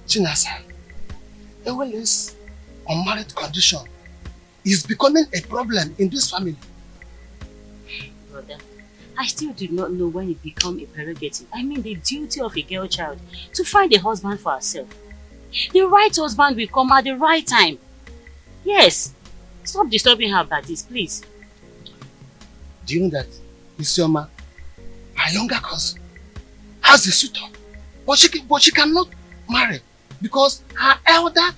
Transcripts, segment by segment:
Chinasa, this unmarried condition is becoming a problem in this family. Brother, I still do not know when it becomes a prerogative. I mean the duty of a girl child to find a husband for herself. The right husband will come at the right time. Yes. Stop disturbing her about this, please. Do you know that Isioma, her younger cousin, has a suitor, but she cannot marry because her elder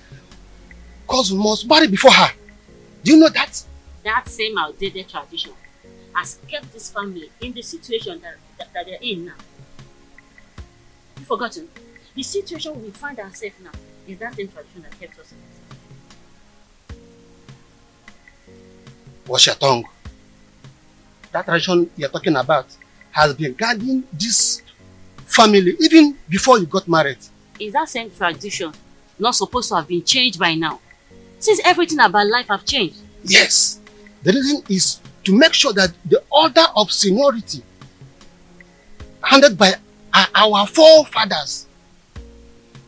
cousin must marry before her. Do you know that? That same outdated tradition has kept this family in the situation that they're in now. You've forgotten? The situation we find ourselves now is that same tradition that kept us in this. Watch your tongue. That tradition you're talking about has been guiding this family even before you got married. Is that same tradition not supposed to have been changed by now? Since everything about life have changed. Yes. The reason is to make sure that the order of seniority handed by our forefathers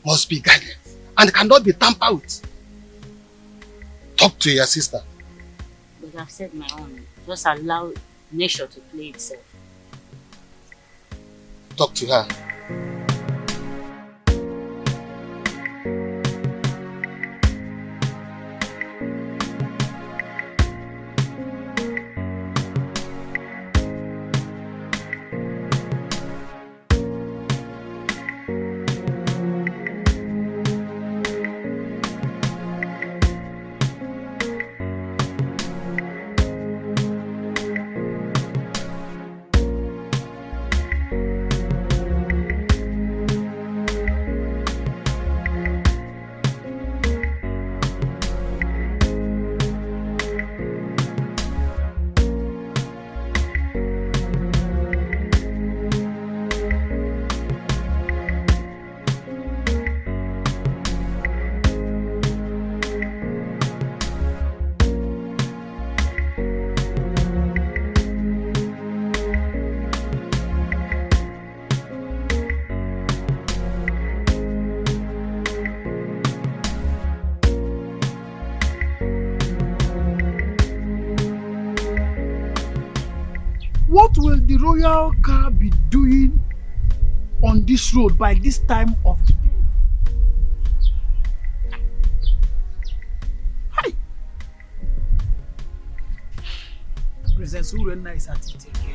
must be guided and cannot be tampered with. Talk to your sister. But I've said my own. Just allow nature to play itself. Talk to her. What will the royal car be doing on this road by this time of the day? Hi! Princess Urena is at it again.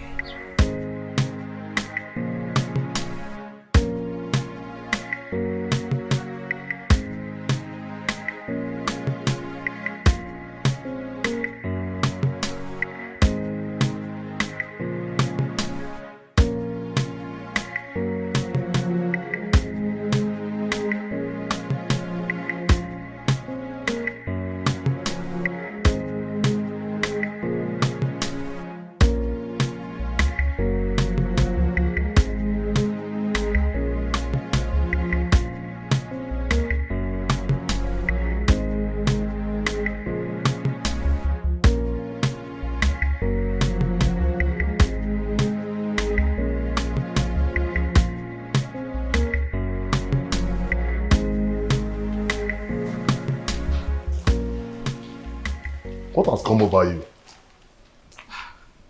What has come over you?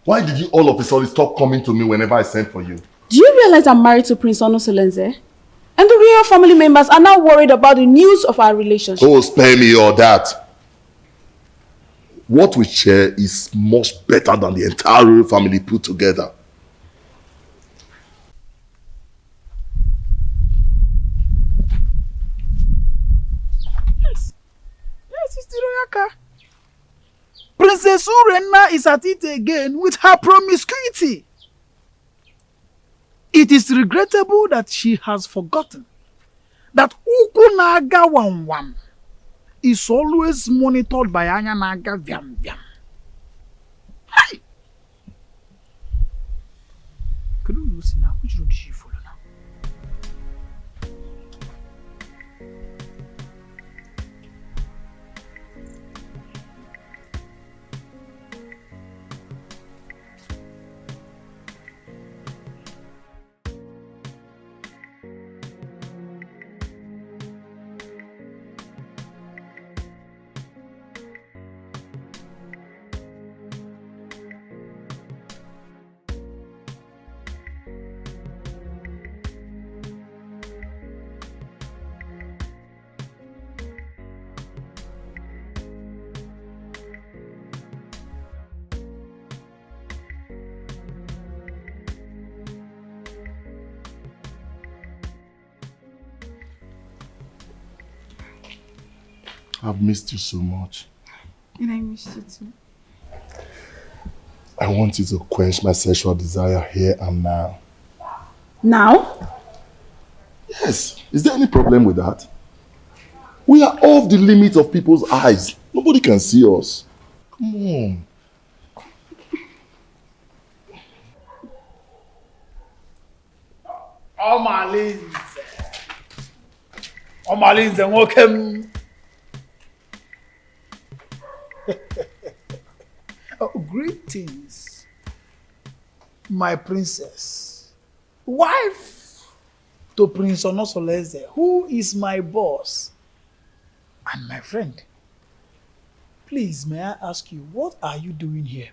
Why did you all of a sudden stop coming to me whenever I sent for you? Do you realize I'm married to Prince Onosolenze? And the royal family members are now worried about the news of our relationship. Oh, spare me all that. What we share is much better than the entire royal family put together. Yes, it's the royal car. Princess Urena is at it again with her promiscuity. It is regrettable that she has forgotten that Ukunaga Wam is always monitored by Anyanaga Vyam Vyam. Hi! Could you see now? Which road did she follow now? I've missed you so much. And I missed you too. I want you to quench my sexual desire here and now. Now? Yes. Is there any problem with that? We are off the limit of people's eyes. Nobody can see us. Come on. Omalinze nwokem. Oh, greetings, my princess, wife to Prince Onosoleze, who is my boss and my friend. Please, may I ask you, what are you doing here?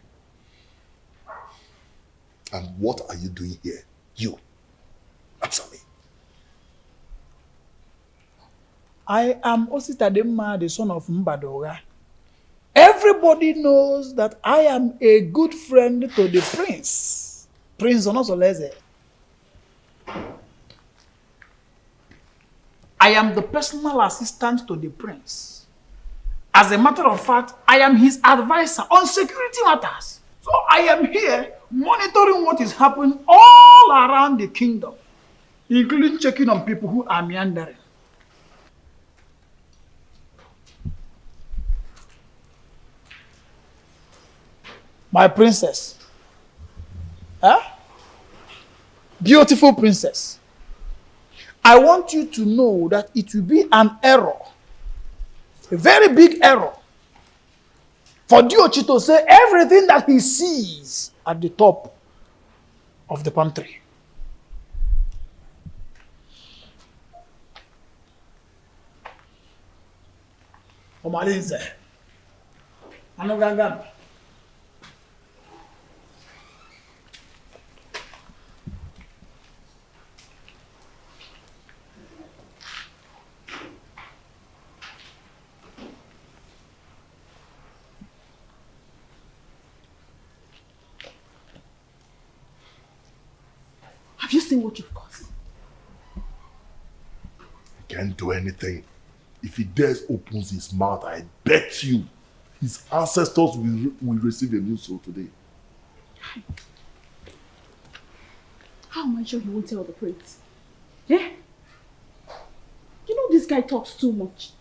And what are you doing here? You. Answer me. I am Ositademma, the son of Mbadoga. Everybody knows that I am a good friend to the prince, Prince Onosoleze. I am the personal assistant to the prince. As a matter of fact, I am his advisor on security matters. So I am here monitoring what is happening all around the kingdom, including checking on people who are meandering. My princess. Huh? Beautiful princess. I want you to know that it will be an error, a very big error, for Diochi to say everything that he sees at the top of the palm tree. Omalinze. Anogangam. Have you seen what you've caused? He can't do anything. If he dares opens his mouth, I bet you his ancestors will receive a new soul today. How am I sure he won't tell the prince? Yeah? You know this guy talks too much.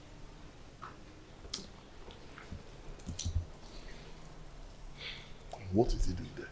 What is he doing there?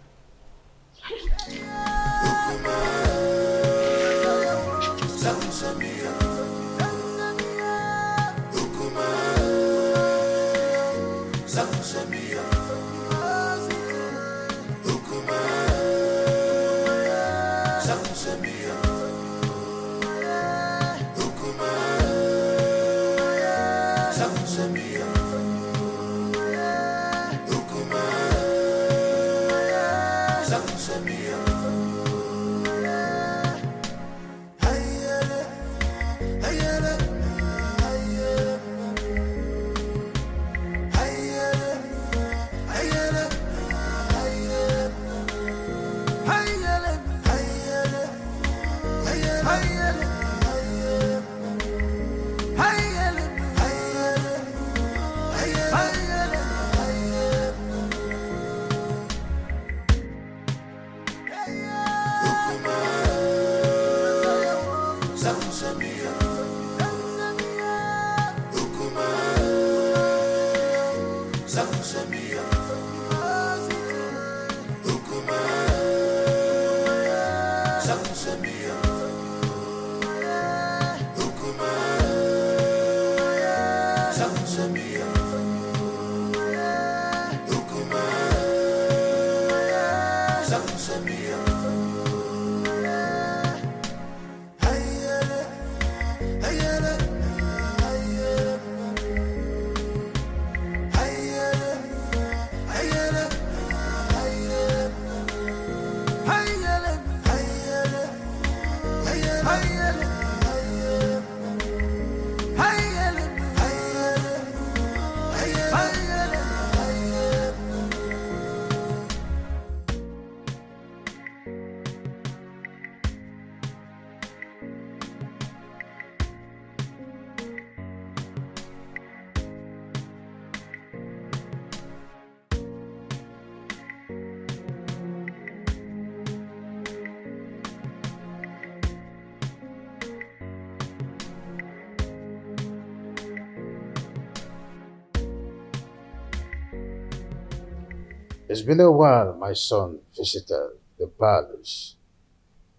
It's been a while my son visited the palace,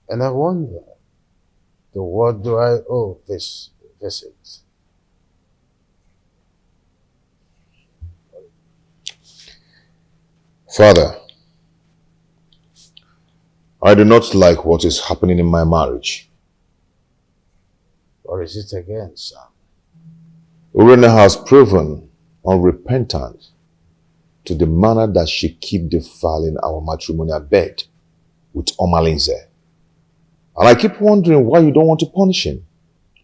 and I wonder, to what do I owe this visit? Father, I do not like what is happening in my marriage. Or is it again, son? Urena has proven unrepentant to the manner that she keep defiling our matrimonial bed with Omalinze. And I keep wondering why you don't want to punish him.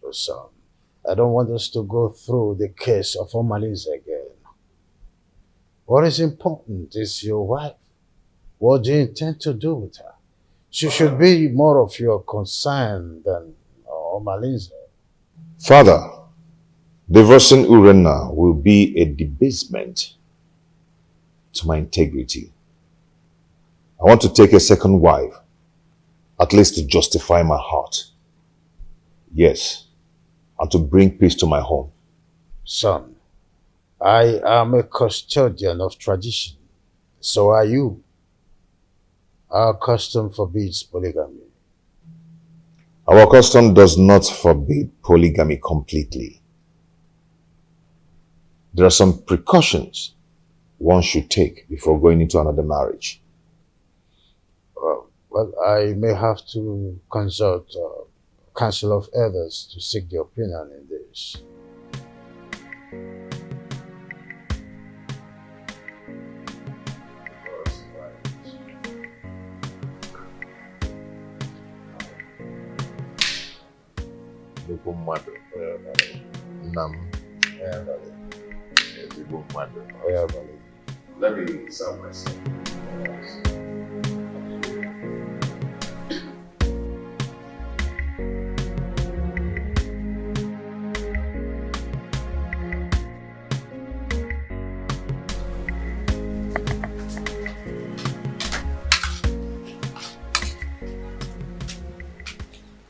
Oh, son, I don't want us to go through the case of Omalinze again. What is important is your wife. What do you intend to do with her? She should be more of your concern than Omalinze. Father, divorcing Urena will be a debasement to my integrity. I want to take a second wife, at least to justify my heart. Yes, and to bring peace to my home. Son, I am a custodian of tradition. So are you. Our custom forbids polygamy. Our custom does not forbid polygamy completely. There are some precautions one should take before going into another marriage. Well, I may have to consult council of elders to seek the opinion in this. Let me serve myself.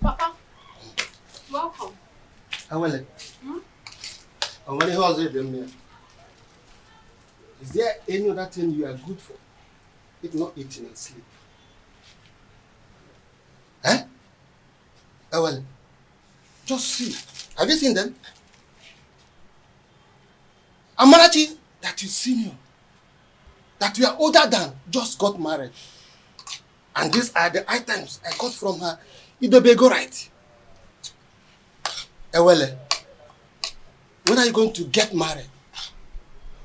Papa, welcome. How are you? How many hours are there? Is there any other thing you are good for, if not eating and sleep? Eh? Well, just see. Have you seen them? Amarachi, that is senior, that we are older than, just got married. And these are the items I got from her. Idobego right. Ewele, when are you going to get married?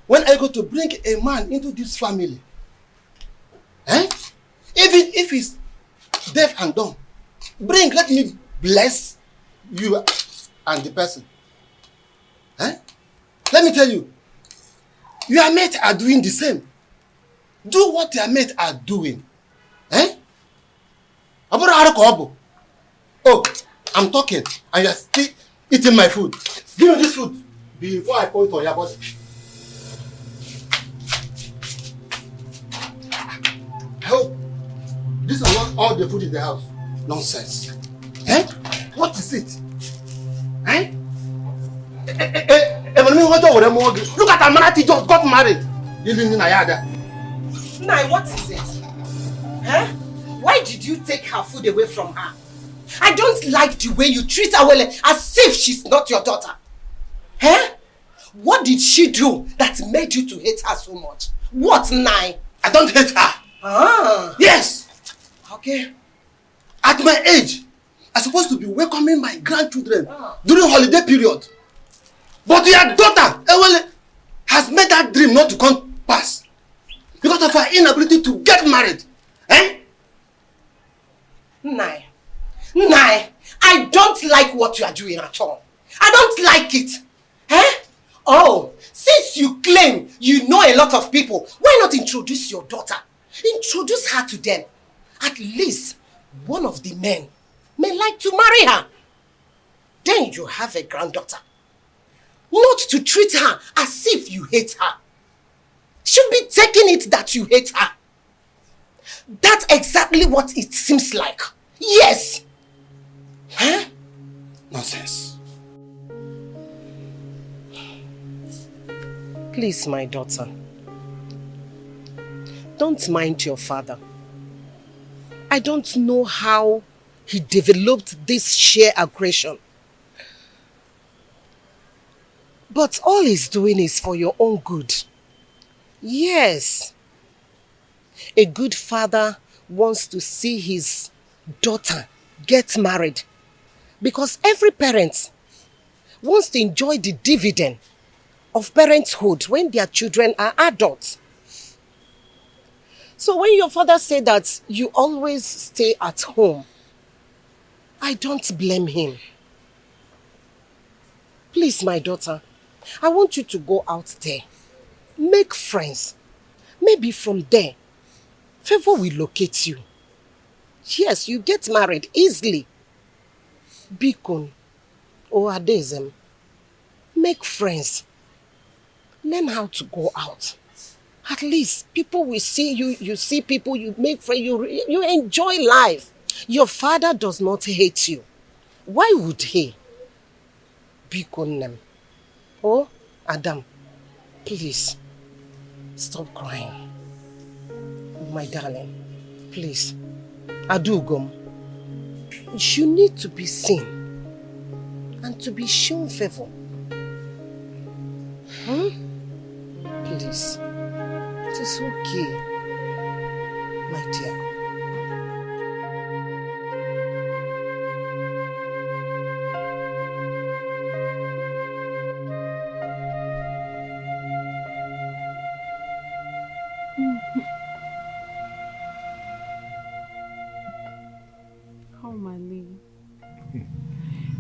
When are you going to bring a man into this family? Eh? Even if he's deaf and dumb, let me bless you and the person. Eh? Let me tell you, your mates are doing the same. Do what your mates are doing. Eh? Oh, I'm talking and you're still eating my food. Give me this food before I pour it on your body. I hope this is not all the food in the house. Nonsense. Eh? What is it? Eh? Look at Amarati just got married. Nai, what is it? Huh? Why did you take her food away from her? I don't like the way you treat her as if she's not your daughter. Huh? What did she do that made you to hate her so much? What, Nai? I don't hate her. Ah. Yes. Okay. At my age, I'm supposed to be welcoming my grandchildren during holiday period. But your daughter, Ewele, has made that dream not to come pass because of her inability to get married. Eh? Nai, I don't like what you are doing at all. I don't like it. Eh? Oh, since you claim you know a lot of people, why not introduce your daughter? Introduce her to them. At least one of the men may like to marry her. Then you have a granddaughter. Not to treat her as if you hate her. Should be taking it that you hate her. That's exactly what it seems like. Yes. Huh? Nonsense. Please, my daughter. Don't mind your father. I don't know how he developed this sheer aggression. But all he's doing is for your own good. Yes. A good father wants to see his daughter get married. Because every parent wants to enjoy the dividend of parenthood when their children are adults. So when your father said that you always stay at home, I don't blame him. Please, my daughter, I want you to go out there. Make friends. Maybe from there, favor will locate you. Yes, you get married easily. Bikon or Adezem. Make friends. Learn how to go out. At least people will see you. You see people, you make friends, you enjoy life. Your father does not hate you. Why would he? Bikonem. Oh, Adam, please, stop crying. My darling, please. Adugom, you need to be seen and to be shown favor. Please, it is okay, my dear.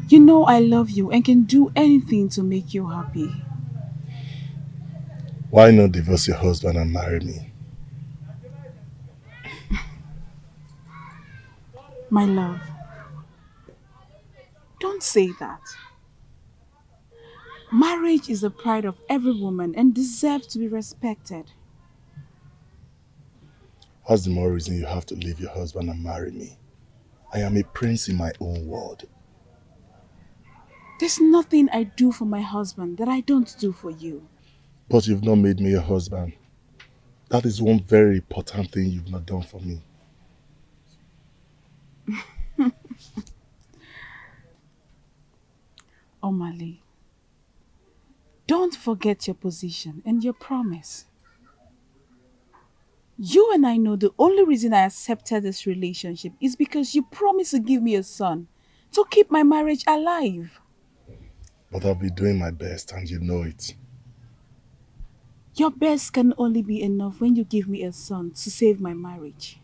You know I love you and can do anything to make you happy. Why not divorce your husband and marry me? My love, don't say that. Marriage is the pride of every woman and deserves to be respected. What's the more reason you have to leave your husband and marry me? I am a prince in my own world. There's nothing I do for my husband that I don't do for you. But you've not made me your husband. That is one very important thing you've not done for me. Omali, don't forget your position and your promise. You and I know the only reason I accepted this relationship is because you promised to give me a son to keep my marriage alive. But I'll be doing my best and you know it. Your best can only be enough when you give me a son to save my marriage.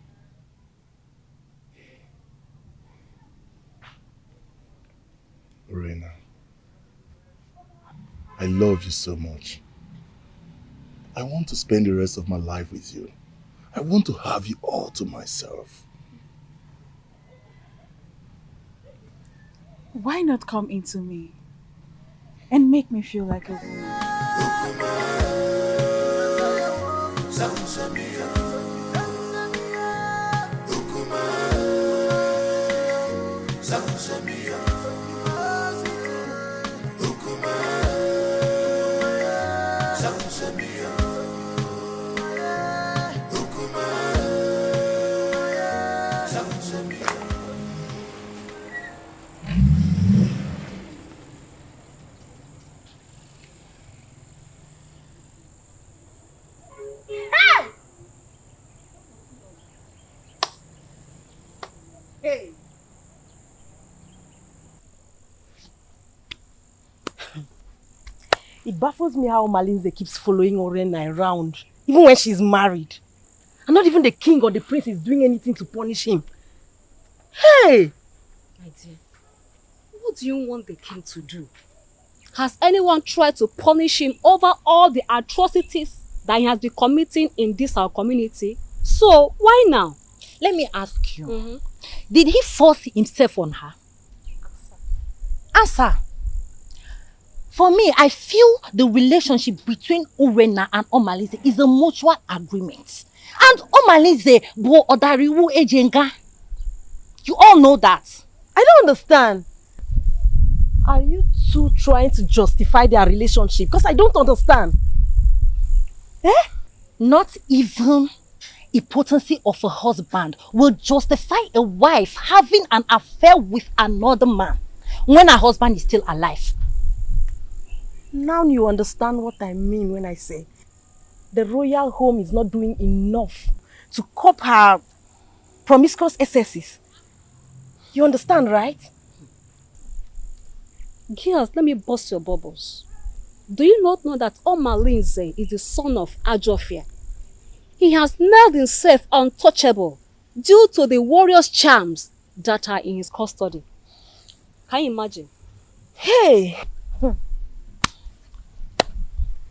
Reina, I love you so much. I want to spend the rest of my life with you. I want to have you all to myself. Why not come into me and make me feel like a woman? It baffles me how Malinze keeps following Orena around, even when she's married. And not even the king or the prince is doing anything to punish him. Hey! My dear, what do you want the king to do? Has anyone tried to punish him over all the atrocities that he has been committing in this our community? So, why now? Let me ask you, did he force himself on her? Answer. For me, I feel the relationship between Urena and Omalize is a mutual agreement. And Omalize bo odariwu ejenga. You all know that. I don't understand. Are you two trying to justify their relationship? Because I don't understand. Not even impotency of a husband will justify a wife having an affair with another man when her husband is still alive. Now you understand what I mean when I say the royal home is not doing enough to cope her promiscuous excesses. You understand, right? Girls, let me bust your bubbles. Do you not know that Omalinze is the son of Ajofia? He has made himself untouchable due to the warrior's charms that are in his custody. Can you imagine? Hey!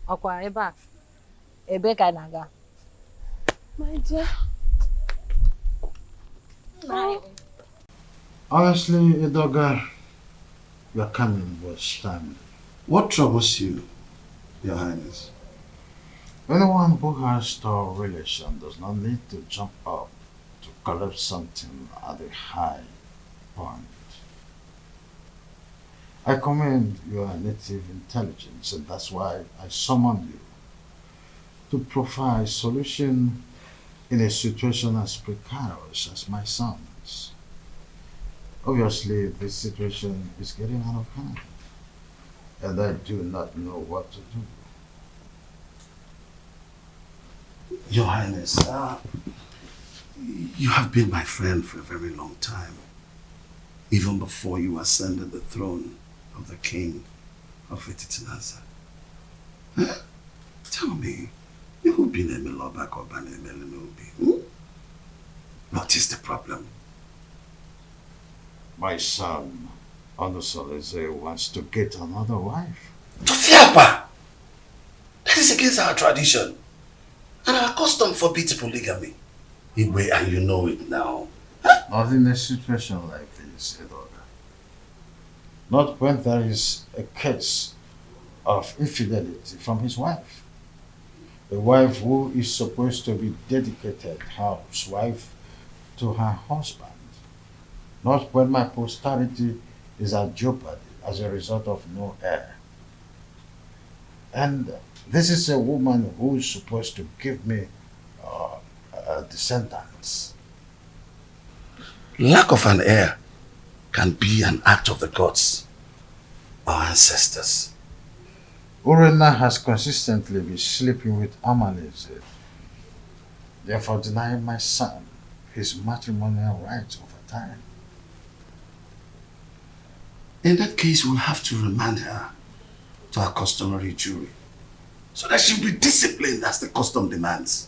Okwa eba. Ebe ka naga. My dear. Honestly, Idoga, your coming was timely. What troubles you, Your Highness? Anyone who has store relation does not need to jump up to collect something at a high point. I commend your native intelligence, and that's why I summoned you to provide solution in a situation as precarious as my son's. Obviously, this situation is getting out of hand, and I do not know what to do. Your Highness, you have been my friend for a very long time, even before you ascended the throne of the king of Ititinaza. Tell me, you've been a Melobak or Banemelinubi. What is the problem? My son, Onusoleze, wants to get another wife. Tofiapa! That is against our tradition. And our custom forbids polygamy. Igwe, and you know it now. Not in a situation like this, Edoga. Not when there is a case of infidelity from his wife. A wife who is supposed to be dedicated housewife to her husband. Not when my posterity is at jeopardy as a result of no heir. And this is a woman who is supposed to give me descendants. Lack of an heir can be an act of the gods, our ancestors. Urena has consistently been sleeping with Amaleze, therefore denying my son his matrimonial rights over time. In that case, we'll have to remand her to her customary jury, so that she'll be disciplined as the custom demands.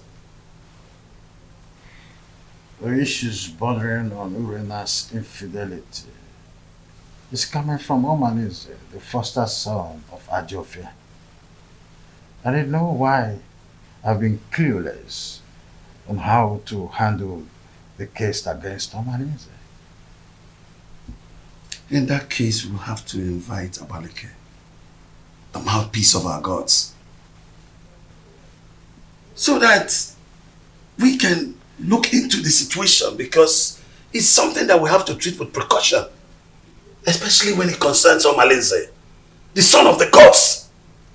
The issues bordering on Urena's infidelity is coming from Omaneze, the foster son of Ajofia. I didn't know why I've been clueless on how to handle the case against Omaneze. In that case, we'll have to invite Abaleke, the mouthpiece of our gods, so that we can look into the situation, because it's something that we have to treat with precaution, especially when it concerns Omalinze, the son of the gods,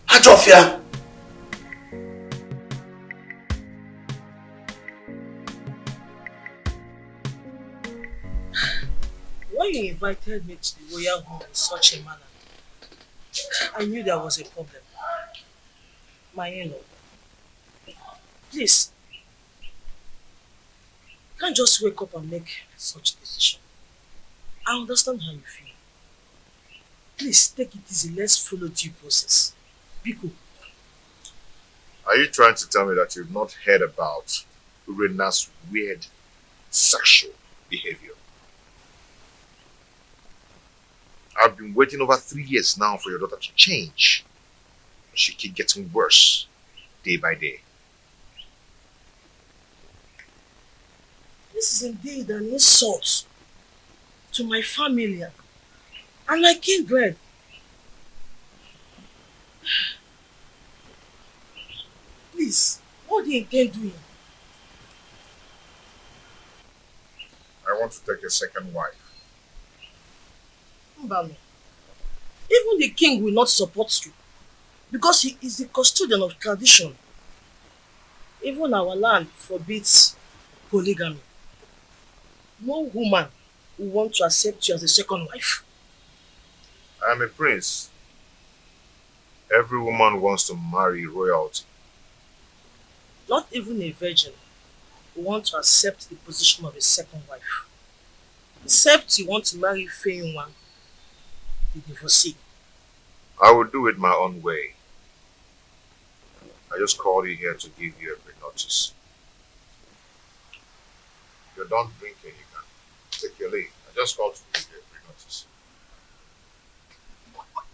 Ajofia. When you invited me to the royal home in such a manner, I knew there was a problem. My in-law, please, you can't just wake up and make such a decision. I understand how you feel. Please take it easy. Let's follow due process. Biko. Are you trying to tell me that you've not heard about Urena's weird sexual behavior? I've been waiting over 3 years now for your daughter to change. She keeps getting worse day by day. This is indeed an insult to my family and my kindred. Please, what do you intend doing? I want to take a second wife. Mbami, even the king will not support you because he is the custodian of tradition. Even our land forbids polygamy. No woman will want to accept you as a second wife. I am a prince. Every woman wants to marry royalty. Not even a virgin will want to accept the position of a second wife. Except you want to marry Fame one, the divorcee. I will do it my own way. I just called you here to give you a pre-notice. If you're done drinking, you can take your leave. I just called to give you a pre-notice.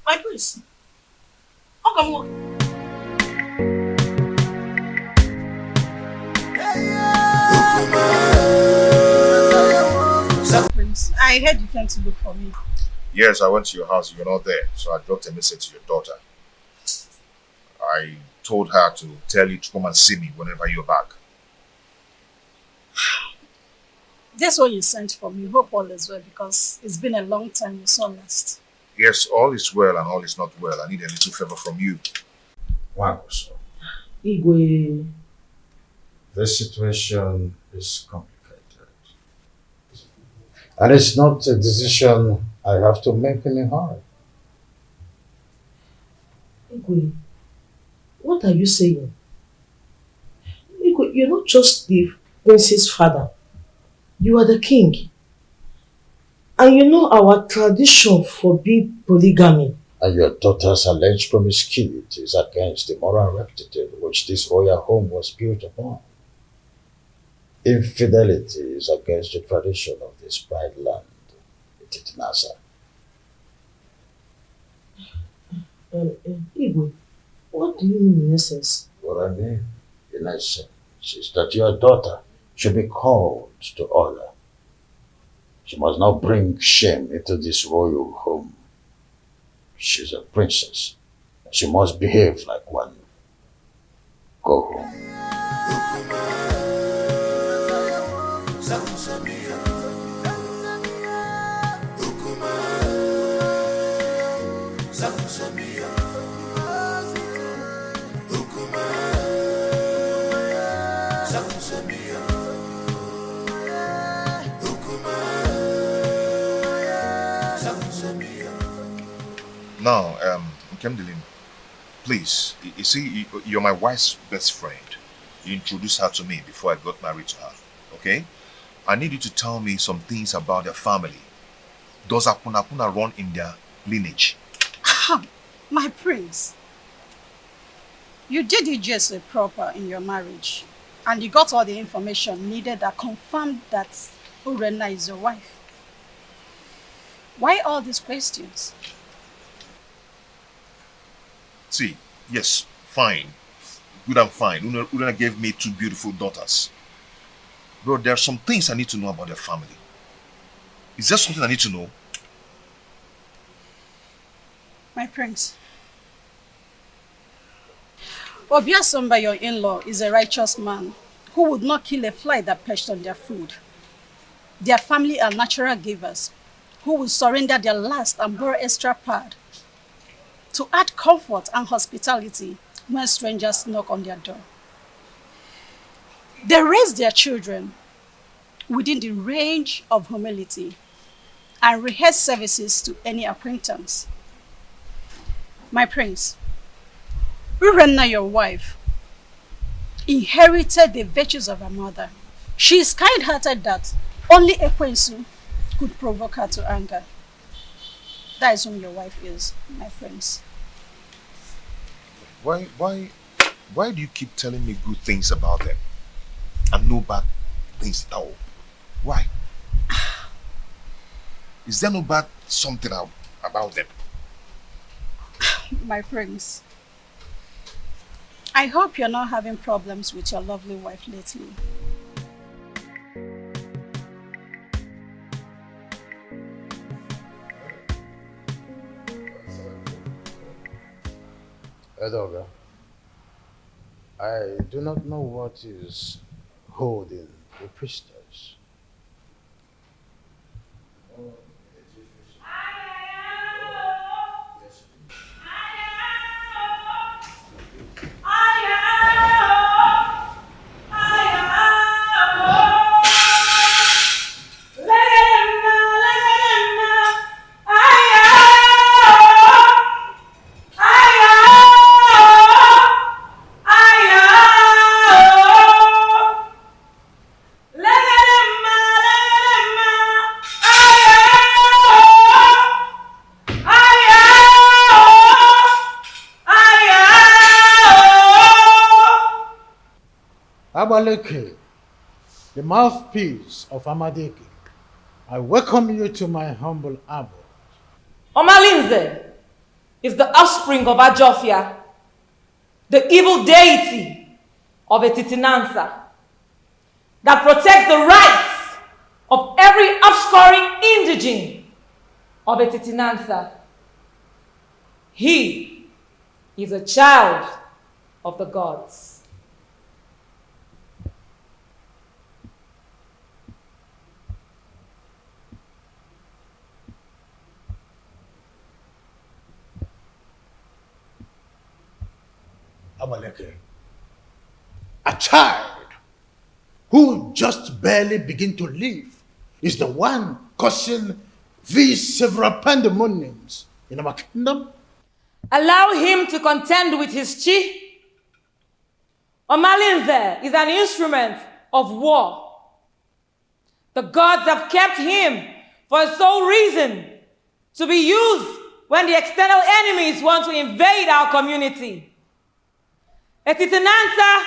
My prince. How come what? Prince, I heard you came to look for me. Yes, I went to your house. You were not there, so I dropped a message to your daughter. I told her to tell you to come and see me whenever you're back. That's what you sent for me. Hope all is well, because it's been a long time we saw last. Yes, all is well and all is not well. I need a little favor from you. Marcos, Igwe. this situation is complicated. And it's not a decision I have to make in a hurry. Igwe, what are you saying? Igwe, you're not just the prince's father. You are the king. And you know our tradition forbids polygamy. And your daughter's alleged promiscuity is against the moral rectitude which this royal home was built upon. Infidelity is against the tradition of this pride land, Nasa. Igwe, what do you mean in essence? What I mean, in essence, is that your daughter should be called to order. She must not bring shame into this royal home. She's a princess. She must behave like one. Go home. Now, Nkemdelim, please, you see, you're my wife's best friend. You introduced her to me before I got married to her, okay? I need you to tell me some things about their family. Does Apunapuna run in their lineage? My prince, you did it just proper in your marriage, and you got all the information needed that confirmed that Urena is your wife. Why all these questions? See, yes, fine. Good and fine. Urena gave me 2 beautiful daughters. Bro, there are some things I need to know about their family. Is there something I need to know? My prince, Obiasomba, your in-law, is a righteous man who would not kill a fly that perched on their food. Their family are natural givers who will surrender their last and borrow extra pad to add comfort and hospitality when strangers knock on their door. They raise their children within the range of humility and rehearse services to any acquaintance. My prince, Urena, your wife, inherited the virtues of her mother. She is kind-hearted that only Ekwensu could provoke her to anger. That is whom your wife is, my prince. Why do you keep telling me good things about them and no bad things at all? Why? Is there no bad something about them? My prince, I hope you're not having problems with your lovely wife lately. Edoga, I do not know what is holding the priestess. Abaleke, the mouthpiece of Amadeke, I welcome you to my humble abode. Omalinze is the offspring of Ajofia, the evil deity of Etitinansa, that protects the rights of every offscoring indigene of Etitinansa. He is a child of the gods. Abaleke, a child who just barely begin to live is the one causing these several pandemoniums in our kingdom. Allow him to contend with his chi. Omalinze is an instrument of war. The gods have kept him for a sole reason, to be used when the external enemies want to invade our community. Etitinansa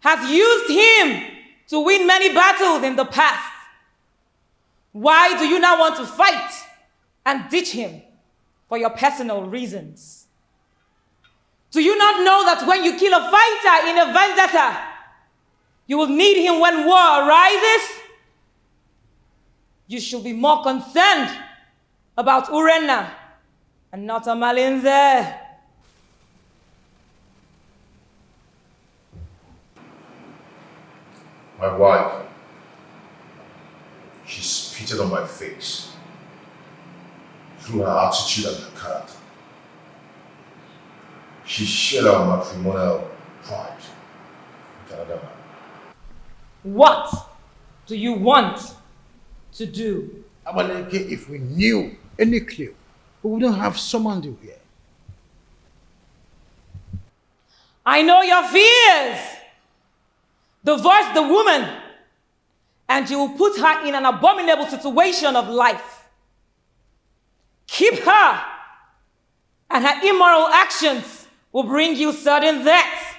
has used him to win many battles in the past. Why do you now want to fight and ditch him for your personal reasons? Do you not know that when you kill a fighter in a vendetta, you will need him when war arises? You should be more concerned about Urenna and not Omalinze. My wife, she spitted on my face through her attitude and her character. She shared our matrimonial pride with another man. What do you want to do? Abaleke, if we knew any clue, we wouldn't have summoned you here. I know your fears. Divorce the woman, and you will put her in an abominable situation of life. Keep her, and her immoral actions will bring you sudden death.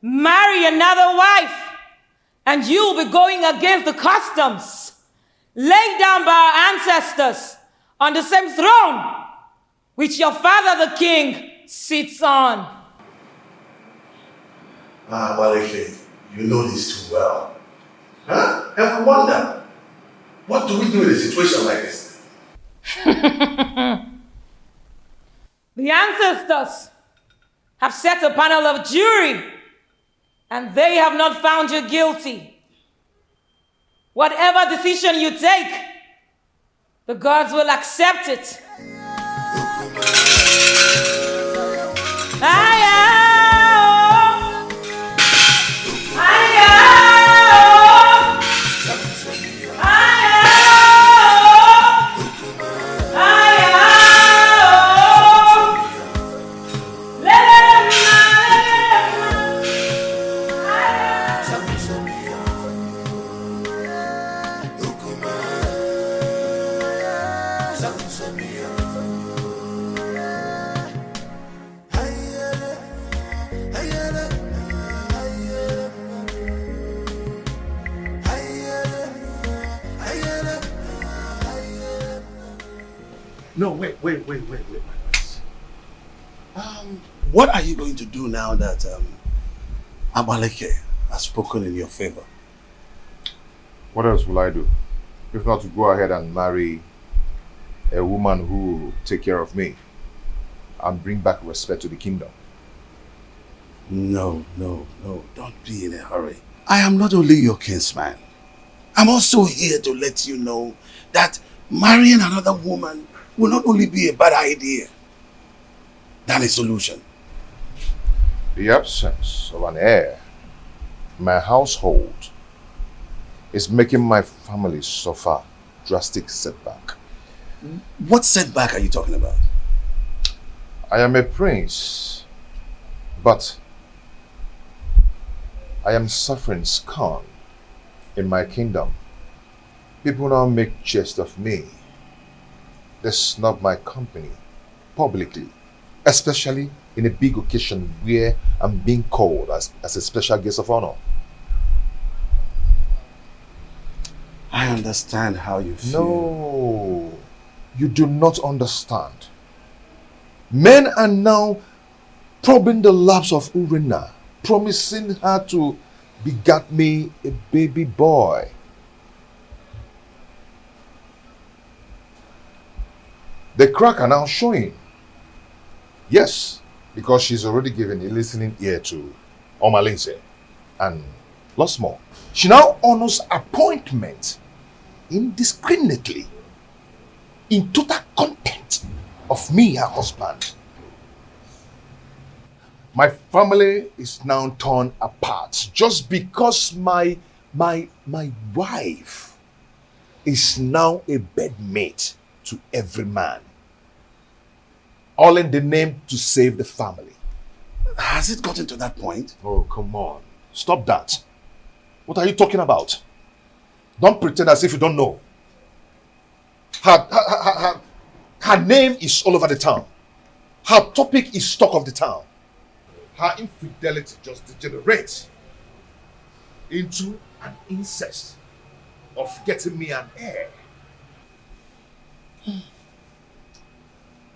Marry another wife, and you will be going against the customs laid down by our ancestors on the same throne which your father the king sits on. Abaleke, you know this too well. Huh? And I wonder, what do we do in a situation like this? The ancestors have set a panel of jury, and they have not found you guilty. Whatever decision you take, the gods will accept it. No, wait. What are you going to do now that Abaleke has spoken in your favor? What else will I do? If not to go ahead and marry a woman who will take care of me and bring back respect to the kingdom. No, don't be in a hurry. I am not only your kinsman. I'm also here to let you know that marrying another woman will not only be a bad idea than a solution. The absence of an heir in my household is making my family suffer drastic setback. What setback are you talking about? I am a prince, but I am suffering scorn in my kingdom. People now make jest of me. They snub my company publicly, especially in a big occasion where I'm being called as a special guest of honor. I understand how you feel. No, you do not understand. Men are now probing the laps of Urena, promising her to beget me a baby boy. The crack are now showing. Yes, because she's already given a listening ear to Omalinze and lots more. She now honors appointment indiscriminately in total contempt of me, her husband. My family is now torn apart just because my wife is now a bedmate to every man. All in the name to save the family. Has it gotten to that point? Oh, come on. Stop that. What are you talking about? Don't pretend as if you don't know. Her name is all over the town. Her topic is talk of the town. Her infidelity just degenerates into an incest of getting me an heir.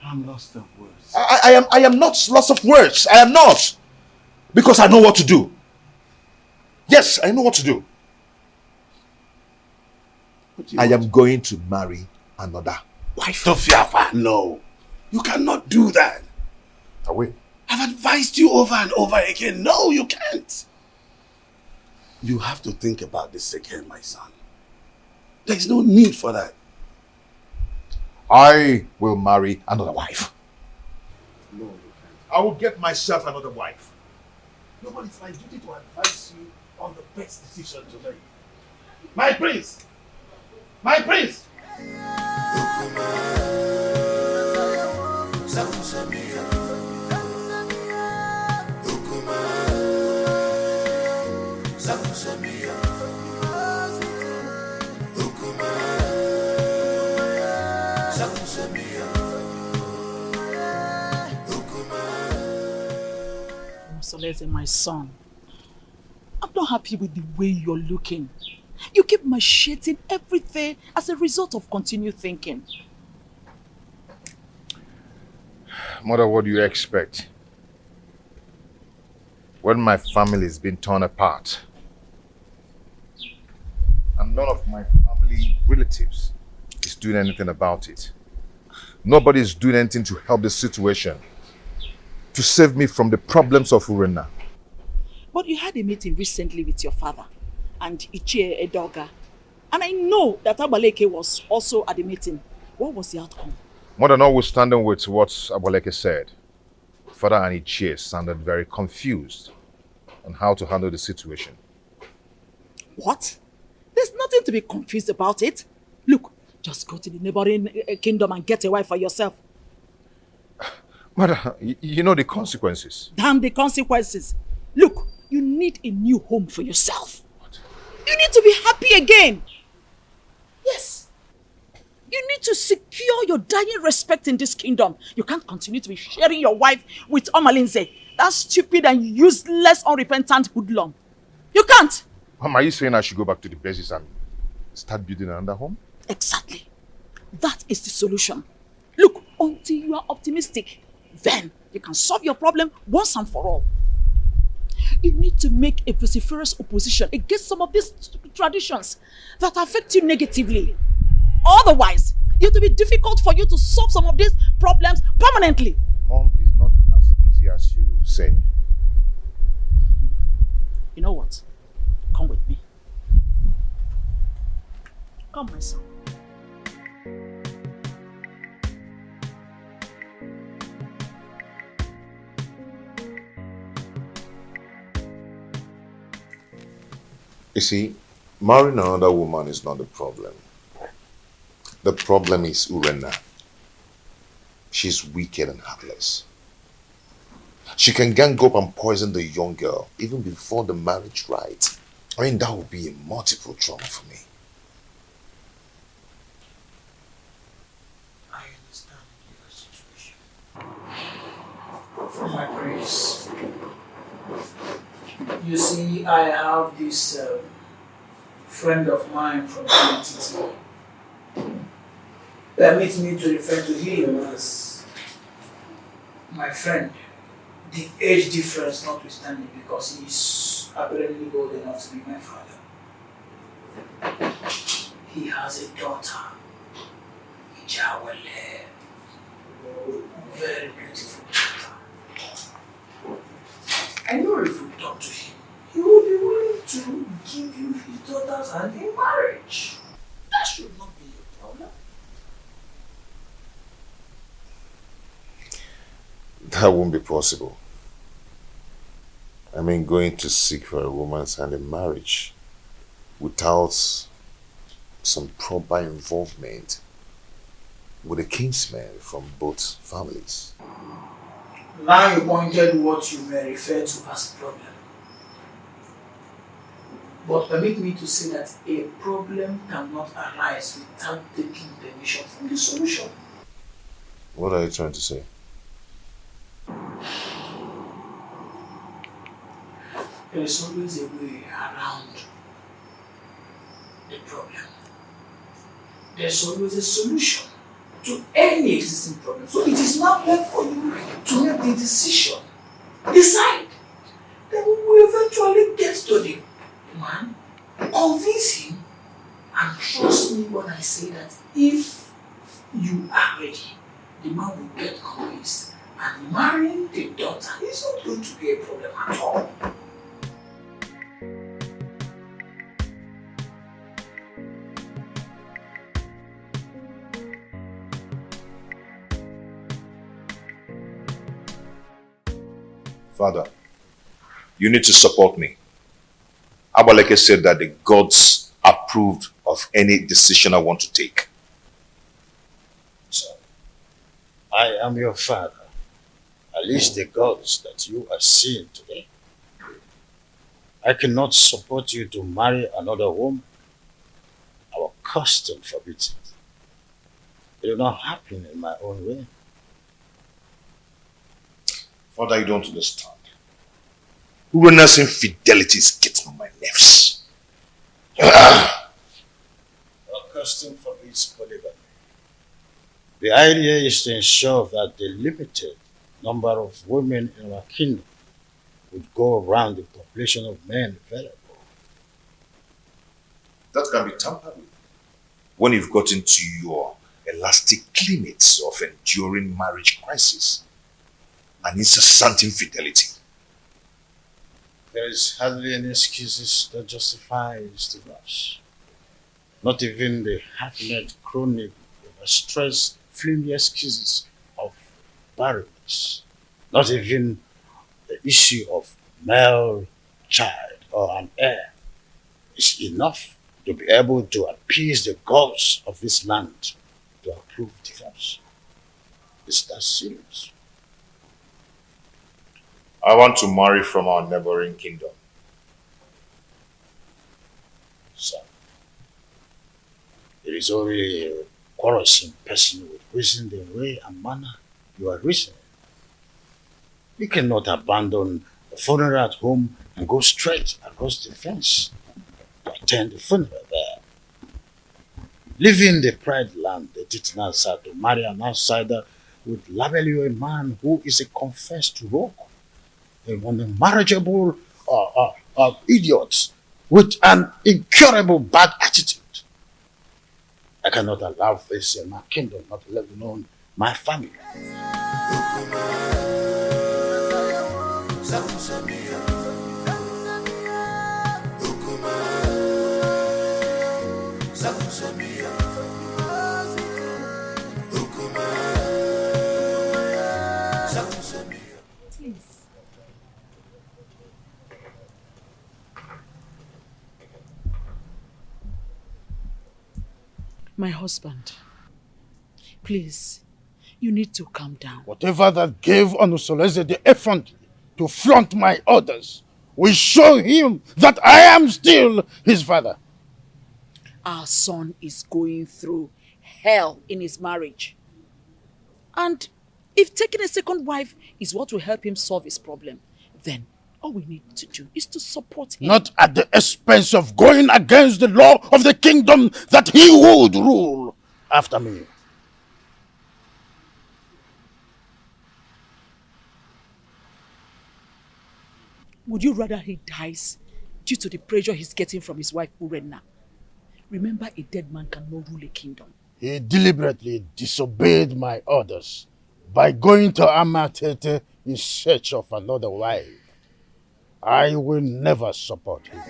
I'm lost of words. I am not lost of words. I am not. Because I know what to do. Yes, I know what to do. I am going to marry another wife. Tofiapa, no. You cannot do that. I will. I've advised you over and over again. No, you can't. You have to think about this again, my son. There's no need for that. I will marry another wife. No, you can't. I will get myself another wife. No, but it's my duty to advise you on the best decision to make. My prince! My prince! Soleze, my son, I'm not happy with the way you're looking. You keep macheting everything as a result of continued thinking. Mother, what do you expect? When my family is being torn apart, and none of my family relatives is doing anything about it. Nobody is doing anything to help the situation, to save me from the problems of Urena. But you had a meeting recently with your father and Ichie Edoga. And I know that Abaleke was also at the meeting. What was the outcome? Mother, notwithstanding with what Abaleke said, Father and Ichie sounded very confused on how to handle the situation. What? There's nothing to be confused about it. Look, just go to the neighboring kingdom and get a wife for yourself. Mother, you know the consequences. Damn the consequences. Look, you need a new home for yourself. What? You need to be happy again. Yes. You need to secure your dying respect in this kingdom. You can't continue to be sharing your wife with Omalinze, that stupid and useless, unrepentant hoodlum. You can't. Mom, are you saying I should go back to the basis and start building another home? Exactly. That is the solution. Look, until you are optimistic, then you can solve your problem once and for all. You need to make a vociferous opposition against some of these traditions that affect you negatively. Otherwise, it will be difficult for you to solve some of these problems permanently. Mom, it's not as easy as you say. You know what? Come with me. Come, my son. You see, marrying another woman is not the problem. The problem is Urena. She's wicked and heartless. She can gang up and poison the young girl even before the marriage rite. I mean, that would be a multiple trauma for me. I understand your situation. From my You see, I have this friend of mine from the permit me to refer to him as my friend. The age difference notwithstanding, because he's apparently old enough to be my father. He has a daughter, Ijawale, very beautiful daughter. I know if you talk to him, he will be willing to give you his daughter's hand in marriage. That should not be a problem. That won't be possible. I mean, going to seek for a woman's hand in marriage without some proper involvement with a kinsman from both families. Now you pointed what you may refer to as problem. But permit me to say that a problem cannot arise without taking permission from the solution. What are you trying to say? There is always a way around the problem. There's always a solution to any existing problem. So it is not left for you to make the decision. Decide. Then we will eventually get to the man, convince him, and trust me when I say that if you are ready, the man will get convinced. And marrying the daughter is not going to be a problem at all. Father, you need to support me. Abaleke said that the gods approved of any decision I want to take. So, I am your father. At least the gods that you are seeing today. I cannot support you to marry another woman. Our custom forbids it. It will not happen in my own way. Father, you don't understand. Urena's infidelity is getting on my nerves. Our custom forbids polygamy. The idea is to ensure that the limited number of women in our kingdom would go around the population of men available. That can be tampered with when you've got into your elastic limits of enduring marriage crisis and incessant infidelity. There is hardly any excuses that justifies divorce. Not even the half-net chronic overstressed flimsy excuses of barrenness. Not even the issue of male child or an heir is enough to be able to appease the gods of this land to approve divorce. Is that serious? I want to marry from our neighboring kingdom. So, it is only a quarrelsome person with reason the way and manner you are reasoning. You cannot abandon the funeral at home and go straight across the fence to attend the funeral there. Leaving the pride land, the Titnasa, to marry an outsider would label you a man who is a confessed rogue, an unmarriageable idiot with an incurable bad attitude. I cannot allow this in my kingdom, not let alone my family. Please. My husband, please, you need to calm down. Whatever that gave Onusoleze the effrontery to flaunt my orders will show him that I am still his father. Our son is going through hell in his marriage. And if taking a second wife is what will help him solve his problem, then All we need to do is to support him. Not at the expense of going against the law of the kingdom that he would rule after me. Would you rather he dies due to the pressure he's getting from his wife Urenna? Remember, a dead man cannot rule a kingdom. He deliberately disobeyed my orders by going to Amatete in search of another wife. I will never support him.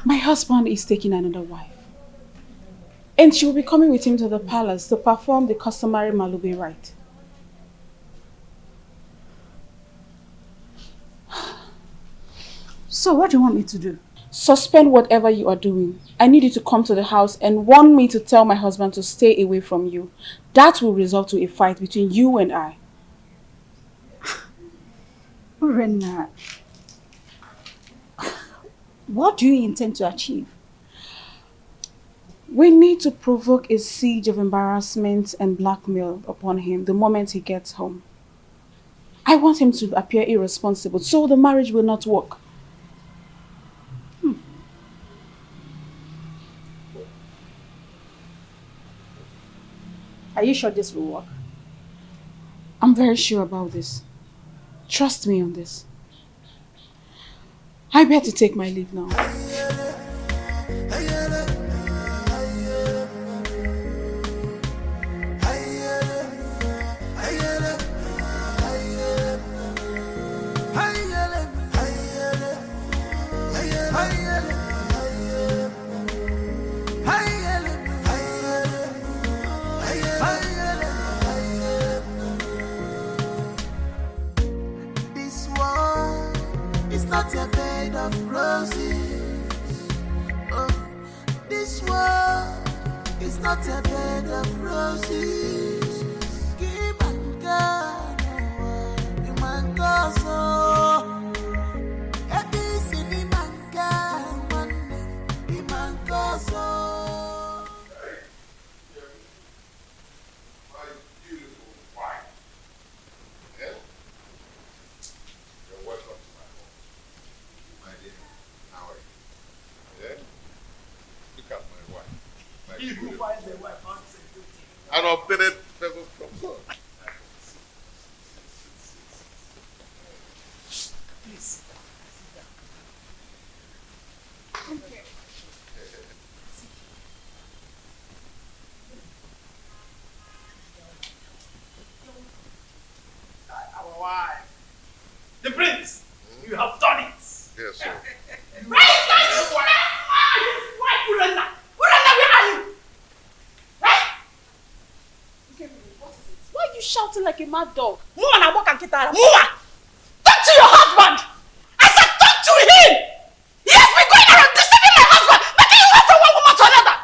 My husband is taking another wife. And she will be coming with him to the palace to perform the customary Malube rite. So what do you want me to do? Suspend whatever you are doing. I need you to come to the house and warn me to tell my husband to stay away from you. That will result to a fight between you and I. Urenna, what do you intend to achieve? We need to provoke a siege of embarrassment and blackmail upon him the moment he gets home. I want him to appear irresponsible so the marriage will not work. Are you sure this will work? I'm very sure about this. Trust me on this. I better take my leave now. Not a bed of roses. Oh, this world is not a bed of roses. Give and God, you man go so. It is in the man God, one man go so. My beautiful wife. Yeah? You're welcome to my home. My dear, how are you? Yeah? Look at my wife. My He who beautiful finds a wife finds a good thing. an obtained favor from God. Please, sit down. Come here. Our wife. The prince, you have done it. Yes, sir. Right, his wife, Urenna. Urenna, where are you? Right? Okay, what is it? Why are you shouting like a mad dog? Move on, walk and get out. Move on. Talk to your husband. I said talk to him. He has been going around deceiving my husband, making you wait from one woman to another.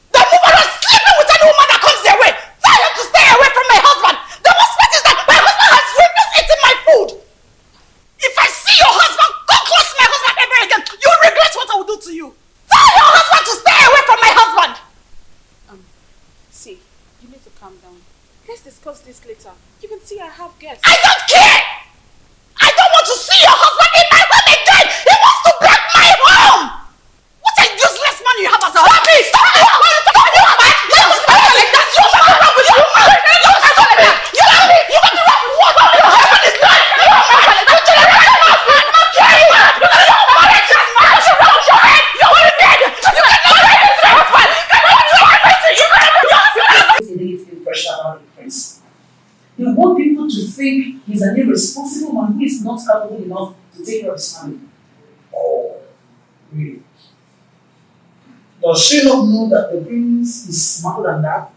The woman is sleeping with any woman that comes their way. Tell him to stay away from my husband. The worst part is that my husband has refused eating my food. If I see your husband come close to my husband ever again, you'll regret what I will do to you. Tell your husband to stay away from my husband. See, you need to calm down. Let's discuss this later. You can see I have guests. I don't care. I don't want to see your husband in my home again. He wants to break my home. What a useless man you have as a husband. Stop me! Stop me! Stop me! Stop me! Like that. You have wrong with you. You have me. You have wrong with what? Your husband is lying. You have my husband. I'm not trying. Your head. You're already dead. You cannot write this to your husband. You cannot negative impression on the prince. They want people to think he's an irresponsible man who is not capable enough to take care of his family. Oh, really? Does she not know that the prince is smarter than that?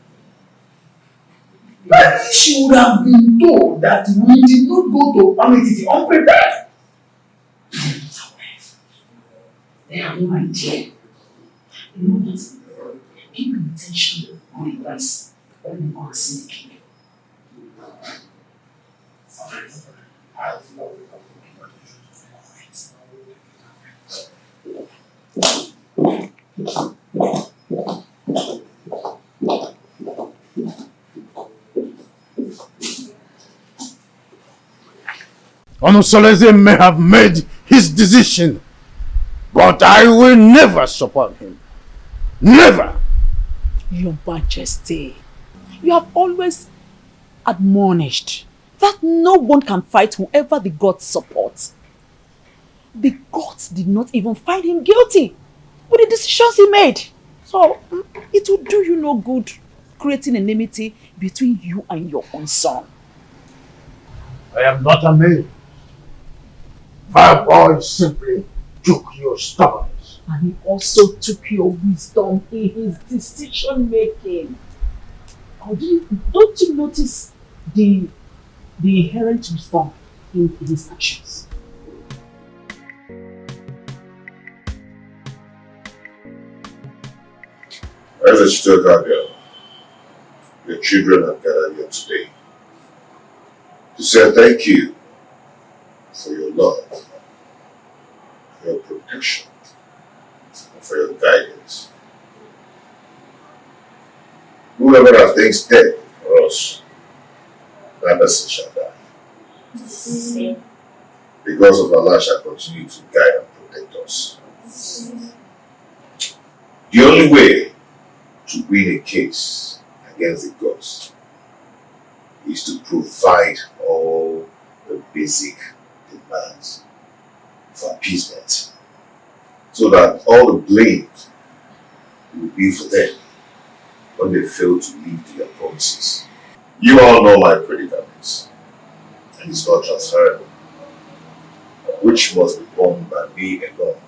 Maybe she would have been told that we did not go to Pamititi unprepared. They have no idea. They know that keep paying attention on the price when we go and see the king. Onosoleze may have made his decision, but I will never support him. Never! Your Majesty, you have always admonished that no one can fight whoever the gods support. The gods did not even find him guilty with the decisions he made. So, it will do you no good creating enmity between you and your own son. I am not a man. My boy simply took your stubbornness. And he also took your wisdom in his decision making. Don't you notice the inherent wisdom in his actions? As a Chicago girl, your children have gathered here today to say thank you for your love, for your protection, and for your guidance. Whoever has things dead for us, that person shall die. Because of Allah shall continue to guide and protect us. The only way to win a case against the gods is to provide all the basic demands for appeasement, so that all the blame will be for them when they fail to live their promises. You all know my predicaments, and it's not transferable, which must be borne by me alone.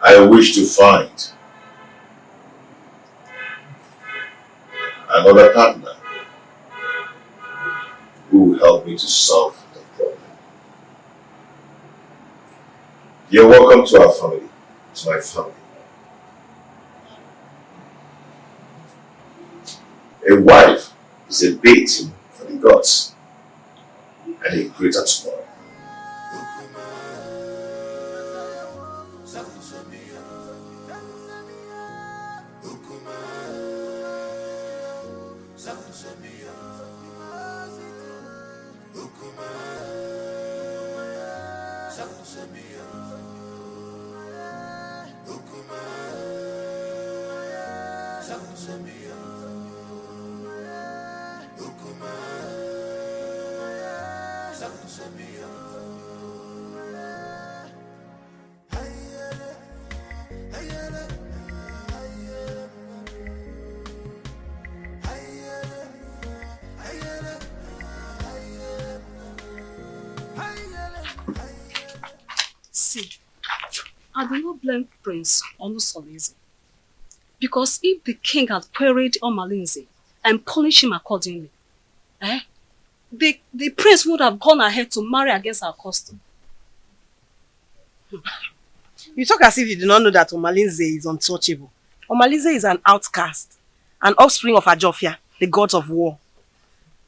I wish to find another partner who will help me to solve the problem. You're welcome to our family, to my family. A wife is a bait for the gods and a greater tomorrow. See, I do not blame Prince Onusoleze, because if the king had queried Omalinze and punished him accordingly, the prince would have gone ahead to marry against our custom. You talk as if you do not know that Omalinze is untouchable. Omalinze is an outcast, an offspring of Ajofia, the gods of war.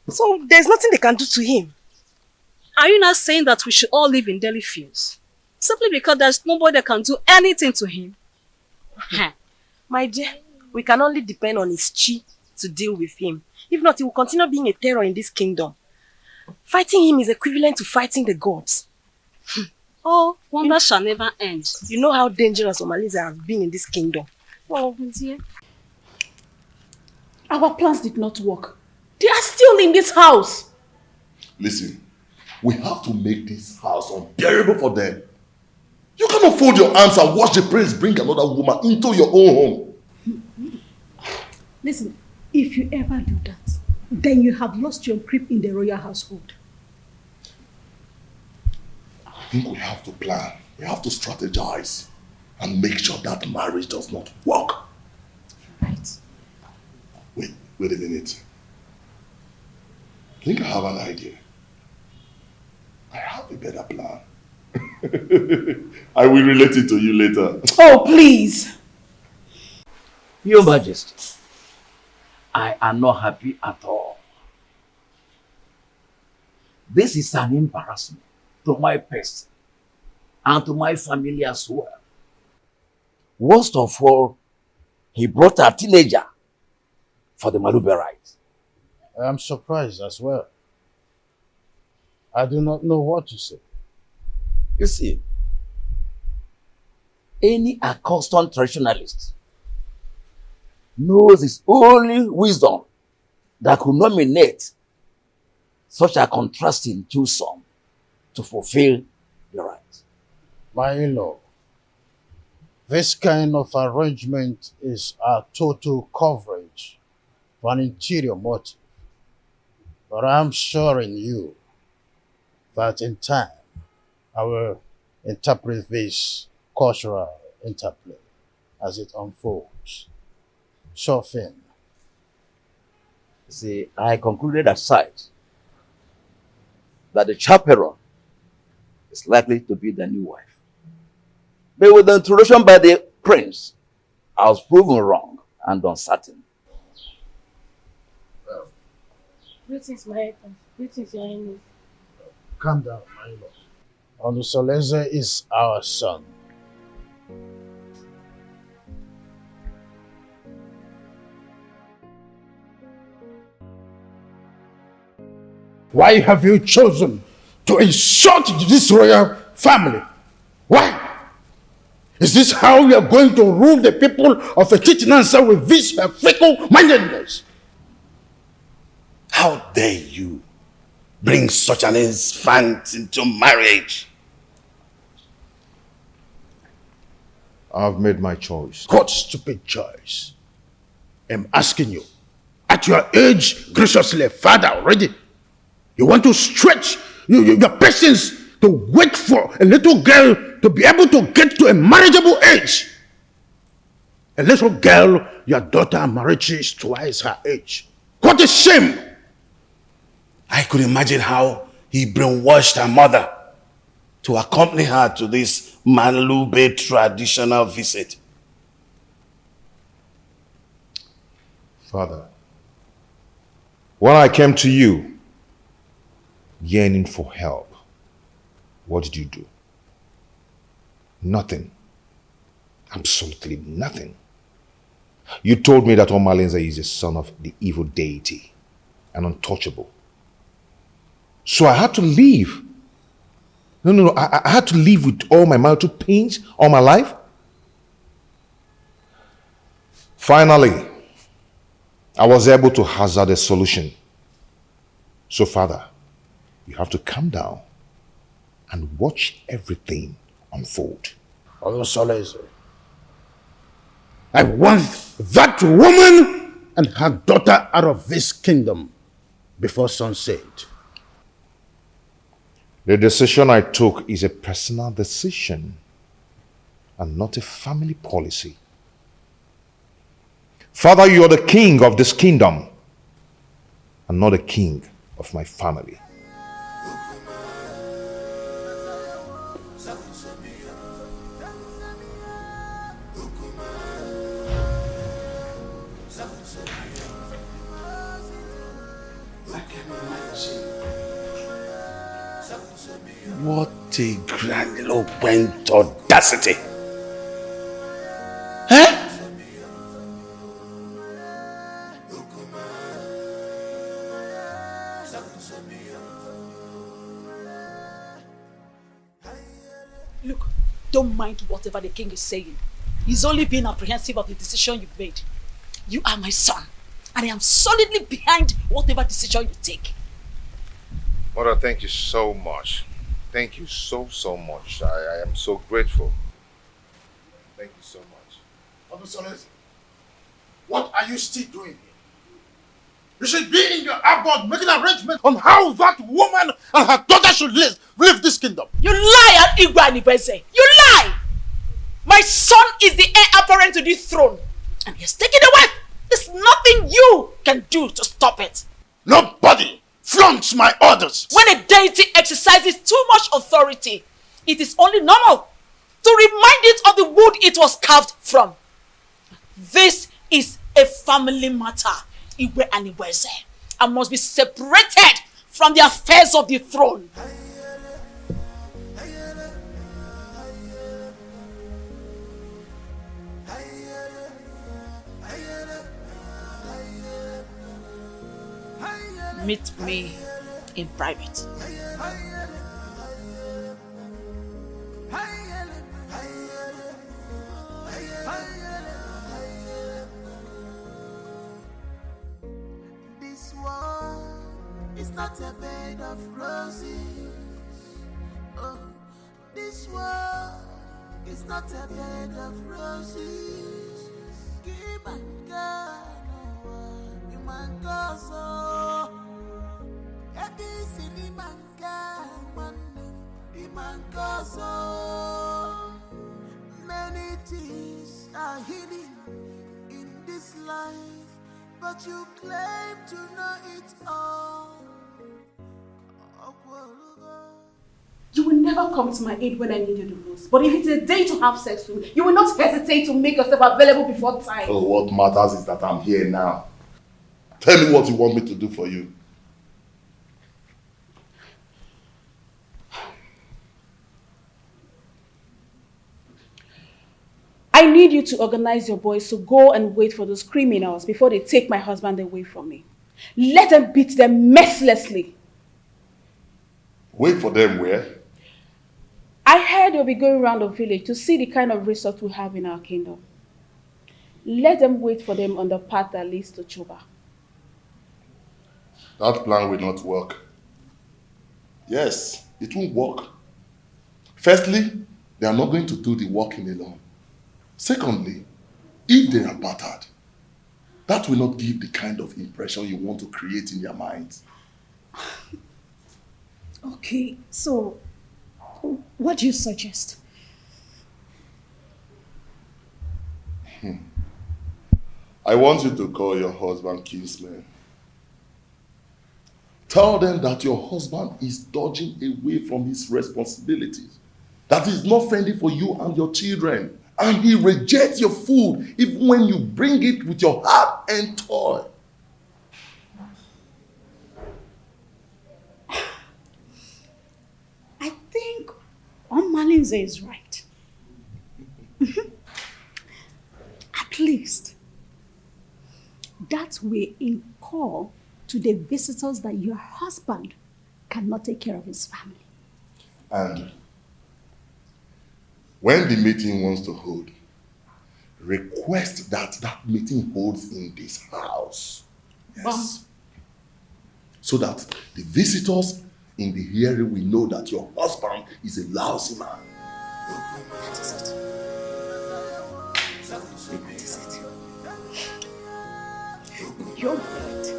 So there's nothing they can do to him. Are you not saying that we should all live in daily fears? Simply because there's nobody that can do anything to him? My dear, we can only depend on his chi to deal with him. If not, he will continue being a terror in this kingdom. Fighting him is equivalent to fighting the gods. Oh, wonder shall never end. You know how dangerous Omalinze has been in this kingdom. Oh, dear. Our plans did not work. They are still in this house. Listen, we have to make this house unbearable for them. You cannot fold your arms and watch the prince bring another woman into your own home. Listen, if you ever do that, then you have lost your grip in the royal household. I think we have to plan We have to strategize and make sure that marriage does not work. Right. Wait a minute. I think I have an idea. I have a better plan. I will relate it to you later. Oh, please. Your Majesty, I am not happy at all. This is an embarrassment to my person and to my family as well. Worst of all, he brought a teenager for the Malube rite. I am surprised as well. I do not know what to say. You see, any accustomed traditionalist knows it's only wisdom that could nominate such a contrasting twosome to fulfill the right. My in-law, this kind of arrangement is a total coverage for an interior motive. But I'm assuring you that in time, I will interpret this cultural interplay as it unfolds. Sure thing. See, I concluded aside that the chaperone is likely to be the new wife. But with the introduction by the prince, I was proven wrong and uncertain. Greetings, Marital. Greetings, Your Highness. Calm down, my lord. Onusoleze is our son. Why have you chosen to insult this royal family? Why? Is this how we are going to rule the people of a Titinansa with this fickle-mindedness? How dare you bring such an infant into marriage? I've made my choice. What stupid choice? I'm asking you. At your age, graciously, father already, you want to stretch your patience to wait for a little girl to be able to get to a marriageable age. A little girl, your daughter Marital is twice her age. What a shame! I could imagine how he brainwashed her mother to accompany her to this Malube traditional visit. Father, when I came to you, yearning for help, what did you do? Nothing. Absolutely nothing. You told me that Omalinze is the son of the evil deity and untouchable. So I had to leave. No. I had to live with all my marital pains all my life. Finally, I was able to hazard a solution. So, Father, you have to calm down and watch everything unfold. Onusoleze, I want that woman and her daughter out of this kingdom before sunset. The decision I took is a personal decision and not a family policy. Father, you are the king of this kingdom and not the king of my family. What a grandiloquent audacity! Huh? Look, don't mind whatever the king is saying. He's only being apprehensive of the decision you've made. You are my son, and I am solidly behind whatever decision you take. Mother, thank you so much. Thank you so much. I am so grateful. Thank you so much. Onusoleze, what are you still doing here? You should be in your abode making arrangements on how that woman and her daughter should live this kingdom. You lie, Igwe Anibese. You lie! My son is the heir apparent to this throne. And he's taken away. There's nothing you can do to stop it. Nobody flaunts my orders. When a deity exercises too much authority, it is only normal to remind it of the wood it was carved from. This is a family matter, Igwe Anibese, and must be separated from the affairs of the throne. Meet me in private. This world is not a bed of roses. Oh, this world is not a bed of roses. Keep on going, you man go so. Many things are hidden in this life, but you claim to know it all. You will never come to my aid when I need you the most. But if it's a day to have sex with me, you will not hesitate to make yourself available before time. Oh, what matters is that I'm here now. Tell me what you want me to do for you. I need you to organize your boys to go and wait for those criminals before they take my husband away from me. Let them beat them mercilessly. Wait for them where? I heard they'll be going around the village to see the kind of resort we have in our kingdom. Let them wait for them on the path that leads to Chuba. That plan will not work. Yes, it won't work. Firstly, they are not going to do the working alone. Secondly, if they are battered, that will not give the kind of impression you want to create in their minds. Okay, so what do you suggest? I want you to call your husband kinsman. Tell them that your husband is dodging away from his responsibilities, that he's not fending for you and your children, and he rejects your food even when you bring it with your heart and toil. I think Malinze is right. At least that will incur to the visitors that your husband cannot take care of his family. And when the meeting wants to hold, request that that meeting holds in this house. Yes. So that the visitors in the hearing will know that your husband is a lousy man. That is it. That is it. You're right.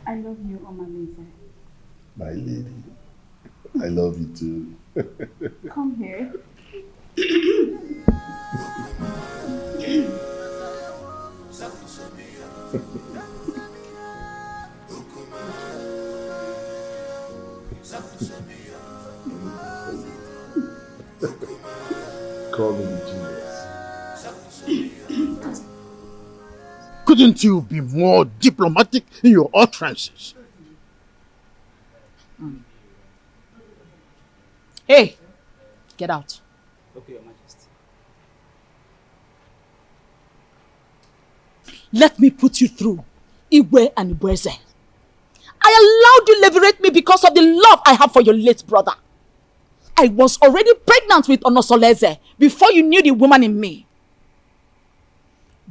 I love you, Omalize. My lady, I love you too. Come here. Call me Regina. Couldn't you be more diplomatic in your utterances? Hey, get out. Okay, Your Majesty. Let me put you through Igwe and Ibueze. I allowed you liberate me because of the love I have for your late brother. I was already pregnant with Onosoleze before you knew the woman in me.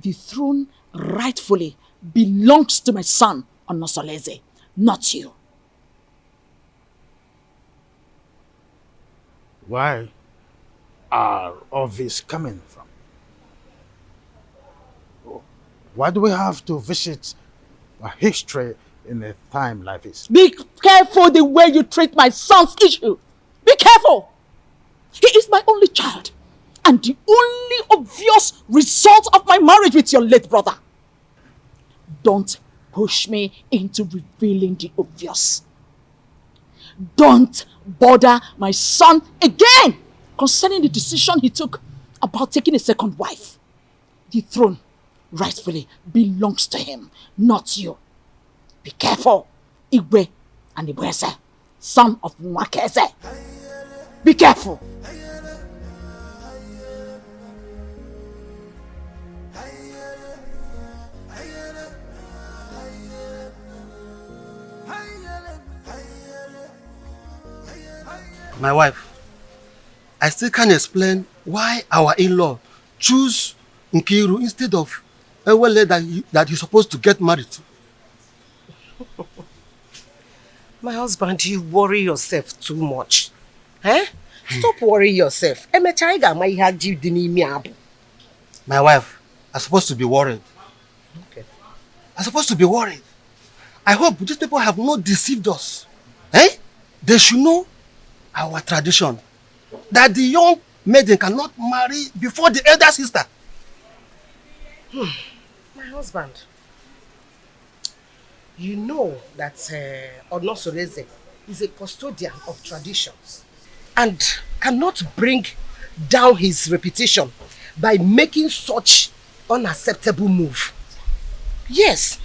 The throne rightfully belongs to my son, Onosoleze, not you. Where are all this coming from? Why do we have to visit a history in a time like this? Be careful the way you treat my son's issue. Be careful. He is my only child and the only obvious result of my marriage with your late brother. Don't push me into revealing the obvious. Don't bother my son again concerning the decision he took about taking a second wife. The throne rightfully belongs to him, not you. Be careful, Igwe and Ibueze, son of Mwakeze. Be careful. My wife, I still can't explain why our in-law choose Nkiru instead of Ewele that he's supposed to get married to. My husband, you worry yourself too much. Eh? Stop worrying yourself. My wife, I'm supposed to be worried. Okay. I'm supposed to be worried. I hope these people have not deceived us. Eh? They should know our tradition. That the young maiden cannot marry before the elder sister. My husband, you know that Onosoreze is a custodian of traditions and cannot bring down his reputation by making such unacceptable move. Yes.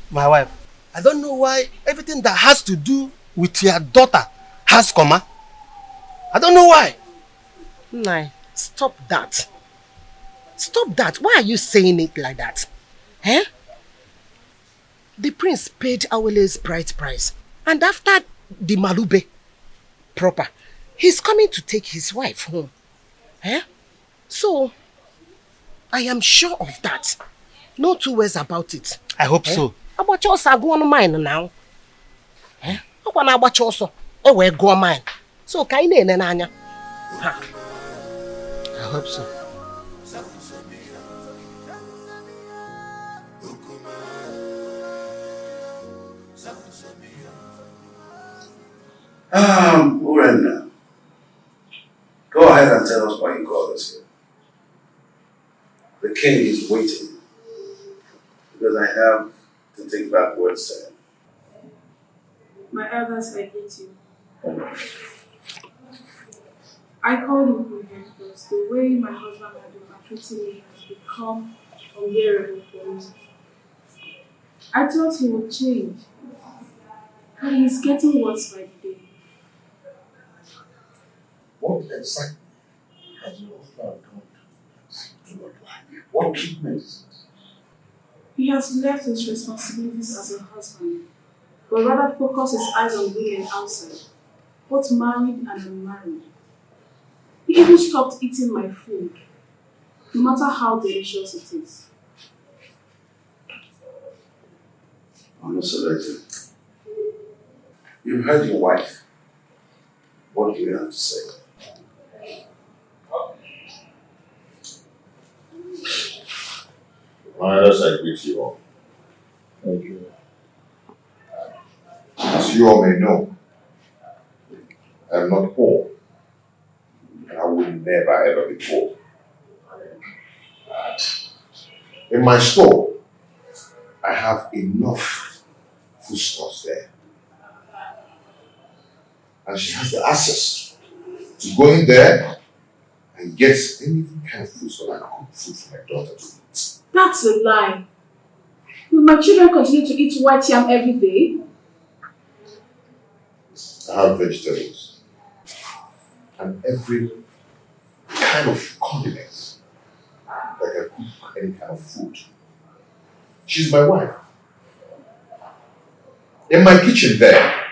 My wife, I don't know why everything that has to do with your daughter has comma. I don't know why. Nah, stop that. Stop that. Why are you saying it like that? Eh? The prince paid Awele's bride price. And after the Malube proper, he's coming to take his wife home. Eh? So, I am sure of that. No two ways about it. I hope so. About yours are going mine now. Eh? I want about yours. Oh, we're going mine. So, can you nanya? I hope so. Urena, go ahead and tell us why you called us here. The king is waiting because I have to take back words to him. My elders, I hate you. I called him here because the way my husband had been maltreating me has become unbearable for me. I thought he would change, but he's getting worse by the day. What exactly has your husband done to your wife? What treatment is it? He has left his responsibilities as a husband, but rather focus his eyes on women outside, both married and unmarried. He even stopped eating my food, no matter how delicious it is. Honestly, you've heard your wife. What do you have to say? My elders, I greet you all. Thank you. As you all may know, I am not poor, and I will never ever be poor. In my store, I have enough foodstuffs there. And she has the access to go in there and get any kind of food so I can cook food for my daughter to eat. That's a lie. Will my children continue to eat white yam every day? I have vegetables and every kind of condiments that can cook any kind of food. She's my wife. In my kitchen there,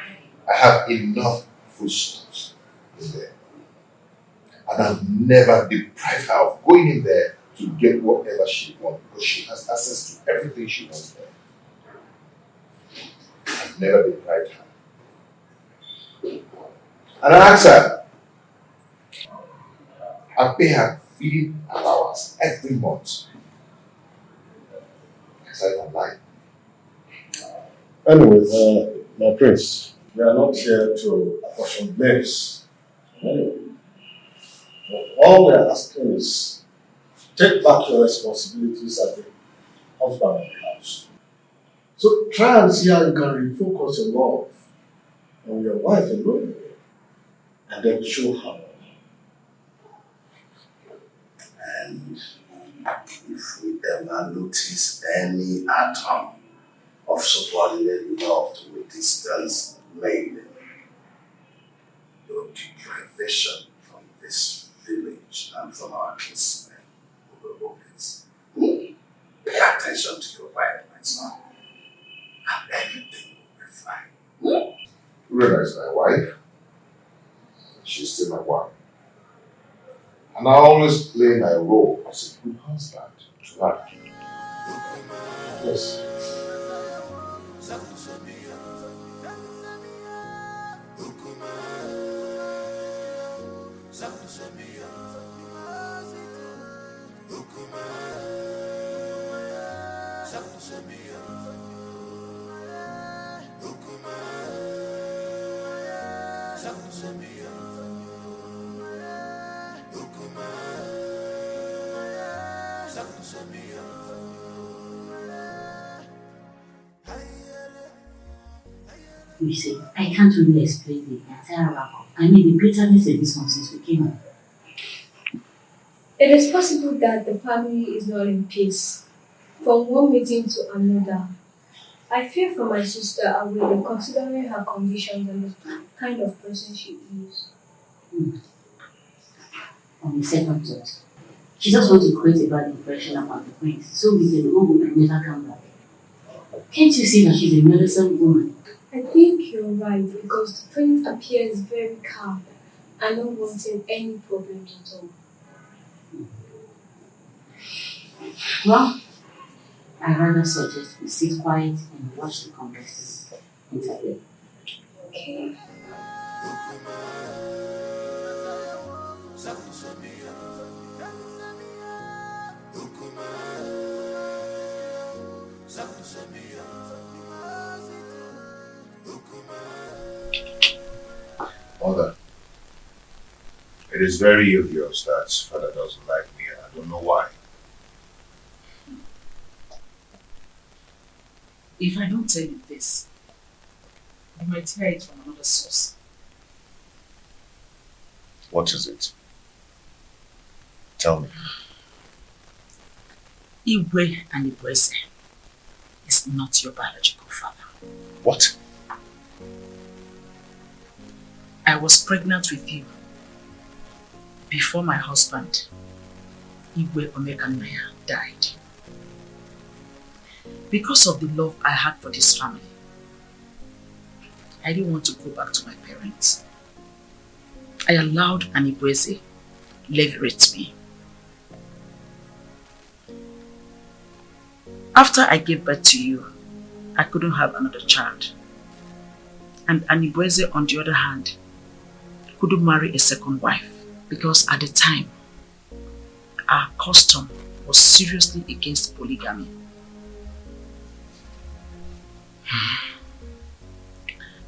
I have enough foodstuffs in there. And I've never deprived her of going in there to get whatever she wants because she has access to everything she wants there. I've never deprived her. And I asked her, I pay her feeding allowance every month. Aside from lying. Anyway, my prince, we are not here to apportion blames. All we are asking is take back your responsibilities as the husband of the house. So try and see how you can refocus your love on your wife alone and then show her. And if we ever notice any atom of subordinate love to a distant maiden, your deprivation from this village and from our kinsmen will be obvious. Pay attention to your wife, my son, and everything will be fine. Rena is my wife. She's still my wife. And I always play my role as a good husband to her. Yes. You see, I can't really explain the entire wrap-up. I mean, the bitterness of this one since we came up. It is possible that the family is not in peace. From one meeting to another, I fear for my sister Awele, considering her conditions and the kind of person she is. On the second thought, she just wants to create a bad impression about the prince, so we can go home and never come back. Can't you see that she's a meddlesome woman? I think you're right, because the prince appears very calm and not wanting any problems at all. Well, I rather suggest we sit quiet and watch the converse interplay. Okay. Mother, it is very obvious that father doesn't like me and I don't know why. If I don't tell you this, you might hear it from another source. What is it? Tell me. Iwe and Ibueze is not your biological father. What? I was pregnant with you before my husband, Iwe Omekanaya, died. Because of the love I had for this family, I didn't want to go back to my parents. I allowed Anibweze leverage me. After I gave birth to you, I couldn't have another child. And Anibweze, on the other hand, couldn't marry a second wife because at the time, our custom was seriously against polygamy.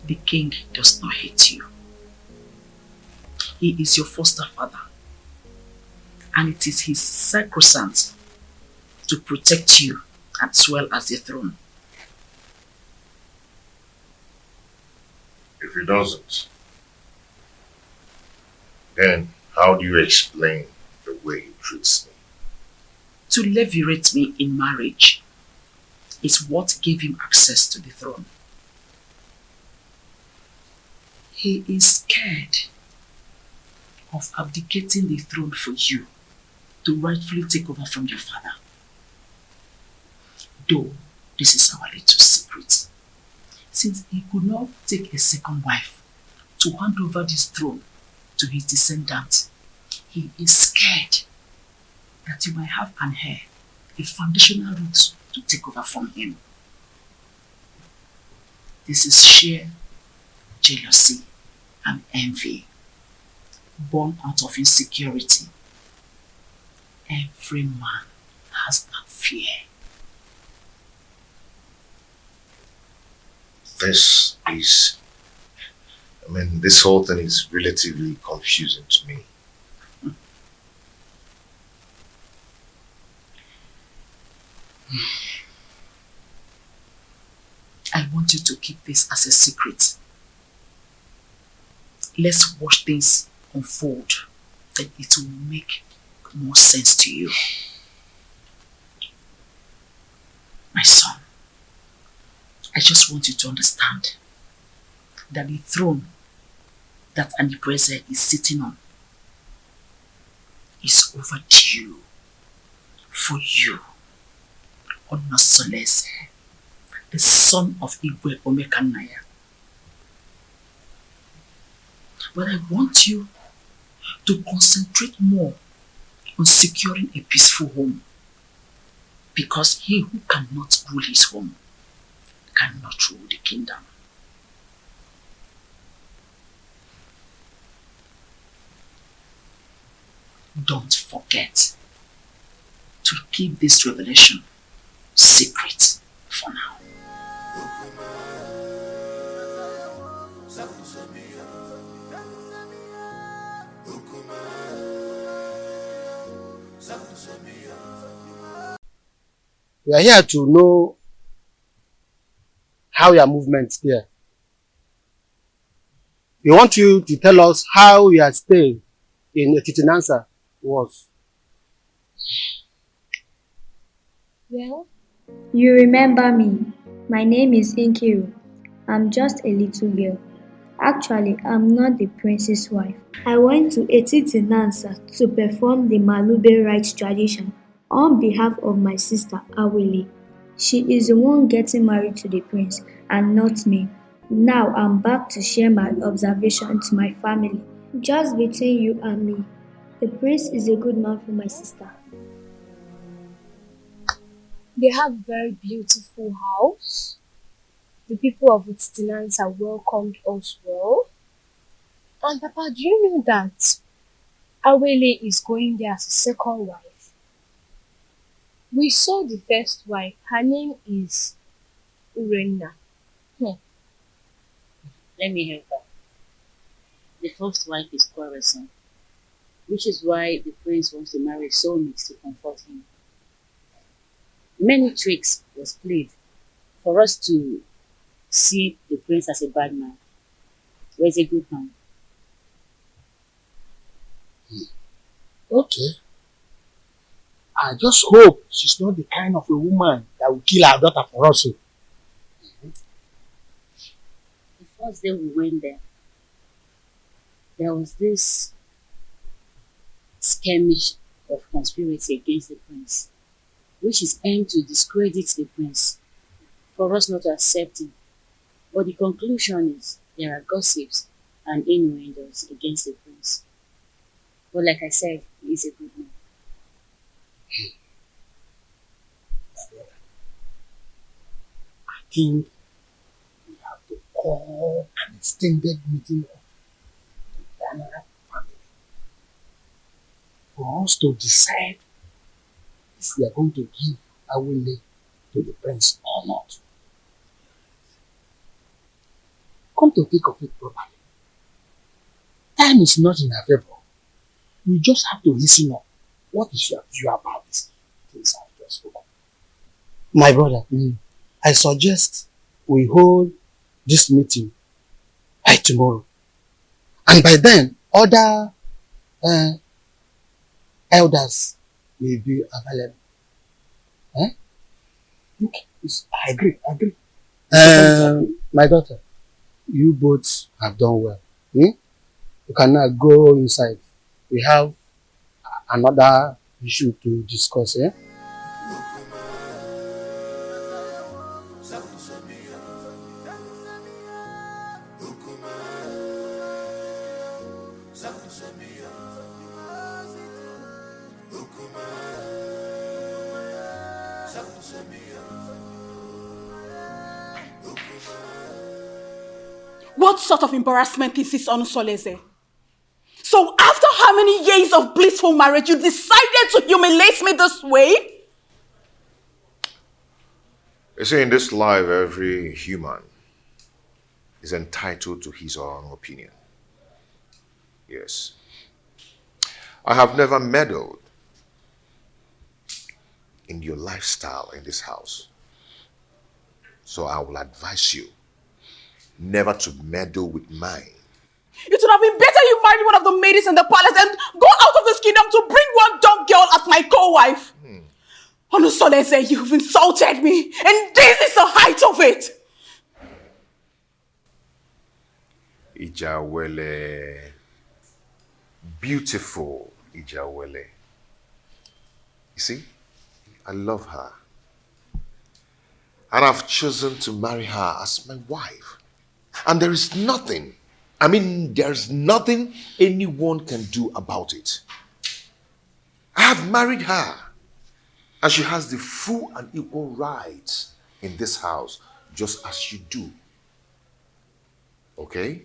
The king does not hate you. He is your foster father, and it is his sacrosanct to protect you as well as the throne. If he doesn't, then how do you explain the way he treats me? To levirate me in marriage is what gave him access to the throne. He is scared of abdicating the throne for you to rightfully take over from your father. Though This is our little secret. Since he could not take a second wife to hand over this throne to his descendants, he is scared that you might have an heir, a foundational root to take over from him. This is sheer jealousy and envy, born out of insecurity. Every man has that fear. This whole thing is relatively confusing to me. I want you to keep this as a secret. Let's watch things unfold, then it will make more sense to you. My son, I just want you to understand that the throne that Anipreze is sitting on is overdue for you, Onosolese, the son of Igwe Omekanaya. But I want you to concentrate more on securing a peaceful home, because he who cannot rule his home cannot rule the kingdom. Don't forget to keep this revelation secret for now. We are here to know how your movements there. We want you to tell us how your stay in Etitinansa was. Well, you remember me. My name is Inkiru. I'm just a little girl. Actually, I'm not the prince's wife. I went to Etitinansa to perform the Malube rites tradition on behalf of my sister Awele. She is the one getting married to the prince and not me. Now I'm back to share my observation to my family. Just between you and me, the prince is a good man for my sister. They have a very beautiful house. The people of Etitinansa welcomed us well. And Papa, do you know that Awele is going there as a second wife? We saw the first wife. Her name is Urena. Let me help her. The first wife is quarrelsome, which is why the prince wants to marry soulmates to comfort him. Many tricks was played for us to see the prince as a bad man. Where's a good man? Okay. I just hope she's not the kind of a woman that will kill her daughter for us. The first day we went there was this skirmish of conspiracy against the prince, which is aimed to discredit the prince, for us not to accept him. But the conclusion is there are gossips and innuendos against the prince. But like I said, he is a good man. I think we have to call an extended meeting of the Daniel family for us to decide if we are going to give Awele to the prince or not. Come to think of it properly, time is not in our favor. We just have to listen up. What is your view about these things I've just spoken? My brother, I suggest we hold this meeting by tomorrow. And by then, other elders will be available. Okay, I agree. My daughter, you both have done well. You can now go inside. We have another issue to discuss. What sort of embarrassment is this, Onusoleze? So after how many years of blissful marriage, you decided to humiliate me this way? You see, in this life, every human is entitled to his or her own opinion. Yes. I have never meddled in your lifestyle in this house. So I will advise you never to meddle with mine. It would have been better you married one of the ladies in the palace and go out of this kingdom to bring one dumb girl as my co-wife. Onusoleze, you've insulted me, and this is the height of it. Ijawele. Beautiful Ijawele. You see, I love her. And I've chosen to marry her as my wife. And there is nothing, there's nothing anyone can do about it. I have married her. And she has the full and equal rights in this house, just as you do. Okay?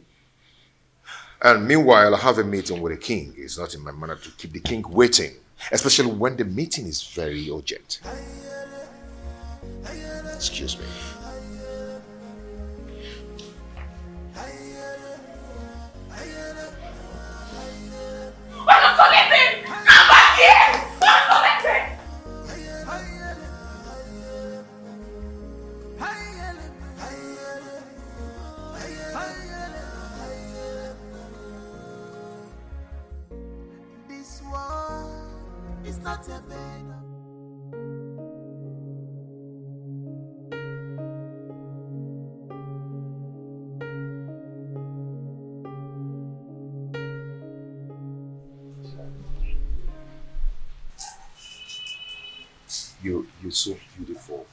And meanwhile, I have a meeting with the king. It's not in my manner to keep the king waiting, especially when the meeting is very urgent. Excuse me. Come back here! This one is not a bed. You're so beautiful.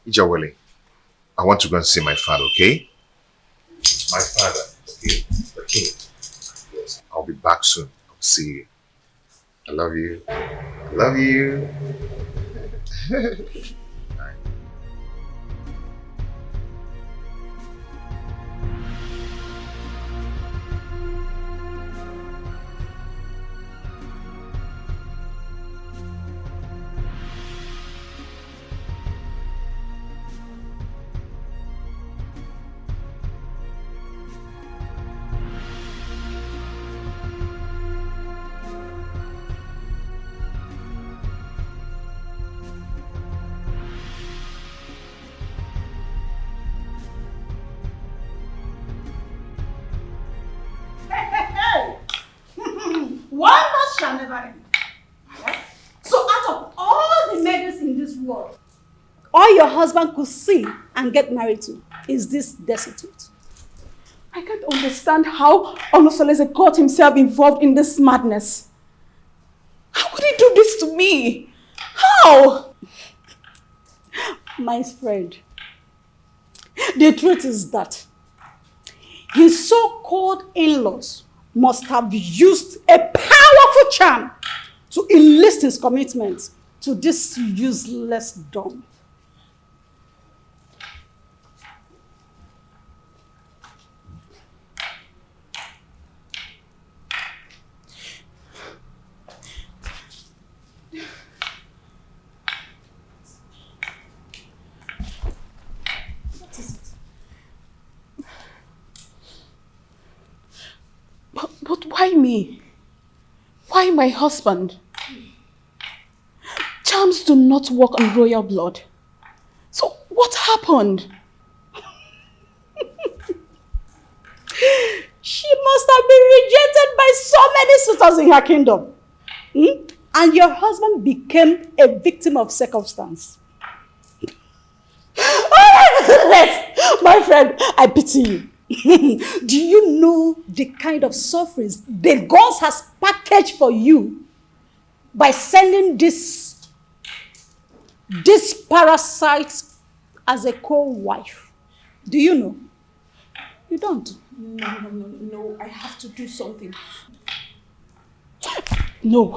Ijawele, I want to go and see my father, okay? My father, okay? The king. Yes, I'll be back soon. I'll see you. I love you. I love you. One must shall never end. So out of all the maidens in this world, all your husband could see and get married to is this destitute. I can't understand how Onusoleze got himself involved in this madness. How could he do this to me? How? My friend, the truth is that his so-called in-laws must have used a powerful charm to enlist his commitment to this useless dumb. But why me? Why my husband? Charms do not work on royal blood. So what happened? She must have been rejected by so many suitors in her kingdom. And your husband became a victim of circumstance. Oh my goodness! My friend, I pity you. Do you know the kind of sufferings the gods has packaged for you by sending this parasite as a co-wife. Do you know? You don't. No, I have to do something. No,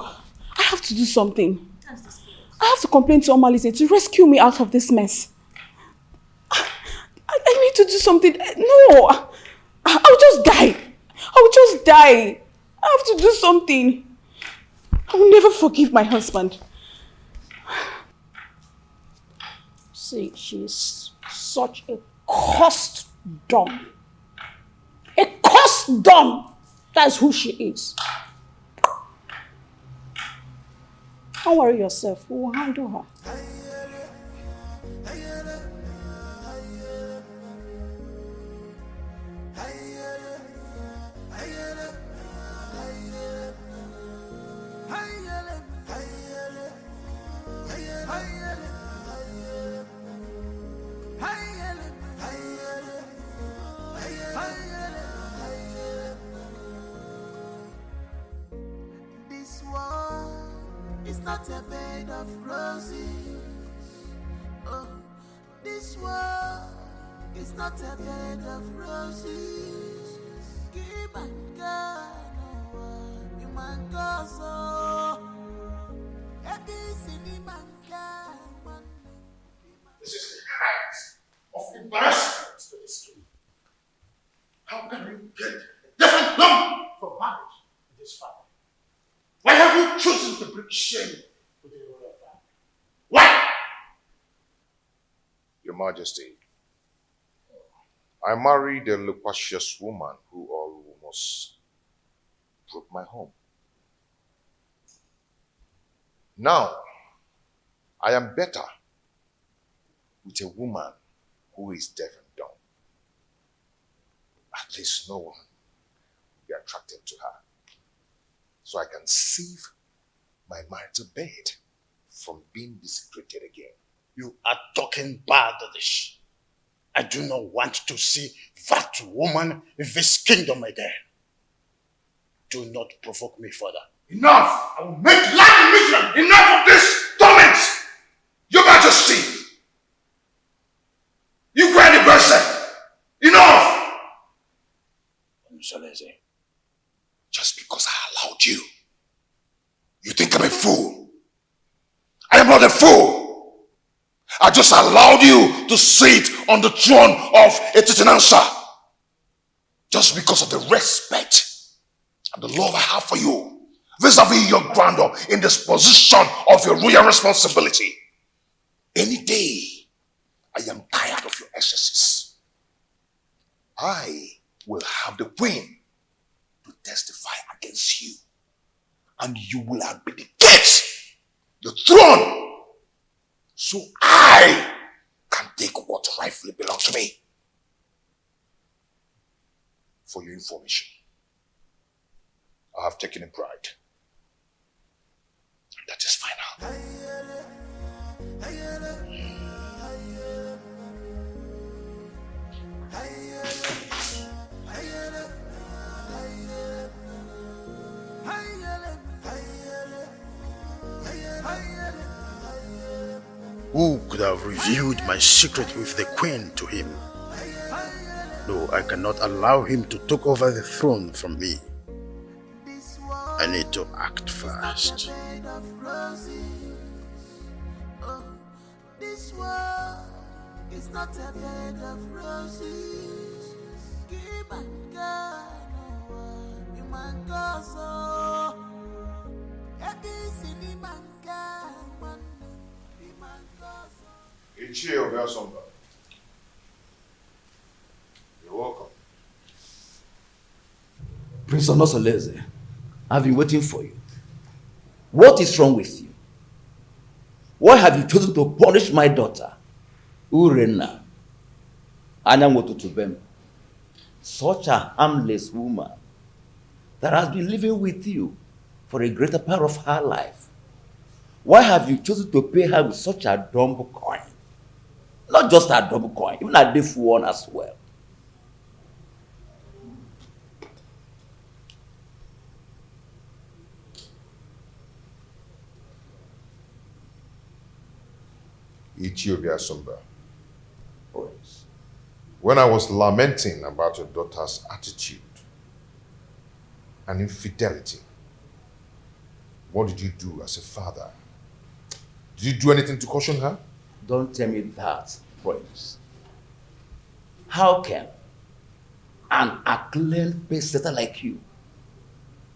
I have to do something. I have to complain to Omalize to rescue me out of this mess. I need to do something. No, I'll just die. I'll just die. I have to do something. I will never forgive my husband. See, she's such a cursed dumb. A cursed dumb. That's who she is. Don't worry yourself. We will handle her. This world is not a bed of roses. Oh, this world is not a bed of roses. Keep and go, you man go so. This is the height of embarrassment to this king. How can you get a different lump from marriage in this family? Why have you chosen to bring shame to the royal family? Why? Your Majesty, I married a loquacious woman who almost broke my home. Now, I am better with a woman who is deaf and dumb. At least no one will be attracted to her. So I can save my marital bed from being desecrated again. You are talking baddish. I do not want to see that woman in this kingdom again. Do not provoke me further. Enough! I will make life miserable! Enough of this torment! Your Majesty! You cry the person! Enough! Just because I allowed you, you think I'm a fool? I am not a fool! I just allowed you to sit on the throne of a Titanansa just because of the respect and the love I have for you vis-a-vis your grandeur in this position of your royal responsibility. Any day, I am tired of your excesses. I will have the queen to testify against you, and you will abdicate the throne so I can take what rightfully belongs to me. For your information, I have taken a bride. That is final. Who could have revealed my secret with the queen to him? No, I cannot allow him to take over the throne from me. I need to act fast. This world is not a bed of roses. Keep and go, you man go so. You're welcome. Prince Onosoleze, I've been waiting for you. What is wrong with you? Why have you chosen to punish my daughter, Urenna, Anyangotutubem, such a harmless woman that has been living with you for a greater part of her life? Why have you chosen to pay her with such a dumb coin? Not just a dumb coin, even a deaf one as well. Ethiopia Sumba. When I was lamenting about your daughter's attitude and infidelity, what did you do as a father? Did you do anything to caution her? Don't tell me that, Prince. How can an acclaimed pace-setter like you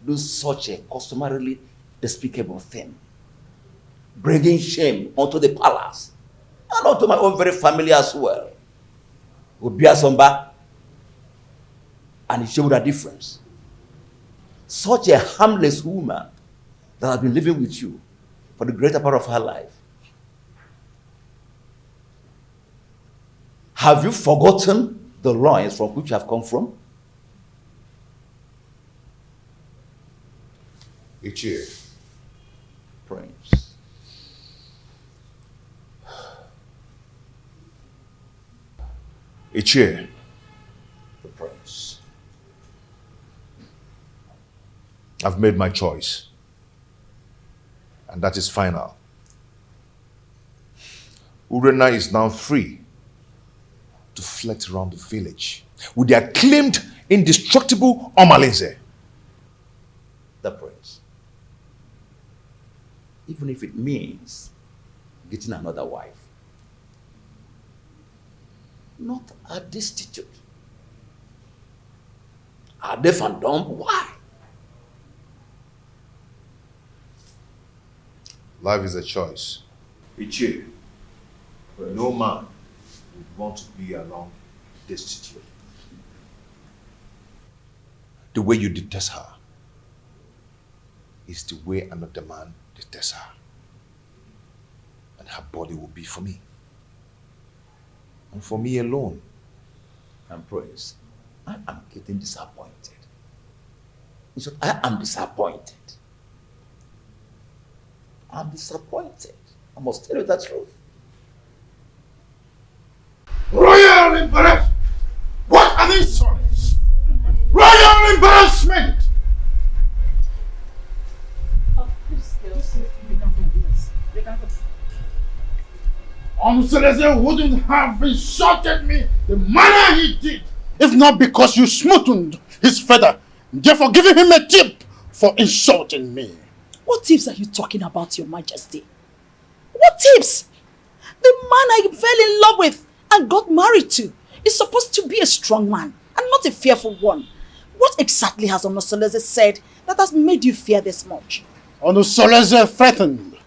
do such a customarily despicable thing? Bringing shame onto the palace and onto my own very family as well. Obiasomba, and it showed a difference. Such a harmless woman that has been living with you for the greater part of her life. Have you forgotten the loins from which you have come from? Ichie. Prince. Ichie. The prince. I've made my choice. And that is final. Urena is now free to flit around the village with the acclaimed indestructible Omalinze. The prince. Even if it means getting another wife. Not a destitute. Are deaf and dumb? Why? Life is a choice. Ichie, no man would want to be alone destitute. The way you detest her is the way another man detests her. And her body will be for me. And for me alone. And Prince, I am getting disappointed. In short, I am disappointed. I'm disappointed. I must tell you the truth. Royal embarrassment! What an insolence! Royal embarrassment! Seleze wouldn't have insulted me the manner he did if not because you smoothened his feather, therefore giving him a tip for insulting me. What tips are you talking about, Your Majesty? What tips? The man I fell in love with and got married to is supposed to be a strong man and not a fearful one. What exactly has Onosoleze said that has made you fear this much? Onosoleze threatened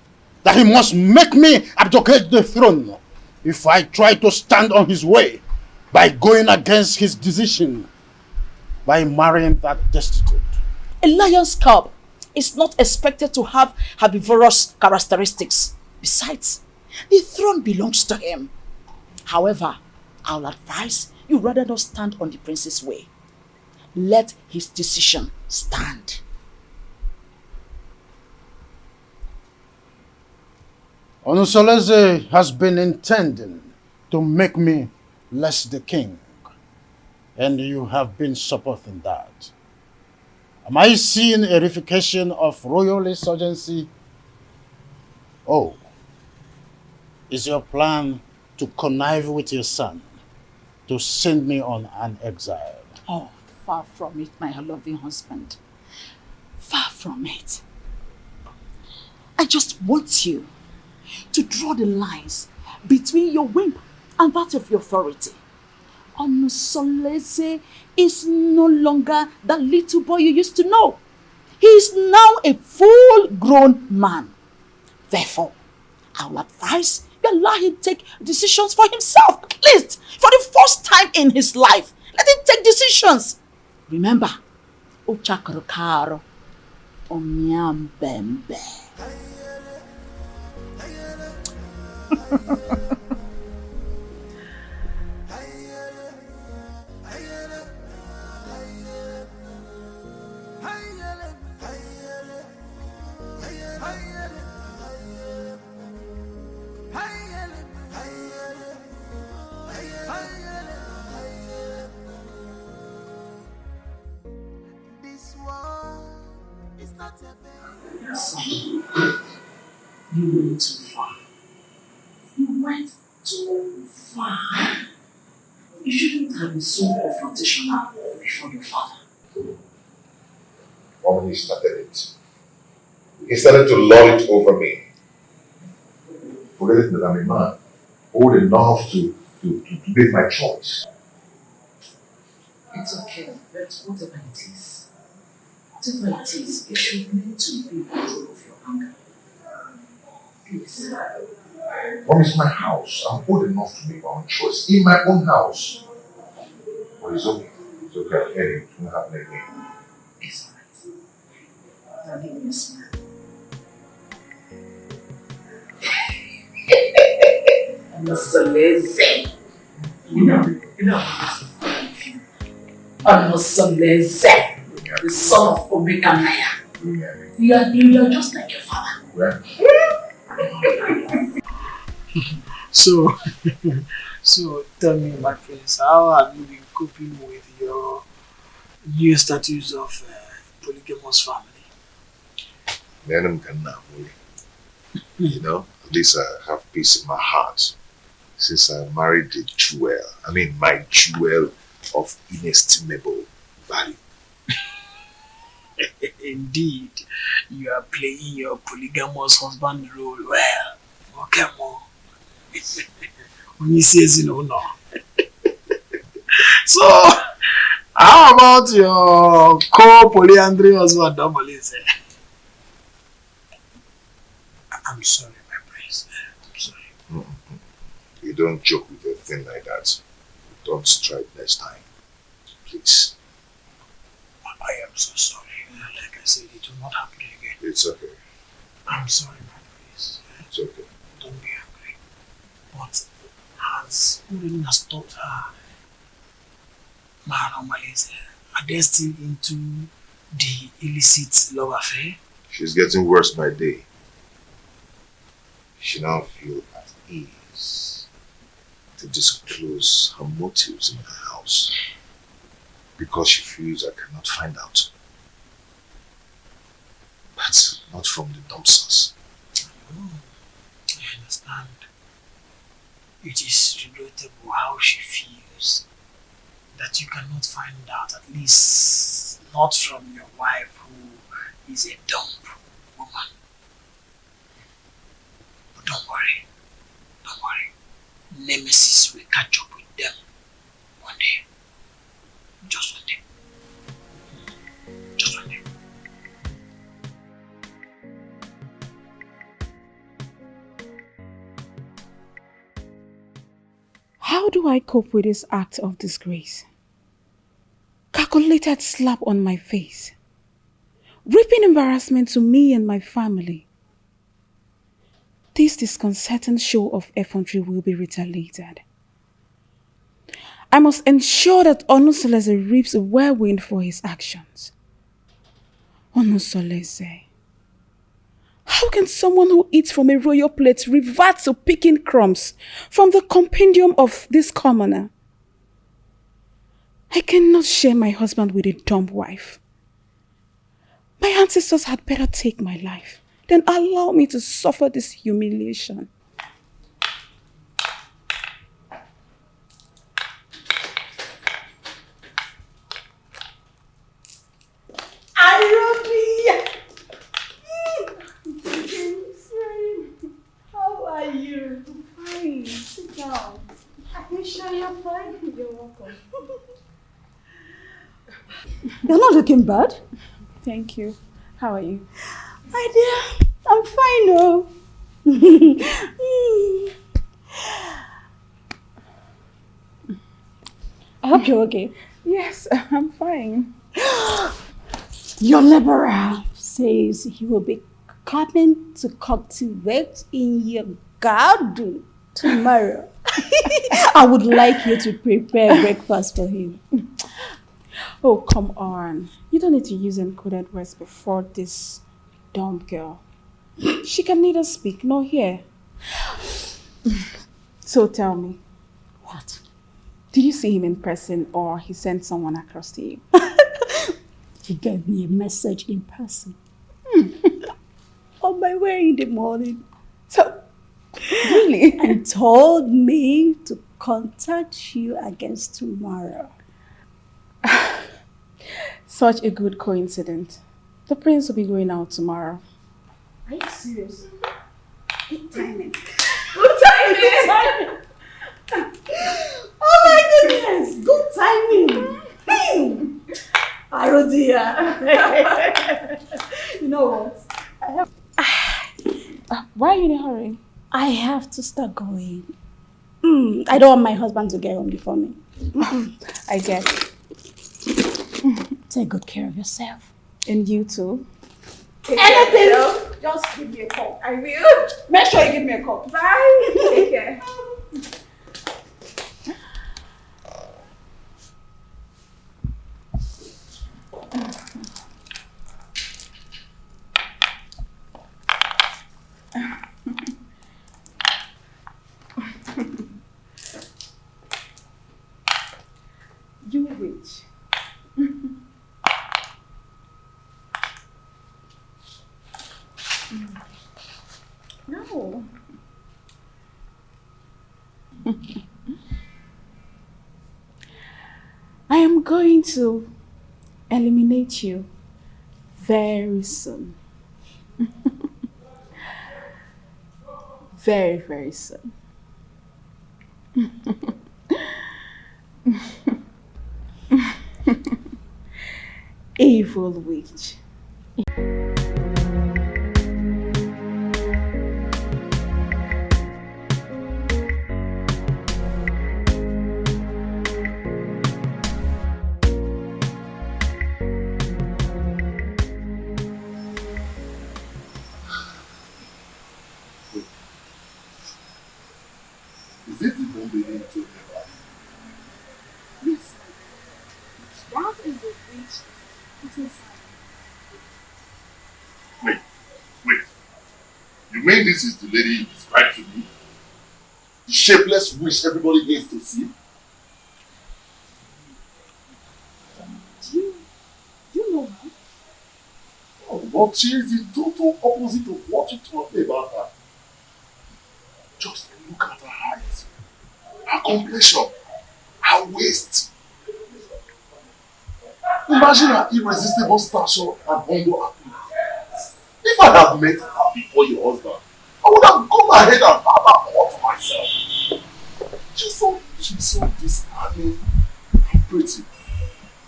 that he must make me abdicate the throne if I try to stand on his way by going against his decision by marrying that destitute. A lion's cub is not expected to have herbivorous characteristics. Besides, the throne belongs to him. However, I'll advise you rather not stand on the prince's way. Let his decision stand. Onosoleze has been intending to make me less the king, and you have been supporting that. Am I seeing a reification of royal insurgency? Oh, is your plan to connive with your son to send me on an exile? Oh, far from it, my loving husband. Far from it. I just want you to draw the lines between your whim and that of your authority. Onosoleze is no longer that little boy you used to know. He is now a full-grown man. Therefore, I will advise you allow him take decisions for himself, at least for the first time in his life. Let him take decisions. Remember, Ochakarokaro, Omiambembe. You went too far. You went went too far. You shouldn't have been so confrontational before your father. When he started it, he started to lord it over me. Forget that I'm a man, old enough to make my choice. It's okay, but whatever it is, you should learn to be in control of your anger. Please. Mom, it's my house. I'm old enough to make my own choice. In my own house. But it's okay. It's okay. I'm hearing it. It won't happen again. It's alright. Now give me a smile. I'm not so lazy. You know, I'm not so lazy. The son of Obekamaya. You're just like your father. So tell me, my friends, how have you been coping with your new status of polygamous family? You know, at least I have peace in my heart since I married the jewel. I mean, my jewel of inestimable value. Indeed, you are playing your polygamous husband role well. Okay, more. When he says no. So, how about your co-polyandry husband, Domolize? I'm sorry, my prince. I'm sorry. You don't joke with a thing like that. Don't try it next time. Please. I am so sorry. Like I said, it will not happen again. It's okay. I'm sorry, my prince. It's okay. Don't be angry. But has Urena stopped her Marital Malaise? Are they still into the illicit love affair? She's getting worse by day. She now feels at ease to disclose her motives in her house because she feels I cannot find out. But not from the dumpsters. I understand. It is regrettable how she feels that you cannot find out, at least not from your wife who is a dumb woman. But don't worry. Nemesis will catch up with them one day. Just one day. Just one day. How do I cope with this act of disgrace? Calculated slap on my face. Reaping embarrassment to me and my family. This disconcerting show of effrontery will be retaliated. I must ensure that Onusolese reaps a whirlwind for his actions. Onusolese. How can someone who eats from a royal plate revert to picking crumbs from the compendium of this commoner? I cannot share my husband with a dumb wife. My ancestors had better take my life than allow me to suffer this humiliation. How are you? I'm fine. Sit down. Are you sure you're fine? You're welcome. You're not looking bad. Thank you. How are you? My dear, I'm fine, though. I hope you're okay. Yes, I'm fine. Your liberal says he will be coming to cultivate in your garden tomorrow. I would like you to prepare breakfast for him. Oh, come on. You don't need to use encoded words before this dumb girl. She can neither speak nor hear. So tell me. What? Did you see him in person or he sent someone across to you? He gave me a message in person. On my way in the morning. So, Really? And told me to contact you against tomorrow. Such a good coincidence. The prince will be going out tomorrow. Are you serious? Good timing. Good timing! Oh my goodness! Good timing! Oh dear. You know what? Why are you in a hurry? I have to start going. I don't want my husband to get home before me. I get. Take good care of yourself. And you too. Anything, just give me a call. I will. Make sure you give me a call. Bye. Take care. You which? No. I am going to eliminate you very soon. Very, very soon. Evil witch. Is this the bomb baby you told me about? Yes. That is the witch. It is. Wait. You mean this is the lady you described to me? The shapeless witch everybody hates to see? Do you know her? Oh, but she is the total opposite of what you told me about her. Just look at her height, her complexion, her waist. Imagine her irresistible stature and humble appearance. If I had met her before your husband, I would have gone ahead and have her all to myself. She's so disarming and pretty.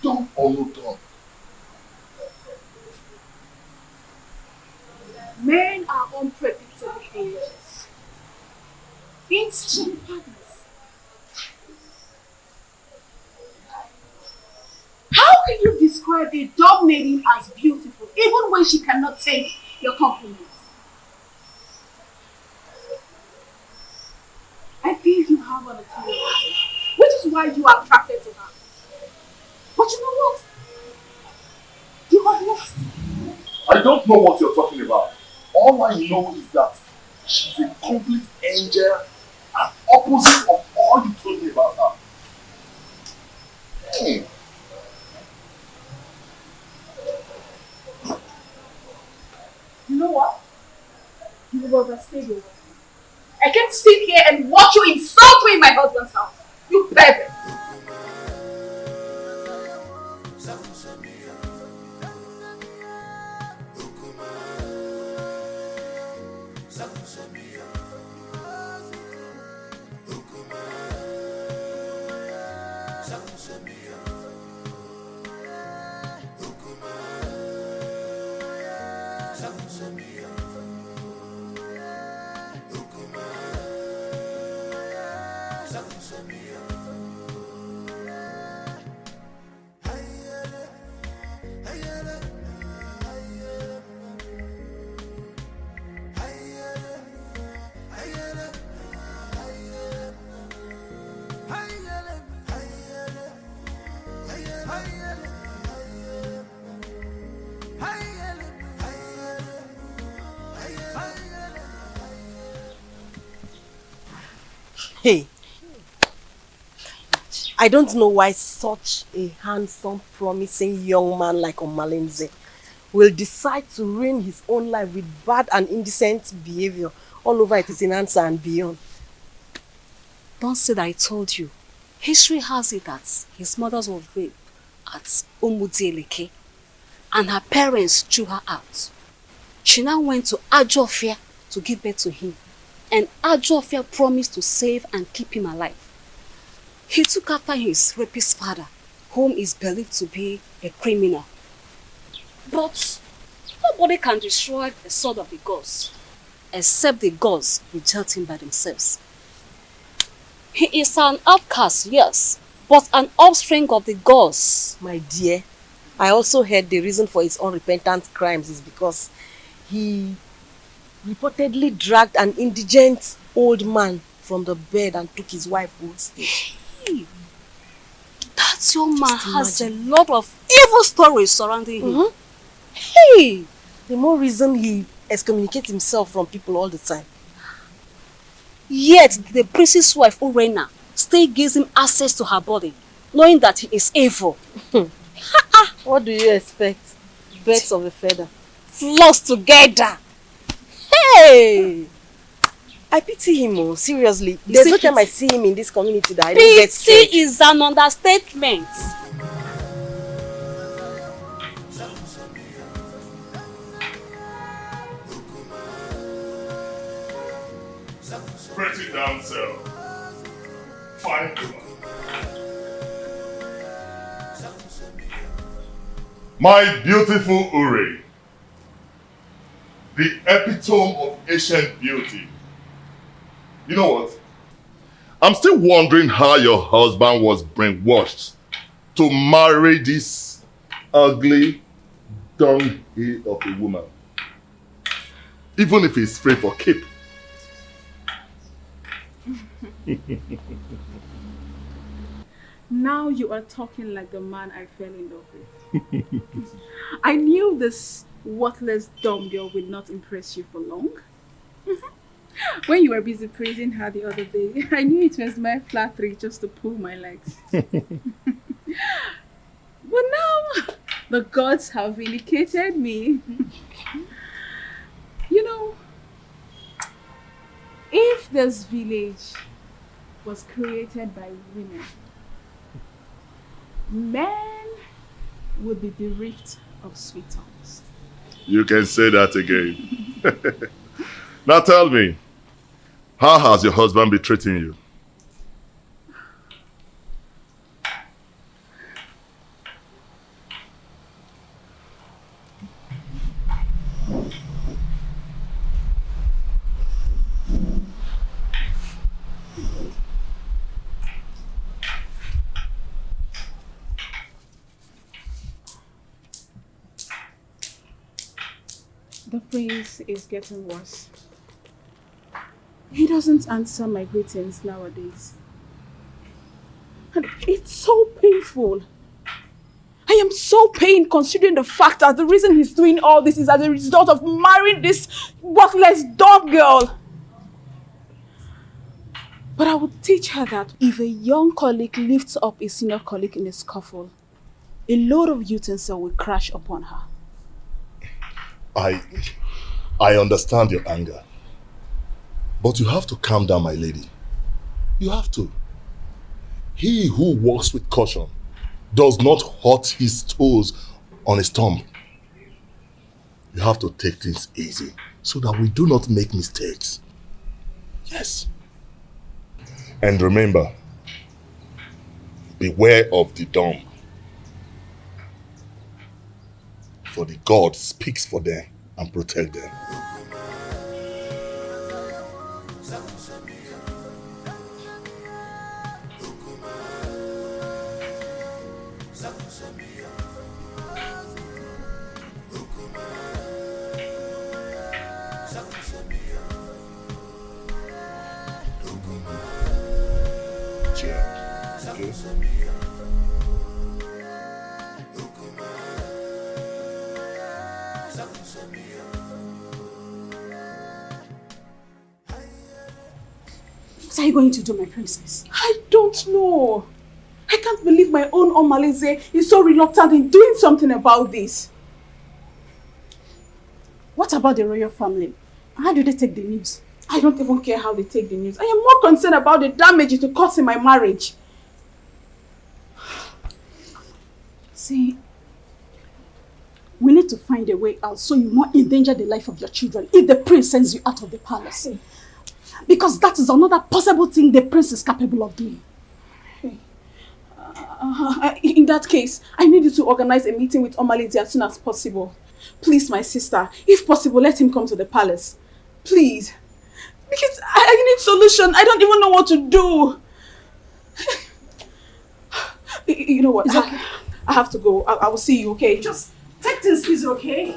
Dumb or no dumb. Men are unpredictable creatures. Being such a partners. How can you describe a dog maiden as beautiful, even when she cannot take your compliments? I feel you have an inferiority, which is why you are attracted to her. But you know what? You have lost. I don't know what you're talking about. All I know is that she's a complete angel and opposite of all you told me about her. Hey. You know what? You will overstay your welcome. I can't sit here and watch you insult me in my husband's house. You pervert. Hey, I don't know why such a handsome, promising young man like Omalinze will decide to ruin his own life with bad and indecent behavior all over Etisinansa and beyond. Don't say that I told you. History has it that his mother was raped at Umudieleke and her parents threw her out. She now went to Ajofia to give birth to him, and Ajofia promised to save and keep him alive. He took after his rapist father, whom is believed to be a criminal. But nobody can destroy the sword of the gods, except the gods reject him by themselves. He is an outcast, yes, but an offspring of the gods. My dear, I also heard the reason for his unrepentant crimes is because he reportedly dragged an indigent old man from the bed and took his wife hostage. Hey, that young man has a lot of evil stories surrounding him. Hey! The more reason he excommunicates himself from people all the time. Yet the priest's wife, Urena, still gives him access to her body, knowing that he is evil. What do you expect? Birds of a feather. Flocks together. Hey! I pity him, oh, seriously. There's no time I see him in this community that I don't get scared. Pity is an understatement. Pretty damsel, fine woman. My beautiful Uri, the epitome of ancient beauty. You know what? I'm still wondering how your husband was brainwashed to marry this ugly dunghill of a woman. Even if he's free for keep. Now you are talking like the man I fell in love with. I knew this worthless dumb girl would not impress you for long. When you were busy praising her the other day, I knew it was my flattery just to pull my legs. But now, the gods have vindicated me. You know, if this village was created by women, men would be bereft of sweet tongues. You can say that again. Now tell me, how has your husband been treating you? The prince is getting worse. He doesn't answer my greetings nowadays. And it's so painful. I am so pained considering the fact that the reason he's doing all this is as a result of marrying this worthless dog girl. But I would teach her that if a young colleague lifts up a senior colleague in a scuffle, a load of utensil will crash upon her. I understand your anger. But you have to calm down, my lady. You have to. He who walks with caution does not hurt his toes on his thumb. You have to take things easy so that we do not make mistakes. Yes. And remember, beware of the dumb. For the God speaks for them and protect them. What are you going to do, my princess? I don't know. I can't believe my own Omalize is so reluctant in doing something about this. What about the royal family? How do they take the news? I don't even care how they take the news. I am more concerned about the damage it will cause in my marriage. See, we need to find a way out so you won't endanger the life of your children if the prince sends you out of the palace. Because that is another possible thing the prince is capable of doing. In that case, I need you to organize a meeting with Omalidi as soon as possible. Please, my sister, if possible, let him come to the palace. Please. Because I need solution. I don't even know what to do. You know what? It's okay. I have to go. I will see you, okay? Just take things easy, okay?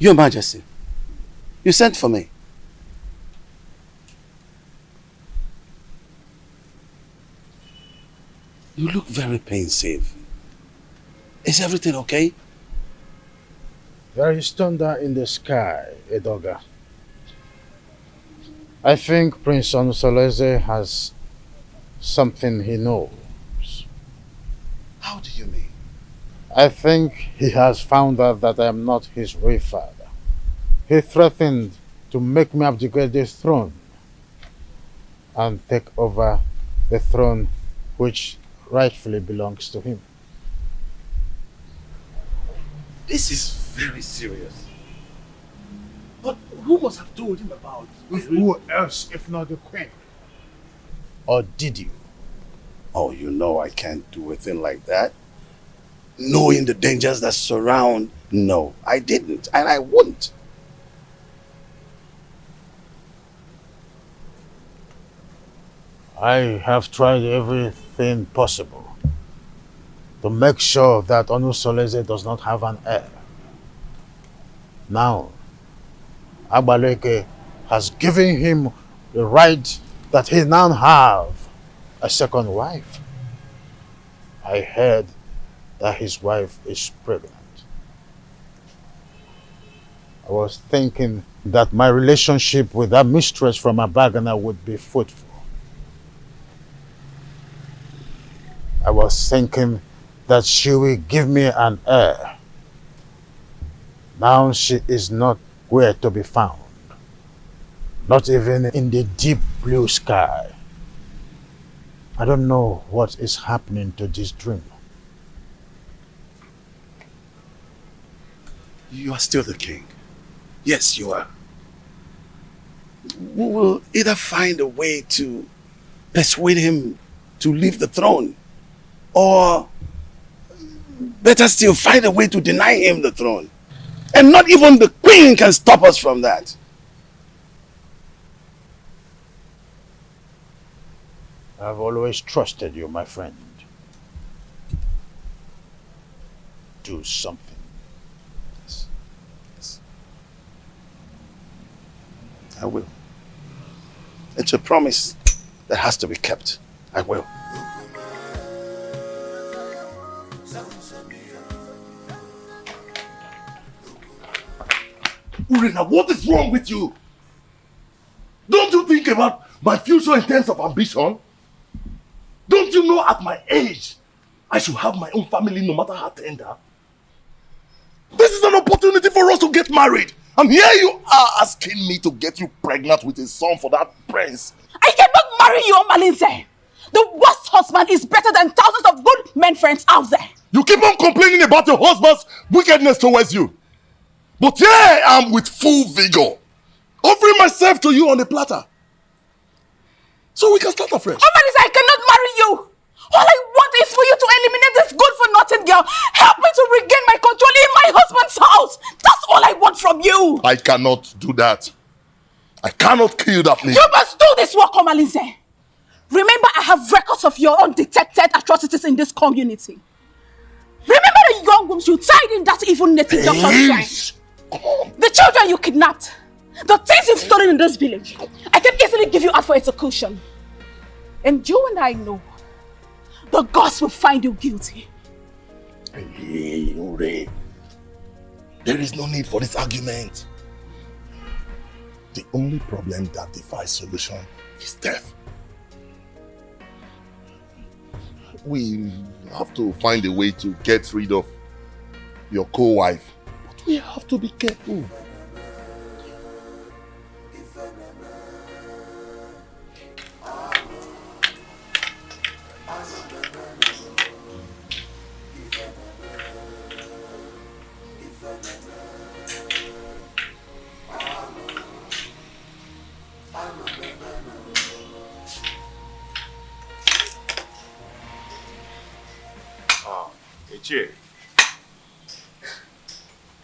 Your Majesty, you sent for me. You look very pensive. Is everything okay? There is thunder in the sky, Edoga. I think Prince Onusoleze has something he knows. How do you mean? I think he has found out that I am not his real father. He threatened to make me abdicate the throne and take over the throne which rightfully belongs to him. This is very serious. But who must have told him about it? Who else if not the queen? Or did you? Oh, you know I can't do a thing like that. Knowing the dangers that surround, no, I didn't, and I wouldn't. I have tried everything possible to make sure that Onusoleze does not have an heir. Now, Agbaleke has given him the right that he now have a second wife. I heard that his wife is pregnant. I was thinking that my relationship with that mistress from Abagana would be fruitful. I was thinking that she will give me an heir. Now she is not where to be found. Not even in the deep blue sky. I don't know what is happening to this dream. You are still the king. Yes, you are. We will either find a way to persuade him to leave the throne, or better still, find a way to deny him the throne. And not even the queen can stop us from that. I've always trusted you, my friend. Do something. Yes. I will. It's a promise that has to be kept. I will. Urena, what is wrong with you? Don't you think about my future in terms of ambition? Don't you know at my age, I should have my own family no matter how tender? This is an opportunity for us to get married. And here you are asking me to get you pregnant with a son for that prince. I cannot marry you, Malinze. The worst husband is better than thousands of good men friends out there. You keep on complaining about your husband's wickedness towards you. But here I am with full vigor, offering myself to you on a platter. So we can start afresh. Malinze, I cannot marry you. All I want is for you to eliminate this good-for-nothing girl. Help me to regain my control in my husband's house. That's all I want from you. I cannot do that. I cannot kill that lady. You must do this work, Malinze. Remember, I have records of your undetected atrocities in this community. Remember the young wombs you tied in that evil native doctor's shrine. The children you kidnapped. The things you've stolen in this village. I can easily give you out for execution. And you and I know the gods will find you guilty. Hey, Ure. There is no need for this argument. The only problem that defies solution is death. We have to find a way to get rid of your co-wife. But we have to be careful. Ichie.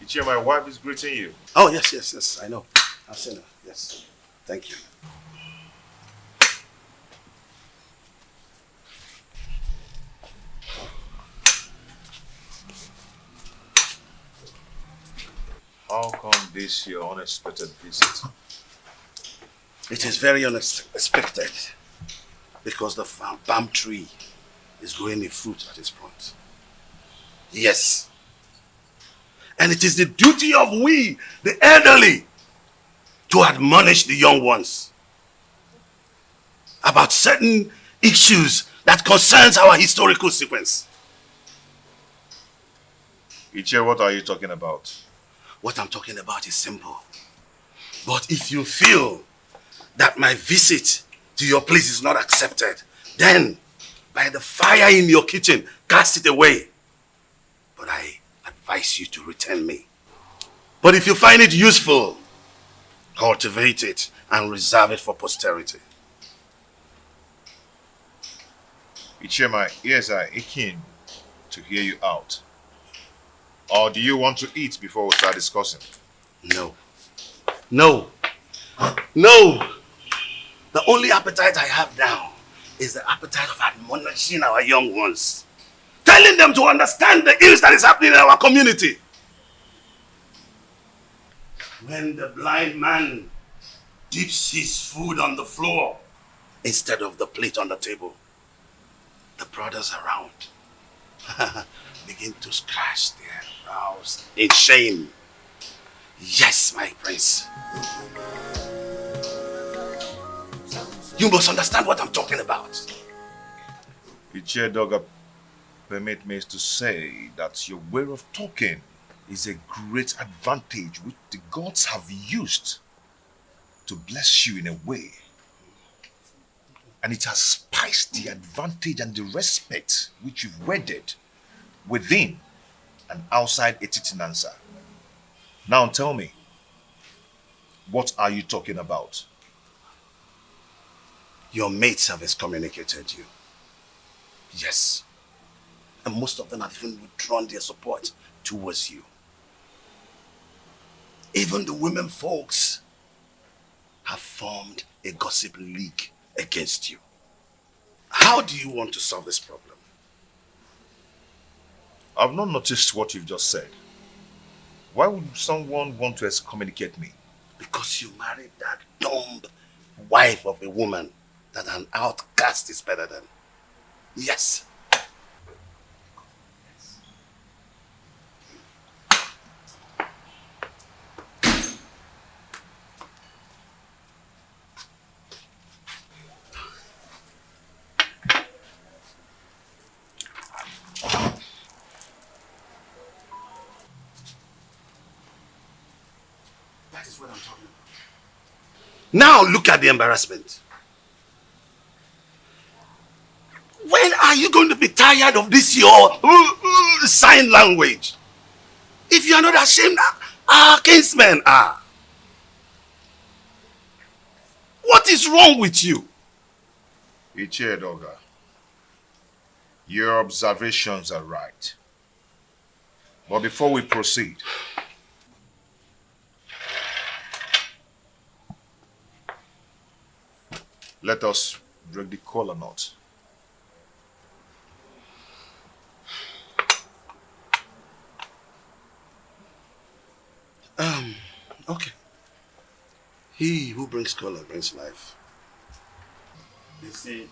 Ichie, my wife is greeting you. Oh, yes, I know. I've seen her, yes. Thank you. How come this your unexpected visit? It is very unexpected because the palm tree is growing a fruit at its front. Yes. And it is the duty of we, the elderly, to admonish the young ones about certain issues that concerns our historical sequence. Ichie, what are you talking about? What I'm talking about is simple. But if you feel that my visit to your place is not accepted, then by the fire in your kitchen, cast it away. But I advise you to return me. But if you find it useful, cultivate it and reserve it for posterity. Ichie, my ears are aching to hear you out. Or do you want to eat before we start discussing? No. No. No. The only appetite I have now is the appetite of admonishing our young ones. Telling them to understand the ills that is happening in our community. When the blind man dips his food on the floor instead of the plate on the table, the brothers around begin to scratch their brows in shame. Yes, my prince. You must understand what I'm talking about. Ichie Doga, permit me to say that your way of talking is a great advantage which the gods have used to bless you in a way. And it has spiced the advantage and the respect which you've wedded within and outside Etitinansa. Now tell me, what are you talking about? Your mates have excommunicated you. Yes. And most of them have even withdrawn their support towards you. Even the women folks have formed a gossip league against you. How do you want to solve this problem? I've not noticed what you've just said. Why would someone want to excommunicate me? Because you married that dumb wife of a woman that an outcast is better than. Yes. That is what I'm talking about. Now look at the embarrassment. When are you going to be tired of this your sign language? If you are not ashamed, our kinsmen are. What is wrong with you? Ichie Doga, your observations are right. But before we proceed, let us break the collar knot. Okay. He who brings color brings life. You see,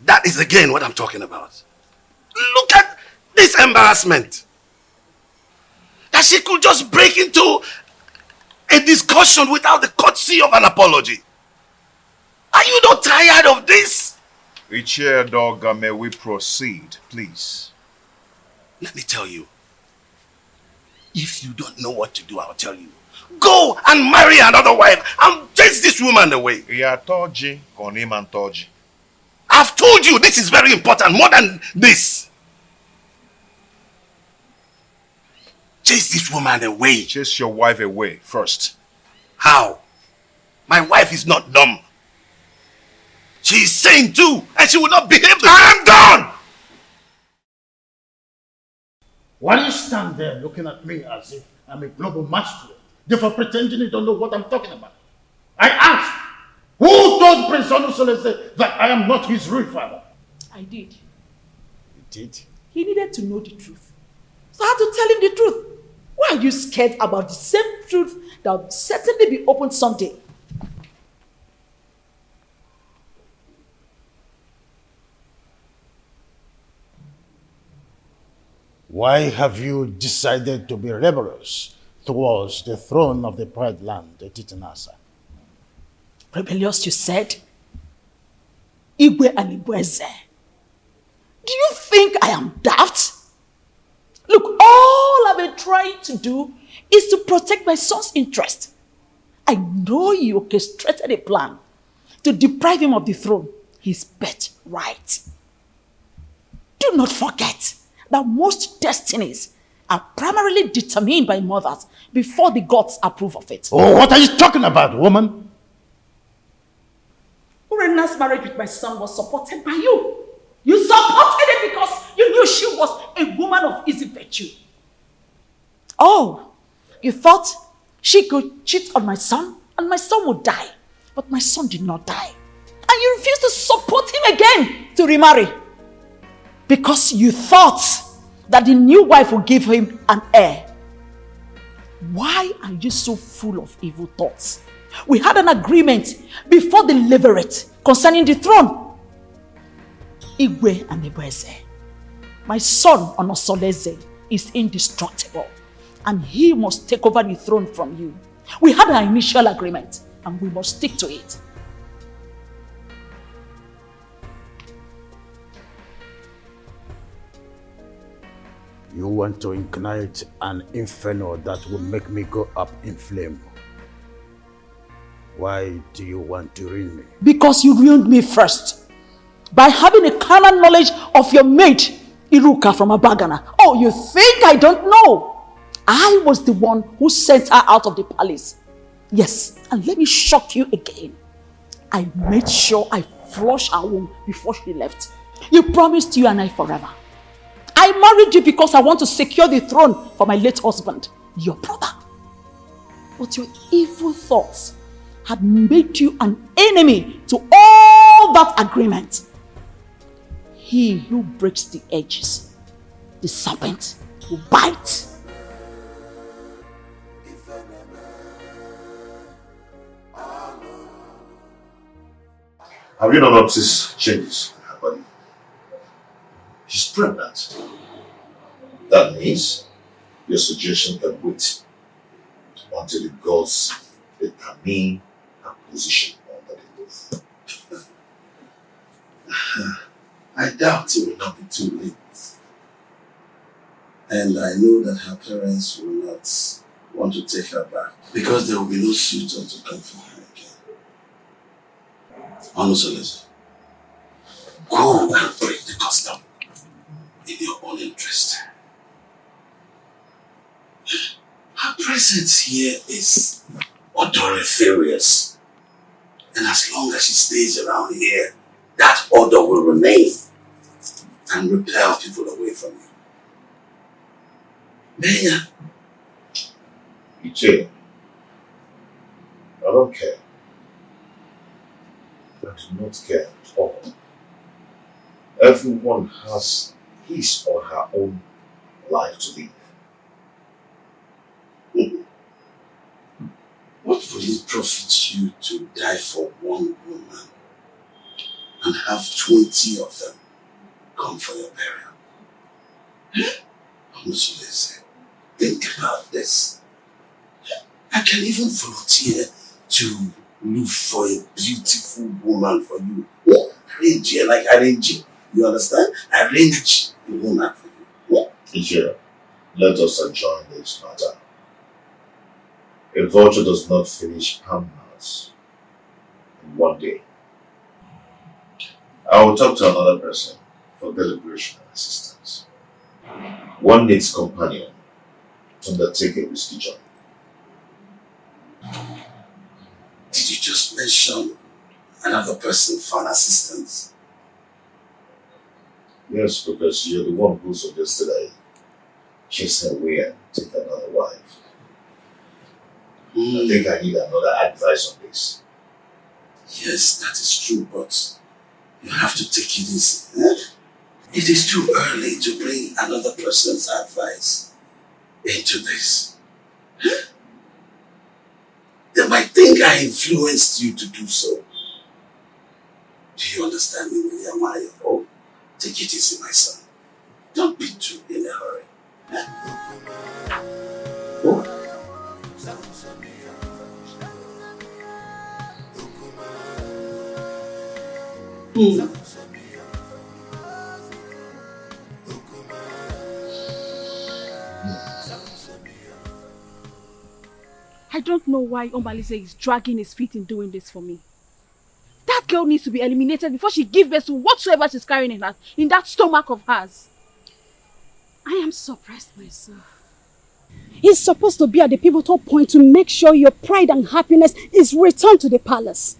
That is again what I'm talking about. Look at this embarrassment. That she could just break into a discussion without the courtesy of an apology. Are you not tired of this? Chair dog, may we proceed, please? Let me tell you. If you don't know what to do, I'll tell you. Go and marry another wife and chase this woman away. I've told you this is very important, more than this. Chase this woman away. Chase your wife away first. How? My wife is not dumb. She is sane too, and she will not behave the I'm done! Why do you stand there looking at me as if I'm a global master, therefore pretending you don't know what I'm talking about? I asked, who told Prince Onusolese that I am not his real father? I did. You did? He needed to know the truth. So I had to tell him the truth. Why are you scared about the same truth that will certainly be opened someday? Why have you decided to be rebellious towards the throne of the Pride Land, the Titanasa? Rebellious, you said? Igwe and Ibweze. Do you think I am daft? Look, all I've been trying to do is to protect my son's interest. I know you orchestrated a plan to deprive him of the throne, his birthright. Do not forget that most destinies are primarily determined by mothers before the gods approve of it. Oh, what are you talking about, woman? Urena's marriage with my son was supported by you. You supported it because you knew she was a woman of easy virtue. Oh, you thought she could cheat on my son and my son would die. But my son did not die. And you refused to support him again to remarry. Because you thought that the new wife would give him an heir. Why are you so full of evil thoughts? We had an agreement before the levirate concerning the throne. Igwe and Ibweze, my son Onosoleze is indestructible and he must take over the throne from you. We had our initial agreement and we must stick to it. You want to ignite an inferno that will make me go up in flame. Why do you want to ruin me? Because you ruined me first. By having a carnal knowledge of your mate, Iruka from Abagana. Oh, you think I don't know? I was the one who sent her out of the palace. Yes, and let me shock you again. I made sure I flushed her womb before she left. You promised you and I forever. I married you because I want to secure the throne for my late husband, your brother. But your evil thoughts had made you an enemy to all that agreement. He who breaks the edges, the serpent, will bite. Have you not noticed changes in her body? She's pregnant. That means your suggestion can wait until the gods determine her position under the roof. I doubt it will not be too late. And I know that her parents will not want to take her back because there will be no suitor to come for her again. Onusolese, go and break the custom in your own interest. Her presence here is odoriferous. And as long as she stays around here, that odor will remain and repel people away from you. Benya. Iche, I don't care. I do not care at all. Everyone has his or her own life to live. What will it profit you to die for one woman and have 20 of them come for your burial? Honestly, think about this. I can even volunteer to look for a beautiful woman for you. Oh, arrange here, like arrange. You understand? Arrange a woman for you. Teacher, let us adjourn this matter. A vulture does not finish Hamnats in one day. I will talk to another person for deliberation and assistance. One needs companion to undertake a risky journey. Did you just mention another person for an assistance? Yes, because you're the one who suggested I chase away and take another wife. I think I need another advice on this. Yes, that is true, but you have to take it easy. Eh? It is too early to bring another person's advice into this. They might think I influenced you to do so. Do you understand me, William? Oh, take it easy, my son. Don't be too in a hurry. Oh. I don't know why Omalise is dragging his feet in doing this for me. That girl needs to be eliminated before she gives birth to whatsoever she's carrying in that stomach of hers. I am surprised myself. He's supposed to be at the pivotal point to make sure your pride and happiness is returned to the palace.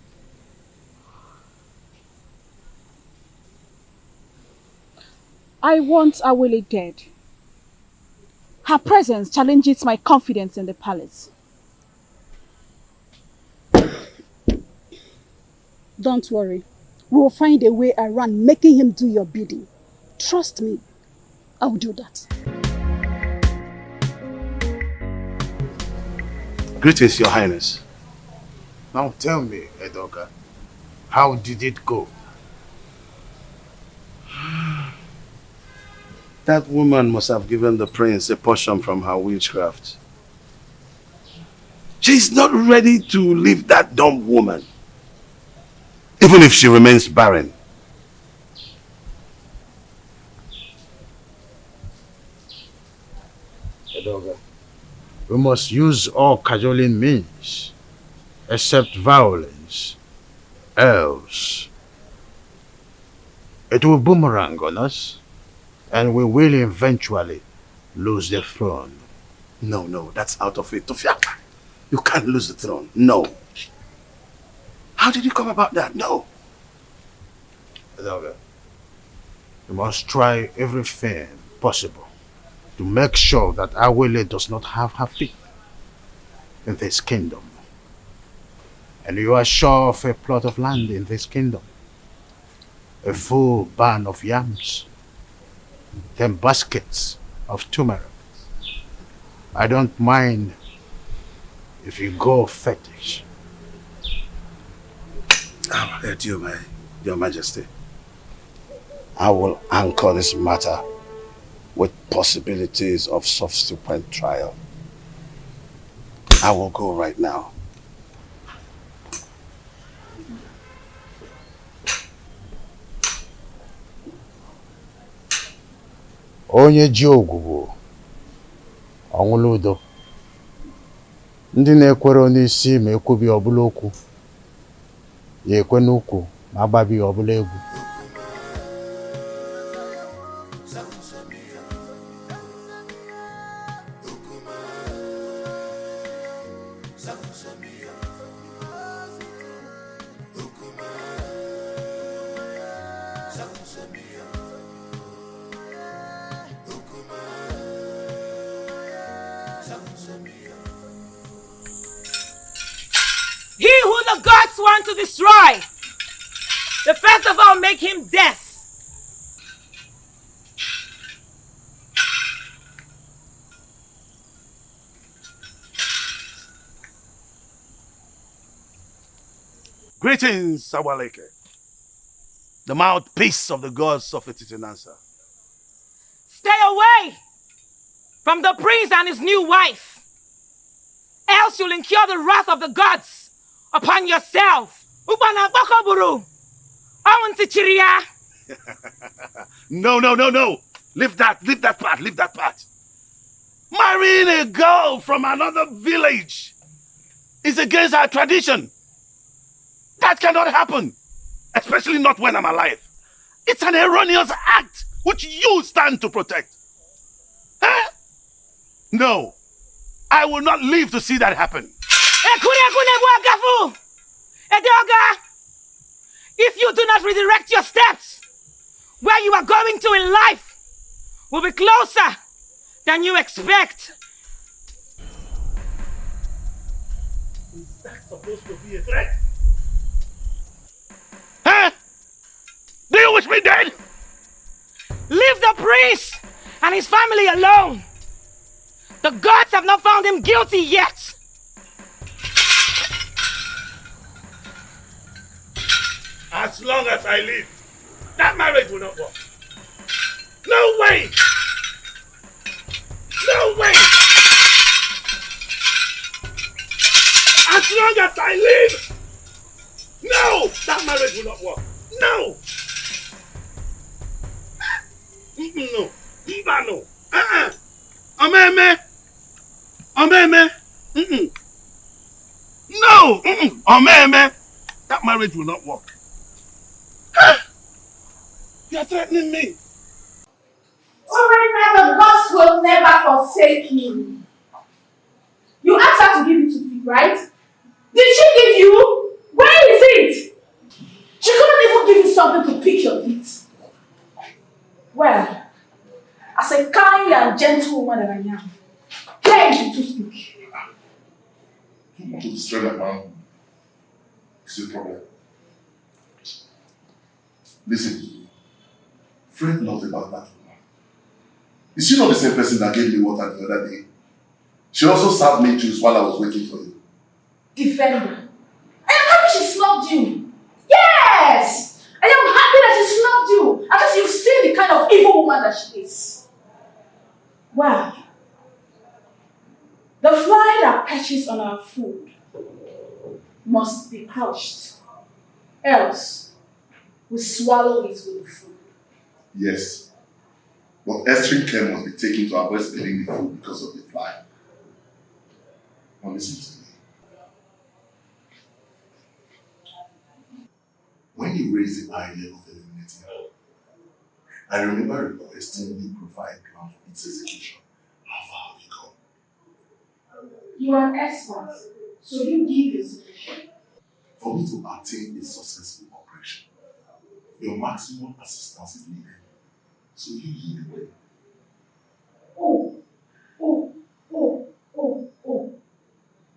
I want Awele dead. Her presence challenges my confidence in the palace. Don't worry. We will find a way around making him do your bidding. Trust me. I will do that. Greetings, Your Highness. Now tell me, Edoga, how did it go? That woman must have given the prince a portion from her witchcraft. She's not ready to leave that dumb woman, even if she remains barren. Edoga, we must use all cajoling means, except violence. Else, it will boomerang on us, and we will eventually lose the throne. No, that's out of it. Tofiaka, you can't lose the throne. No. How did you come about that? No. Edoga, we must try everything possible to make sure that Awele does not have her feet in this kingdom. And you are sure of a plot of land in this kingdom, a full barn of yams, 10 baskets of turmeric. I don't mind if you go fetish. I will let you, Your Majesty. I will anchor this matter with possibilities of subsequent trial. I will go right now. Onye ji ogwugwu ọnwụlụdo, ndị na-ekwere n'isi ma ekwubi ọbụla okwu, ya ekwe n'ukwu ma agbabi ọbụla egwu. He who the gods want to destroy, the first of all make him death. Greetings, Sawaleke, the mouthpiece of the gods of Etitinansa. Stay away from the prince and his new wife, else you'll incur the wrath of the gods upon yourself. Ubana Bokoburu, Awantichiria. No. Leave that part. Marrying a girl from another village is against our tradition. That cannot happen, especially not when I'm alive. It's an erroneous act which you stand to protect. Huh? No, I will not live to see that happen. If you do not redirect your steps, where you are going to in life will be closer than you expect. Is that supposed to be a threat? Huh? Do you wish me dead? Leave the priest and his family alone. The gods have not found him guilty yet. As long as I live, that marriage will not work. No way! No way! As long as I live, no! That marriage will not work. No! No. No. Omeme. No! Omeme. That marriage will not work. You are threatening me. Alright, now the gods will never forsake you. You asked her to give it to you, right? Did she give you? Where is it? She couldn't even give you something to pick your feet. Well, as a kind and gentle woman that I am, here is the toothpick. You want to destroy my man? It's a problem. Listen to me. Fret not about that woman. Is she not the same person that gave me water the other day? She also served me juice while I was waiting for you. Defender. I am happy she snubbed you. Yes! I am happy that she snubbed you. At least you've seen the kind of evil woman that she is. Well, the fly that perches on our food must be crushed. Else, we swallow it with the food. Yes. But extreme care must be taken to avoid spilling the food because of the fly. Now listen to me. When you raised the idea of eliminating her, I remember requesting you provide a plan for its execution. How far have you gone? You are an expert, so you give the solution. For me to attain a successful operation, your maximum assistance is needed. So you lead the way.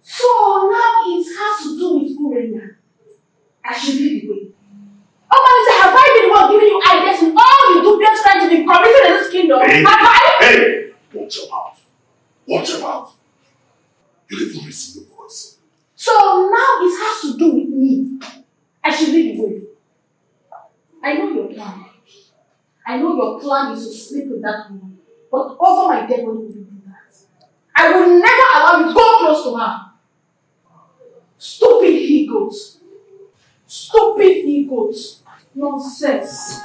So now it has to do with Urena. I should lead the way. Oh, have I been the one giving you ideas in all you dubious trying to be committed in this kingdom? Have I? Hey! Watch your mouth. Watch your mouth. You didn't receive your voice. So now it has to do with me. I should lead the way. I know your plan. I know your plan is to sleep with that woman. But over my dead body, will you do that? I will never allow you to go close to her. Stupid he-goats. Stupid he-goats. Nonsense.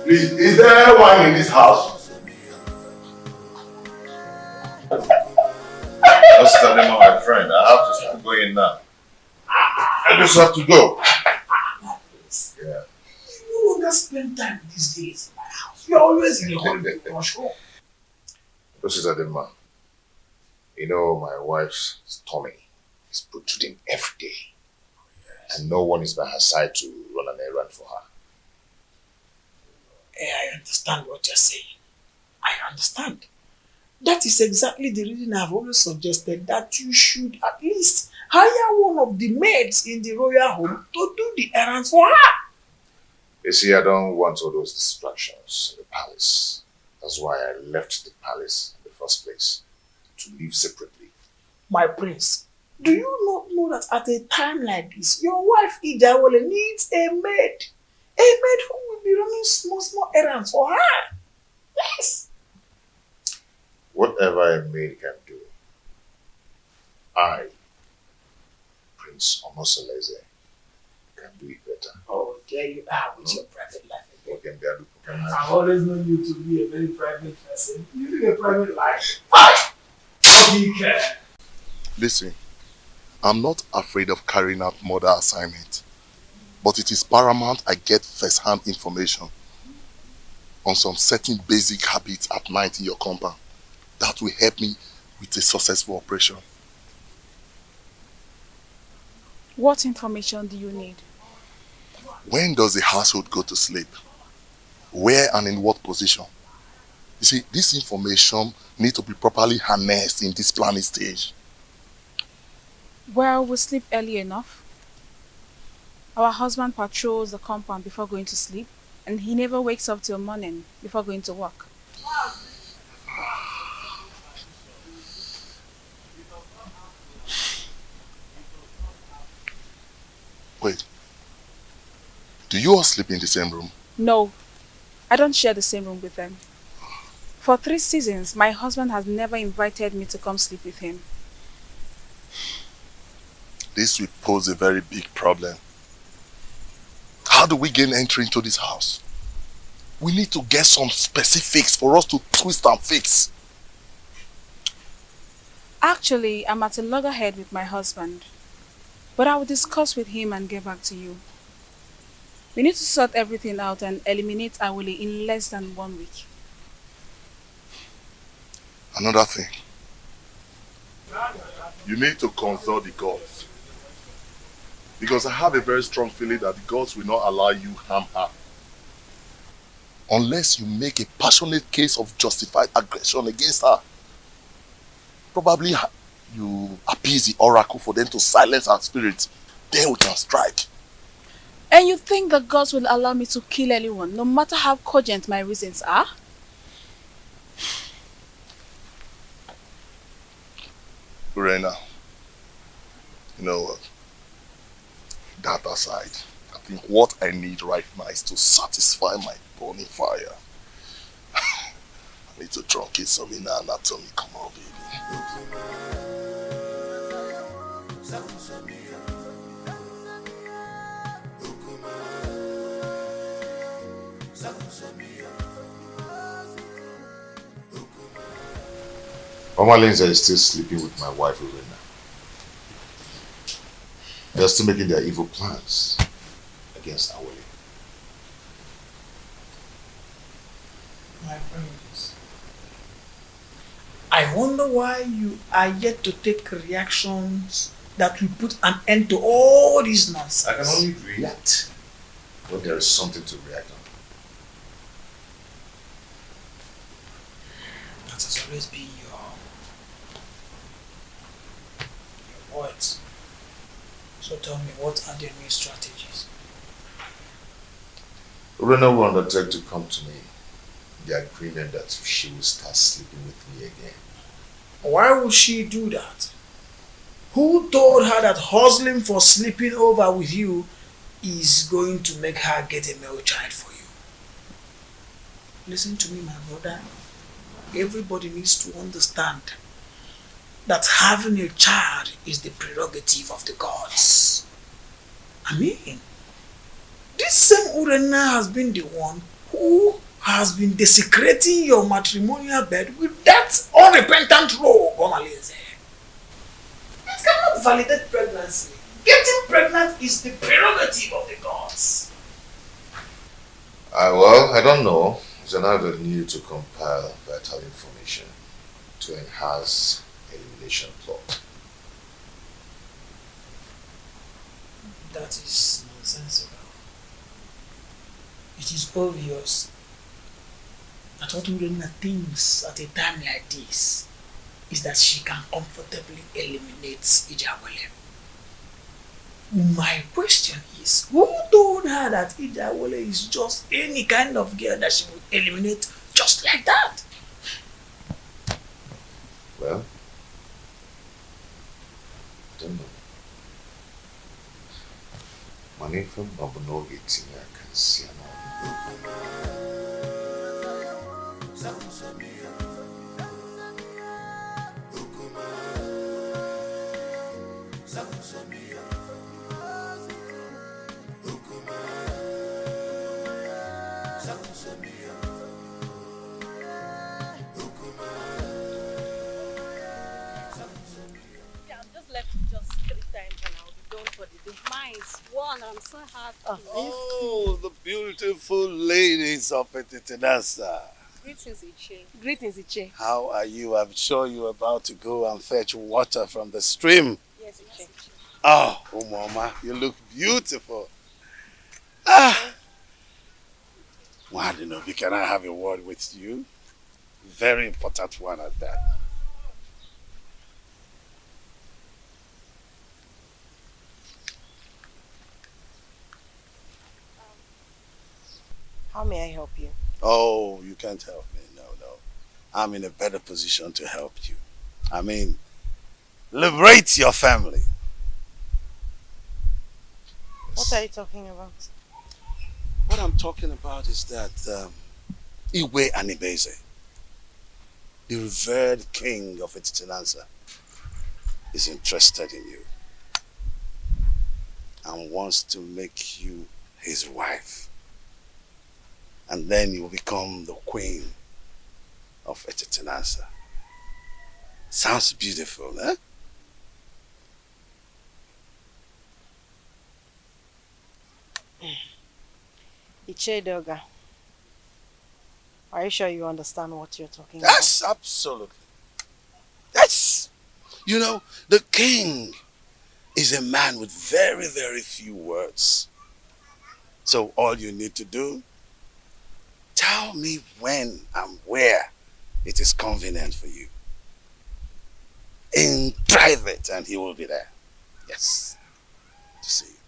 Please, is there wine in this house? Just tell them, my friend, I have to start going now. I just have to go. Yeah. You no longer spend time these days in my house. You're always in the holiday rush home. This is Adema. You know, my wife's tummy is protruding every day. Yes. And no one is by her side to run an errand for her. I understand what you're saying. I understand. That is exactly the reason I've always suggested that you should at least hire one of the maids in the royal home to do the errands for her. You see, I don't want all those distractions in the palace. That's why I left the palace in the first place, to live separately. My prince, do you not know that at a time like this, your wife Ijawole needs a maid? A maid who will be running small errands for her. Yes. Whatever a maid can do, I, Prince Omosoleze, can do it better. Oh, there you are with your private life. I've always known you to be a very private person. You live a private life. Listen, I'm not afraid of carrying out murder assignment, but it is paramount I get first-hand information on some certain basic habits at night in your compound. That will help me with a successful operation. What information do you need? When does the household go to sleep? Where and in what position? You see, this information needs to be properly harnessed in this planning stage. Well, we sleep early enough. Our husband patrols the compound before going to sleep, and he never wakes up till morning before going to work. Wait, do you all sleep in the same room? No, I don't share the same room with them. For 3 seasons, my husband has never invited me to come sleep with him. This will pose a very big problem. How do we gain entry into this house? We need to get some specifics for us to twist and fix. Actually, I'm at a loggerhead with my husband, but I will discuss with him and get back to you. We need to sort everything out and eliminate Awole in less than 1 week. Another thing. You need to consult the gods. Because I have a very strong feeling that the gods will not allow you harm her. Unless you make a passionate case of justified aggression against her. Probably you appease the oracle for them to silence her spirit. Then we can strike. And you think the gods will allow me to kill anyone, no matter how cogent my reasons are? Regina, you know what? That aside, I think what I need right now is to satisfy my burning fire. I need to truncate some inner anatomy. Come on, baby. Mama Lindsay is still sleeping with my wife, Regina. They're still making their evil plans against Awole. My friends, I wonder why you are yet to take reactions that will put an end to all this nonsense. I can only react when there is something to react on. That has always been your words. So tell me, what are the new strategies? Regina will undertake to come to me. The agreement that she will start sleeping with me again. Why would she do that? Who told her that hustling for sleeping over with you is going to make her get a male child for you? Listen to me, my brother. Everybody needs to understand that having a child is the prerogative of the gods. I mean, this same Urena has been the one who has been desecrating your matrimonial bed with that unrepentant rogue, Omaleze. It cannot validate pregnancy. Getting pregnant is the prerogative of the gods. Well, I don't know. It's another need to compile vital information to enhance elimination plot. That is nonsensical. It is obvious that what Urena thinks at a time like this is that she can comfortably eliminate Ijawole. My question is, who told her that Ijawole is just any kind of girl that she would eliminate just like that? Well, I don't know. Money from Babunogi Tina can see Mine's one. I'm so happy. Oh, the beautiful ladies of Etitinasa. Greetings, Iche. Greetings, Iche. How are you? I'm sure you're about to go and fetch water from the stream. Yes, Iche. Oh, Mama, you look beautiful. Ah, Wadinobi, can I have a word with you? Very important one at that. How may I help you? Oh, you can't help me. No. I'm in a better position to help you. I mean, liberate your family. What are you talking about? What I'm talking about is that Iwe Anibeze, the revered king of Etitinanza, is interested in you and wants to make you his wife. And then you will become the queen of Etitinanza. Sounds beautiful, eh? Iche Doga, are you sure you understand what you're talking about? Yes, absolutely. Yes. You know, the king is a man with very, very few words. So all you need to do, tell me when and where it is convenient for you. In private, and he will be there. Yes. To see you.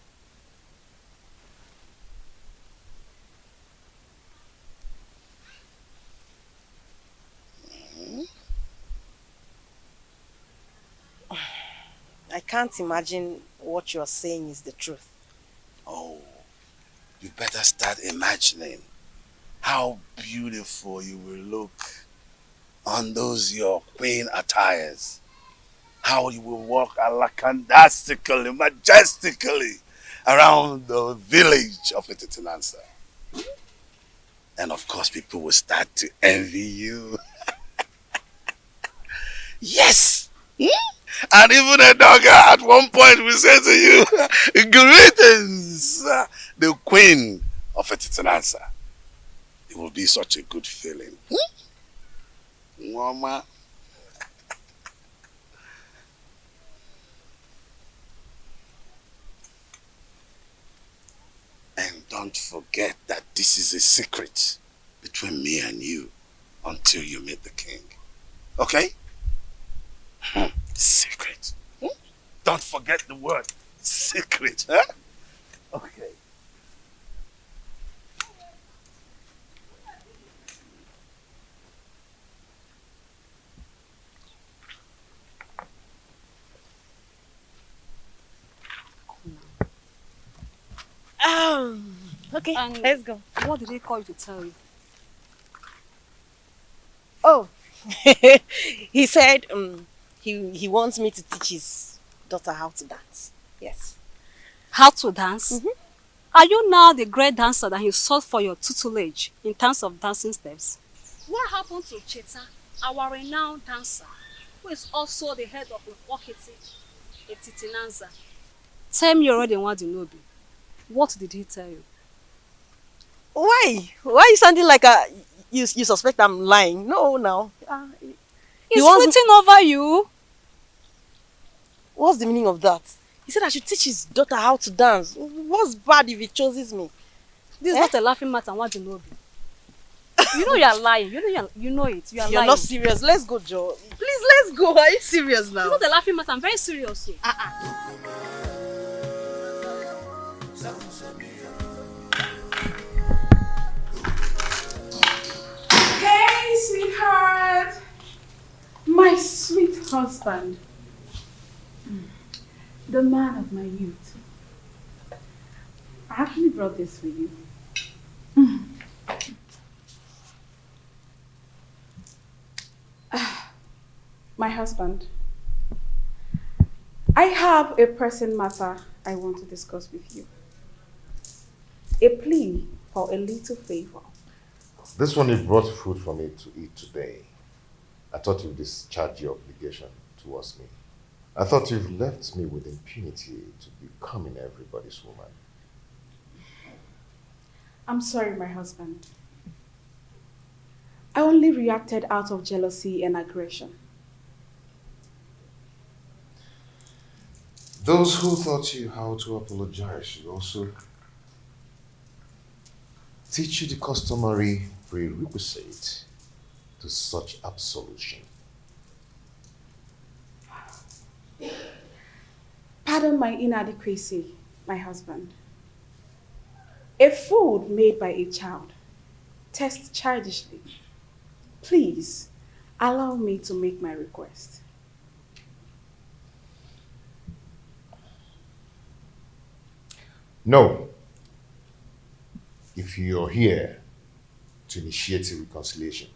I can't imagine what you're saying is the truth. Oh, you better start imagining how beautiful you will look on those your queen attires. How you will walk alakandastically, majestically around the village of Etitinansa. And of course, people will start to envy you. Yes! And even a dogger at one point will say to you, greetings, the queen of Etitinansa. It will be such a good feeling. Mama. And don't forget that this is a secret between me and you until you meet the king. Okay? Secret. Don't forget the word secret. Huh? Okay. Okay, And let's go. What did he call you to tell you? Oh, he said he wants me to teach his daughter how to dance. Yes. How to dance? Are you now the great dancer that he sought for your tutelage in terms of dancing steps? What happened to Cheta, our renowned dancer, who is also the head of Etitinanza? Tell me already what you know. What did he tell you? Why? Why are you sounding like you suspect I'm lying? No, now. He's waiting over you. What's the meaning of that? He said I should teach his daughter how to dance. What's bad if he chooses me? This is not a laughing matter. What you know? You know you are lying. You know it. You are lying. You're not serious. Let's go, Joe. Please, let's go. Are you serious now? It's not a laughing matter. I'm very serious. husband, the man of my youth, I actually brought this for you. My husband, I have a pressing matter I want to discuss with you. A plea for a little favor. This one you brought food for me to eat today. I thought you'd discharge your obligation towards me. I thought you've left me with impunity to becoming everybody's woman. I'm sorry, my husband. I only reacted out of jealousy and aggression. Those who taught you how to apologize should also teach you the customary prerequisite to such absolution. Pardon my inadequacy, my husband. A food made by a child tastes childishly. Please, allow me to make my request. No. If you're here to initiate a reconciliation,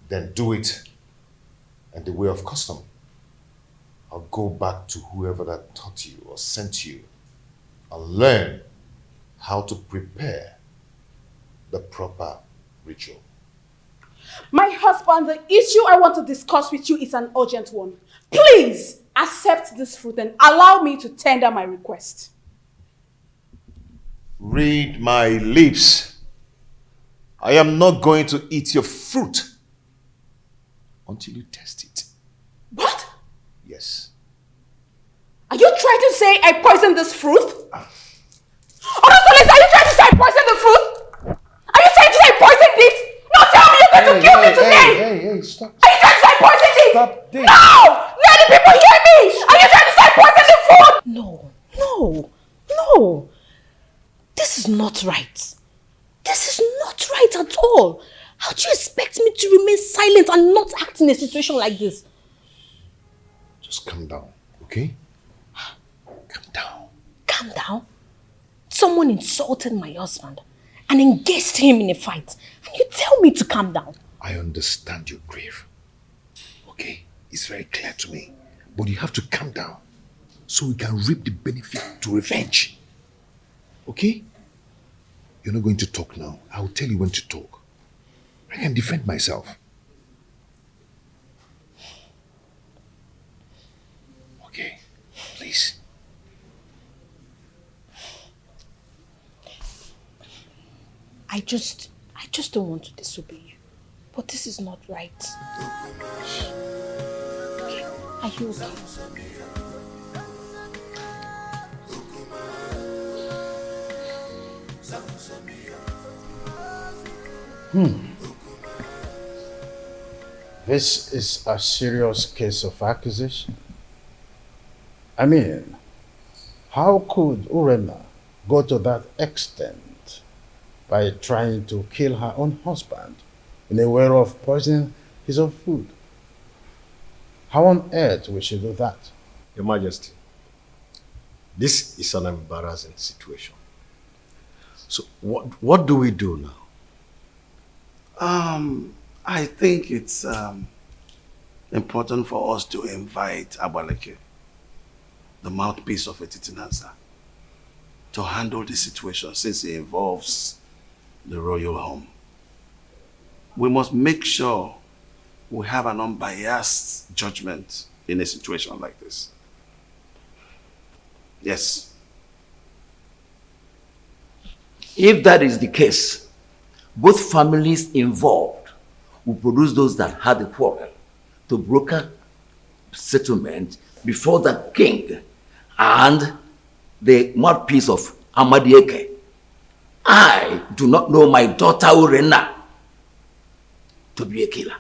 then do it in the way of custom. I'll go back to whoever that taught you or sent you and learn how to prepare the proper ritual. My husband, the issue I want to discuss with you is an urgent one. Please accept this fruit and allow me to tender my request. Read my lips. I am not going to eat your fruit until you test it. What? Yes. Are you trying to say I poisoned this fruit? Honestly, are you trying to say I poisoned the fruit? Are you trying to say I poisoned it? No, tell me you're going to kill me today! Hey, stop. Are you trying to say I poisoned it? Stop this. No! Let the people hear me! Are you trying to say I poisoned the fruit? No. This is not right. This is not right at all. How do you expect me to remain silent and not act in a situation like this? Just calm down, okay? Calm down. Calm down? Someone insulted my husband and engaged him in a fight. And you tell me to calm down. I understand your grief. Okay? It's very clear to me. But you have to calm down so we can reap the benefit to revenge. Okay? You're not going to talk now. I will tell you when to talk. I can defend myself. Okay, please. I just don't want to disobey you. But this is not right. Okay. Are you okay? This is a serious case of accusation. I mean, how could Urena go to that extent by trying to kill her own husband in a way of poisoning his own food? How on earth will she do that? Your Majesty, this is an embarrassing situation. So what do we do now? I think it's important for us to invite Abaleke, the mouthpiece of Etitinansa, to handle the situation since it involves the royal home. We must make sure we have an unbiased judgment in a situation like this. Yes. If that is the case, both families involved will produce those that had the quarrel to broker settlement before the king and the mouthpiece of Amadieke. I do not know my daughter Urena to be a killer.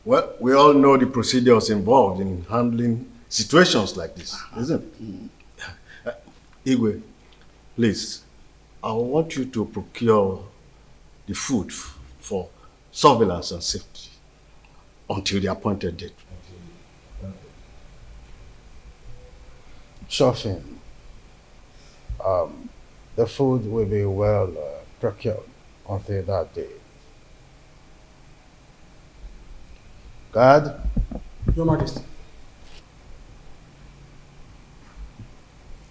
Well, we all know the procedures involved in handling situations like this, isn't it? Igwe, please, I want you to procure the food for surveillance and safety. until the appointed date. Sure thing. The food will be well procured until that day. Guard. Your Majesty.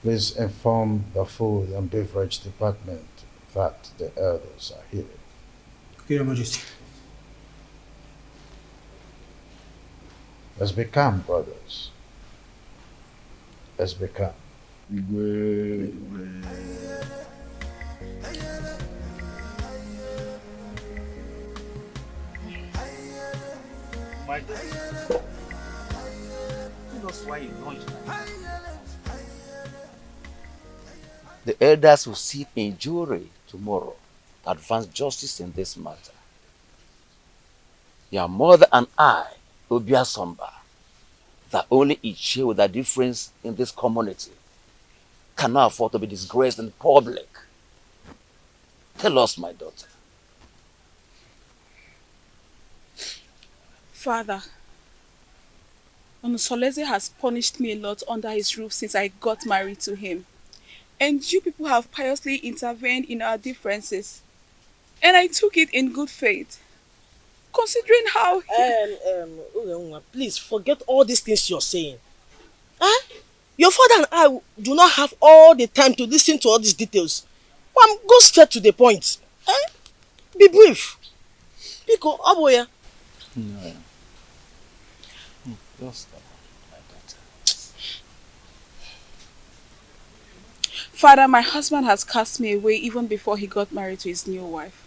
Please inform the food and beverage department that the elders are here. Okay, Your Majesty. Let's be calm, brothers. Let's be calm. My God. Who knows why you launched that? The elders will sit in jury tomorrow to advance justice in this matter. Your mother and I will be a somber that only each with a difference in this community cannot afford to be disgraced in public. Tell us, my daughter. Father, Onusoleze has punished me a lot under his roof since I got married to him. And you people have piously intervened in our differences. And I took it in good faith. Considering how... Please forget all these things you're saying. Huh? Your father and I do not have all the time to listen to all these details. Go straight to the point. Huh? Be brief. Biko, Aboya. No. Just my daughter. Father, my husband has cast me away even before he got married to his new wife.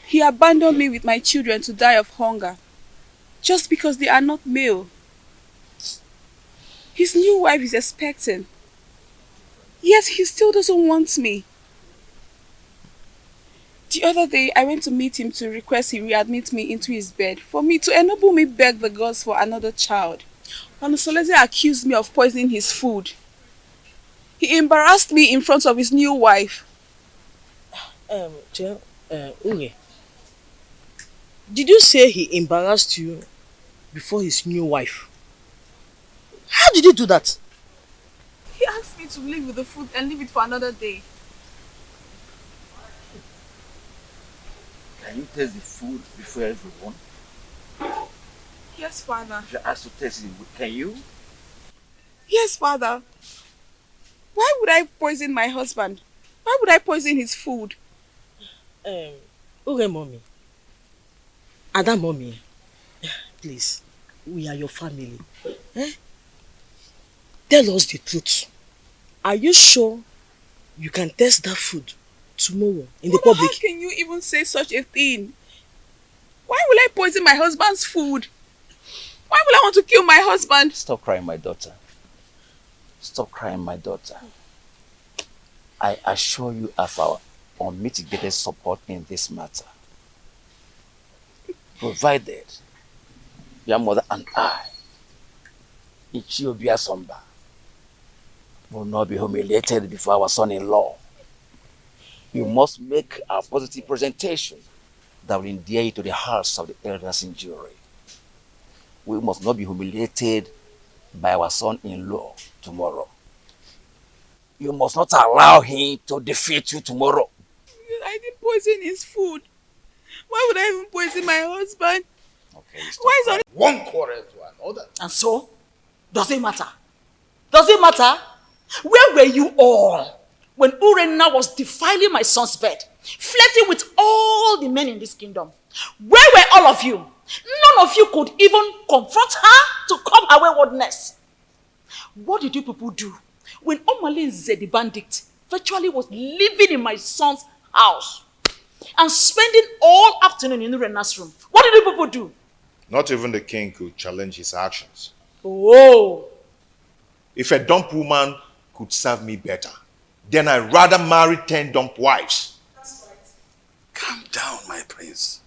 He abandoned me with my children to die of hunger, just because they are not male. His new wife is expecting, yet he still doesn't want me. The other day, I went to meet him to request he readmit me into his bed for me to enable me beg the gods for another child. Onusoleze accused me of poisoning his food. He embarrassed me in front of his new wife. Uge, did you say he embarrassed you before his new wife? How did he do that? He asked me to leave with the food and leave it for another day. Can you taste the food before everyone? Yes, Father. If you ask to taste it, can you? Yes, Father. Why would I poison my husband? Why would I poison his food? Uge mommy. Ada mommy. Please, we are your family. Tell us the truth. Are you sure you can taste that food tomorrow in the public? How can you even say such a thing? Why will I poison my husband's food? Why will I want to kill my husband? Stop crying, my daughter. Stop crying, my daughter. I assure you of our unmitigated support in this matter. Provided your mother and I, Ichiobia Somba, will not be humiliated before our son-in-law. You must make a positive presentation that will endear you to the hearts of the elders in jury. We must not be humiliated by our son-in-law tomorrow. You must not allow him to defeat you tomorrow. I didn't poison his food. Why would I even poison my husband? Okay, why is one quarrel to another? And so, does it matter? Does it matter? Where were you all when Urena was defiling my son's bed, flirting with all the men in this kingdom? Where were all of you? None of you could even confront her to curb her waywardness. What did you people do when Omalinze the bandit virtually was living in my son's house and spending all afternoon in Urena's room? What did you people do? Not even the king could challenge his actions. Oh. If a dump woman could serve me better, then I'd rather marry 10 dump wives. That's right. Calm down, my prince.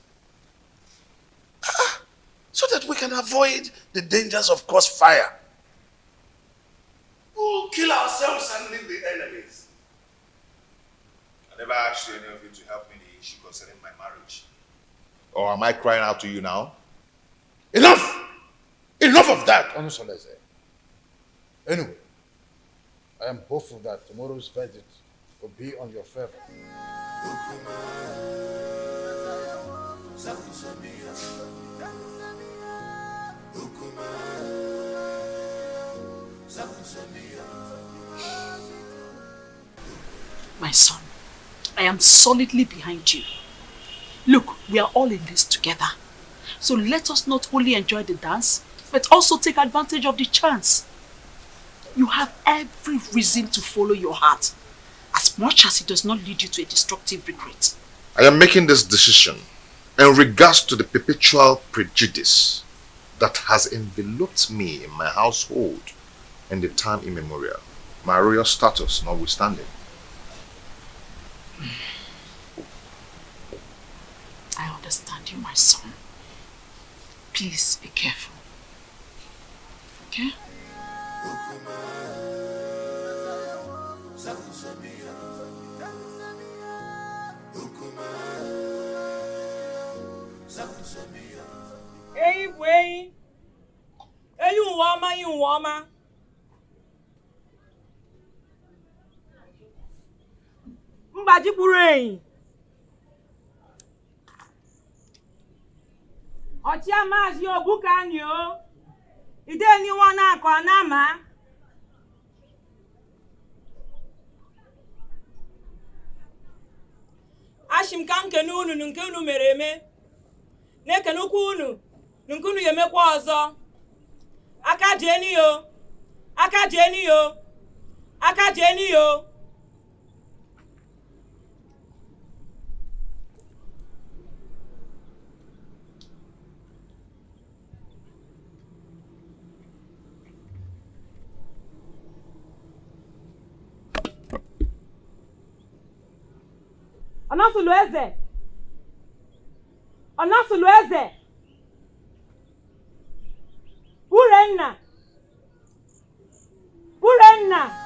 So that we can avoid the dangers of crossfire. We'll kill ourselves and leave the enemies. I never asked you any of you to help me in the issue concerning my marriage. Or am I crying out to you now? Enough! Enough of that, Onusoleze. Anyway, I am hopeful that tomorrow's verdict will be on your favor. My son, I am solidly behind you. Look, we are all in this together. So let us not only enjoy the dance, but also take advantage of the chance. You have every reason to follow your heart, as much as it does not lead you to a destructive regret. I am making this decision in regards to the perpetual prejudice that has enveloped me in my household in the time immemorial, my royal status notwithstanding. I understand you, my son. Please be careful. Okay? Hey, wait. Hey, you wama. Mbaji Burain. Ochia mas yo bukanyo. Ide ni wana kwa nama. Ashim kam kenunu nunkunu mereme. Ne kenukunu nunkunu yemekwa ọzọ. Aka jeni yo. Aka jeni yo. Aka jeni yo. Onasulu eze. Onasulu eze. Urenna. Urenna.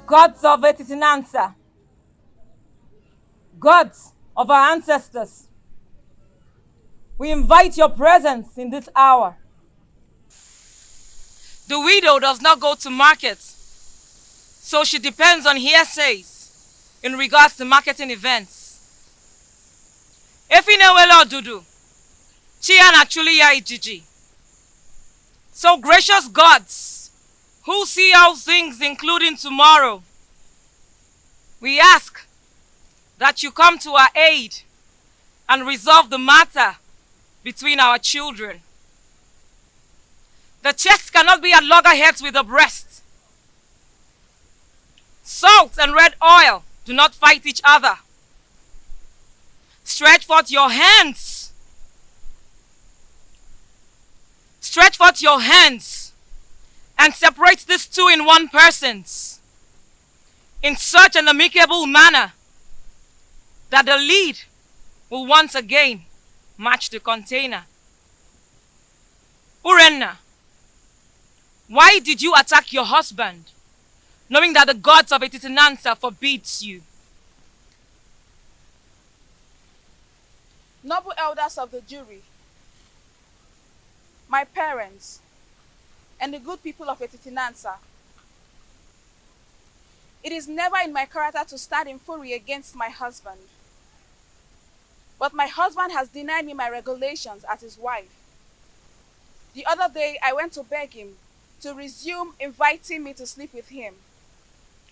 Gods of Etitinansa, gods of our ancestors, we invite your presence in this hour. The widow does not go to market, so she depends on hearsays in regards to marketing events. Efinewelo Dudu, Chian actually ya ijiji. So gracious gods, who see all things including tomorrow, we ask that you come to our aid and resolve the matter between our children. The chest cannot be at loggerheads with the breast. Salt and red oil do not fight each other. Stretch forth your hands. Stretch forth your hands and separate these two in one persons in such an amicable manner that the lead will once again match the container. Urenna, why did you attack your husband, knowing that the gods of Etitinansa forbids you? Noble elders of the jury, my parents, and the good people of Etitinansa, It is never in my character to stand in fury against my husband. But my husband has denied me my regulations as his wife. The other day, I went to beg him to resume inviting me to sleep with him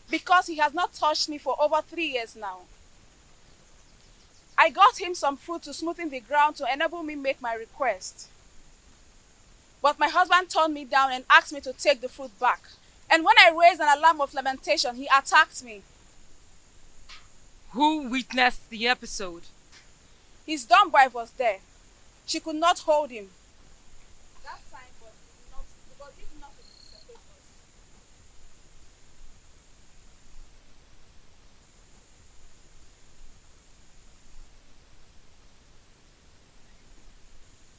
because he has not touched me for over 3 years now. I got him some fruit to smoothen the ground to enable me make my request. But my husband turned me down and asked me to take the fruit back. And when I raised an alarm of lamentation, he attacked me. Who witnessed the episode? His dumb wife was there. She could not hold him. That time was did nothing to separate us.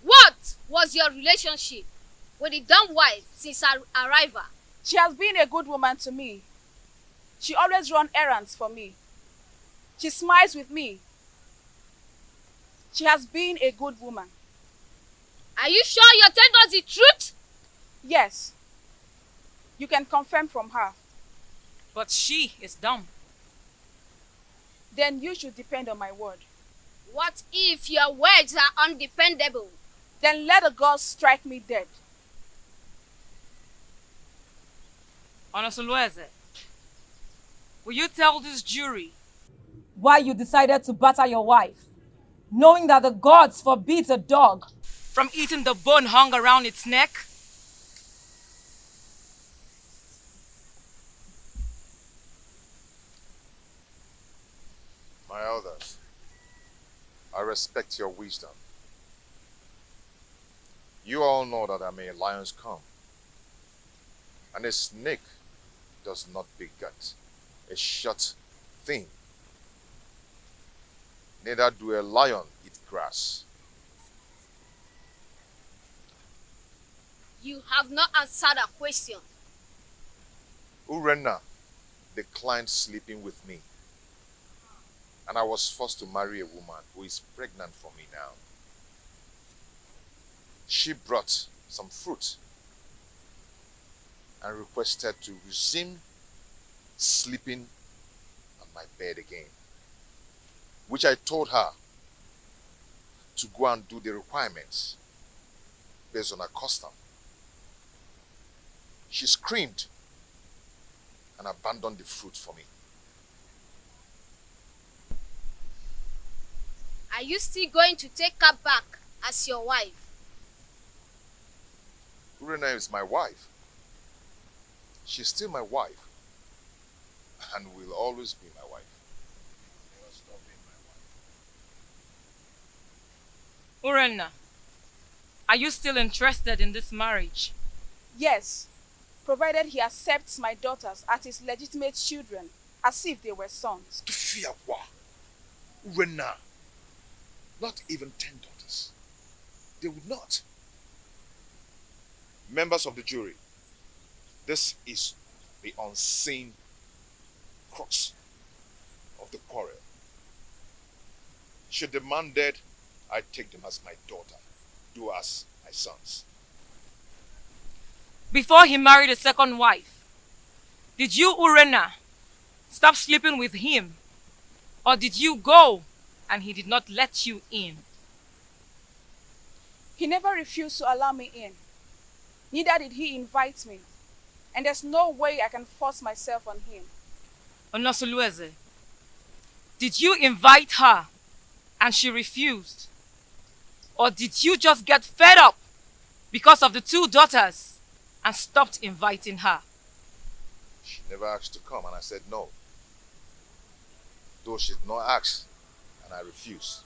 What was your relationship with the dumb wife since her arrival? She has been a good woman to me. She always runs errands for me. She smiles with me. She has been a good woman. Are you sure you're telling us the truth? Yes. You can confirm from her. But she is dumb. Then you should depend on my word. What if your words are undependable? Then let the gods strike me dead. Onosolueze, will you tell this jury why you decided to batter your wife, knowing that the gods forbid a dog from eating the bone hung around its neck? My elders, I respect your wisdom. You all know that I may lions come, and a snake does not beget a short thing. Neither do a lion eat grass. You have not answered a question. Urena declined sleeping with me, and I was forced to marry a woman who is pregnant for me now. She brought some fruit and requested to resume sleeping on my bed again, which I told her to go and do the requirements based on her custom. She screamed and abandoned the fruit for me. Are you still going to take her back as your wife? Urena is my wife. She's still my wife and will always be my wife. Never stop being my wife. Urena, are you still interested in this marriage? Yes, provided he accepts my daughters as his legitimate children, as if they were sons. To fear what? Urena, not even 10 daughters. They would not. Members of the jury, this is the unseen crux of the quarrel. Should the man dead, I take them as my daughter, do as my sons. Before he married a second wife, did you, Urena, stop sleeping with him? Or did you go and he did not let you in? He never refused to allow me in. Neither did he invite me. And there's no way I can force myself on him. Onosolueze, did you invite her and she refused? Or did you just get fed up because of the 2 daughters and stopped inviting her? She never asked to come and I said no. Though she did not ask and I refused.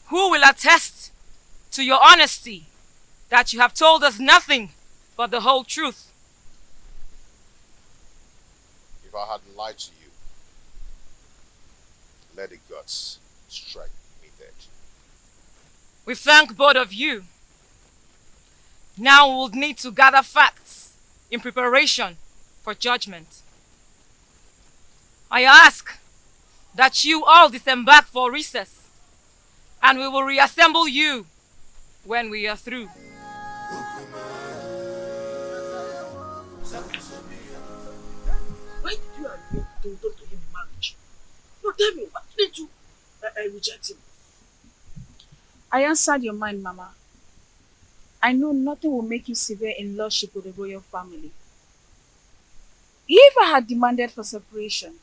Who will attest to your honesty that you have told us nothing but the whole truth? If I had lied to you, let the gods strike me dead. We thank both of you. Now we will need to gather facts in preparation for judgment. I ask that you all disembark for recess, and we will reassemble you when we are through. reject him. I answered your mind, Mama. I know nothing will make you severe in lordship with the royal family. If I had demanded for separation,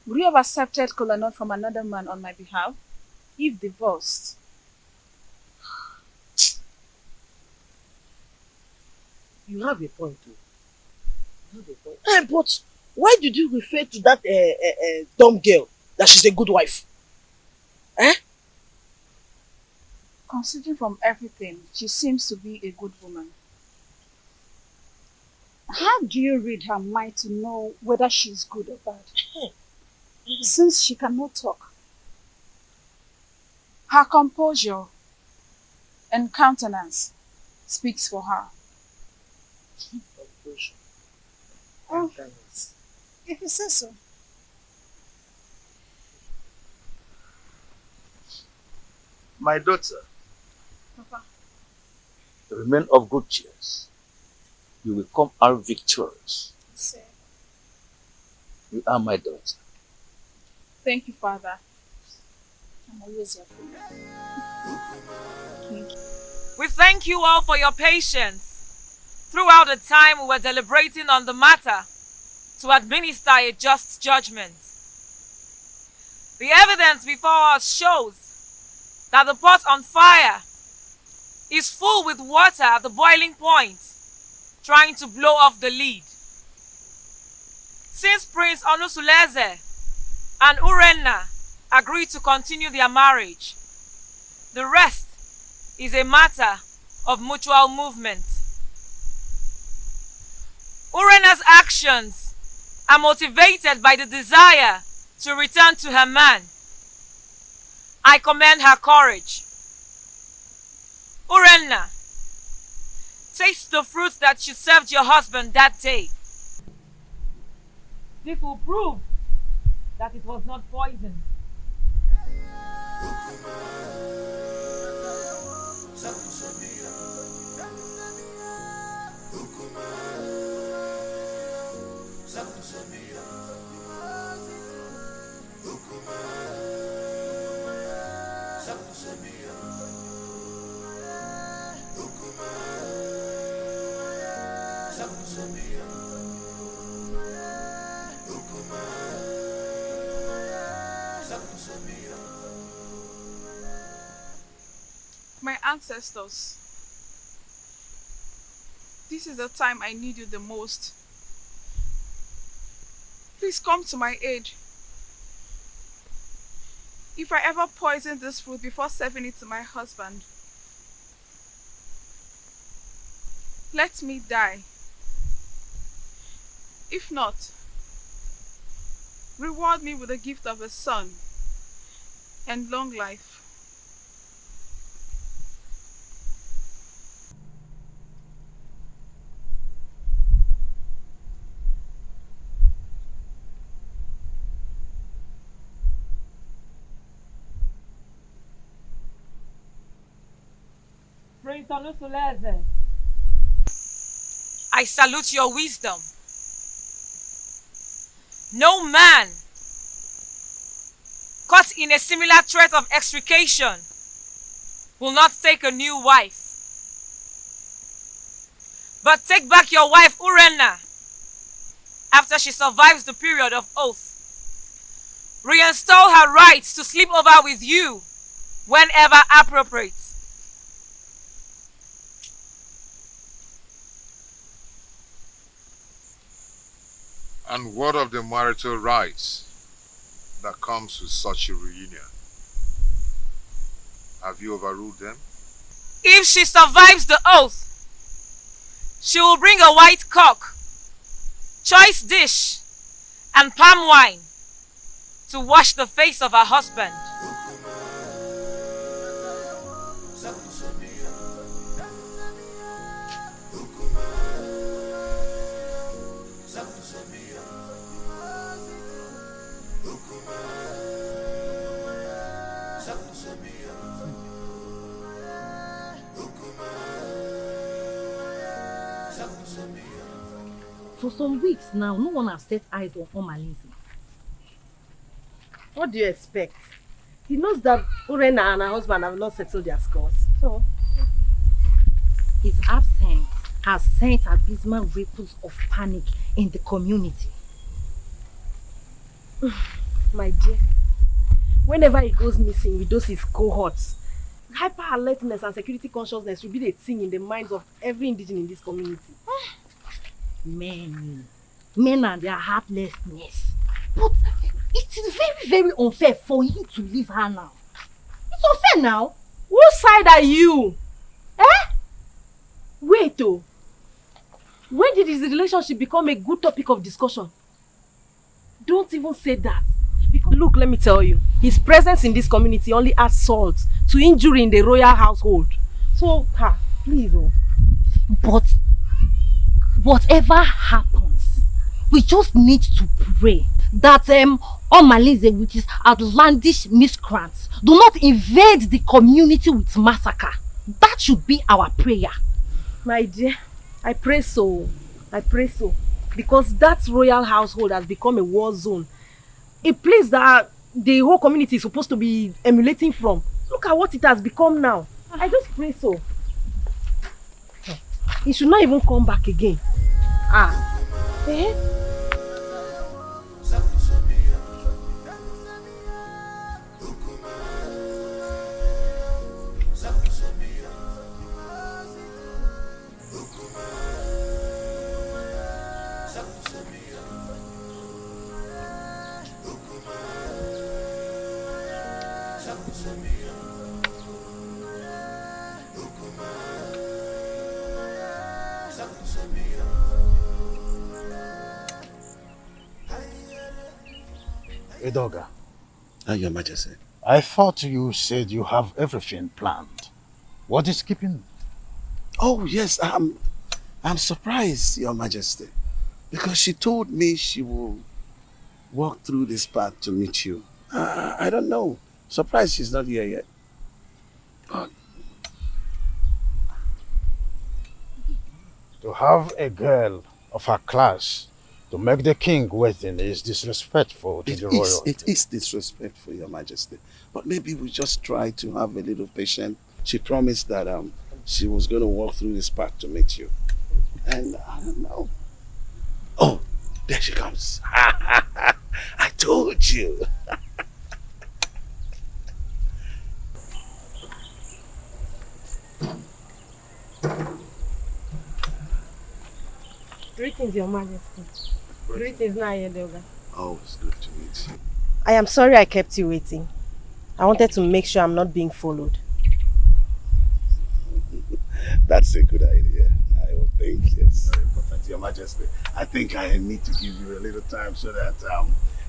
would you have accepted Kolanut from another man on my behalf? If divorced? You have a point too. You have a point. But why did you refer to that dumb girl that she's a good wife? Eh? Considering from everything, she seems to be a good woman. How do you read her mind to know whether she's good or bad? Since she cannot talk, her composure and countenance speaks for her. Composure. Oh, if you say so. My daughter, Papa. remain of good cheer. You will come out victorious. Sir. You are my daughter. Thank you, Father. I'm always your friend. Thank you. We thank you all for your patience throughout the time we were deliberating on the matter to administer a just judgment. The evidence before us shows that the pot on fire is full with water at the boiling point, trying to blow off the lid. Since Prince Onusuleze and Urenna agreed to continue their marriage, the rest is a matter of mutual movement. Urenna's actions are motivated by the desire to return to her man. I commend her courage. Urenna, taste the fruit that you served your husband that day. This will prove that it was not poison. My ancestors, this is the time I need you the most. Please come to my aid. If I ever poison this fruit before serving it to my husband, let me die. If not, reward me with the gift of a son and long life. Prince Onusuleze, I salute your wisdom. No man caught in a similar threat of extrication will not take a new wife. But take back your wife Urenna after she survives the period of oath. Reinstall her rights to sleep over with you whenever appropriate. And what of the marital rights that comes with such a reunion? Have you overruled them? If she survives the oath, she will bring a white cock, choice dish, and palm wine to wash the face of her husband. For some weeks now, no one has set eyes on Omalinze. What do you expect? He knows that Urena and her husband have not settled their scores. So, his absence has sent abysmal ripples of panic in the community. my dear, whenever he goes missing with those his cohorts, hyper alertness and security consciousness will be the thing in the minds of every indigenous in this community. Men and their heartlessness. But it is very, very unfair for him to leave her now. It's unfair now. Whose side are you? Wait oh. When did his relationship become a good topic of discussion? Don't even say that. Because look, let me tell you, his presence in this community only adds salt to injury in the royal household. So, please oh. But whatever happens, we just need to pray that Omalize with his outlandish miscreants do not invade the community with massacre. That should be our prayer. My dear, I pray so. I pray so. Because that royal household has become a war zone. A place that the whole community is supposed to be emulating from. Look at what it has become now. I just pray so. He should not even come back again. Edoga. Your Majesty. I thought you said you have everything planned. What is keeping? Oh yes, I'm surprised, Your Majesty, because she told me she will walk through this path to meet you. I don't know. Surprised she's not here yet. To have a girl of her class to make the king waiting is disrespectful to the royal. It is disrespectful, Your Majesty. But maybe we just try to have a little patience. She promised that she was going to walk through this path to meet you. And I don't know. Oh, there she comes. I told you. Greetings, Your Majesty. Greetings, Nayedoga. Oh, it's good to meet you. I am sorry I kept you waiting. I wanted to make sure I'm not being followed. That's a good idea. I would think, yes. Very important, Your Majesty. I think I need to give you a little time so that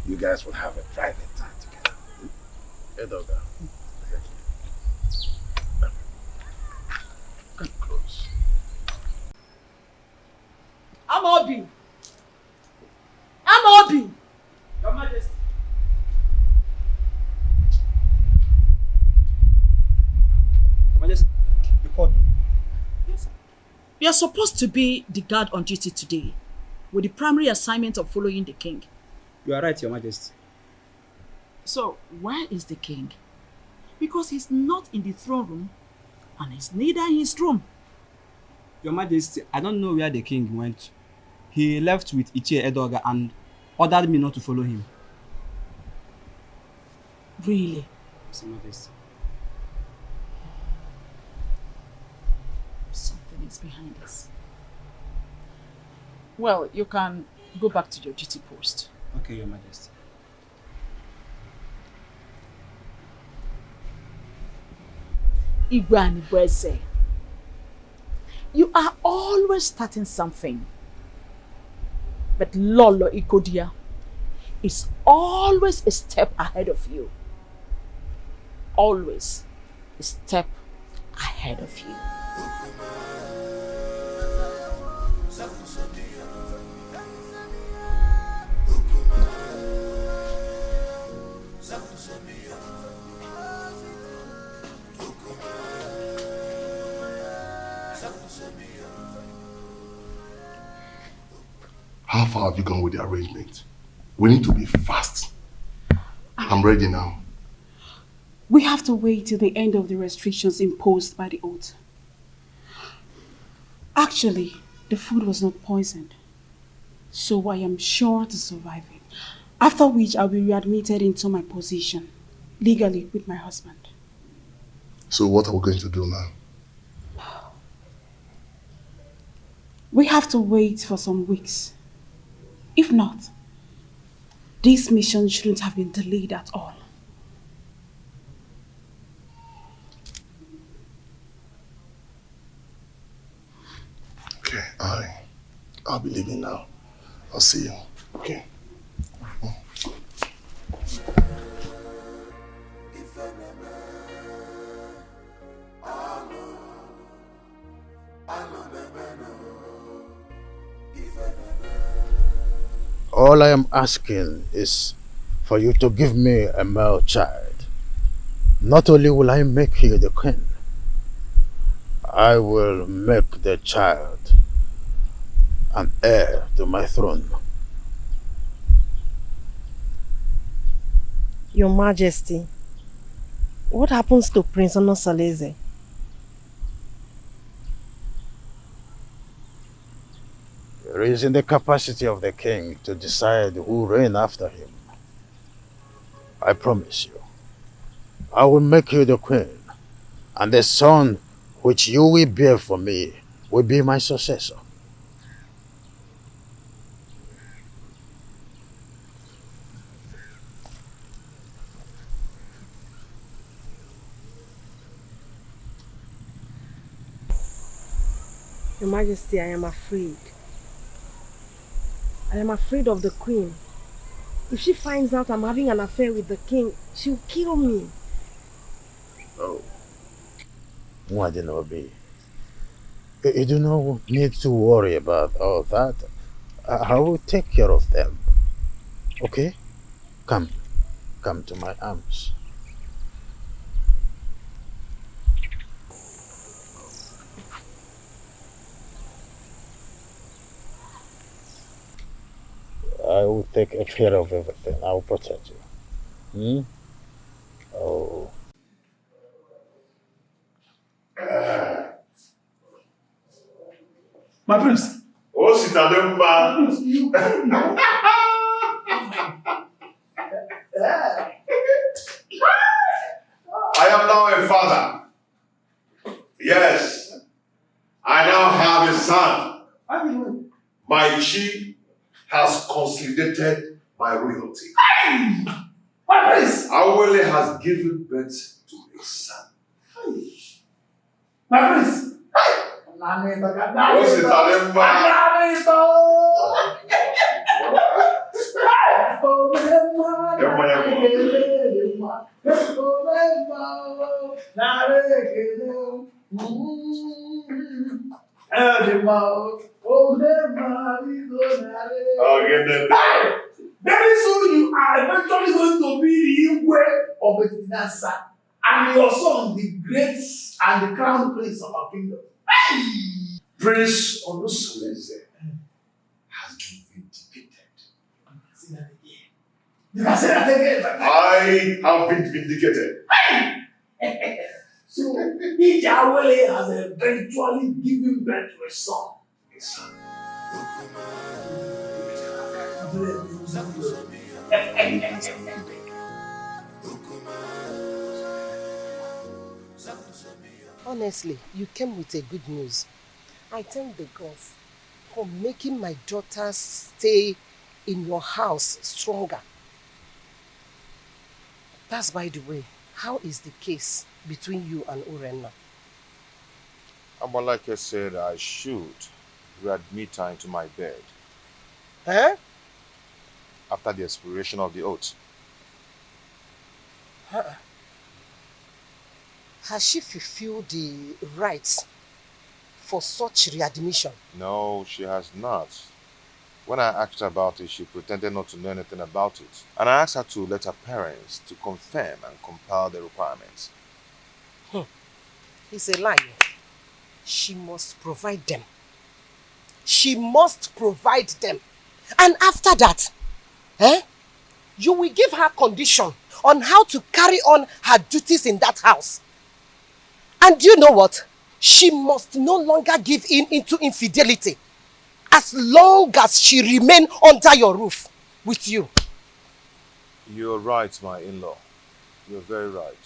you guys will have a private time together. Edoga. Come close. Amobi! Your Majesty. Your Majesty, you called me. Yes, sir. You are supposed to be the guard on duty today, with the primary assignment of following the king. You are right, Your Majesty. So, where is the king? Because he's not in the throne room, and he's neither in his room. Your Majesty, I don't know where the king went. He left with Ichie Edoga and ordered me not to follow him. Really? Yes, Your Majesty. Something is behind this. Well, you can go back to your duty post. Okay, Your Majesty. Igwani Bweze, you are always starting something. But Lolo Ikodia is always a step ahead of you. Always a step ahead of you. How far have you gone with the arrangement? We need to be fast. I'm ready now. We have to wait till the end of the restrictions imposed by the oath. Actually, the food was not poisoned, so I am sure to survive it. After which I'll be readmitted into my position, legally with my husband. So what are we going to do now? We have to wait for some weeks. If not, this mission shouldn't have been delayed at all. Okay, I'll be leaving now. I'll see you. Okay. All I am asking is for you to give me a male child. Not only will I make you the queen, I will make the child an heir to my throne. Your Majesty, what happens to Prince Onosaleze? It is in the capacity of the king to decide who reign after him. I promise you, I will make you the queen, and the son which you will bear for me will be my successor. Your Majesty, I am afraid. I am afraid of the queen. If she finds out I'm having an affair with the king, she'll kill me. Oh. Mwadinobi, you do not need to worry about all that. I will take care of them. Okay? Come to my arms. I will take care of everything. I will protect you. Oh. My prince. Oh, Sitademba. I am now a father. Yes. I now have a son. My chief has consolidated my royalty. My prince. Awele has given birth to a son. My prince. What's it, Alemba? Very soon you are eventually going to be the Igwe of Betinasa, and your son the great and the crown prince of our kingdom. Prince Onosaleze has been vindicated. You can say that again. I have been vindicated. So, Ijawele has eventually given birth to a son. A son. Honestly, you came with a good news. I thank the gods for making my daughter's stay in your house stronger. That's by the way, how is the case between you and Urenna? But like I said, I should readmit her into my bed. Huh? After the expiration of the oath. Huh? Has she fulfilled the rights for such readmission? No, she has not. When I asked her about it, she pretended not to know anything about it. And I asked her to let her parents to confirm and compile the requirements. He's a liar. She must provide them. She must provide them. And after that, you will give her condition on how to carry on her duties in that house. And you know what? She must no longer give in into infidelity as long as she remain under your roof with you. You're right, my in-law. You're very right.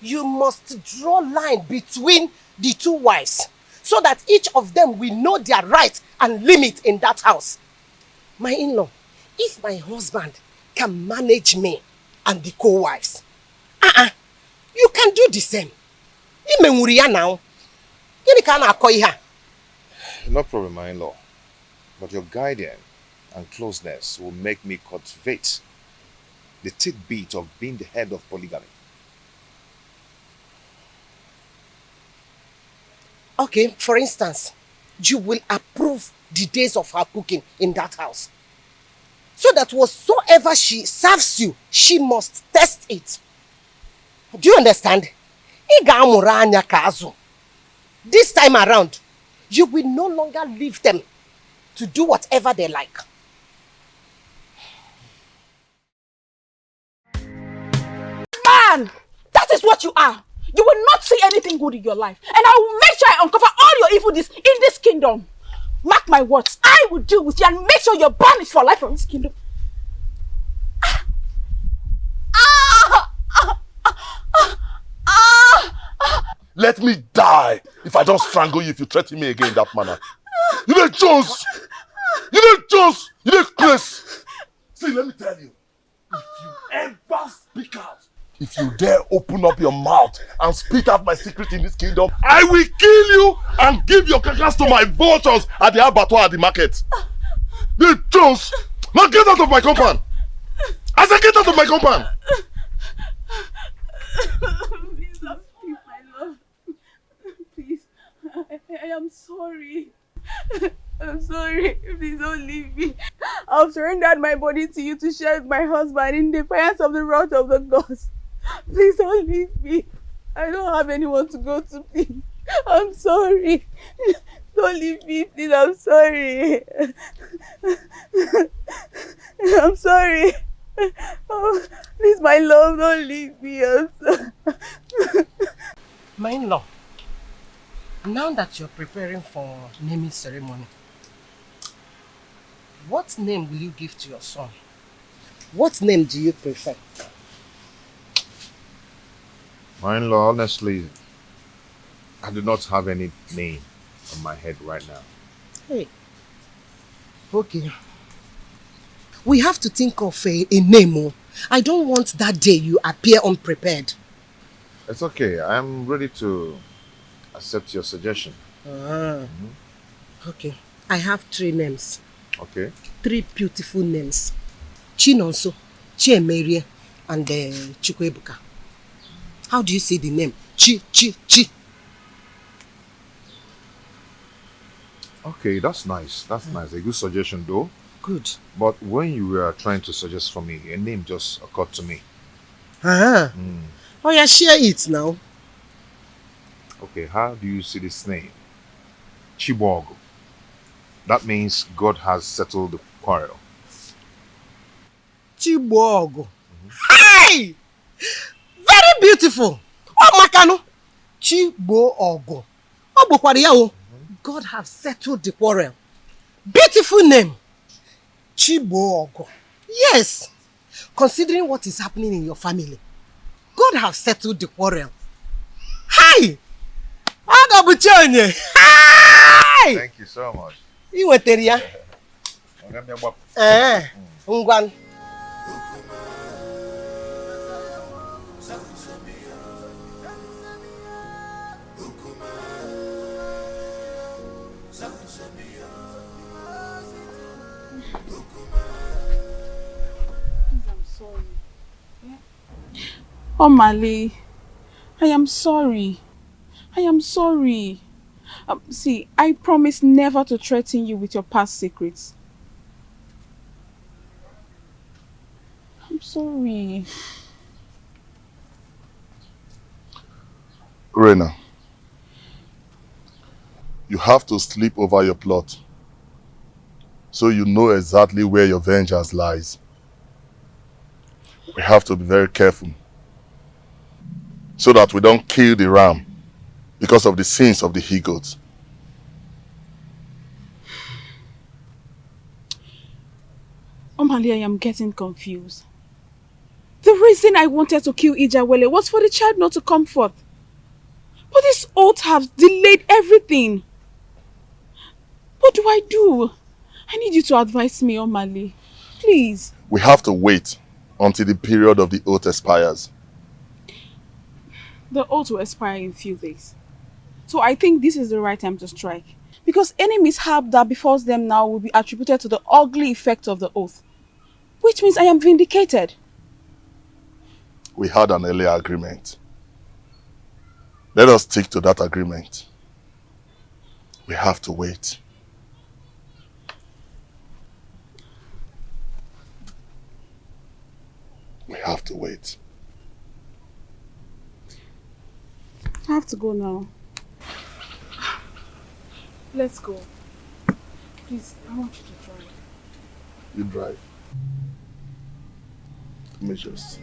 You must draw line between the two wives so that each of them will know their rights and limit in that house. My in-law, if my husband can manage me and the co-wives, you can do the same. Now. No problem, my in-law. But your guidance and closeness will make me cultivate the tidbit of being the head of polygamy. Okay, for instance, you will approve the days of her cooking in that house. So that whatsoever she serves you, she must test it. Do you understand? This time around, you will no longer leave them to do whatever they like. Man! That is what you are! You will not see anything good in your life. And I will make sure I uncover all your evil deeds in this kingdom. Mark my words, I will deal with you and make sure you're banished for life from this kingdom. Let me die if I don't strangle you if you threaten me again in that manner. You know Jones! You know Jones! You know Chris! See, let me tell you. If you ever speak out, if you dare open up your mouth and spit out my secret in this kingdom, I will kill you and give your carcass to my vultures at the abattoir at the market. The Jones! Now get out of my compound! I said get out of my compound! Please don't leave, my love. Please, I am sorry. I'm sorry. Please don't leave me. I've surrendered my body to you to share with my husband in defiance of the wrath of the gods. Please don't leave me. I don't have anyone to go to, please. I'm sorry. Don't leave me, please. I'm sorry. I'm sorry. Oh, please, my love, don't leave me. I'm sorry. My in-law, now that you're preparing for naming ceremony, what name will you give to your son? What name do you prefer? My in-law, honestly, I do not have any name on my head right now. Hey. Okay. We have to think of a name. I don't want that day you appear unprepared. It's okay. I'm ready to accept your suggestion. Okay. I have 3 names. Okay. 3 beautiful names. Chinonso, Chiemerie, and Chukwebuka. How do you say the name? Chi. Okay, that's nice. That's nice. A good suggestion though. Good. But when you were trying to suggest for me, a name just occurred to me. Oh yeah, share it now. Okay, how do you see this name? Chibogo. That means God has settled the quarrel. Chibogo. Hey! Very beautiful. Oh, Makano. Chibogo. Oh, God have settled the quarrel. Beautiful name. Chibogo. Yes. Considering what is happening in your family, God have settled the quarrel. Hi! Hi! Thank you so much. You were there. Ngwan. Oh, Mali, I am sorry. I am sorry. See, I promise never to threaten you with your past secrets. I'm sorry. Reina, you have to sleep over your plot so you know exactly where your vengeance lies. We have to be very careful so that we don't kill the ram because of the sins of the he-goat. Omali, I am getting confused. The reason I wanted to kill Ijawele was for the child not to come forth. But this oath has delayed everything. What do I do? I need you to advise me, Omali. Please. We have to wait until the period of the oath expires. The oath will expire in a few days. So I think this is the right time to strike. Because any mishap that befalls them now will be attributed to the ugly effect of the oath. Which means I am vindicated. We had an earlier agreement. Let us stick to that agreement. We have to wait. We have to wait. I have to go now. Let's go. Please, I want you to drive. You drive. Let me just...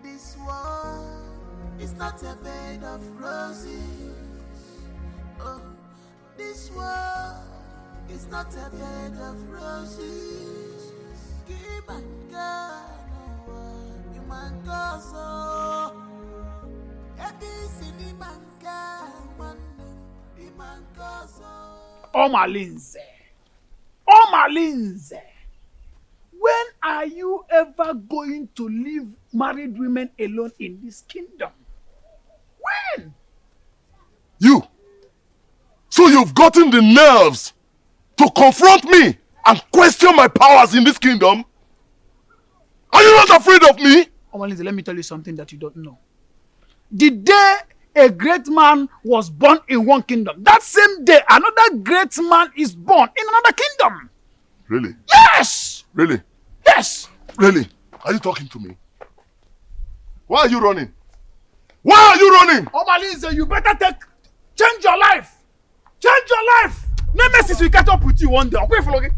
This world is not a bed of roses. Oh, this world is not a bed of roses. Keep and go, you man go so. Omalinze. Omalinze. When are you ever going to leave married women alone in this kingdom? When? You! So you've gotten the nerves to confront me and question my powers in this kingdom? Are you not afraid of me? Omalinze, let me tell you something that you don't know. The day a great man was born in one kingdom, that same day another great man is born in another kingdom. Really? Yes! Really? Yes! Really? Are you talking to me? Why are you running? Why are you running? Omalinze, you better change your life. Change your life. Nemesis will catch up with you one day. Okay,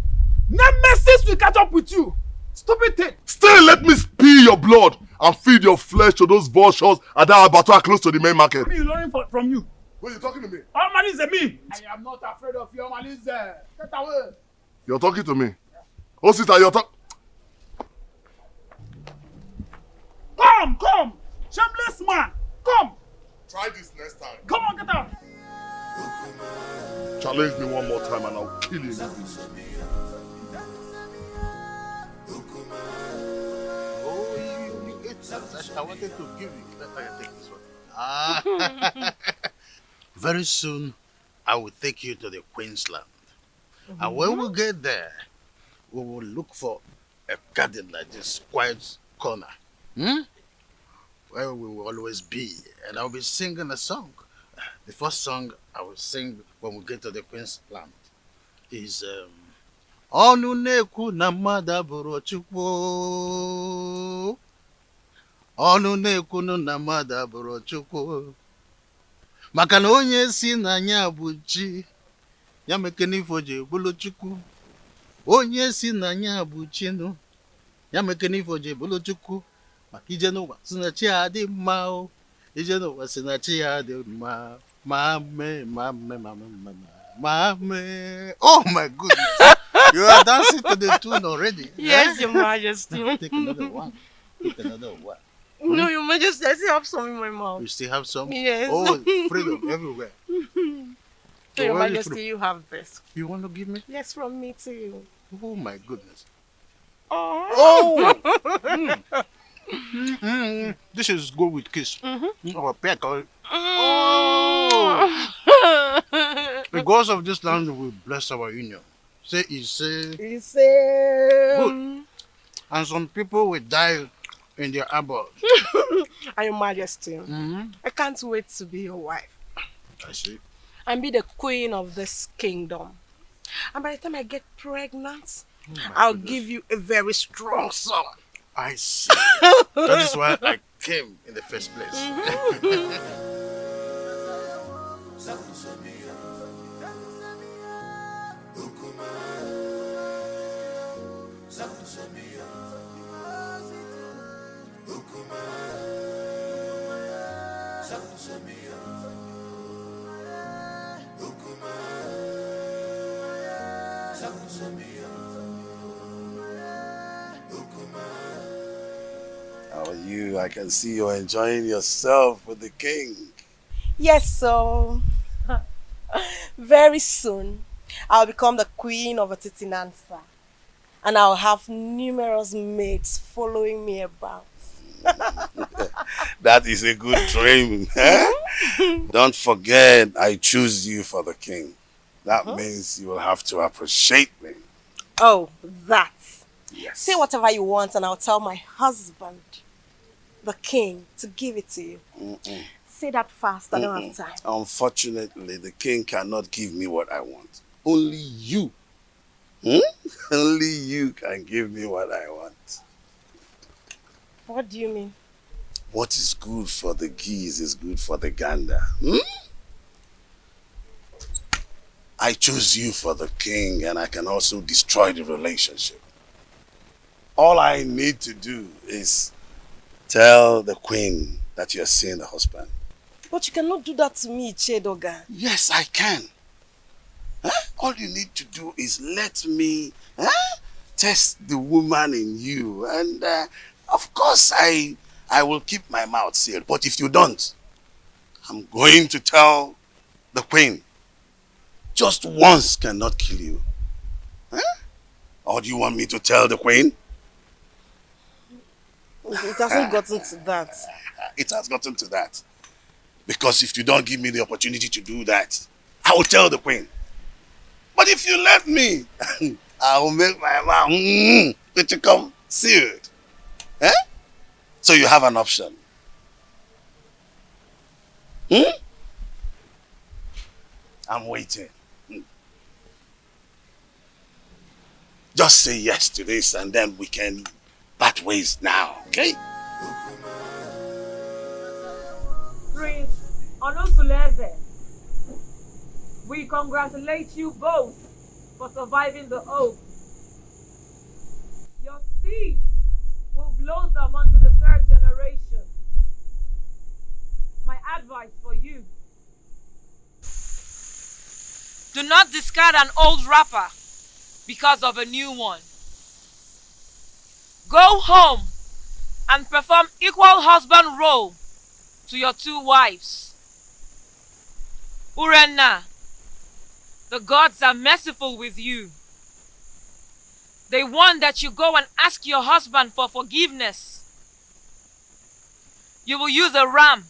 Nemesis will catch up with you. Stupid thing. Stay, let me spill your blood and feed your flesh to those vultures at that abattoir close to the main market. Me learning from you. Who are you talking to me? Omalinze, me. I am not afraid of you, Omalinze. Get away. You're talking to me. Oh, sister, you're talking. Come. Shameless man. Come. Try this next time. Come on, get out. Challenge me one more time and I'll kill you. I wanted to give you. Let me take this one. Very soon, I will take you to the Queensland. And when we get there, we will look for a garden like this, quiet corner. Where we will always be. And I'll be singing a song. The first song I will sing when we get to the Queensland is Onu neku na mada buru chukwu. Onu neku na mada buru chukwu. Maka na onye si na nya bụ chi, ya mekene ifo je bulu chukwu. Onye si na nya bụ chi no, ya mekene ifo je bulu chukwu. Maka ije n'ụwa si na chi adị mma o. Ije n'ụwa si na chi adị mma. Mame. Oh my goodness. You are dancing to the tune already. Yes, Your Majesty. Take another one. No, Your Majesty, I still have some in my mouth. You still have some? Yes. Oh, freedom everywhere. So Your Where is Majesty, freedom? you have this. You want to give me? Yes, from me to you. Oh my goodness. Oh! This is good with kiss. Or peck. Or... Oh! The gods of this land will bless our union. Say, Good. And some people will die in their abode. And Your Majesty, I can't wait to be your wife. I see. And be the queen of this kingdom. And by the time I get pregnant, I'll give you a very strong son. I see. That is why I came in the first place. How are you? I can see you're enjoying yourself with the king. Yes, so very soon I'll become the queen of Atitinansa, and I'll have numerous maids following me about. That is a good dream. Don't forget, I choose you for the king. That means you will have to appreciate me. Oh, that. Yes. Say whatever you want and I'll tell my husband, the king, to give it to you. Say that fast, I don't have time. Unfortunately, the king cannot give me what I want. Only you. Only you can give me what I want. What do you mean? What is good for the geese is good for the gander. I choose you for the king, and I can also destroy the relationship. All I need to do is tell the queen that you're seeing the husband. But you cannot do that to me, Chedoga. Yes, I can. All you need to do is let me test the woman in you. And of course, I will keep my mouth sealed. But if you don't, I'm going to tell the queen. Just once cannot kill you. Or do you want me to tell the queen? It hasn't gotten to that. It has gotten to that. Because if you don't give me the opportunity to do that, I will tell the queen. But if you let me, I will make my mouth to come sealed. So you have an option. I'm waiting. Just say yes to this and then we can part ways now, okay? Prince Onosuleze, we congratulate you both for surviving the oath. Your seed will blossom unto the third generation. My advice for you: do not discard an old wrapper because of a new one. Go home and perform equal husband role to your two wives. Urenna, the gods are merciful with you. They want that you go and ask your husband for forgiveness. You will use a ram,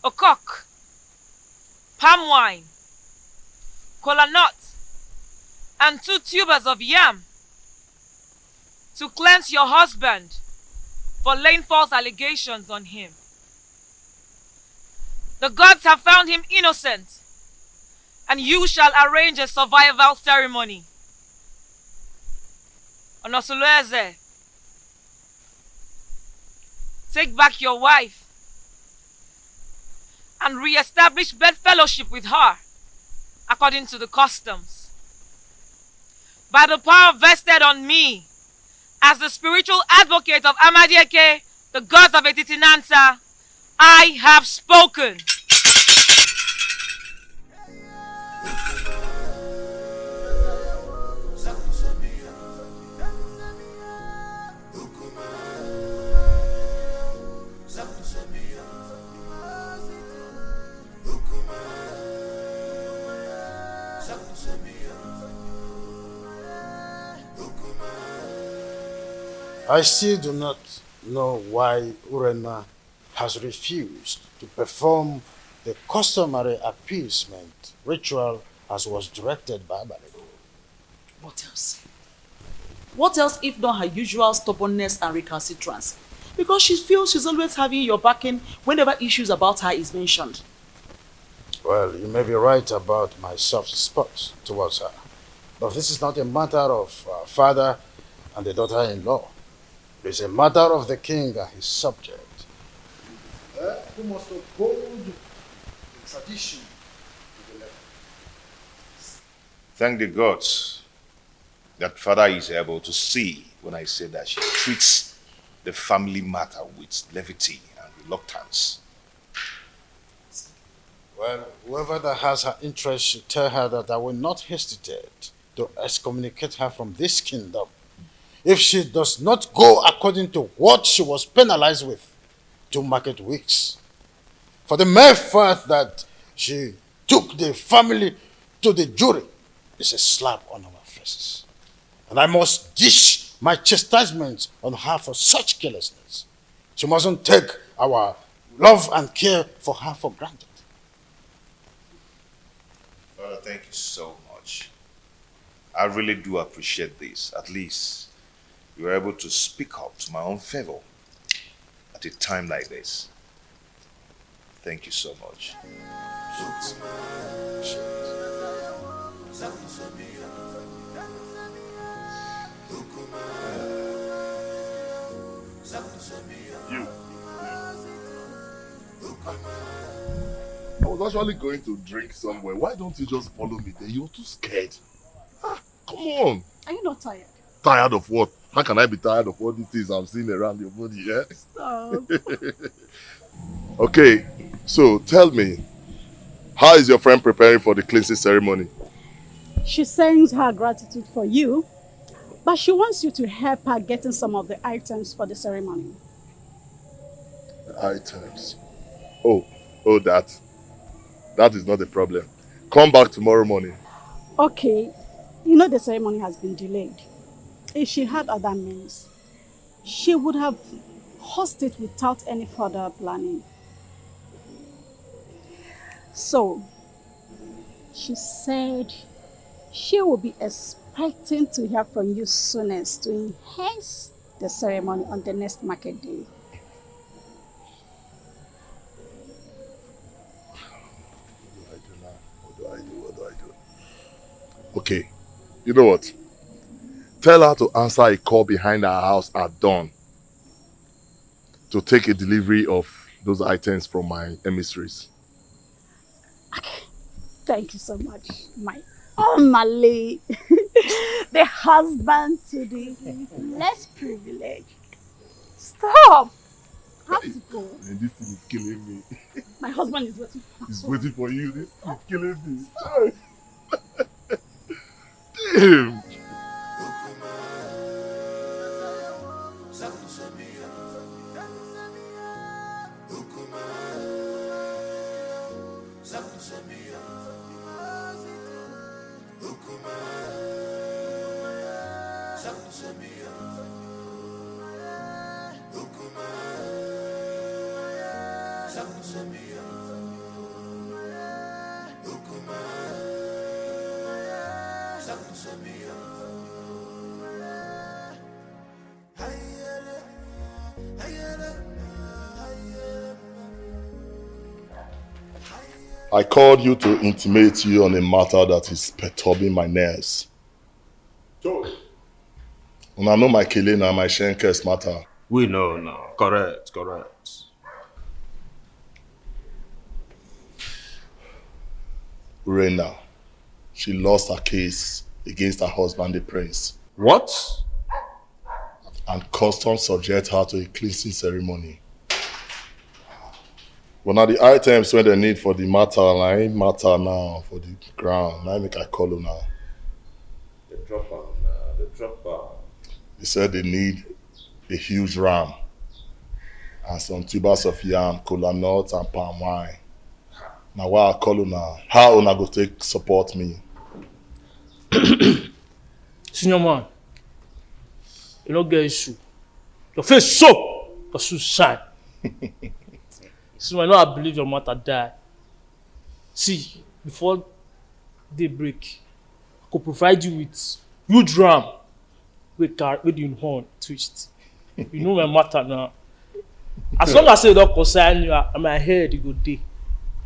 a cock, palm wine, kola nut, and 2 tubers of yam to cleanse your husband for laying false allegations on him. The gods have found him innocent, and you shall arrange a survival ceremony. Onosuleze, take back your wife and re-establish bedfellowship with her according to the customs. By the power vested on me as the spiritual advocate of Amadieke, the gods of Etitinansa, I have spoken. I still do not know why Urena has refused to perform the customary appeasement ritual as was directed by Marital. What else? What else if not her usual stubbornness and recalcitrance? Because she feels she's always having your backing whenever issues about her is mentioned. Well, you may be right about my soft spots towards her. But this is not a matter of father and the daughter-in-law. It is a matter of the king and his subject. Who must uphold the tradition to the letter. Thank the gods that father is able to see when I say that she treats the family matter with levity and reluctance. Well, whoever that has her interest should tell her that I will not hesitate to excommunicate her from this kingdom if she does not go according to what she was penalized with 2 market weeks. For the mere fact that she took the family to the jury is a slap on our faces. And I must dish my chastisement on her for such carelessness. She mustn't take our love and care for her for granted. Father, thank you so much. I really do appreciate this. At least you were able to speak up to my own favor at a time like this. Thank you so much. You. I was actually going to drink somewhere. Why don't you just follow me there? You're too scared. Come on. Are you not tired? Tired of what? How can I be tired of all these things I'm seeing around your body, yeah? Stop. Okay, so tell me, how is your friend preparing for the cleansing ceremony? She sends her gratitude for you, but she wants you to help her getting some of the items for the ceremony. The items? Oh, that is not a problem. Come back tomorrow morning. Okay, you know the ceremony has been delayed. If she had other means, she would have hosted it without any further planning. So, she said she will be expecting to hear from you soonest to enhance the ceremony on the next market day. What do I do? Okay, you know what? Tell her to answer a call behind our house at dawn to take a delivery of those items from my emissaries. Okay. Thank you so much, my Malay, the husband to the less privileged. Stop! I have to go. And this thing is killing me. My husband is waiting. He's waiting for you. This is killing me. Damn! I called you to intimate you on a matter that is perturbing my nerves. And I know my killing and my Shenkers matter. We know now. Correct. Regina, she lost her case against her husband, the prince. What? And customs subject her to a cleansing ceremony. But now the items when they need for the matter, I ain't matter now for the ground. Now I make I call you now. The dropper. They said they need a huge ram and some tubers of yam, cola nuts and palm wine. Now why I call you now? How una go take support me? Senior man, you don't get issue. Your face soap, your shoes shine. So I know I believe your mother died. See, before daybreak, I could provide you with huge ram with the horn twist. You know my matter now. As long as you don't concern you, and my head you go day.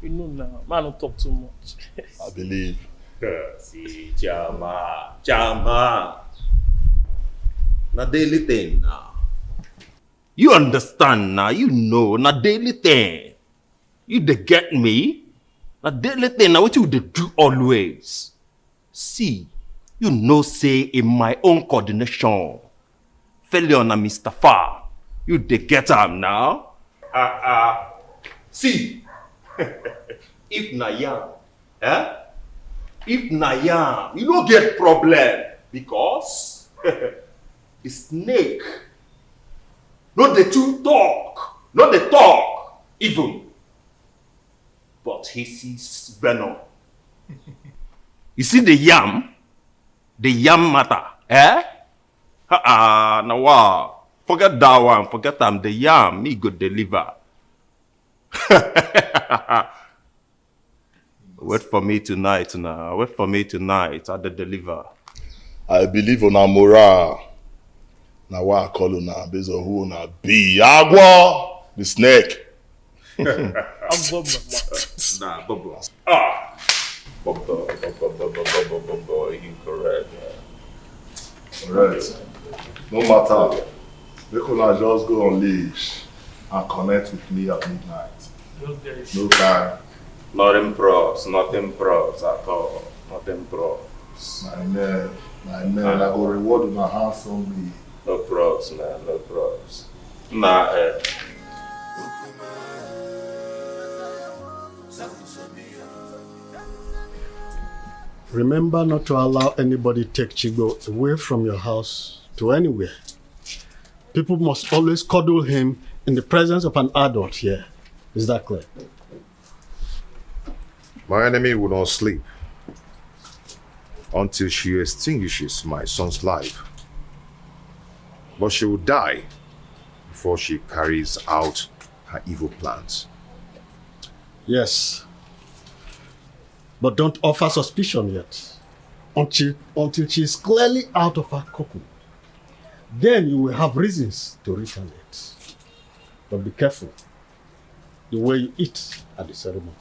You know now, man don't talk too much. I believe. See, Jama. Na daily thing now. You understand now, you know, na daily thing. You dey get me? Na daily thing now, what you dey do always. See, you know say in my own coordination, failure na Mr. Far. You dey get am now? See, if na yam, if na yam, you don't get problem because the snake, not the two talk, not the talk even, but he sees venom. You see the yam matter, now wow. Forget that one, forget them, the yam, me go deliver. Wait for me tonight now. Wait for me tonight at the deliver. I believe on our morale. Now what I call on our based on who on our be. Agua, the snake. Nah, Bobo. Bobo, you correct. Alright. No matter. They could not just go on leash and connect with me at midnight. No time. Nothing props at all. Nothing props. My man, I go reward my handsomely. No props, man, no props. Nah, Remember not to allow anybody take Chigo away from your house to anywhere. People must always cuddle him in the presence of an adult here. Is that clear? My enemy will not sleep until she extinguishes my son's life. But she will die before she carries out her evil plans. Yes. But don't offer suspicion yet. Until she is clearly out of her cocoon. Then you will have reasons to retaliate. But be careful the way you eat at the ceremony.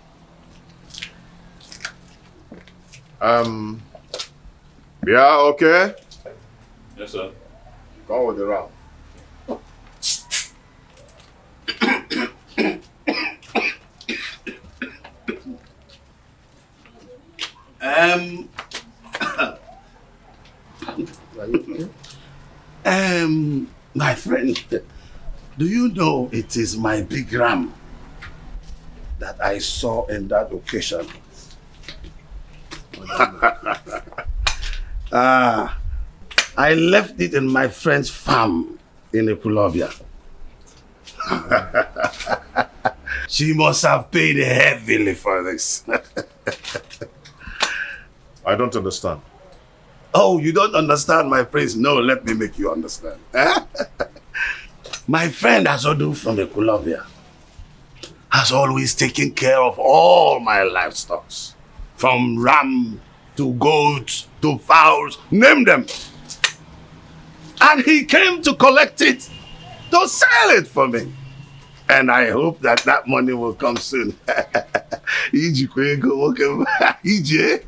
Yeah, okay? Yes, sir. Go with the round. My friend, do you know it is my big ram that I saw in that occasion? I left it in my friend's farm in Ekulobia. She must have paid heavily for this. I don't understand. Oh, you don't understand, my prince? No, let me make you understand. My friend Azodu from Ekulobia has always taken care of all my livestock. From ram to goats to fowls, name them. And he came to collect it, to sell it for me. And I hope that money will come soon. Ije.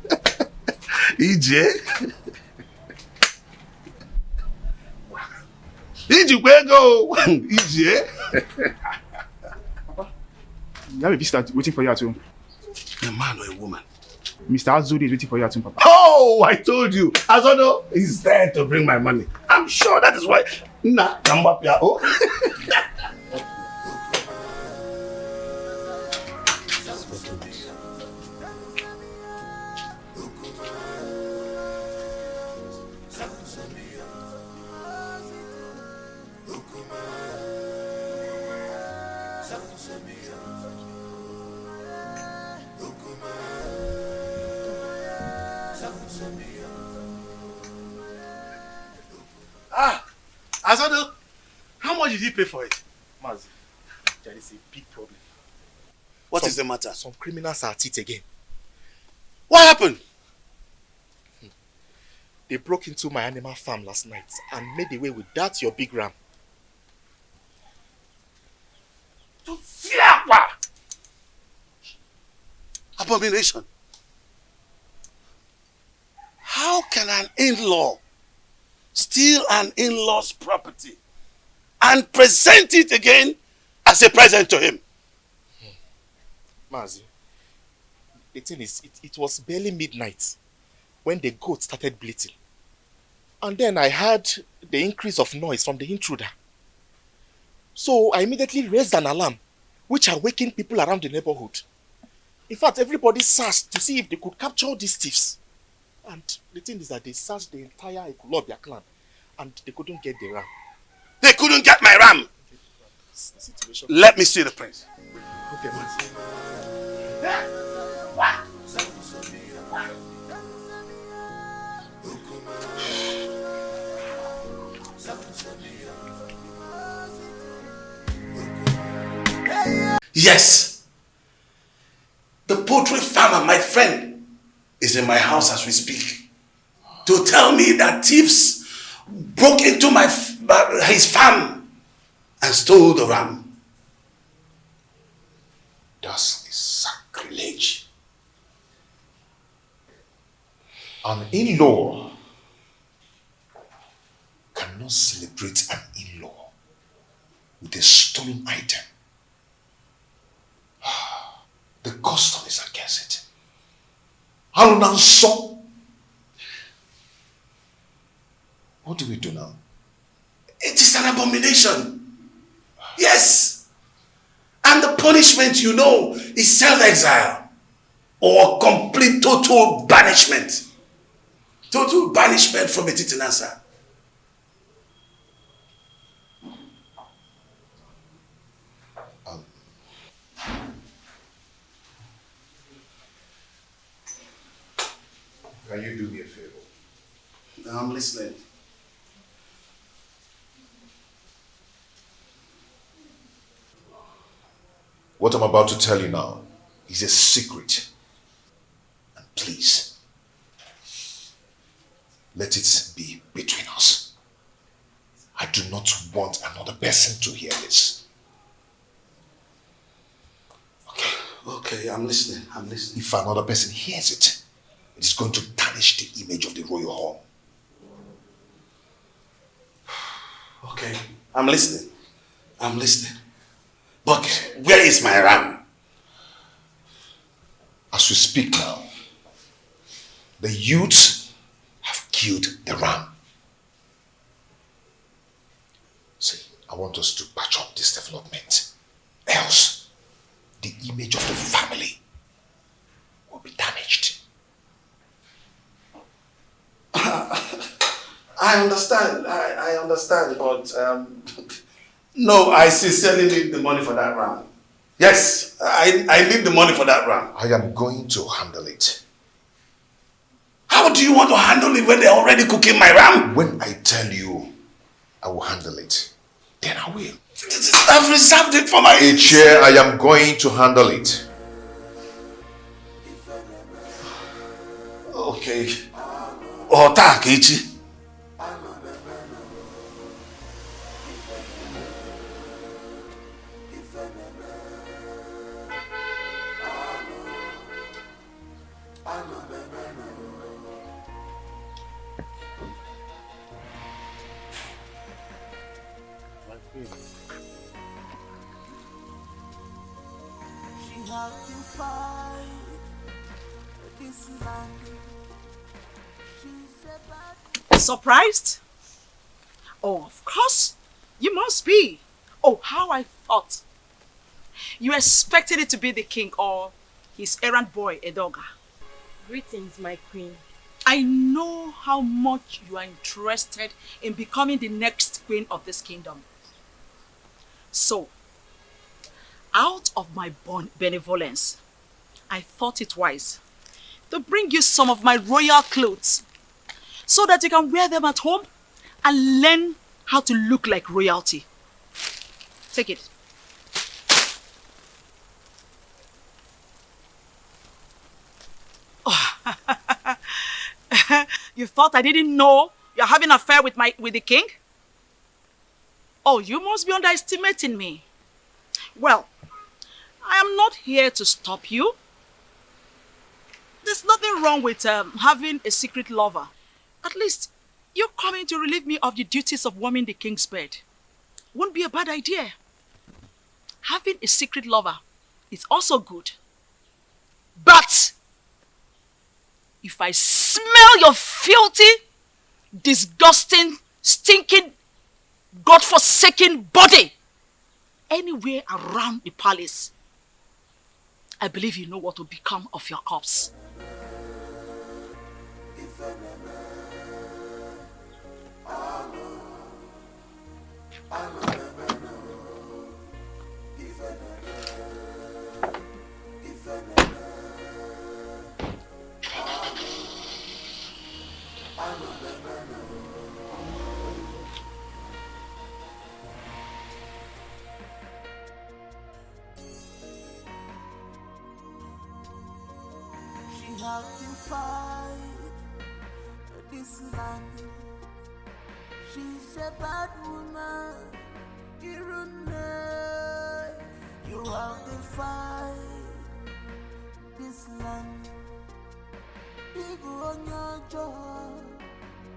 You have a visitor waiting for you at home. A man or a woman? Mr. Azodi is waiting for you at home, Papa. Oh, I told you. Azodo is there to bring my money. I'm sure that is why. Nah, come up here. Oh. Asado, how much did he pay for it? Mazi, there is a big problem. What is the matter? Some criminals are at it again. What happened? They broke into my animal farm last night and made away with that your big ram. Abomination. How can an in-law steal an in-law's property and present it again as a present to him? Mazi, the thing is, it was barely midnight when the goat started bleating. And then I heard the increase of noise from the intruder. So I immediately raised an alarm, which awakened people around the neighborhood. In fact, everybody searched to see if they could capture these thieves. And the thing is that they searched the entire Ekulobia clan and they couldn't get the ram. They couldn't get my ram! Let me see the prince. Okay, Mazi. Yes. The poultry farmer, my friend, is in my house as we speak to tell me that thieves broke into his farm and stole the ram. That's a sacrilege. An in-law cannot celebrate an in-law with a stolen item. The custom is against it. Haruna so. What do we do now? It is an abomination. Yes. And the punishment, you know, is self-exile or complete total banishment. Total banishment from Etitinasa. Can you do me a favor? I'm listening. What I'm about to tell you now is a secret. And please, let it be between us. I do not want another person to hear this. Okay, I'm listening. If another person hears it, it is going to tarnish the image of the royal home. Okay, I'm listening. But where is my ram? As we speak now, the youths have killed the ram. See, I want us to patch up this development. Else, the image of the family will be damaged. I understand. I understand, but no, I sincerely need the money for that ram. Yes, I need the money for that ram. I am going to handle it. How do you want to handle it when they're already cooking my ram? When I tell you I will handle it, then I will. I've reserved it for my... Chair, I am going to handle it. Okay. Oh, thank you. Surprised? Oh, of course. You must be. Oh, how I thought. You expected it to be the king or his errand boy, Edoga. Greetings, my queen. I know how much you are interested in becoming the next queen of this kingdom. So, out of my benevolence, I thought it wise to bring you some of my royal clothes so that you can wear them at home and learn how to look like royalty. Take it. You thought I didn't know you're having an affair with the king? Oh, you must be underestimating me. Well, I am not here to stop you. There's nothing wrong with having a secret lover. At least you're coming to relieve me of the duties of warming the king's bed. Won't be a bad idea. Having a secret lover is also good. But if I smell your filthy, disgusting, stinking, God-forsaken body anywhere around the palace, I believe you know what will become of your corpse. How to fight this land. She's a bad woman. You have to fight this land. Big on your jaw,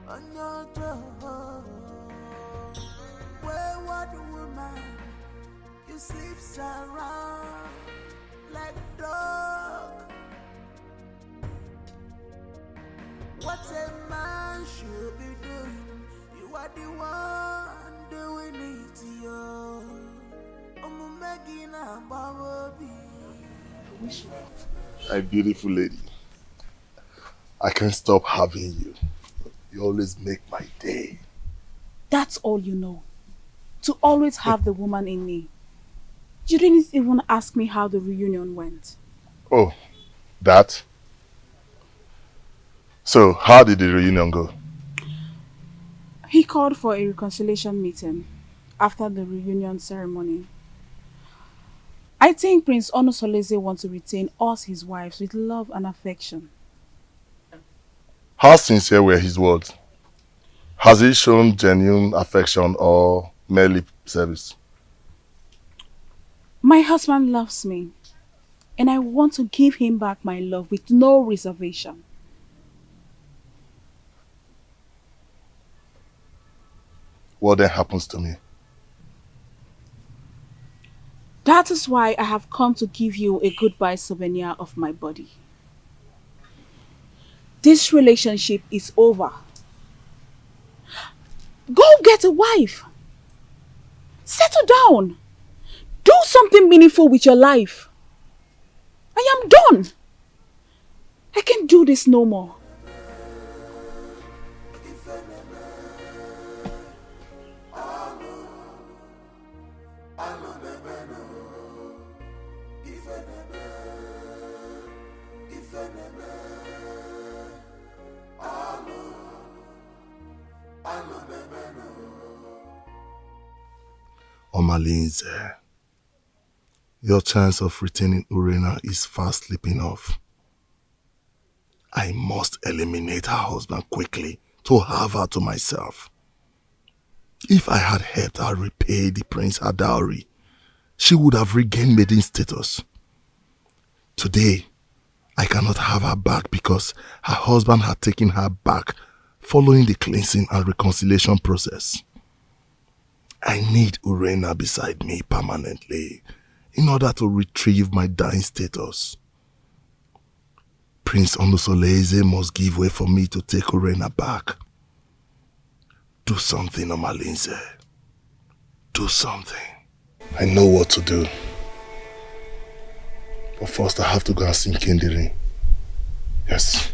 on your jaw. Wayward woman, you sleeps around like dog. What a man should be doing, you are the one doing it to you. My beautiful lady, I can't stop having you. You always make my day. That's all you know. To always have the woman in me. You didn't even ask me how the reunion went. Oh, that? So, how did the reunion go? He called for a reconciliation meeting after the reunion ceremony. I think Prince Onosoleze wants to retain us, his wives, with love and affection. How sincere were his words? Has he shown genuine affection or mere lip service? My husband loves me, and I want to give him back my love with no reservation. What then happens to me? That is why I have come to give you a goodbye souvenir of my body. This relationship is over. Go get a wife. Settle down. Do something meaningful with your life. I am done. I can't do this no more. Omalinze, your chance of retaining Urena is fast slipping off. I must eliminate her husband quickly to have her to myself. If I had helped her repay the prince her dowry, she would have regained maiden status. Today, I cannot have her back because her husband had taken her back following the cleansing and reconciliation process. I need Urena beside me permanently in order to retrieve my dying status. Prince Onosoleze must give way for me to take Urena back. Do something, Omalinze. Do something. I know what to do. But first I have to go and sing Kindiri. Yes.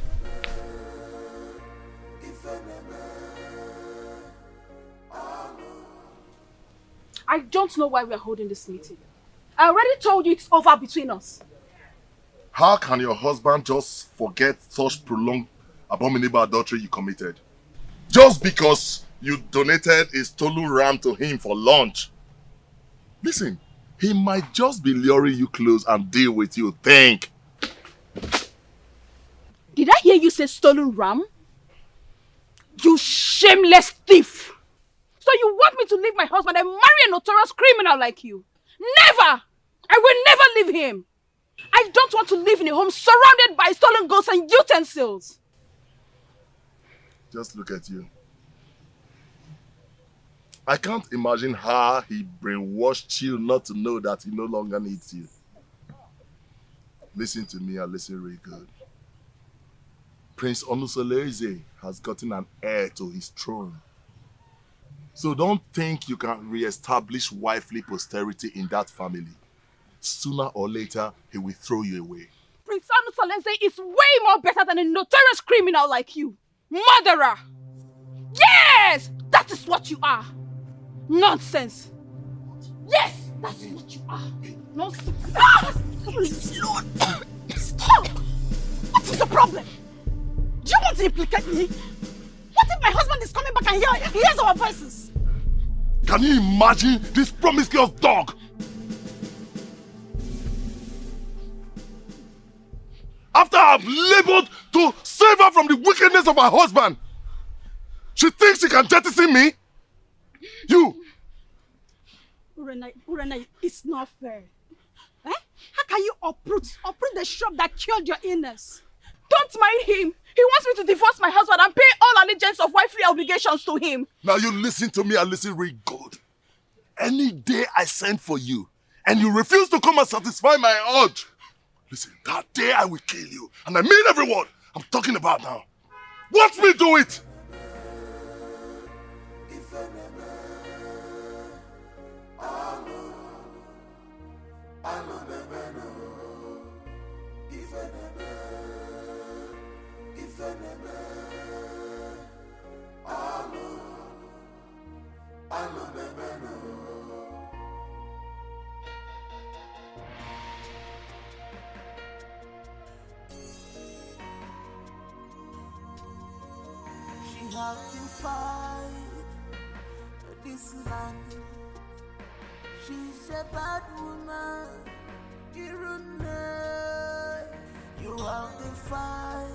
I don't know why we are holding this meeting. I already told you it's over between us. How can your husband just forget such prolonged abominable adultery you committed? Just because you donated a stolen ram to him for lunch. Listen, he might just be luring you close and deal with you. Think. Did I hear you say stolen ram? You shameless thief! So you want me to leave my husband and marry a notorious criminal like you? Never! I will never leave him! I don't want to live in a home surrounded by stolen goods and utensils! Just look at you. I can't imagine how he brainwashed you not to know that he no longer needs you. Listen to me and listen really good. Prince Onusoleze has gotten an heir to his throne. So don't think you can re-establish wifely posterity in that family. Sooner or later, he will throw you away. Prince Onusoleze is way more better than a notorious criminal like you. Murderer! Yes! That is what you are. Nonsense. Yes, that's what you are. Nonsense. Ah! Lord! Stop! What is the problem? Do you want to implicate me? What if my husband is coming back and hears our voices? Can you imagine this promiscuous dog? After I've labored to save her from the wickedness of my husband, she thinks she can jettison me? You! Urena, it's not fair. Eh? How can you uproot the shrub that killed your inners? Don't mind him. He wants me to divorce my husband and pay all allegiance of wifely obligations to him. Now you listen to me and listen real good. Any day I send for you and you refuse to come and satisfy my urge, listen, that day I will kill you. And I mean every word I'm talking about now. Watch me do it! She has defied this land. She's a bad woman. You have defied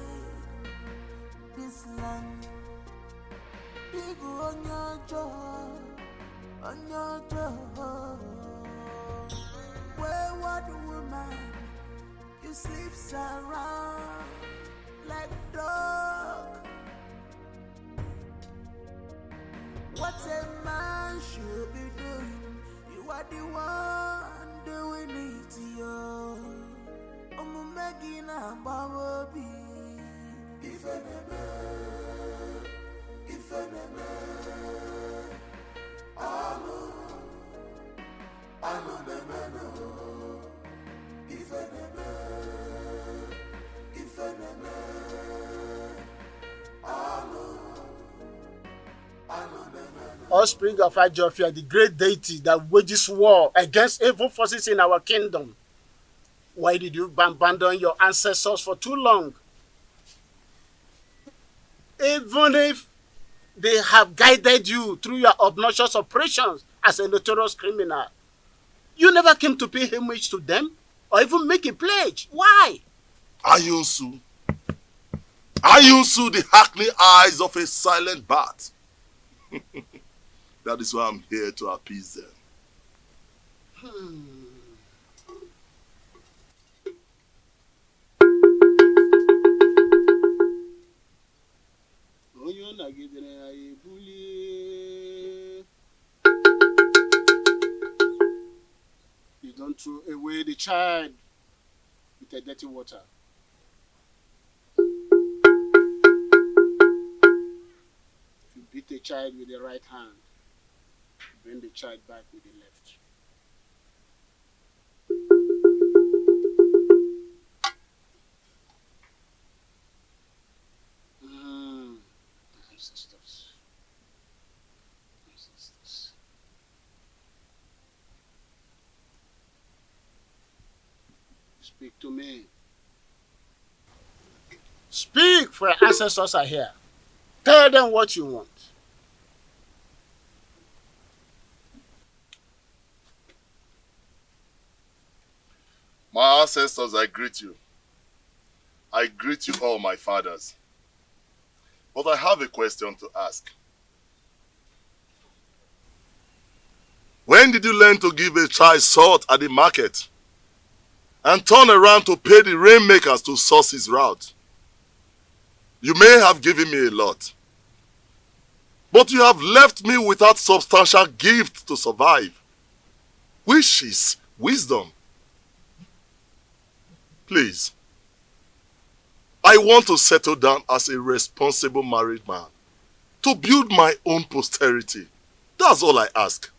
this land. You go on your job, wayward woman, you sleep around like dog. What a man should be doing, you are the one doing it to you. I'm making a baby. If Offspring of Ajofia, the great deity that wages war against evil forces in our kingdom. Why did you abandon your ancestors for too long? Even if they have guided you through your obnoxious operations as a notorious criminal, you never came to pay homage to them or even make a pledge. Why? Ayunsu, the hackney eyes of a silent bat. That is why I'm here to appease them. You don't throw away the child with a dirty water. If you beat a child with the right hand, bring the child back with the left. Ancestors. Speak to me. Speak, for your ancestors are here. Tell them what you want. My ancestors, I greet you. I greet you all, my fathers. But I have a question to ask. When did you learn to give a child salt at the market and turn around to pay the rainmakers to source his route? You may have given me a lot, but you have left me without substantial gift to survive, which is wisdom. Please, I want to settle down as a responsible married man to build my own posterity. That's all I ask.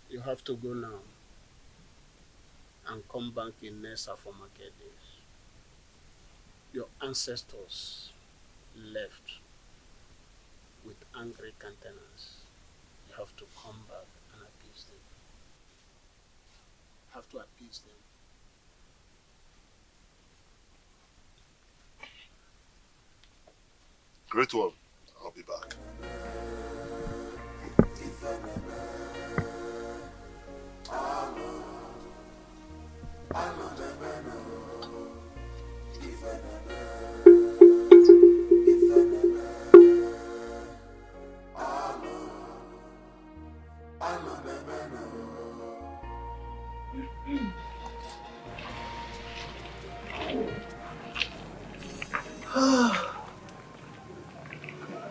You have to go now and come back in next for market days. Your ancestors left with angry countenance. You have to come back and appease them. You have to appease them. Great one. I'll be back.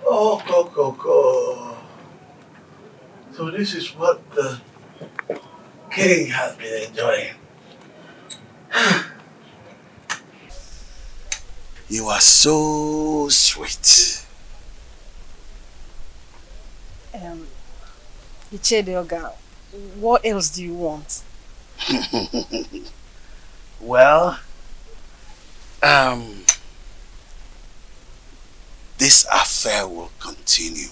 Oh, Coco. So this is what the king has been enjoying. You are so sweet. Ichedioga, what else do you want? Well, this affair will continue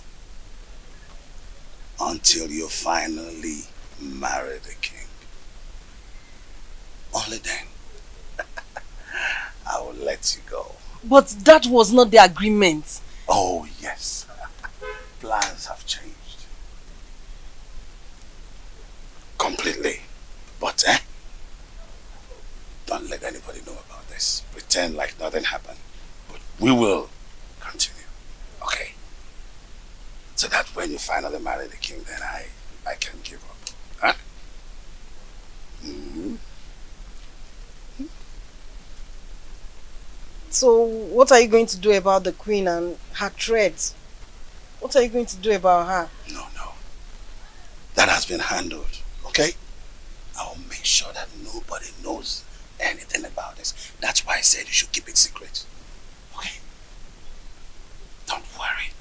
until you finally marry the king. Only then I will let you go. But that was not the agreement. Oh yes, plans have changed. Completely. But don't let anybody know about this. Pretend like nothing happened. But we will continue. Okay? So that when you finally marry the king, then I can give up. Huh? Mm-hmm. So what are you going to do about the queen and her threats? What are you going to do about her? No. That has been handled. Okay? I will make sure that nobody knows anything about this. That's why I said you should keep it secret. Okay? Don't worry.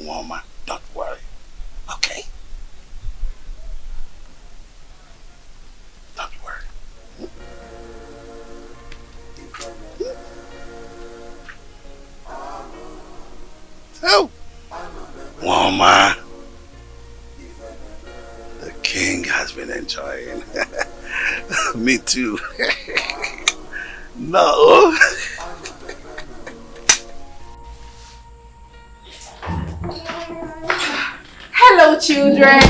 Woman, don't worry. Okay? Don't worry. Oh! Woman! The king has been enjoying. Me too. No. Hello, children.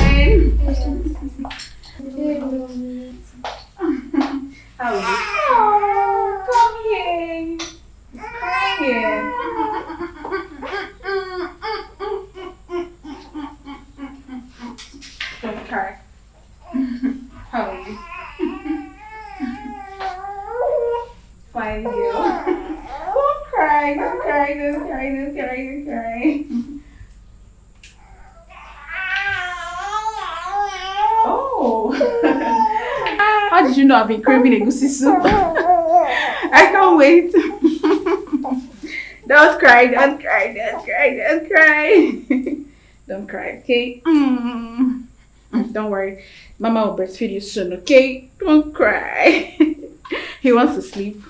How are you? Oh, come here. Crying. Don't cry. How are you? Fine, girl. Don't cry, don't cry, don't cry, don't cry, don't cry. Oh. How did you know I've been craving egusi soup? I can't wait. Don't cry, don't cry, don't cry, don't cry. Don't cry, okay? Don't worry. Mama will breastfeed you soon, okay? Don't cry. He wants to sleep.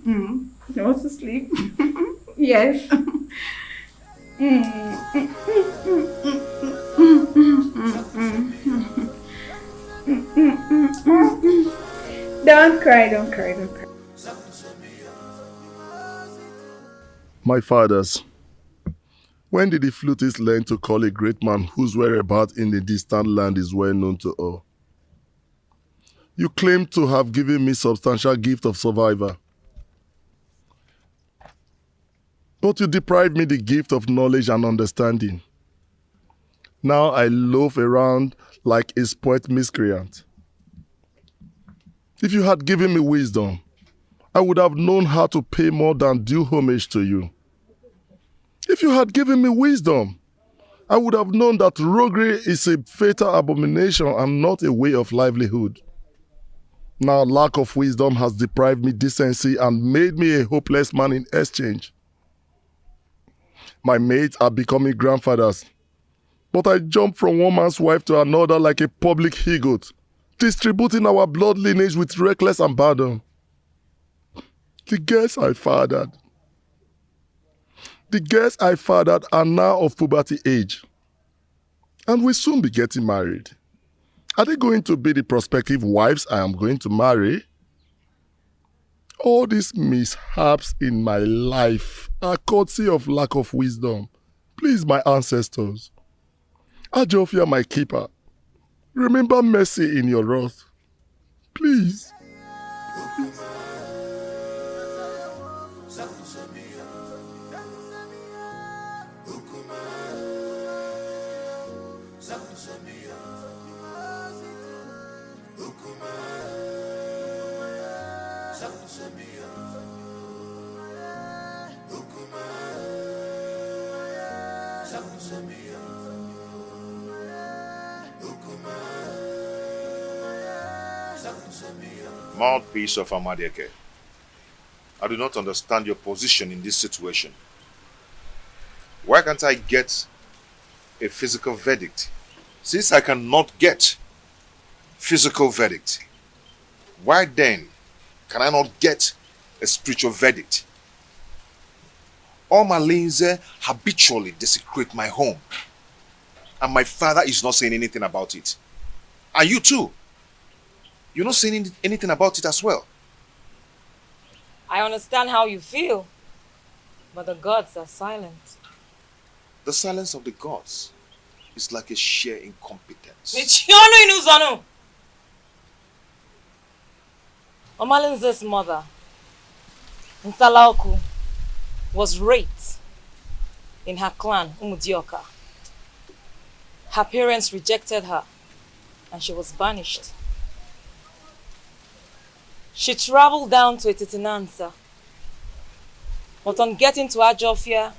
He wants to sleep. Yes. Don't cry, don't cry, don't cry. My fathers, when did the flutist learn to call a great man whose whereabouts in the distant land is well known to all? You claim to have given me substantial gift of survivor. But you deprived me the gift of knowledge and understanding. Now I loaf around like a spoilt miscreant. If you had given me wisdom, I would have known how to pay more than due homage to you. If you had given me wisdom, I would have known that roguery is a fatal abomination and not a way of livelihood. Now lack of wisdom has deprived me decency and made me a hopeless man in exchange. My mates are becoming grandfathers, but I jump from one man's wife to another like a public he-goat, distributing our blood lineage with reckless abandon. The girls I fathered are now of puberty age and will soon be getting married. Are they going to be the prospective wives I am going to marry? All these mishaps in my life are courtesy of lack of wisdom. Please, my ancestors, Ajofia, my keeper, remember mercy in your wrath. Please. Mouthpiece of Amadeke, I do not understand your position in this situation. Why can't I get a physical verdict? Since I cannot get physical verdict, why then can I not get a spiritual verdict? All Malinze habitually desecrate my home, and my father is not saying anything about it. And you too. You're not saying anything about it as well. I understand how you feel, but the gods are silent. The silence of the gods is like a sheer incompetence. Omalinze's mother, Nsalaoku, was raped in her clan, Umudioka. Her parents rejected her and she was banished. She traveled down to Etitinansa, but on getting to Ajofia,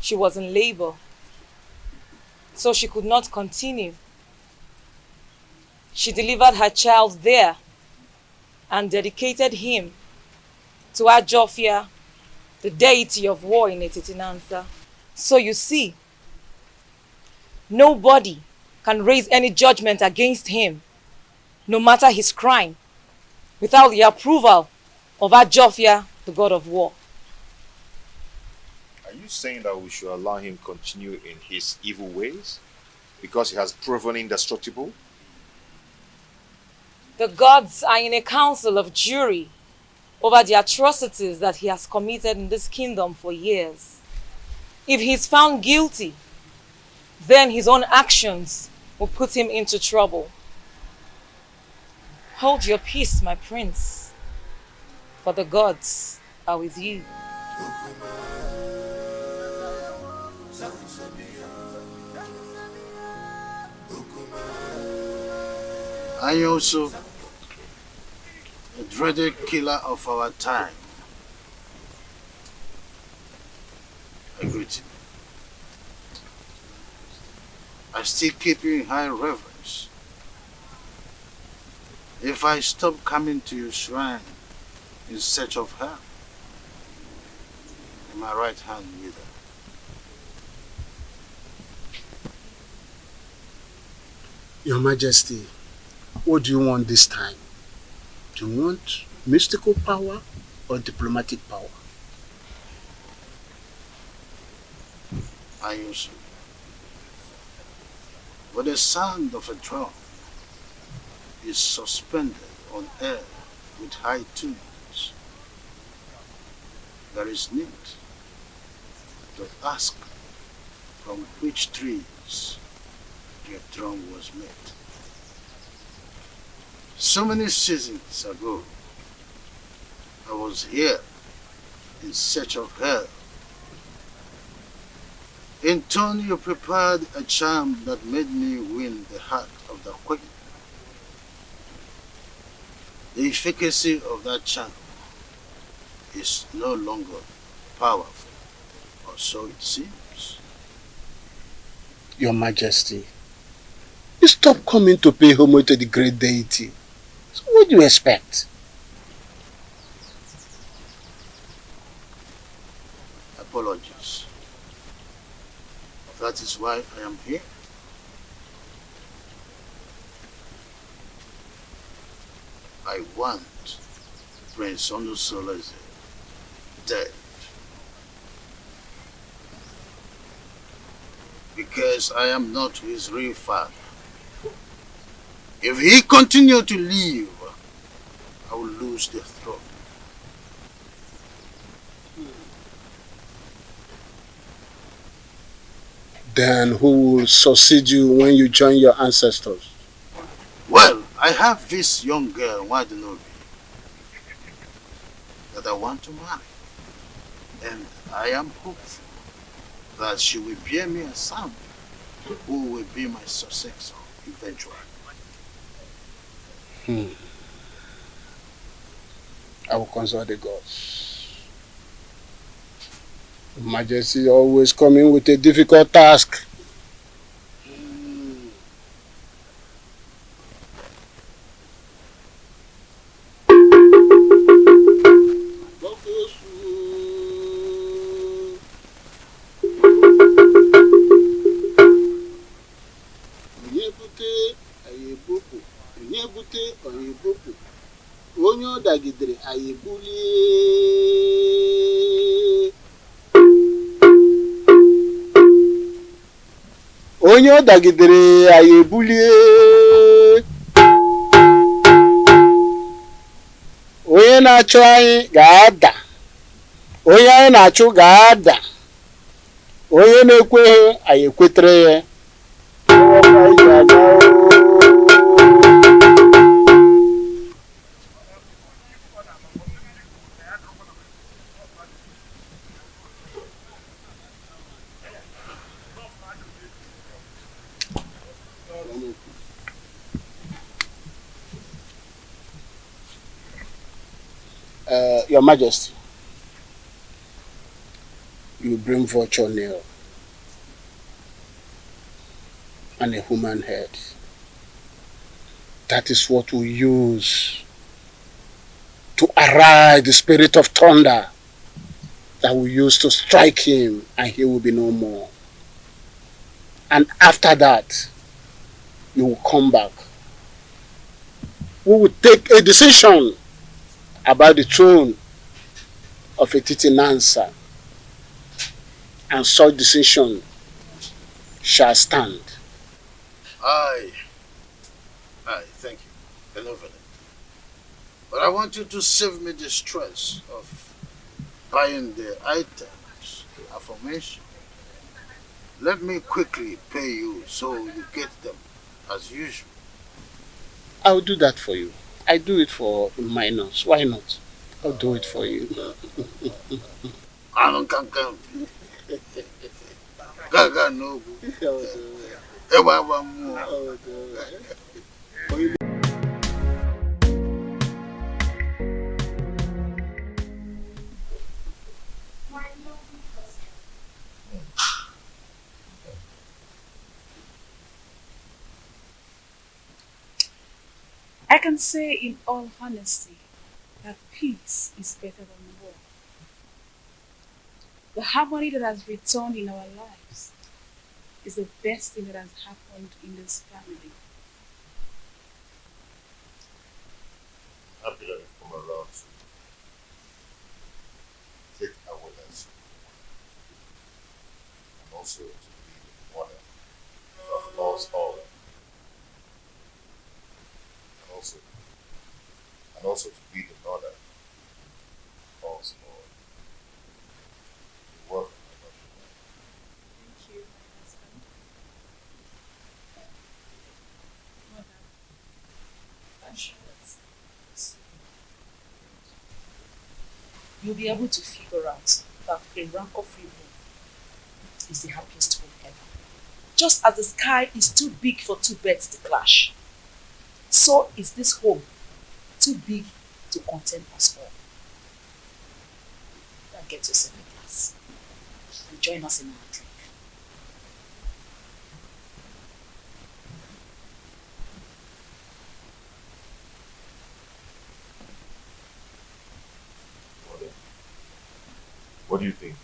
she was in labor, so she could not continue. She delivered her child there and dedicated him to Ajofia, the deity of war in Etitinansa. So you see, nobody can raise any judgment against him, no matter his crime, without the approval of Ajofia, the god of war. Are you saying that we should allow him continue in his evil ways because he has proven indestructible? The gods are in a council of jury over the atrocities that he has committed in this kingdom for years. If he is found guilty, then his own actions will put him into trouble. Hold your peace, my prince, for the gods are with you. I also, a dreaded killer of our time, I greet you. I still keep you in high reverence. if I stop coming to your shrine in search of her, and my right hand wither? Your Majesty, what do you want this time? Do you want mystical power or diplomatic power? I use it. But the sound of a drum is suspended on air with high tunes. There is need to ask from which trees your drum was made. So many seasons ago, I was here in search of her. In turn, you prepared a charm that made me win the heart of the queen. The efficacy of that charm is no longer powerful, or so it seems. Your Majesty, you stop coming to pay homage to the great deity. So what do you expect? Apologies. That is why I am here. I want Prince Onusoleze dead. Because I am not his real father. If he continue to live, I will lose the throne. Then who will succeed you when you join your ancestors? Well, I have this young girl, Wadinobi, that I want to marry. And I am hopeful that she will bear me a son who will be my successor eventually. I will consult the gods. Your Majesty always coming with a difficult task. Onye ọ dagidere anyị ebulie. Onye ọ dagidere anyị ebulie. Onye na-achụ anyị ga-ada. Onye anyị na-achụ ga-ada. Onye na-ekweghị anyị ekwetere ya. Your Majesty, you bring vulture nail and a human head. That is what we use to arise the spirit of thunder that we use to strike him, and he will be no more. And after that, you will come back. We will take a decision about the throne of Etiti Nansa, and such decision shall stand. Aye, thank you. Benevolent. But I want you to save me the stress of buying the items, affirmation. Let me quickly pay you so you get them as usual. I'll do that for you. I do it for minors. Why not? I'll do it for you. I don't come. Gaga no. I can say in all honesty that peace is better than war. The harmony that has returned in our lives is the best thing that has happened in this family. Happy that you've come around to take away as and also to be the mother of us all. And also to be the mother of us all. You're welcome, my love. Thank you, my husband. Mother, I'm sure that you'll be able to figure out that a rancor-free home is the happiest home ever. Just as the sky is too big for two birds to clash, so is this home too big to contain us all. Now get yourself a glass and join us in our drink. What do you think?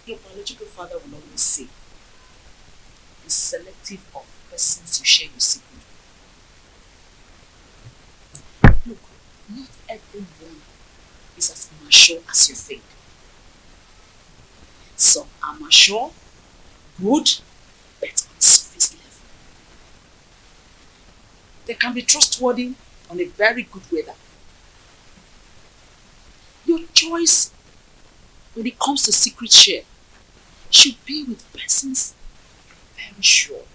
Your biological father will always say, be selective of persons you share your secret with. Look, not everyone is as mature as you think. Some are mature, good, but on the surface level. They can be trustworthy on a very good weather. Your choice when it comes to secret share should be with persons you're very sure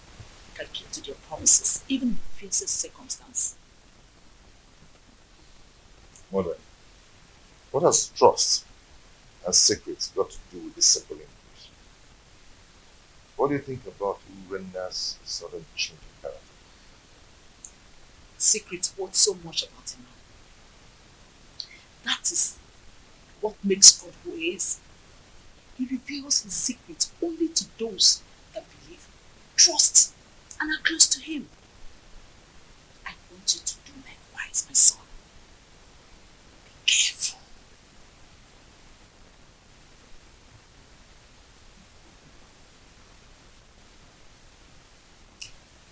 can keep to their promises, even in the fiercest circumstance. Mother, what has trust and secrets got to do with this simple English? What do you think about Urenda's sudden change in character? Secrets hold so much about a man. That is what makes God who he is. He reveals his secrets only to those that believe, trust, and are close to him. I want you to do likewise, my son. Be careful.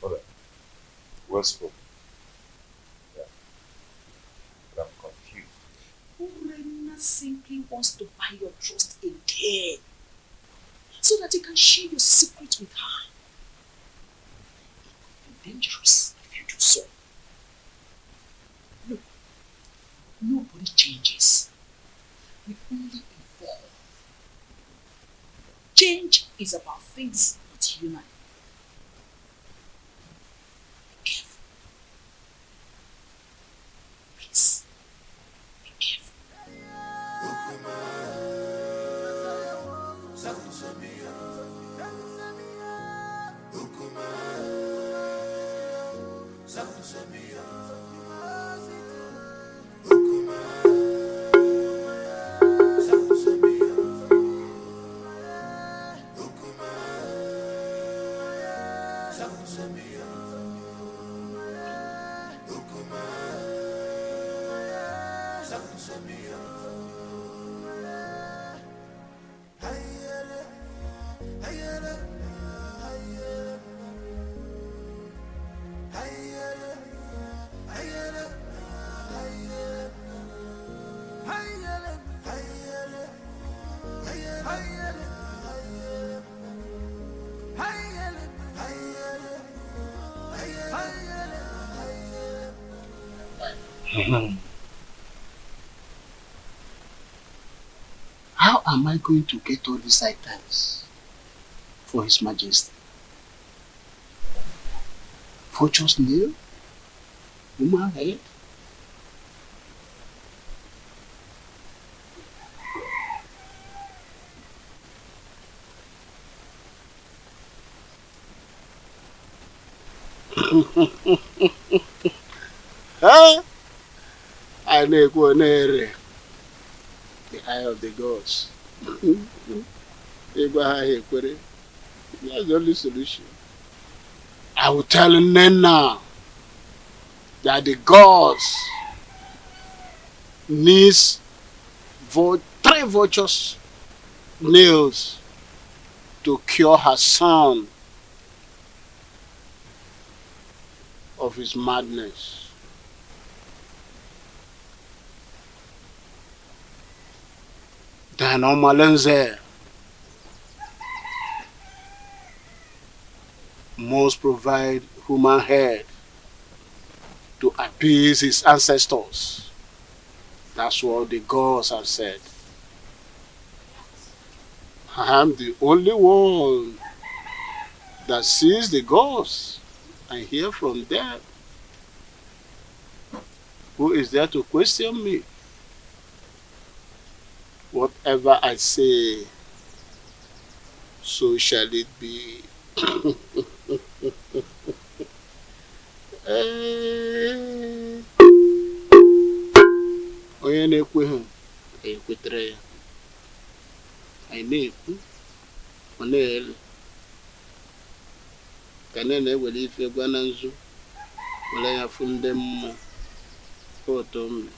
Mother, well spoken. Yeah. But I'm confused. Urena simply wants to buy your trust again, so that you can share your secret with her. It could be dangerous if you do so. Look, nobody changes. We only evolve. Change is about things not human. Be careful. Please, be careful. How am I going to get all these items for His Majesty? Fortune's nail? Woman head? Huh? I never the eye of the gods. That's the only solution. I will tell Nena that the gods needs 3 vultures' nails to cure her son of his madness. Then Omalenze must provide human head to appease his ancestors. That's what the gods have said. I am the only one that sees the gods and hear from them. Who is there to question me? Whatever I say, so shall it be. Onye na-ekweghị ekwetere ya. Anyị na-ekwu, ọ na-ele. Ka na-ewere ife gwa na nzu, were ya fụ ndị mmụọ. Otu mme.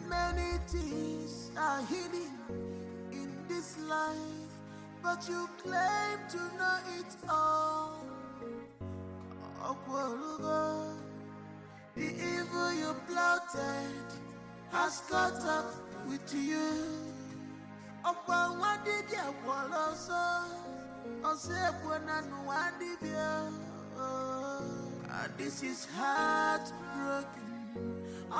Many things are hidden in this life, but you claim to know it all. The evil you plotted has caught up with you. This is heartbroken. I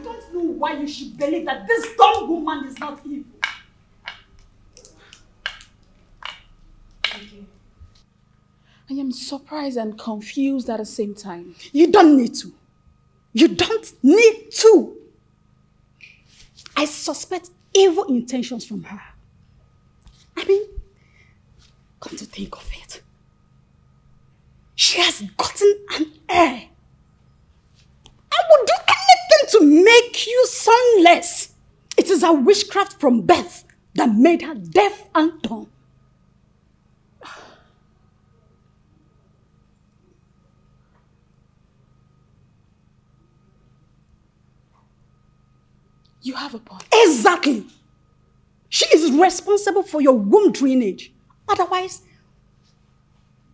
don't know why you should believe that this dumb woman is not evil. I am surprised and confused at the same time. You don't need to. You don't need to. I suspect evil intentions from her. I mean, come to think of it, she has gotten an heir. I would do anything to make you sonless. It is a witchcraft from birth that made her deaf and dumb. You have a point. Exactly. She is responsible for your womb drainage. Otherwise,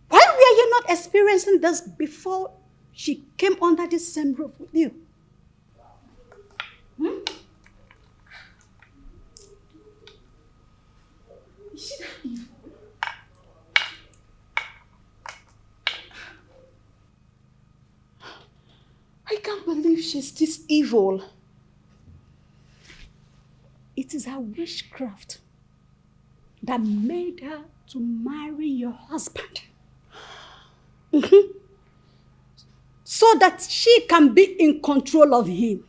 why were you not experiencing this before she came under this same roof with you? Is she that evil? I can't believe she's this evil. It is her witchcraft that made her to marry your husband. So that she can be in control of him.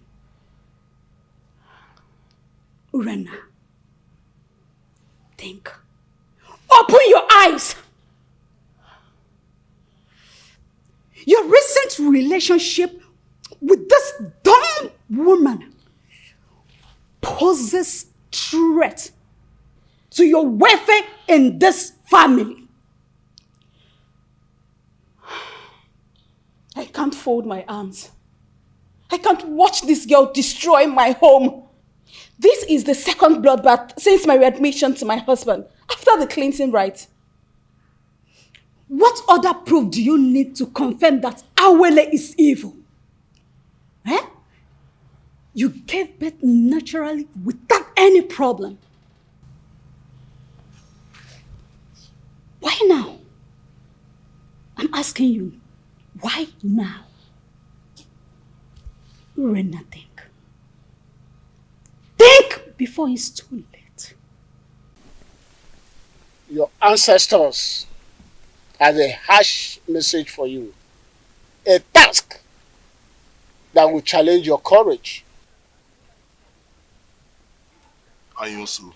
Urena, think. Open your eyes. Your recent relationship with this dumb woman poses threat to your welfare in this family. I can't fold my arms. I can't watch this girl destroy my home. This is the second bloodbath since my readmission to my husband after the cleansing rite. What other proof do you need to confirm that Awele is evil? Eh? You gave birth naturally without any problem. Why now? I'm asking you, why now? Rena, think. Think before it's too late. Your ancestors has a harsh message for you. A task that will challenge your courage. Anyosu,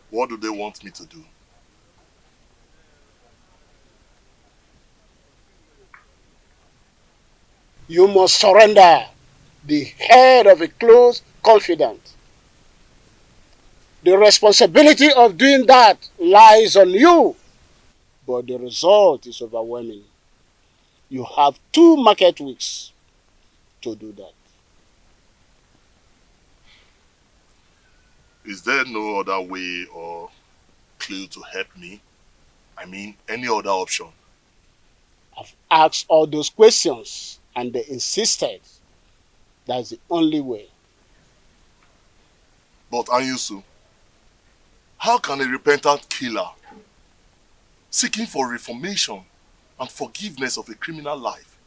what do they want me to do? You must surrender the head of a close confidant. The responsibility of doing that lies on you, but the result is overwhelming. You have 2 market weeks to do that. Is there no other way or clue to help me? I mean, any other option? I've asked all those questions and they insisted that's the only way. But Anyusu, how can a repentant killer seeking for reformation and forgiveness of a criminal life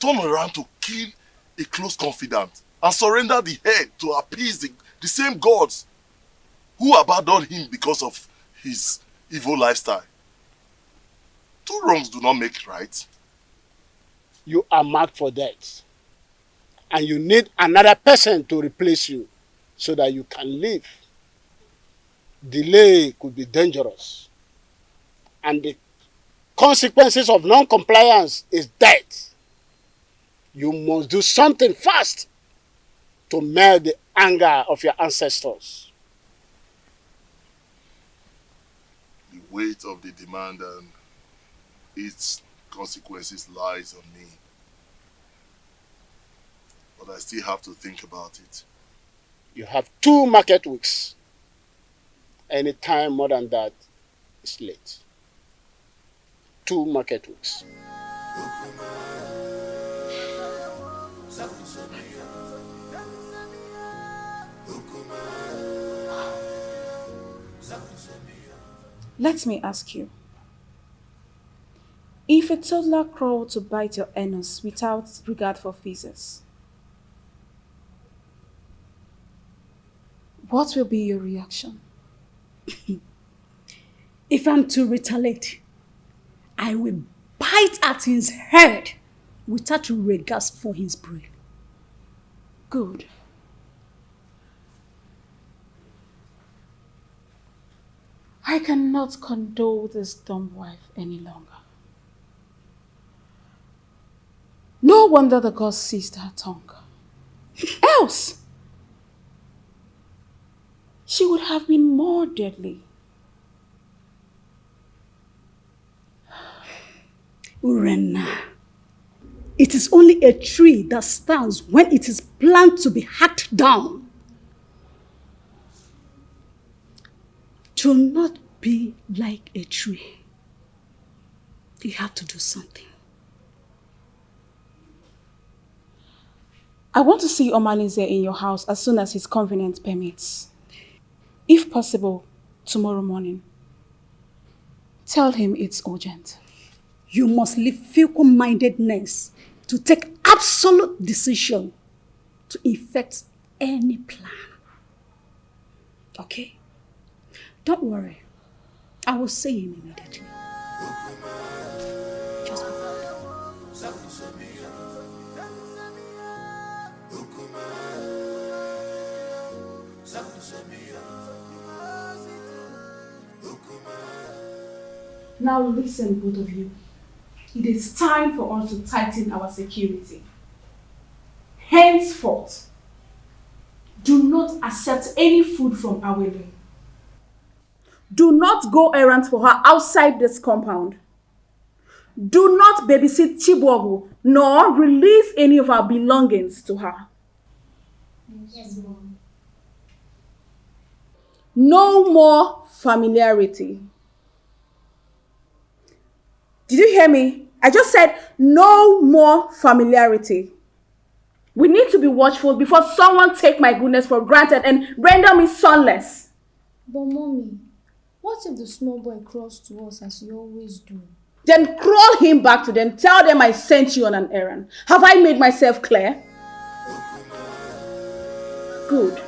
turn around to kill a close confidant and surrender the head to appease the same gods who abandoned him because of his evil lifestyle? 2 wrongs do not make right. You are marked for death. And you need another person to replace you so that you can live. Delay could be dangerous. And the consequences of non-compliance is death. You must do something fast to melt the anger of your ancestors. The weight of the demand and its consequences lies on me. But I still have to think about it. You have 2 market weeks. Any time more than that is late. 2 market weeks. Let me ask you. If a toddler crawled to bite your anus without regard for physics, what will be your reaction? If I'm to retaliate, I will bite at his head without regards for his brain. Good. I cannot condole this dumb wife any longer. No wonder the gods seized her tongue. Else, she would have been more deadly. Urena, it is only a tree that stands when it is planned to be hacked down. To not be like a tree, you have to do something. I want to see Omalize in your house as soon as his convenience permits. If possible, tomorrow morning. Tell him it's urgent. You must leave fickle-mindedness to take absolute decision to effect any plan. Okay? Don't worry. I will see him immediately. Just Now listen, both of you. It is time for us to tighten our security. Henceforth, do not accept any food from Awele. Do not go errand for her outside this compound. Do not babysit Chibuogu, nor release any of our belongings to her. Yes, Mom. No more familiarity. Did you hear me? I just said no more familiarity. We need to be watchful before someone take my goodness for granted and render me sonless. But Mommy, what if the small boy crawls to us as you always do? Then crawl him back to them. Tell them I sent you on an errand. Have I made myself clear? Good.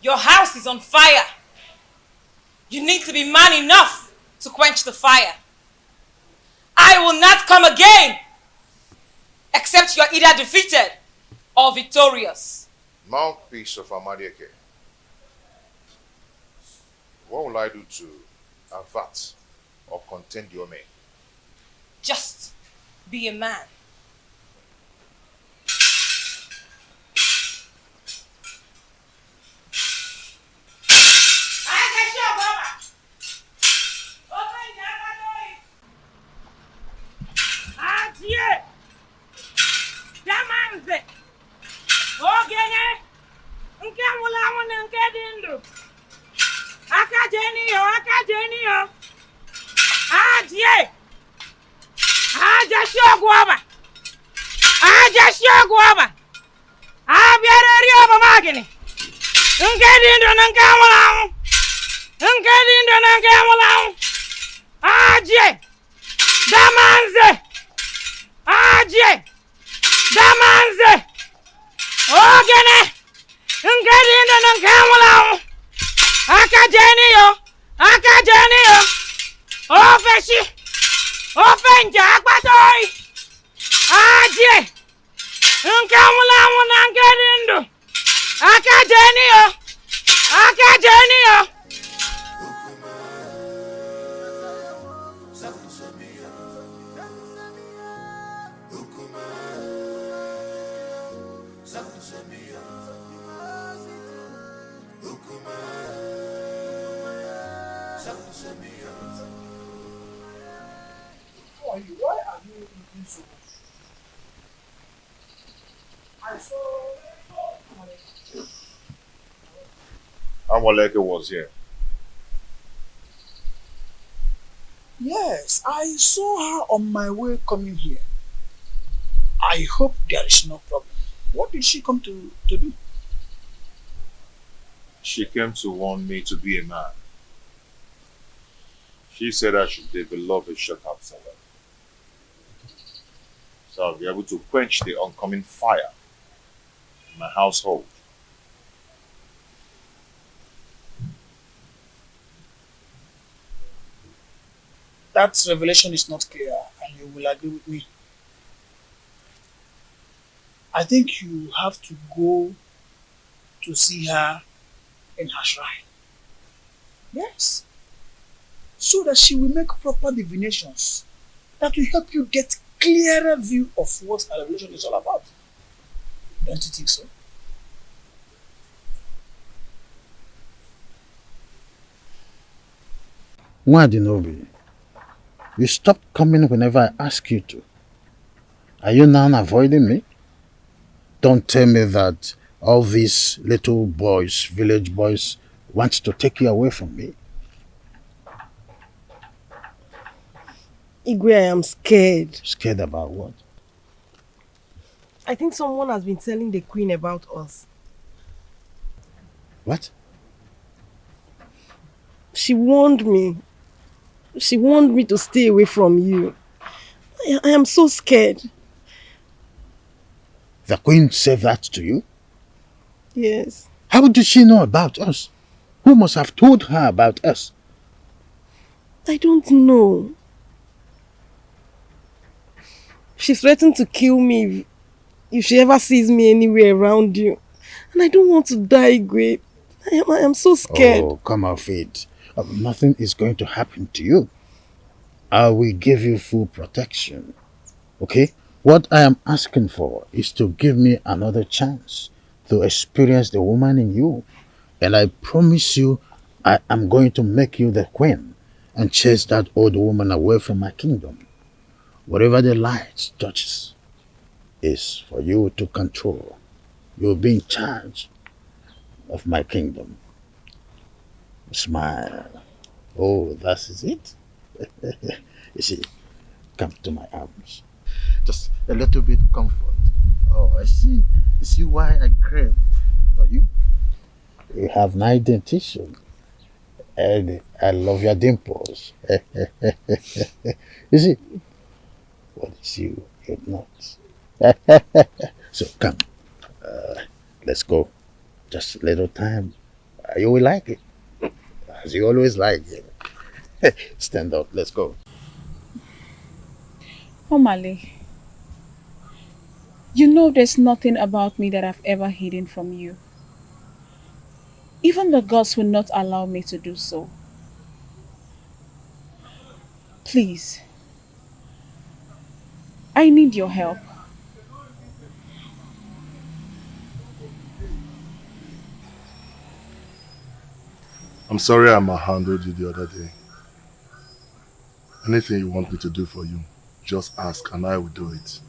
Your house is on fire. You need to be man enough to quench the fire. I will not come again except you are either defeated or victorious. Mouthpiece of Amadieke. What will I do to avert or contend your men? Just be a man. Amoleke was here. Yes, I saw her on my way coming here. I hope there is no problem. What did she come to do? She came to warn me to be a man. She said I should develop a shut-up seller, so I'll be able to quench the oncoming fire in my household. That revelation is not clear, and you will agree with me. I think you have to go to see her in her shrine. Yes. So that she will make proper divinations that will help you get clearer view of what her revelation is all about. Don't you think so? Nwadinobi, you stop coming whenever I ask you to. Are you now avoiding me? Don't tell me that all these little boys, village boys, want to take you away from me. Igwe, I am scared. Scared about what? I think someone has been telling the queen about us. What? She warned me. She warned me to stay away from you. I am so scared. The queen said that to you? Yes. How did she know about us? Who must have told her about us? I don't know. She threatened to kill me if she ever sees me anywhere around you. And I don't want to die, Igwe. I am so scared. Oh, come off it. Nothing is going to happen to you. I will give you full protection. Okay? What I am asking for is to give me another chance to experience the woman in you. And I promise you, I am going to make you the queen and chase that old woman away from my kingdom. Whatever the light touches is for you to control. You'll be in charge of my kingdom. Smile. Oh, that is it? You see, come to my arms. Just a little bit comfort. Oh, I see. You see why I crave for you? You have nice dentition. And I love your dimples. You see, what is you? You're not. So come. Let's go. Just a little time. You will like it. As you always like it. Stand up. Let's go. Omale, you know there's nothing about me that I've ever hidden from you. Even the gods will not allow me to do so. Please, I need your help. I'm sorry I handled you the other day. Anything you want me to do for you, just ask and I will do it.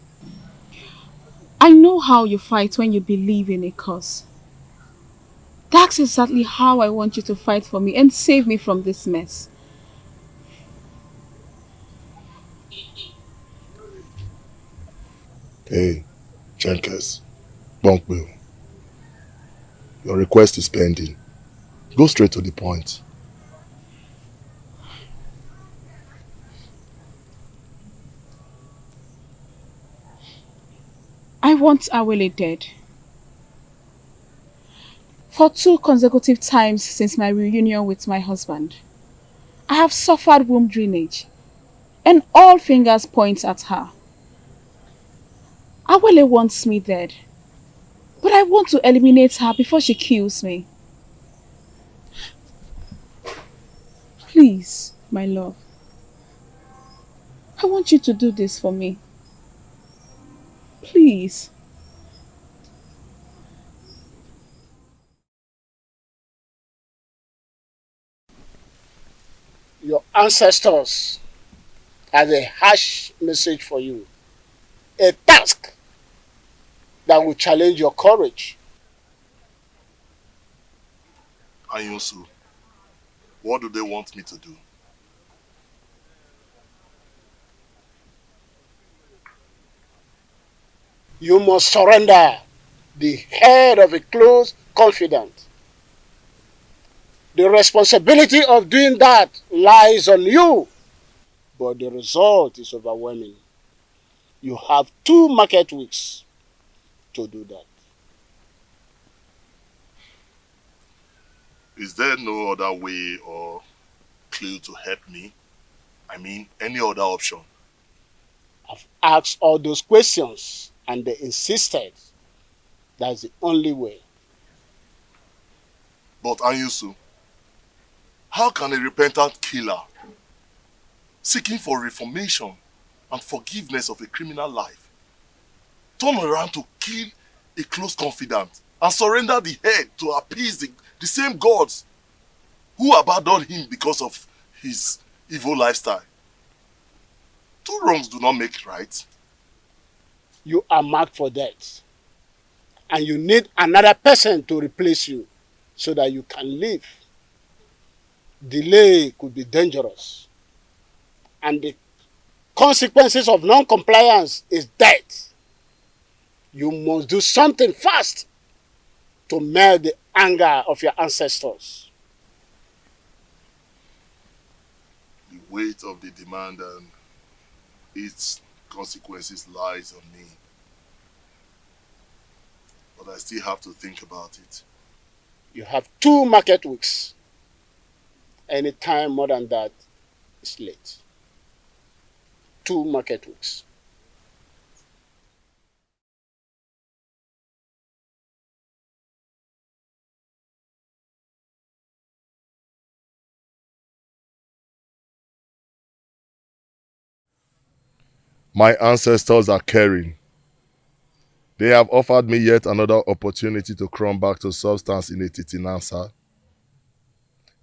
I know how you fight when you believe in a cause. That's exactly how I want you to fight for me and save me from this mess. Hey, Jenkins, Bunkbill, your request is pending. Go straight to the point. I want Awele dead. For 2 consecutive times since my reunion with my husband, I have suffered womb drainage, and all fingers point at her. Awele wants me dead, but I want to eliminate her before she kills me. Please, my love, I want you to do this for me. Please. Your ancestors had a harsh message for you. A task that will challenge your courage. Anyusu, what do they want me to do? You must surrender the head of a close confidant. The responsibility of doing that lies on you, but the result is overwhelming. You have 2 market weeks to do that. Is there no other way or clue to help me? I mean, any other option? I've asked all those questions and they insisted that's the only way. But Anyusu, how can a repentant killer seeking for reformation and forgiveness of a criminal life turn around to kill a close confidant and surrender the head to appease the same gods who abandoned him because of his evil lifestyle? 2 wrongs do not make right. You are marked for death, and you need another person to replace you so that you can live. Delay could be dangerous, and the consequences of non-compliance is death. You must do something fast to melt the anger of your ancestors. The weight of the demand and its consequences lies on me. But I still have to think about it. You have 2 market weeks Any time more than that is late. 2 market weeks. My ancestors are caring. They have offered me yet another opportunity to come back to substance in a titinansa.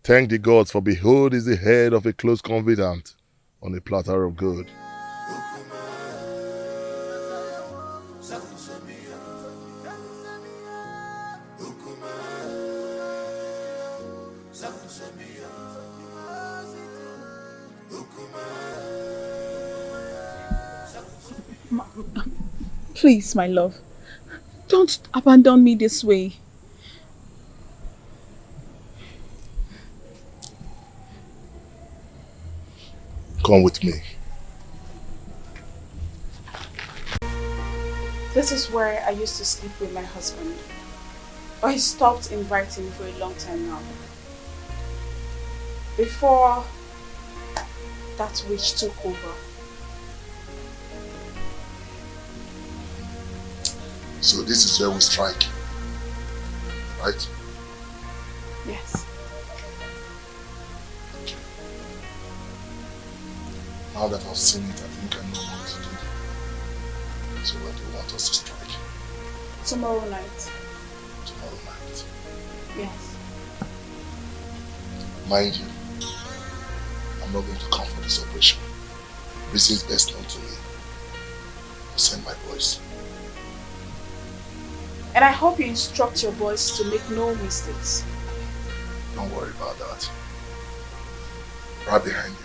Thank the gods, for behold is the head of a close confidant on a platter of gold. Please, my love, don't abandon me this way. Come with me. This is where I used to sleep with my husband. But he stopped inviting for a long time now. Before that witch took over. So this is where we strike, right? Yes. Now that I've seen it, I think I know what to do. So where do you want us to strike? Tomorrow night. Tomorrow night. Yes. Mind you, I'm not going to come for this operation. Reasons best known to me. I'll send my boys. And I hope you instruct your boys to make no mistakes. Don't worry about that. Right behind you.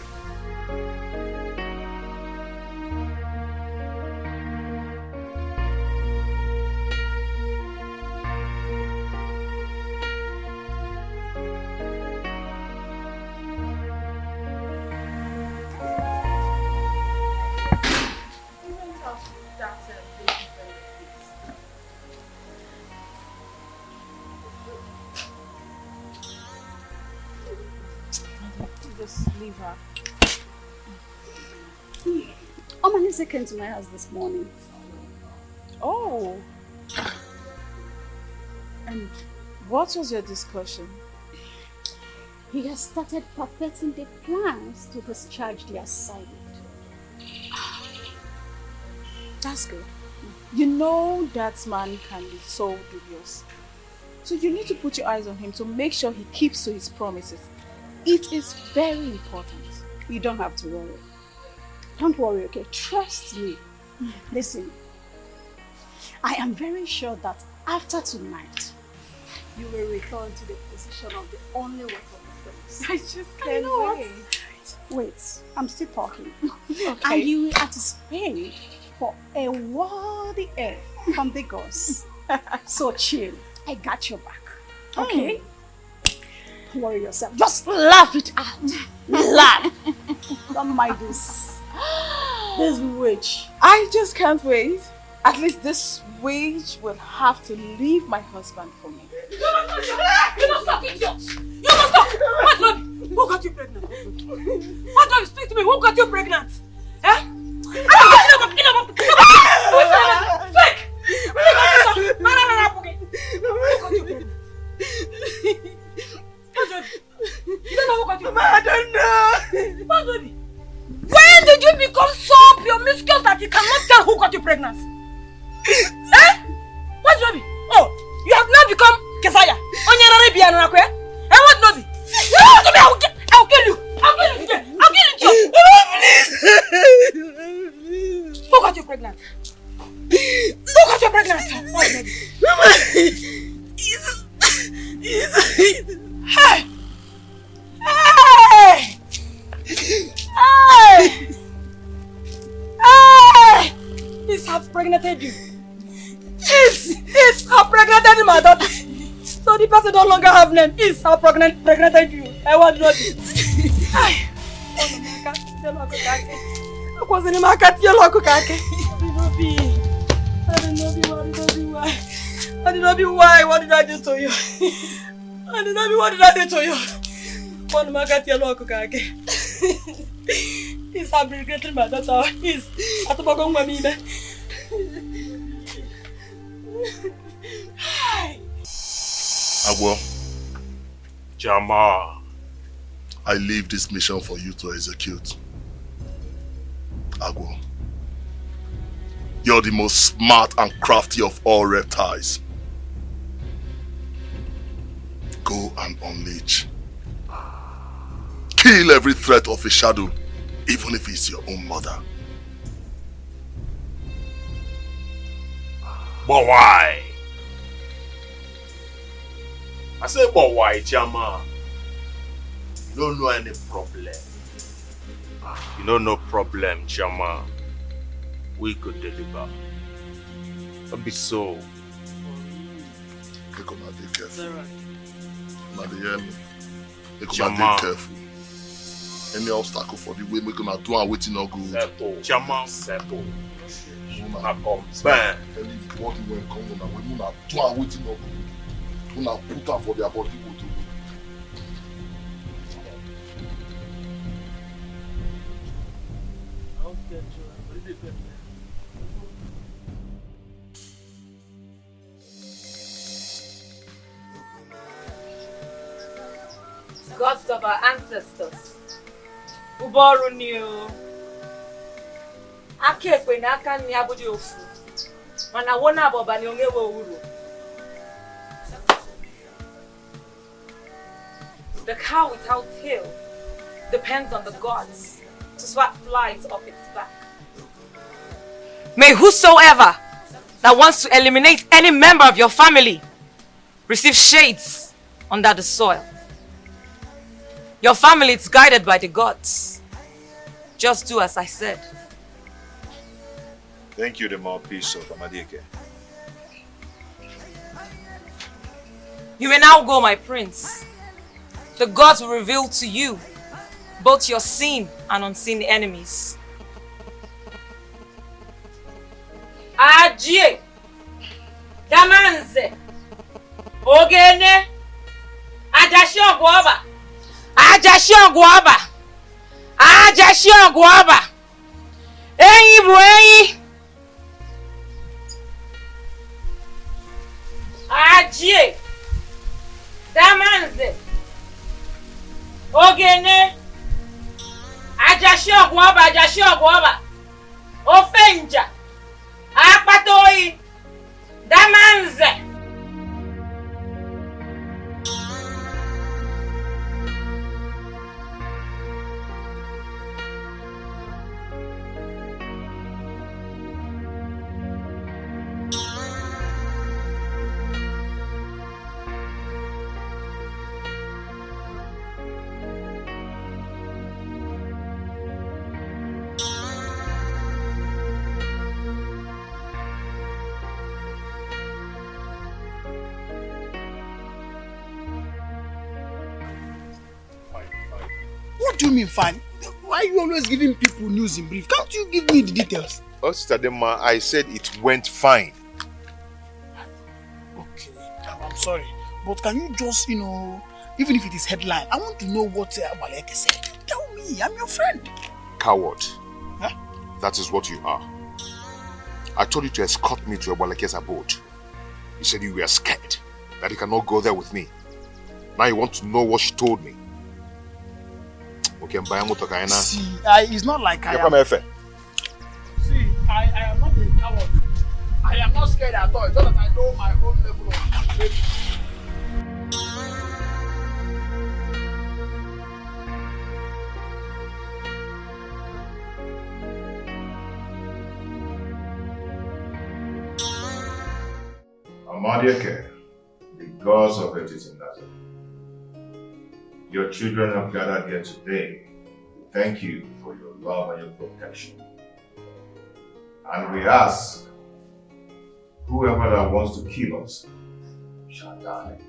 Just leave her. Omanise came to my house this morning. Oh. And what was your discussion? He has started perfecting the plans to discharge the assignment. That's good. You know that man can be so dubious. So you need to put your eyes on him to make sure he keeps to his promises. It is very important. You don't have to worry. Don't worry, okay? Trust me. Listen, I am very sure that after tonight, you will return to the position of the only wife of the place. I just can't wait. Wait, I'm still talking. Okay. And you will anticipate for a worthy heir from the gods. So chill. I got your back. Okay? Don't worry yourself. Just laugh it out. Laugh. Don't mind this. This witch. I just can't wait. At least this witch will have to leave my husband for me. You must stop, idiot! You must stop! What, Lord? Who got you pregnant? What, Lord? Speak to me. Who got you pregnant? Eh? I don't know. When did you become so promiscuous that you cannot tell who got you pregnant? Eh? What, Joby? Oh, you have now become Kesaya. And what, Nobi? I'll kill you. I'll kill you today. I'll kill you. Please. Who got you pregnant? Who got you pregnant? What, Nobi? Mama, Hey! Hey! Hey! Hey! He's half pregnanted you. He's half pregnanted my daughter. So the person no longer have name. He's half pregnanted you. I want not. I was in the market. I did not be why. What did I do to you? I did not be what did I do to you? phone market yellow cookage. He's fabricating my daughter. He's at the bottom of me. Agwo. Jama. I leave this mission for you to execute. Agwo. You're the most smart and crafty of all reptiles. Go and unleash. Kill every threat of a shadow, even if it's your own mother. But why? I say, but why, Jama? You don't know any problem. You know no problem, Jama. We could deliver. Don't be so. Make una be careful. Now they hear me. Make Jama. una be careful. Any obstacle for the way make una do and waiting no good. Settle. Jama, settle. Una come back. Tell you what you will come una when una do and waiting no good. Una put am for their body go to good. Gods of our ancestors, who born you. Akekwe na aka nni abụghị ofu, mana wona abọba ni onwe uru. The cow without tail depends on the gods to swat flies off its back. May whosoever that wants to eliminate any member of your family receive shades under the soil. Your family is guided by the gods. Just do as I said. Thank you, the mouthpiece of Amadike. You may now go, my prince. The gods will reveal to you both your seen and unseen enemies. Ajie, Damanze, Ogene, Ajashio Guaba, Ajashio Guaba, Ajashio Guaba, Eyi Bueyi, Ajie, Damanze, Ogene, Ajashio Guaba, Ofenja, Akpatoi, Damanze. What do you mean fine? Why are you always giving people news in brief? Can't you give me the details? Oh, Sister Dema, I said it went fine. Okay, I'm sorry. But can you just, even if it is headline, I want to know what Waleke said. Tell me, I'm your friend. Coward. Huh? That is what you are. I told you to escort me to Waleke's abode. You said you were scared, that you cannot go there with me. Now you want to know what she told me. Okay, see, it's not like I am... See, I am not a coward. I am not scared at all. It's just that I know my own level of capability. Amadiake, the gods of it is in that. Your children have gathered here today. Thank you for your love and your protection. And we ask, whoever that wants to kill us shall die.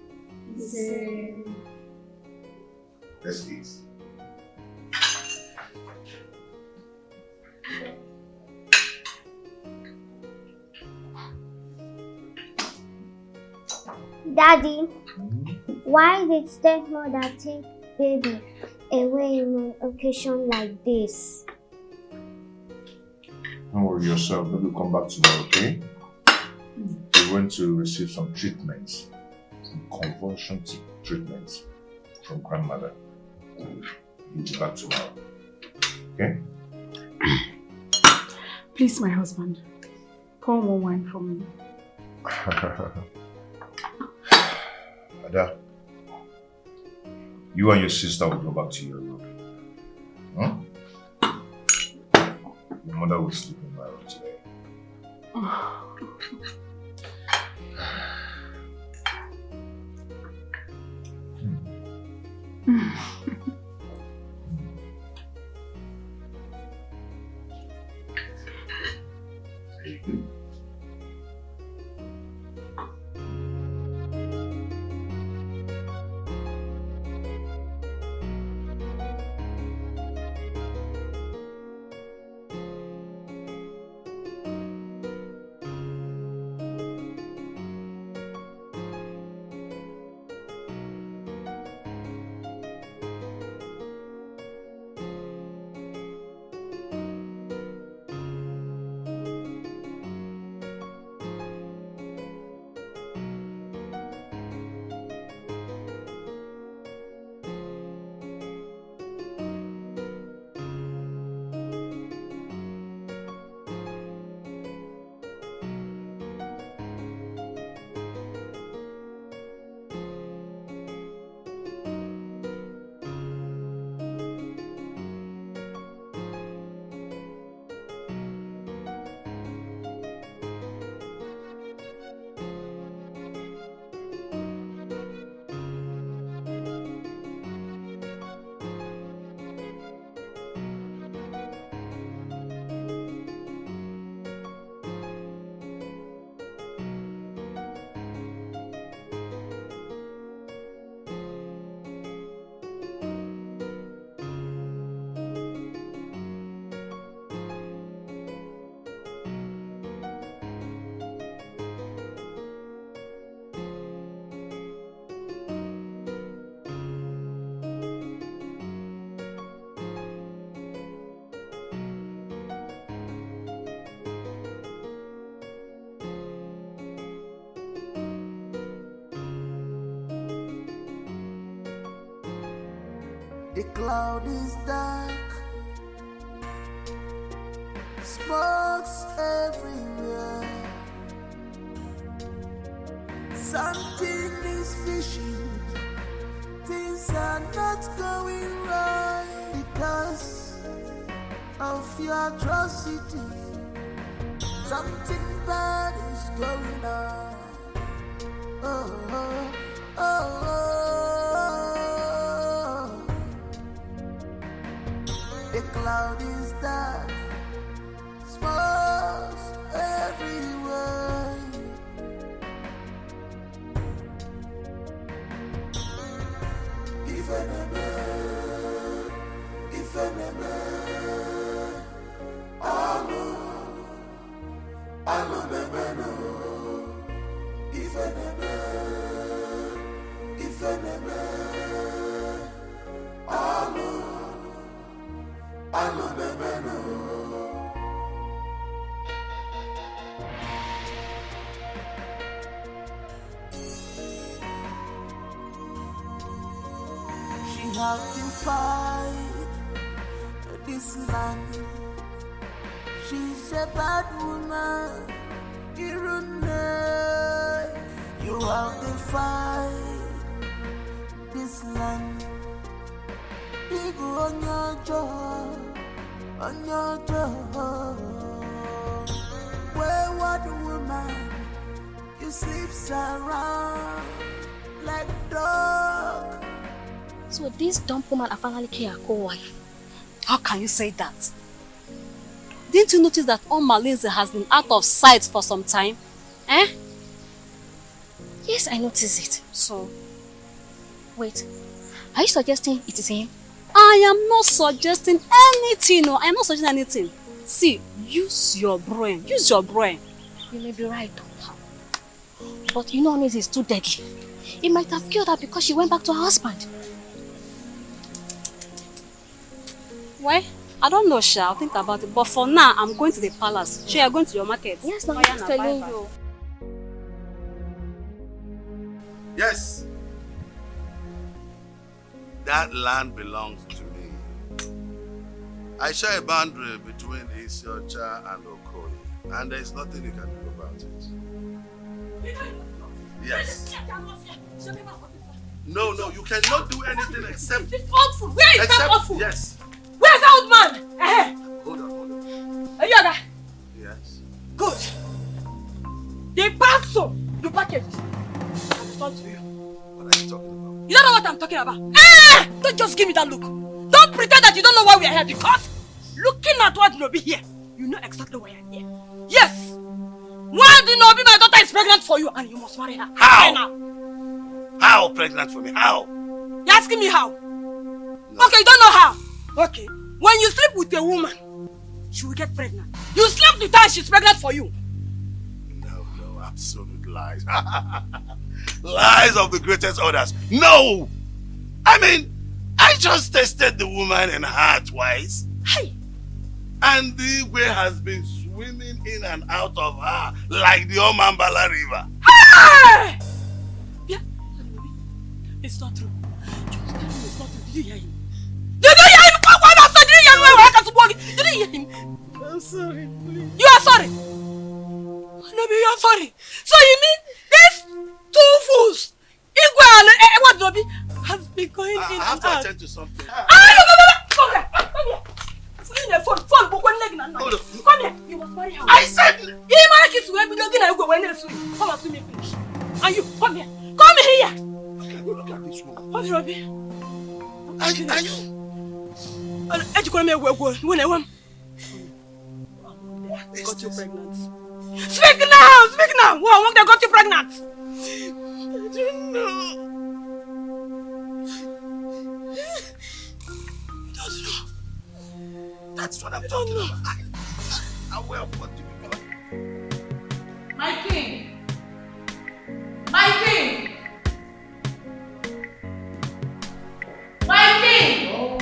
Let's eat. Daddy, why did stepmother take baby away in an occasion like this? Don't worry yourself. Maybe we'll come back tomorrow, okay? We're going to receive some treatments, some conversion treatments from grandmother. We'll be back tomorrow, okay? Please, my husband, pour more wine for me. Ada, you and your sister will go back to your room. Huh? Your mother will sleep in my room today. The cloud is dark, smokes everywhere. Something is fishing, things are not going right because of your atrocity. Something bad is going on. Oh, oh, oh, oh. The cloud is dark, smokes everywhere. If enemy, I'm if enemy, she have to fight this land. She's a bad woman. You have to fight this land. Big on your jaw, on your jaw. Wayward woman, you sleeps around like dog. So this dumb woman I finally killed her co-wife. How can you say that? Didn't you notice that Malinze has been out of sight for some time? Eh? Yes, I noticed it. So? Wait, are you suggesting it is him? I am not suggesting anything. No, I am not suggesting anything. See, use your brain. Use your brain. You may be right. But you know this is too deadly. It might have killed her because she went back to her husband. Well, I don't know, Sha. I'll think about it. But for now, I'm going to the palace. Sha, you're going to your market. Yes, I'm just telling you. Yes. That land belongs to me. I share a boundary between Isiocha and Okoye, and there is nothing you can do about it. Yes. No, you cannot do anything except... This old fool! Where is that old fool? Yes. Where's that old man? Hold on. Are you there? Yes. Good. The parcel you packaged. I'll respond to you. What are you talking about? You don't know what I'm talking about. Don't just give me that look. Don't pretend that you don't know why we are here, because looking at what Nobi here, you know exactly why I'm here. Yes! Why do Nobi, my daughter is pregnant for you and you must marry her? How? Right now. How pregnant for me? How? You're asking me how? No. Okay, you don't know how. Okay. When you sleep with a woman, she will get pregnant. You slept with her and she's pregnant for you. No, absolute lies. Lies of the greatest orders. No! I mean, I just tested the woman and her twice. Hey! And the way has been swimming in and out of her like the Omambala River. Hey! Yeah. It's not true. Just tell me it's not true. Did you hear him? Did you hear him? Did you hear him? I'm sorry, please. You are sorry? Nobi, you are sorry. So you mean these two fools, Igwe and what Nobi, has been going in and out? I have to attend to something. Come here. In the phone, come here. You must marry her. I said, you marry kiss when we looking at you when you swim. Come on, see me finish. And you, come here. Come here. Look at this woman. What, Robbie? Are you? When I want. Got you pregnant. Speak now! Wow, they got you pregnant. I don't know. That's what I'm talking about. I will put you because... My king! My king! My king! Oh,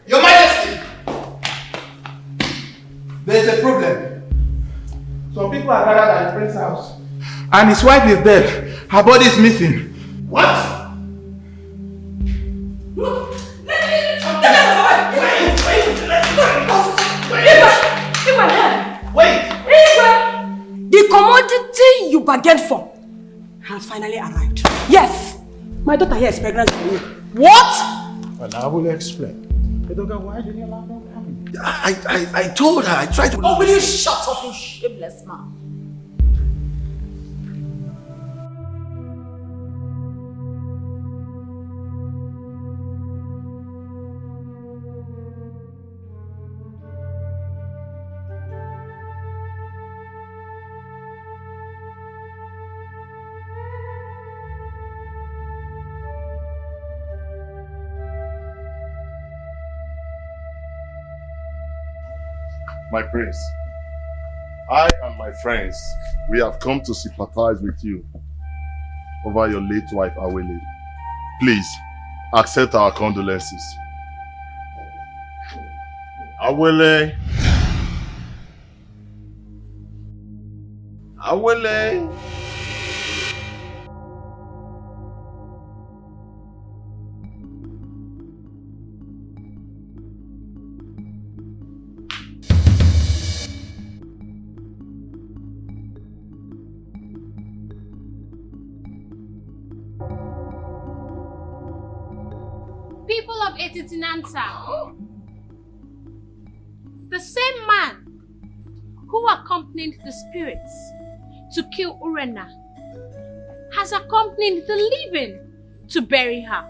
Your Majesty, there's a problem. Some people are gathered at the prince's house, and his wife is dead. Her body is missing. What? The commodity you bargained for has finally arrived. Yes, my daughter here is pregnant for you. What? Well, I will explain. Why did you allow them coming? I told her, I tried to... Oh, will you shut up, you shameless man? My prince, I and my friends, we have come to sympathize with you over your late wife, Awele. Please, accept our condolences. Awele. Awele. People of Etitinanta, the same man who accompanied the spirits to kill Urena has accompanied the living to bury her.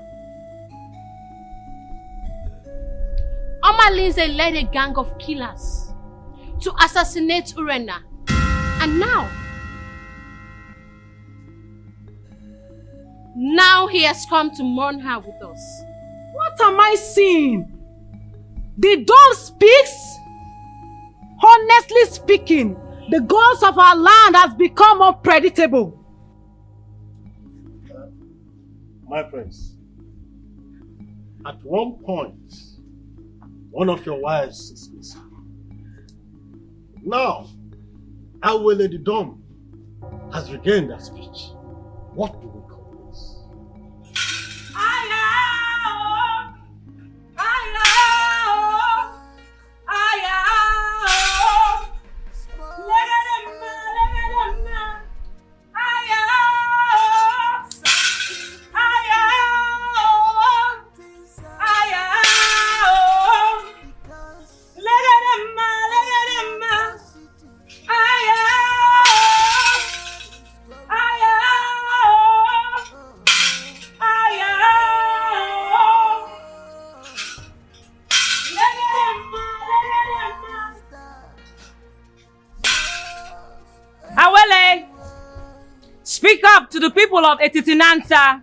Lindsay led a gang of killers to assassinate Urena. And now he has come to mourn her with us. What am I seeing? The dog speaks? Honestly speaking, the gods of our land has become unpredictable. My prince, at one point, one of your wives is missing. Now, our Lady Dom has regained her speech. What do we call this? Speak up to the people of Etitinansa.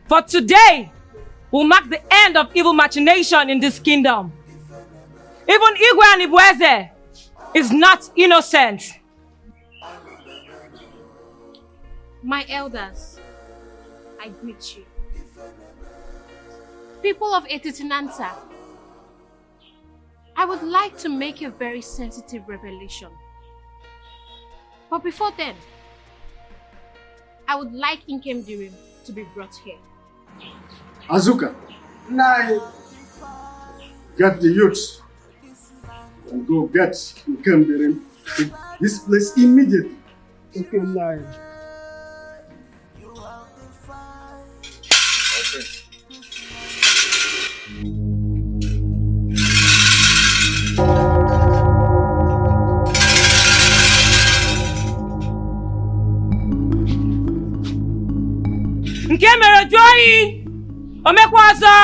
For today will mark the end of evil machination in this kingdom. Even Igwe and Ibueze is not innocent. My elders, I greet you. People of Etitinansa, I would like to make a very sensitive revelation. But before then, I would like Inkem Dirim to be brought here. Azuka, get the youths and go get Inkem Dirim to this place immediately. Okay, nine. Nke mere joyi omekwazo.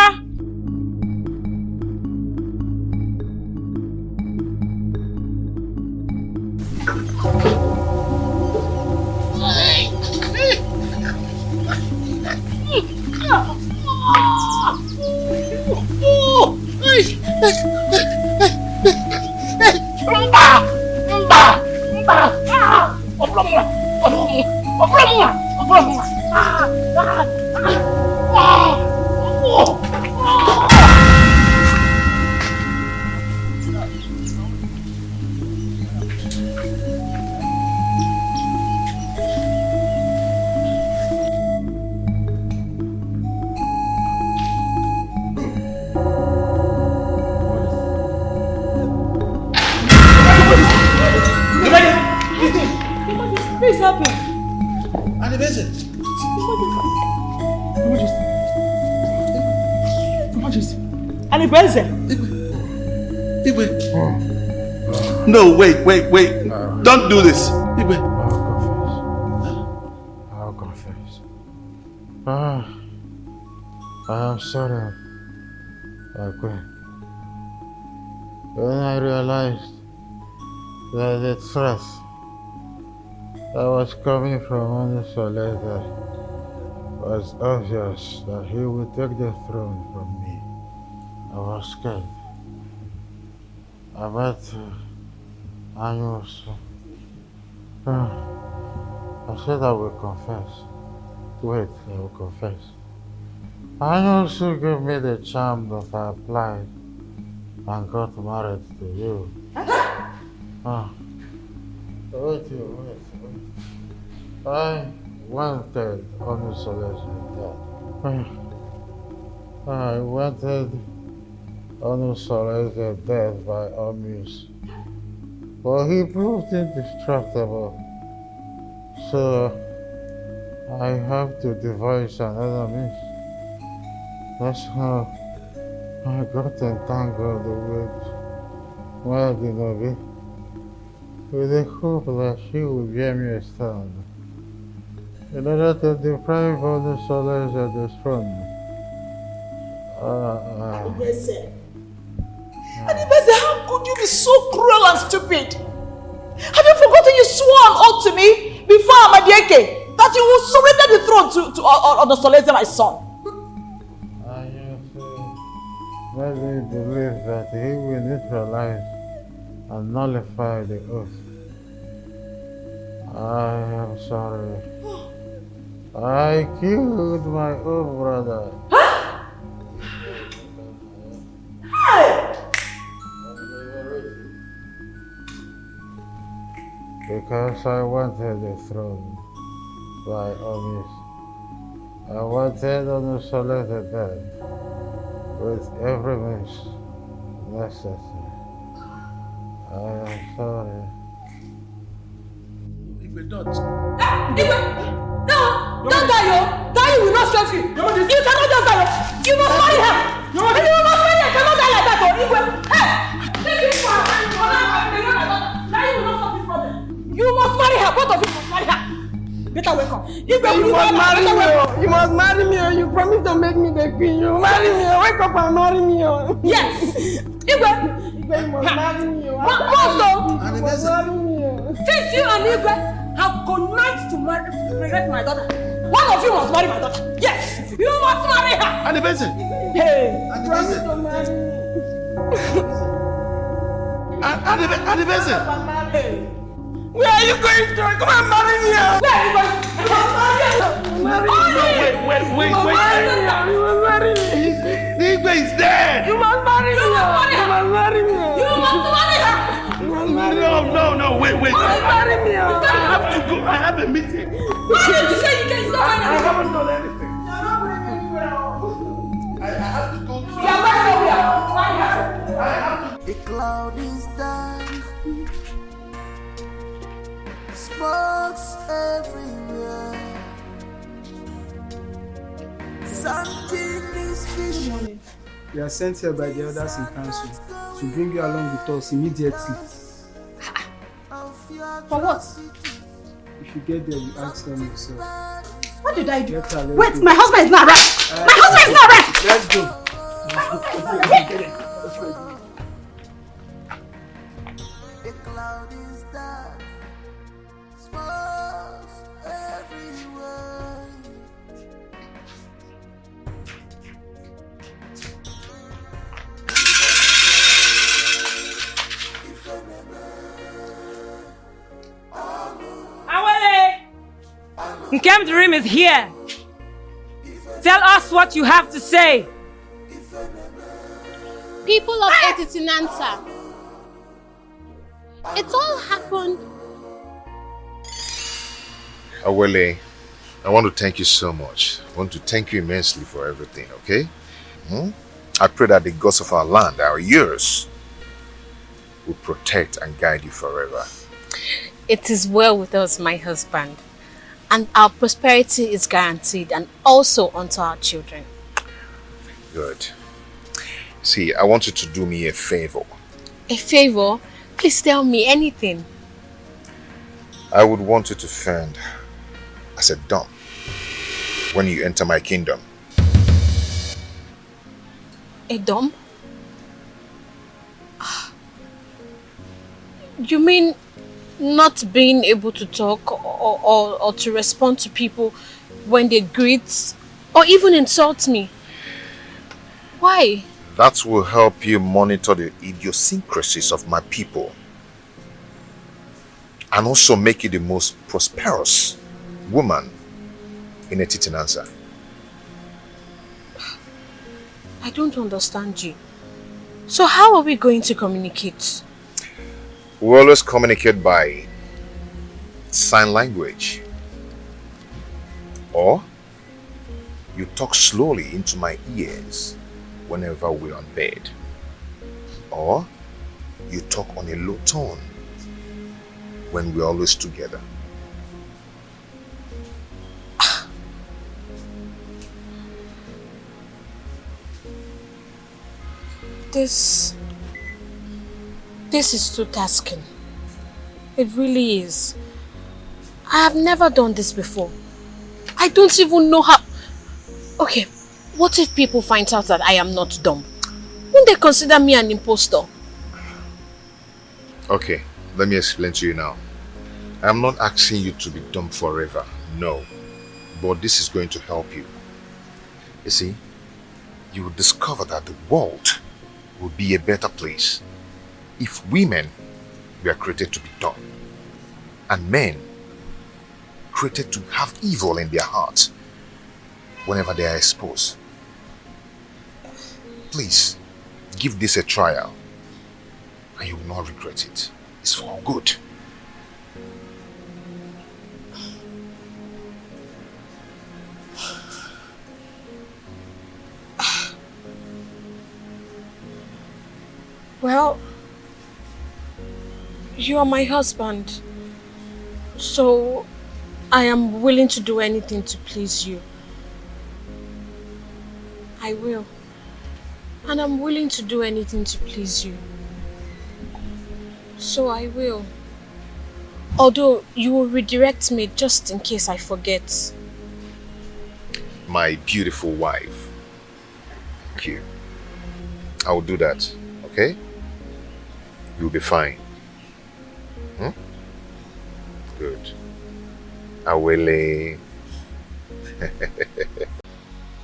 Please help him. No, wait. Don't do this. I'll confess. I am sorry. When I realized that the threat that was coming from Onusoleta was obvious that he would take the throne from me, I was scared. About Anyusu. I said I will confess. Wait, I will confess. Anyusu gave me the charm that I applied and got married to you. Wait. I wanted Onusoleta dead. I wanted Onusoleta dead by all means. But he proved indestructible. So I have to devise another means. That's how I got entangled with Madinobi, with the hope that she would bear me a stand, in order to deprive all the Soles of the throne. could you be so cruel and stupid? Have you forgotten you swore an oath to me before Amadieke that you will surrender the throne to Onosoleze, my son? I used to let me believe that he will neutralize and nullify the oath. I am sorry. I killed my own brother. Because I wanted the throne by all means. I wanted Onosoleze dead with every means necessary. I am sorry. Igwe, don't. Igwe! No! Don't die, yo! Die will not save you! You cannot just die, yo! You must marry her! You must marry her! You cannot die like that, yo! Igwe! Hey! Take him for her! Now you will not solve this problem! You must marry her! Both of you must marry her! Better wake up! Igwe, you must marry me! You must marry me! You promised to make me the queen! You marry me! Wake up and marry me! Yes! Igwe! Igwe, you must marry me! You must marry me! Since you and Igwe have connived to regret my daughter, one of you must marry my daughter. Yes, you must marry her. And the person. Hey, promise to marry me. And the person. Where are you going to? Come and marry me. Where are you going? Marry me. Wait. You must marry me. The Igwe is dead. You must marry me. You must marry me. You must marry her. No, wait. You must marry me. I have to go. I have a meeting. Why did you say you can stop? I haven't done anything. You're not going anywhere. I have to go to. You're going nowhere. I have to. The cloud is dark. Smokes everywhere. Something is fishy. We are sent here by the elders in council to bring you along with us immediately. For what? If you get there, you ask them yourself. What did I do? Wait, my husband is not right. My husband is not right. Let's go. The cloud is dark. Smokes everywhere. Nkem Dream is here. Tell us what you have to say. People of Etitinansa, it all happened. Awele, I want to thank you so much. I want to thank you immensely for everything, okay? I pray that the gods of our land, our years, will protect and guide you forever. It is well with us, my husband. And our prosperity is guaranteed, and also unto our children. Good. See, I want you to do me a favor. A favor? Please tell me anything. I would want you to fend as a dumb when you enter my kingdom. A dumb? You mean not being able to talk or to respond to people when they greet or even insult me? Why? That will help you monitor the idiosyncrasies of my people and also make you the most prosperous woman in Etitinansa. I don't understand you. So how are we going to communicate? We always communicate by sign language. Or you talk slowly into my ears whenever we're on bed. Or you talk on a low tone when we're always together. This is too tasking. It really is. I have never done this before. I don't even know how... Okay, what if people find out that I am not dumb? Won't they consider me an impostor? Okay, let me explain to you now. I'm not asking you to be dumb forever, no. But this is going to help you. You see, you will discover that the world will be a better place if women were created to be dumb and men created to have evil in their hearts whenever they are exposed. Please, give this a trial and you will not regret it. It's for good. Well, you are my husband, so I am willing to do anything to please you. I will. And I'm willing to do anything to please you. So I will. Although you will redirect me just in case I forget. My beautiful wife. Thank you. I will do that, okay? You'll be fine. Hmm? Good. I will.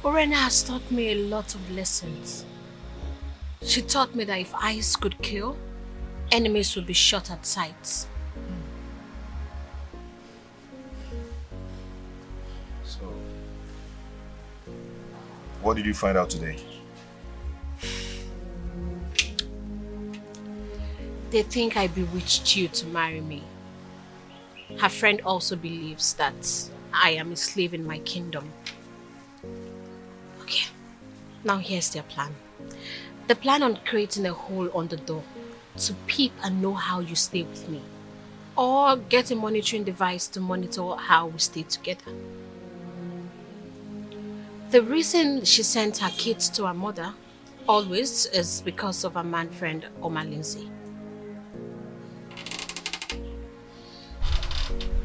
Orena has taught me a lot of lessons. She taught me that if eyes could kill, enemies would be shot at sight. So, what did you find out today? They think I bewitched you to marry me. Her friend also believes that I am a slave in my kingdom. Okay, now here's their plan. They plan on creating a hole on the door to peep and know how you stay with me. Or get a monitoring device to monitor how we stay together. The reason she sent her kids to her mother always is because of her man friend Oma Lindsay.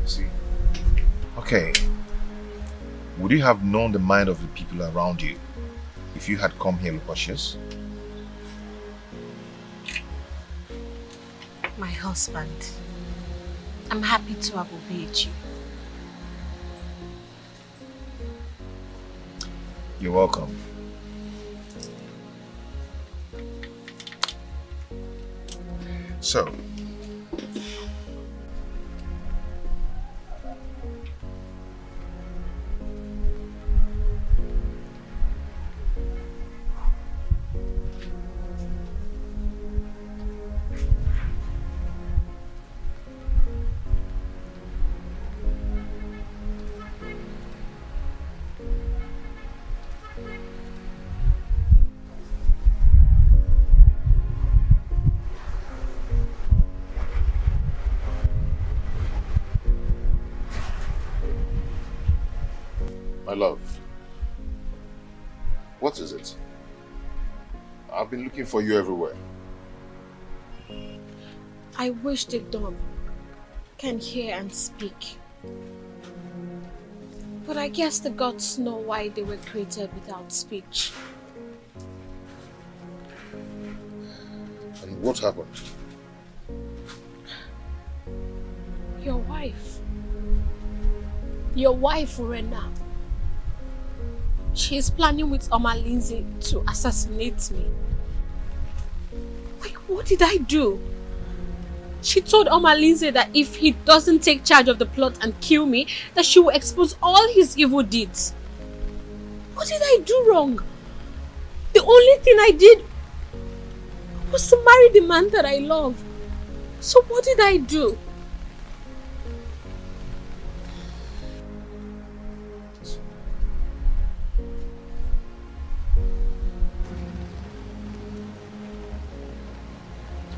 See? Okay. Would you have known the mind of the people around you if you had come here cautious? My husband, I'm happy to have obeyed you. You're welcome. So, my love, what is it? I've been looking for you everywhere. I wish the dumb can hear and speak. But I guess the gods know why they were created without speech. And what happened? Your wife. Your wife, Orena. She is planning with Oma Lindsay to assassinate me. Like, what did I do? She told Oma Lindsay that if he doesn't take charge of the plot and kill me, that she will expose all his evil deeds. What did I do wrong? The only thing I did was to marry the man that I love. So what did I do?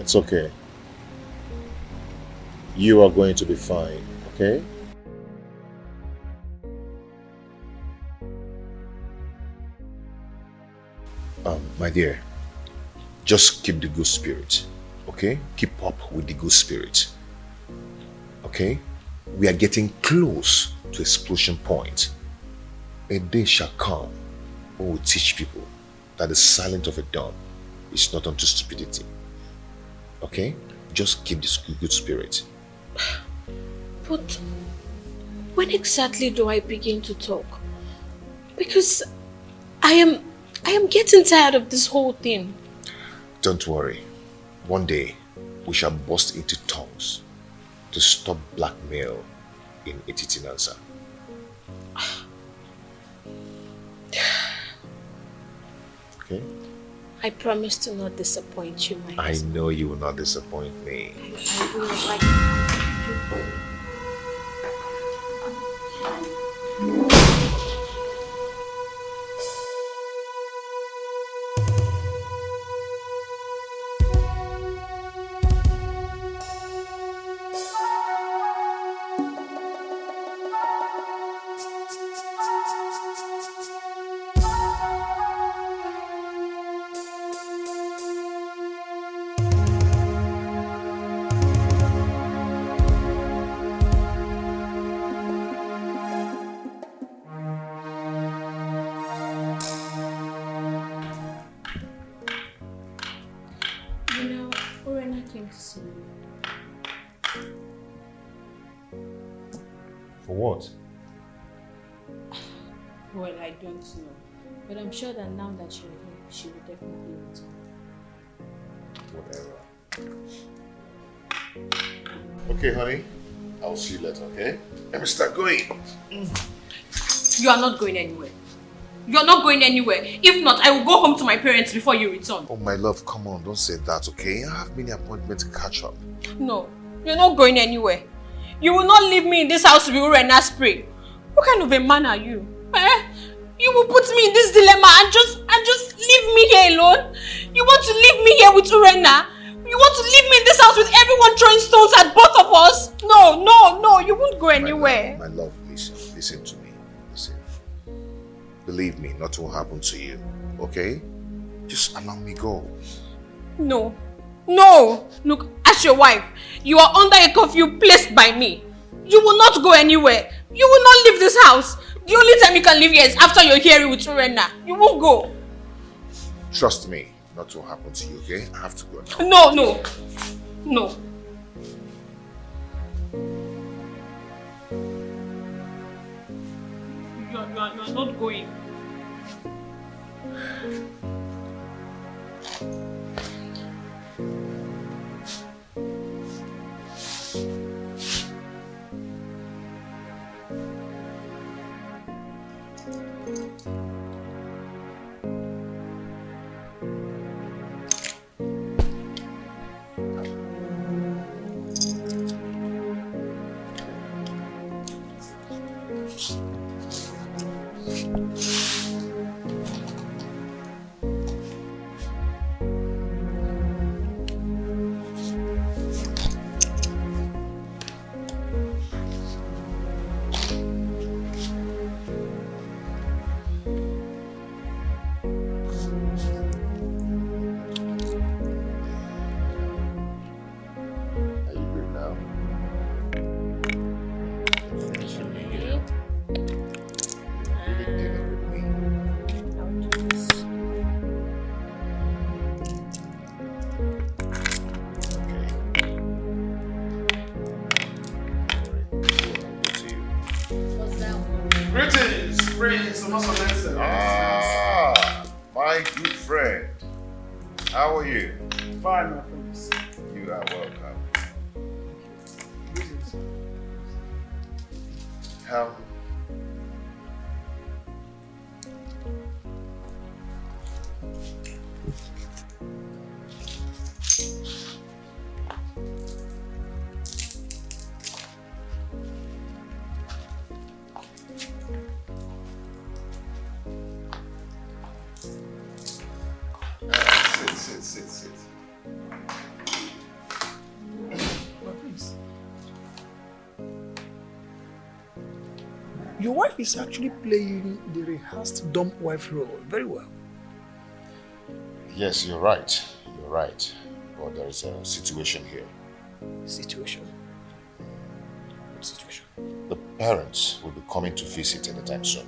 It's okay. You are going to be fine, okay? My dear, just keep the good spirit, okay? Keep up with the good spirit, okay? We are getting close to explosion point. A day shall come when we teach people that the silence of a dumb is not unto stupidity. Okay? Just keep this good spirit. But when exactly do I begin to talk? Because I am getting tired of this whole thing. Don't worry. One day, we shall burst into tongues to stop blackmail in Etitinansa. Okay? I promise to not disappoint you, my I husband. know you will not disappoint me. I will, like... For what? Well, I don't know. But I'm sure that now that you're here, she will definitely return. Whatever. Okay, honey. I'll see you later, okay? Let me start going. You are not going anywhere. You are not going anywhere. If not, I will go home to my parents before you return. Oh, my love, come on. Don't say that, okay? I have many appointments to catch up. No, you're not going anywhere. You will not leave me in this house to be Urena spray. What kind of a man are you? You will put me in this dilemma and just leave me here alone? You want to leave me here with Urena? You want to leave me in this house with everyone throwing stones at both of us? No, you won't go anywhere. My love, listen to me. Listen. Believe me, nothing will happen to you, okay? Just allow me go. No. Look, as your wife, you are under a curfew placed by me. You will not go anywhere. You will not leave this house. The only time you can leave here is after you're here with Urena. You won't go. Trust me, nothing will happen to you, okay? I have to go now. No. You are not going. My good friend. How are you? Fine, my friends. You are welcome. How? Sit. Your wife is actually playing the rehearsed dumb wife role very well. Yes, you're right. But there is a situation here. Situation? What situation? The parents will be coming to visit anytime soon.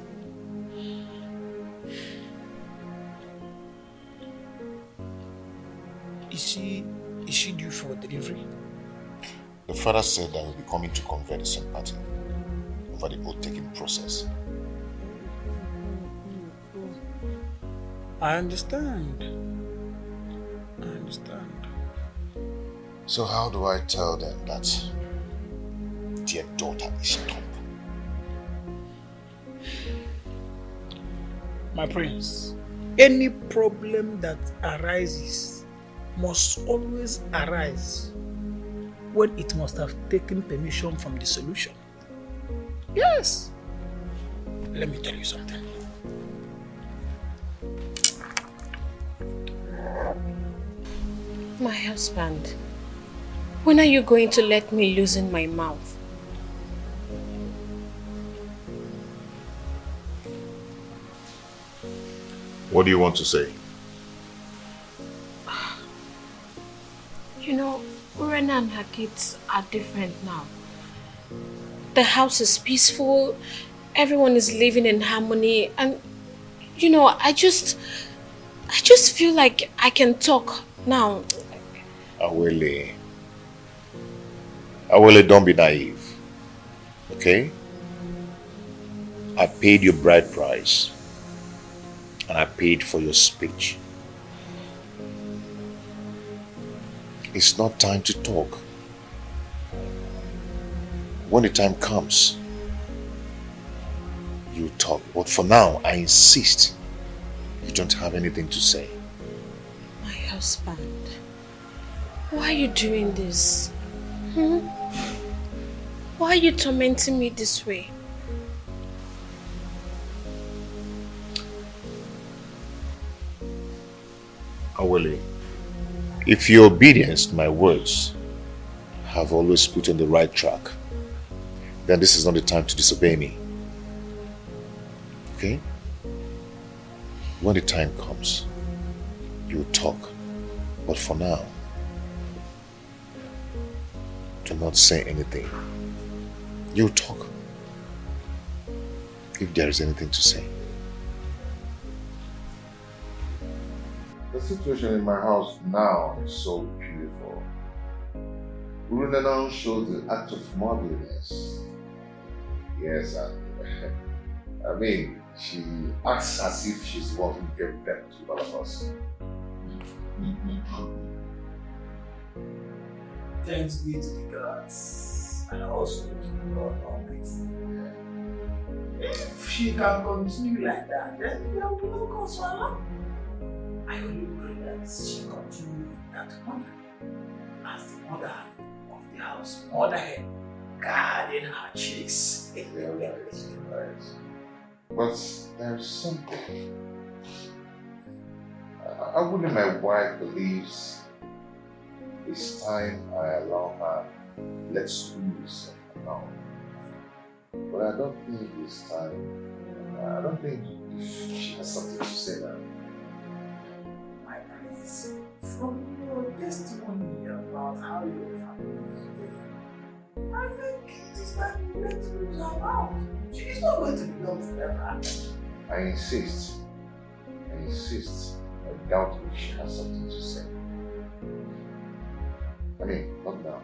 Is Is she due for delivery? The father said that he'll be coming to convert the sympathy over the oath-taking process. I understand. I understand. So how do I tell them that their daughter is dumb? My prince, any problem that arises must always arise when it must have taken permission from the solution. Yes. Let me tell you something. My husband, when are you going to let me loosen my mouth? What do you want to say? You know, Urena and her kids are different now. The house is peaceful, everyone is living in harmony, and you know, I just feel like I can talk now. Awele, don't be naive, okay? I paid your bride price, and I paid for your speech. It's not time to talk. When the time comes, you talk. But for now, I insist you don't have anything to say. My husband, why are you doing this? Why are you tormenting me this way? Awele, if your obedience to my words have always put you on the right track, then this is not the time to disobey me. Okay? When the time comes, you talk. But for now, do not say anything. You talk. If there is anything to say. The situation in my house now is so beautiful. Urunana shows the act of motherliness. Yes, I mean, she acts as if she's the one who gave birth to all of us. Thanks be to the gods and also to God Almighty. If she can continue like that, then there will be no cause for alarm. I only pray that she continue with that honor as the mother of the house, mother hen, guarding her chicks. Right. But there's something. I wouldn't my wife believes it's time I allow her let's lose now. But I don't think it's time. I don't think if she has something to say now. My prince, from your testimony about how your family is doing, I think it is time you let lose her mouth. She is not going to be done forever. I insist. I doubt if she has something to say. I mean, not now.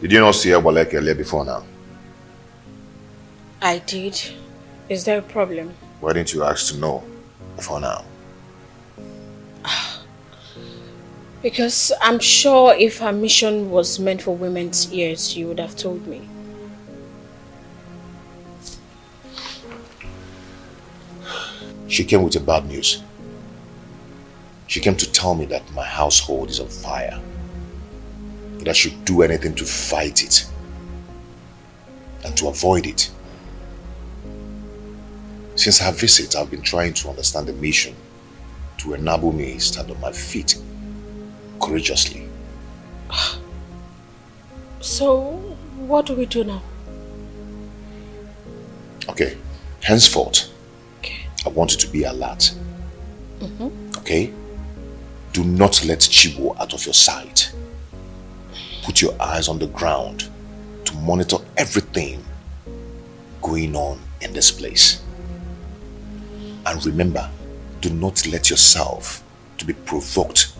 Did you not see Abalek earlier before now? I did. Is there a problem? Why didn't you ask to know before now? Because I'm sure if her mission was meant for women's ears, you would have told me. She came with the bad news. She came to tell me that my household is on fire, that I should do anything to fight it and to avoid it. Since her visit, I've been trying to understand the mission to enable me to stand on my feet courageously. So, what do we do now? Okay, henceforth, I want you to be alert. Okay? Do not let Chibo out of your sight. Put your eyes on the ground to monitor everything going on in this place. And remember, do not let yourself to be provoked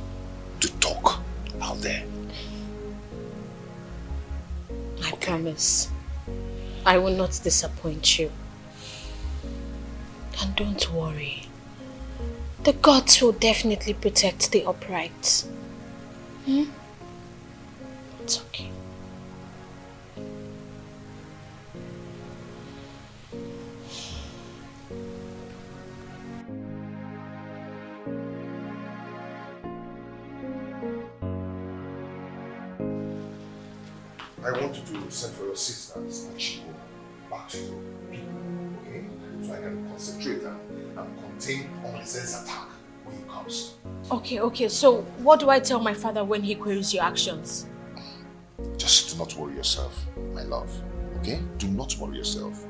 to talk out there. I promise. I will not disappoint you. And don't worry. The gods will definitely protect the upright. It's okay. I want you to send for your sisters and she will back to your people, okay? So I can concentrate and contain Omnisense attack when he comes. Okay, so what do I tell my father when he queries your actions? Just do not worry yourself, my love, okay? Do not worry yourself.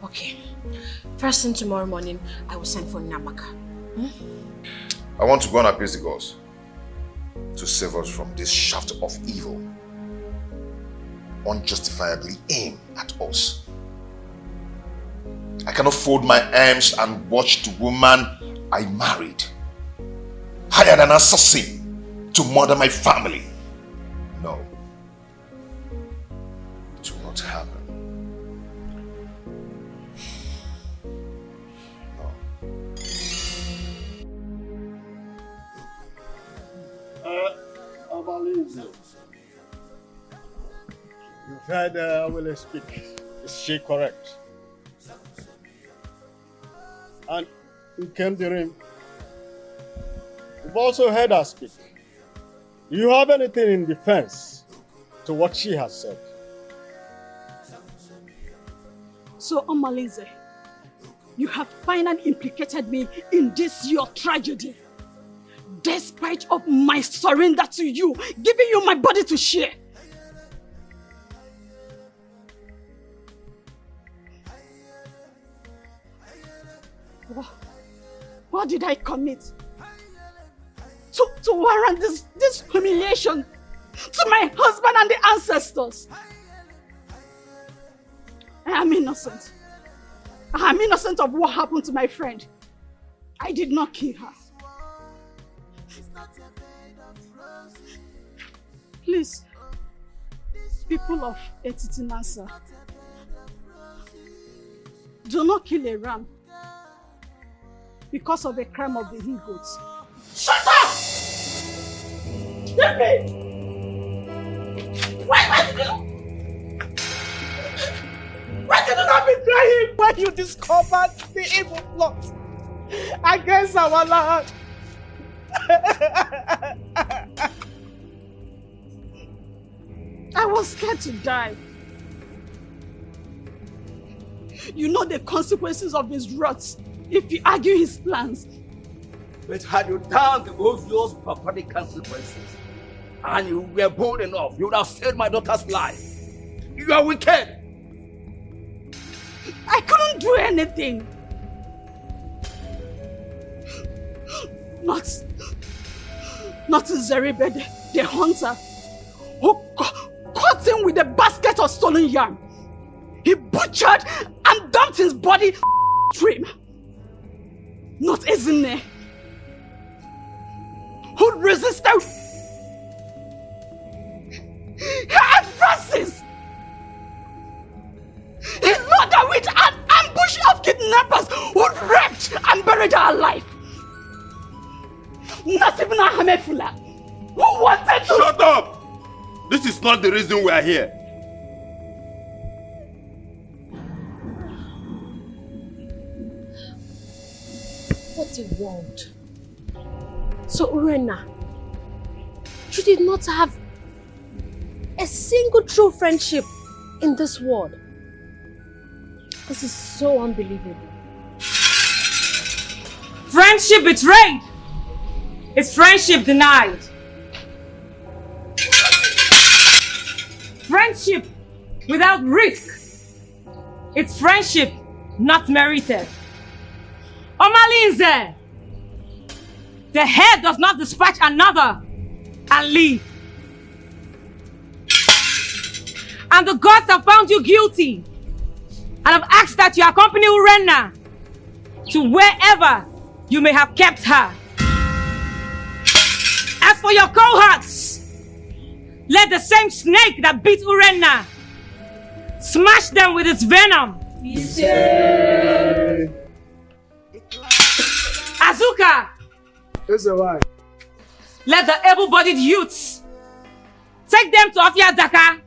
Okay. First thing tomorrow morning, I will send for Namaka. I want to go and appease the gods to save us from this shaft of evil unjustifiably aimed at us. I cannot fold my arms and watch the woman I married hired an assassin to murder my family. No. It will not happen. You've heard Awele speak. Is she correct? And in Kemdirim, you've also heard her speak. Do you have anything in defense to what she has said? So, Omalize, you have finally implicated me in this your tragedy. Despite of my surrender to you, giving you my body to share. What did I commit? To warrant this humiliation to my husband and the ancestors? I am innocent. I am innocent of what happened to my friend. I did not kill her. Please, people of Etitinasa, do not kill a ram because of a crime of the he-goats. Shut up! Let me! Why did you not betray him when you discovered the evil plot against our land? I was scared to die. You know the consequences of his wrath if you argue his plans. But had you done the obvious barbaric consequences and you were bold enough, you would have saved my daughter's life. You are wicked. I couldn't do anything. Not Zeribe, the hunter, who caught him with a basket of stolen yam. He butchered and dumped his body stream. Not Ezine, who resisted. And Francis, he loaded with an ambush of kidnappers who raped and buried her alive. Not even a Hamefula, who wanted to— Shut up! This is not the reason we are here. What a world. So Urena, you did not have a single true friendship in this world. This is so unbelievable. Friendship betrayed is friendship denied. Friendship without risk, it's friendship not merited. Omalinze, the head does not dispatch another and leave. And the gods have found you guilty and have asked that you accompany Urena to wherever you may have kept her. As for your cohorts, let the same snake that beat Urena smash them with its venom. Azuka, let the able-bodied youths take them to Afiadaka,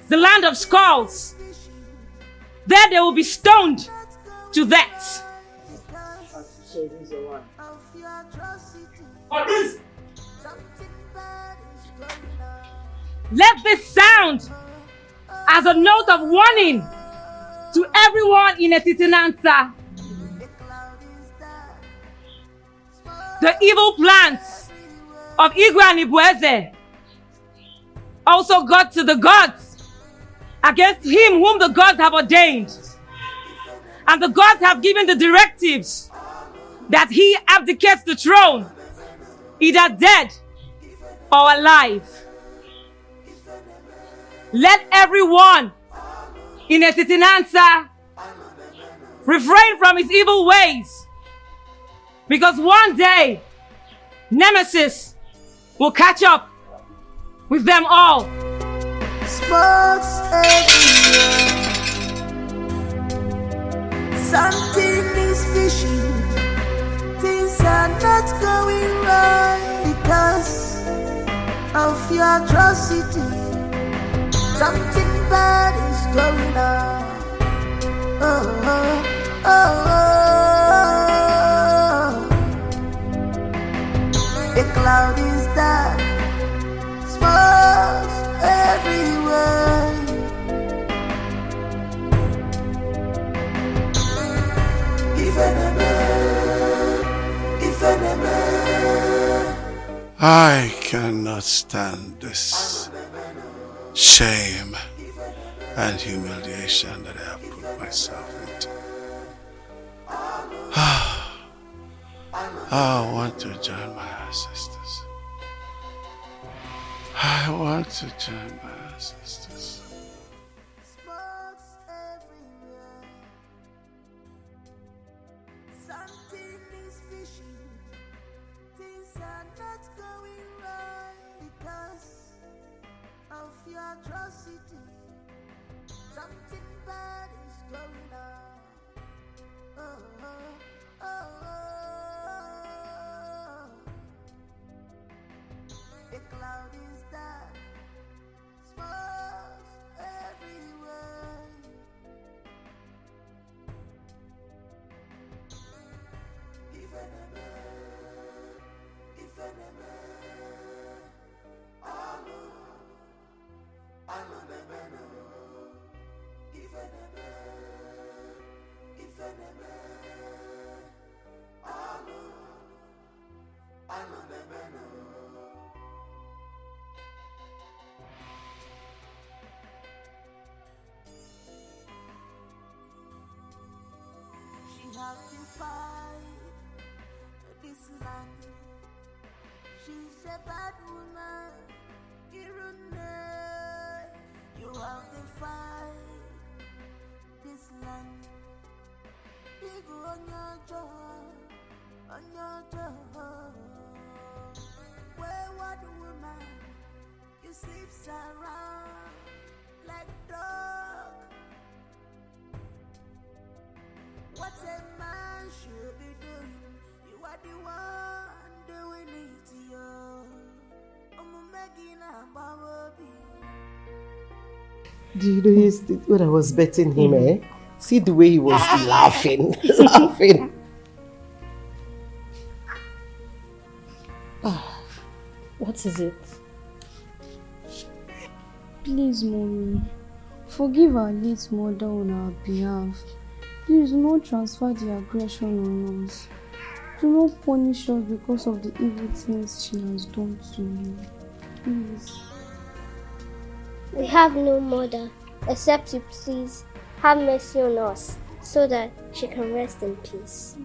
the land of skulls. There they will be stoned to death. Let this sound as a note of warning to everyone in Etitinansa. The evil plans of Igwe and Ibueze also got to the gods against him whom the gods have ordained. And the gods have given the directives that he abdicates the throne, either dead or alive. Let everyone in Etitinansa refrain from his evil ways, because one day Nemesis will catch up with them all. Smokes everywhere. Something is fishy. Things are not going right because of your atrocity. Something bad is going on. Oh, oh, oh, oh. The cloud is dark. Smokes everywhere. I cannot stand this shame and humiliation that I have put myself into. I want to join my ancestors. I want to join my ancestors. Something is fishy. Things are not going right because of your atrocity. Something bad is going on. Oh, oh, oh, oh. The cloud is dark. Smokes everywhere. She has to fight this land. She's a bad woman. You have to fight this land. Big on your jaw, on your jaw. Wayward woman, you sleeps around like dog. What a man should be doing, you are the one doing it to you. Do you know when I was betting him, See the way he was laughing, laughing. What is it? Please, Mommy, forgive our late mother on our behalf. Please do not transfer the aggression on us. Do not punish us because of the evil things she has done to you. Please. We have no mother, except you please have mercy on us, so that she can rest in peace.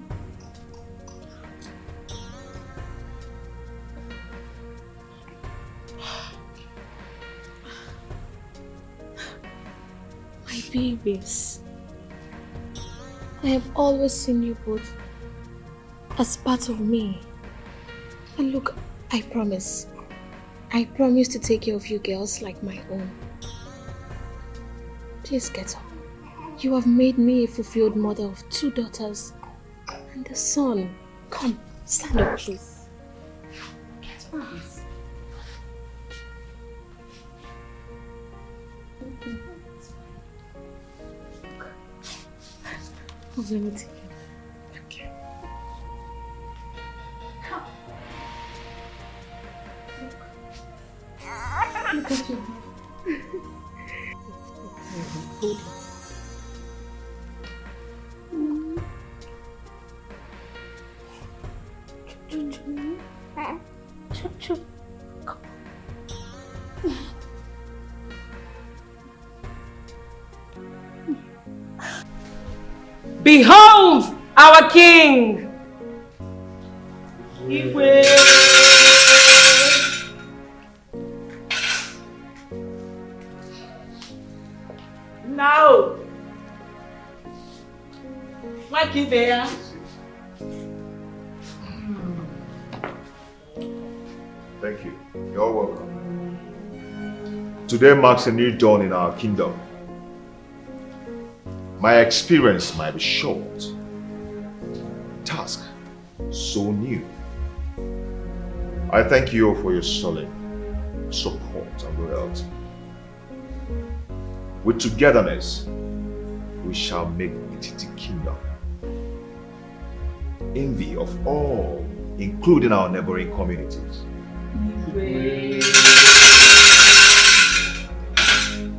My babies, I have always seen you both as part of me. And look, I promise to take care of you girls like my own. Please get up. You have made me a fulfilled mother of 2 daughters and a son. Come, stand up, please. Get up, please. Let me take you. Okay. Come. Look at you. Hold it. Come. Behold our King! Now, what is there? Thank you. You're welcome. Today marks a new dawn in our kingdom. My experience might be short. Task so new. I thank you all for your solid support and loyalty. With togetherness, we shall make Etiti kingdom envy of all, including our neighboring communities.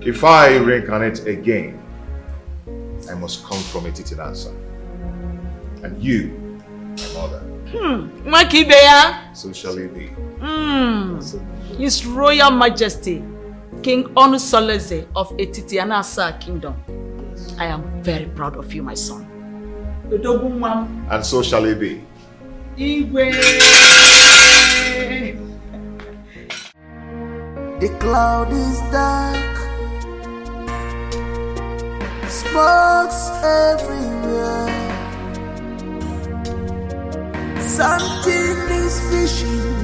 If I reincarnate again, I must come from Etiti answer. And you, my mother. So shall it be. His Royal Majesty, King Onusoleze of Etiti Anasa Kingdom. I am very proud of you, my son. And so shall it be. The cloud is dark, smokes everywhere. Something is fishing,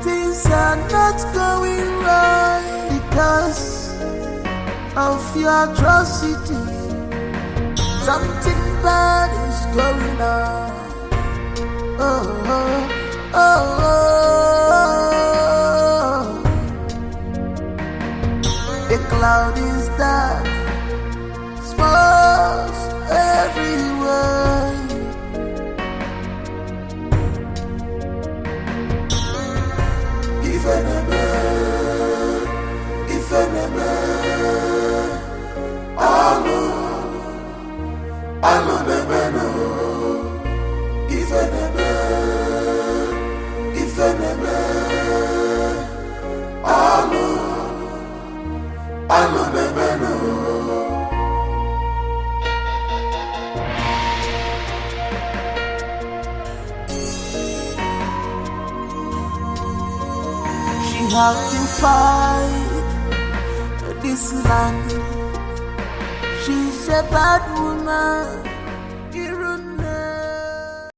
things are not going right because of your atrocity. Something bad is going on. Oh, oh, oh, oh. The cloud is dark, smokes everywhere. If enemy, I'm a man. If enemy, I'm a man. She has defied this land. She's a bad woman.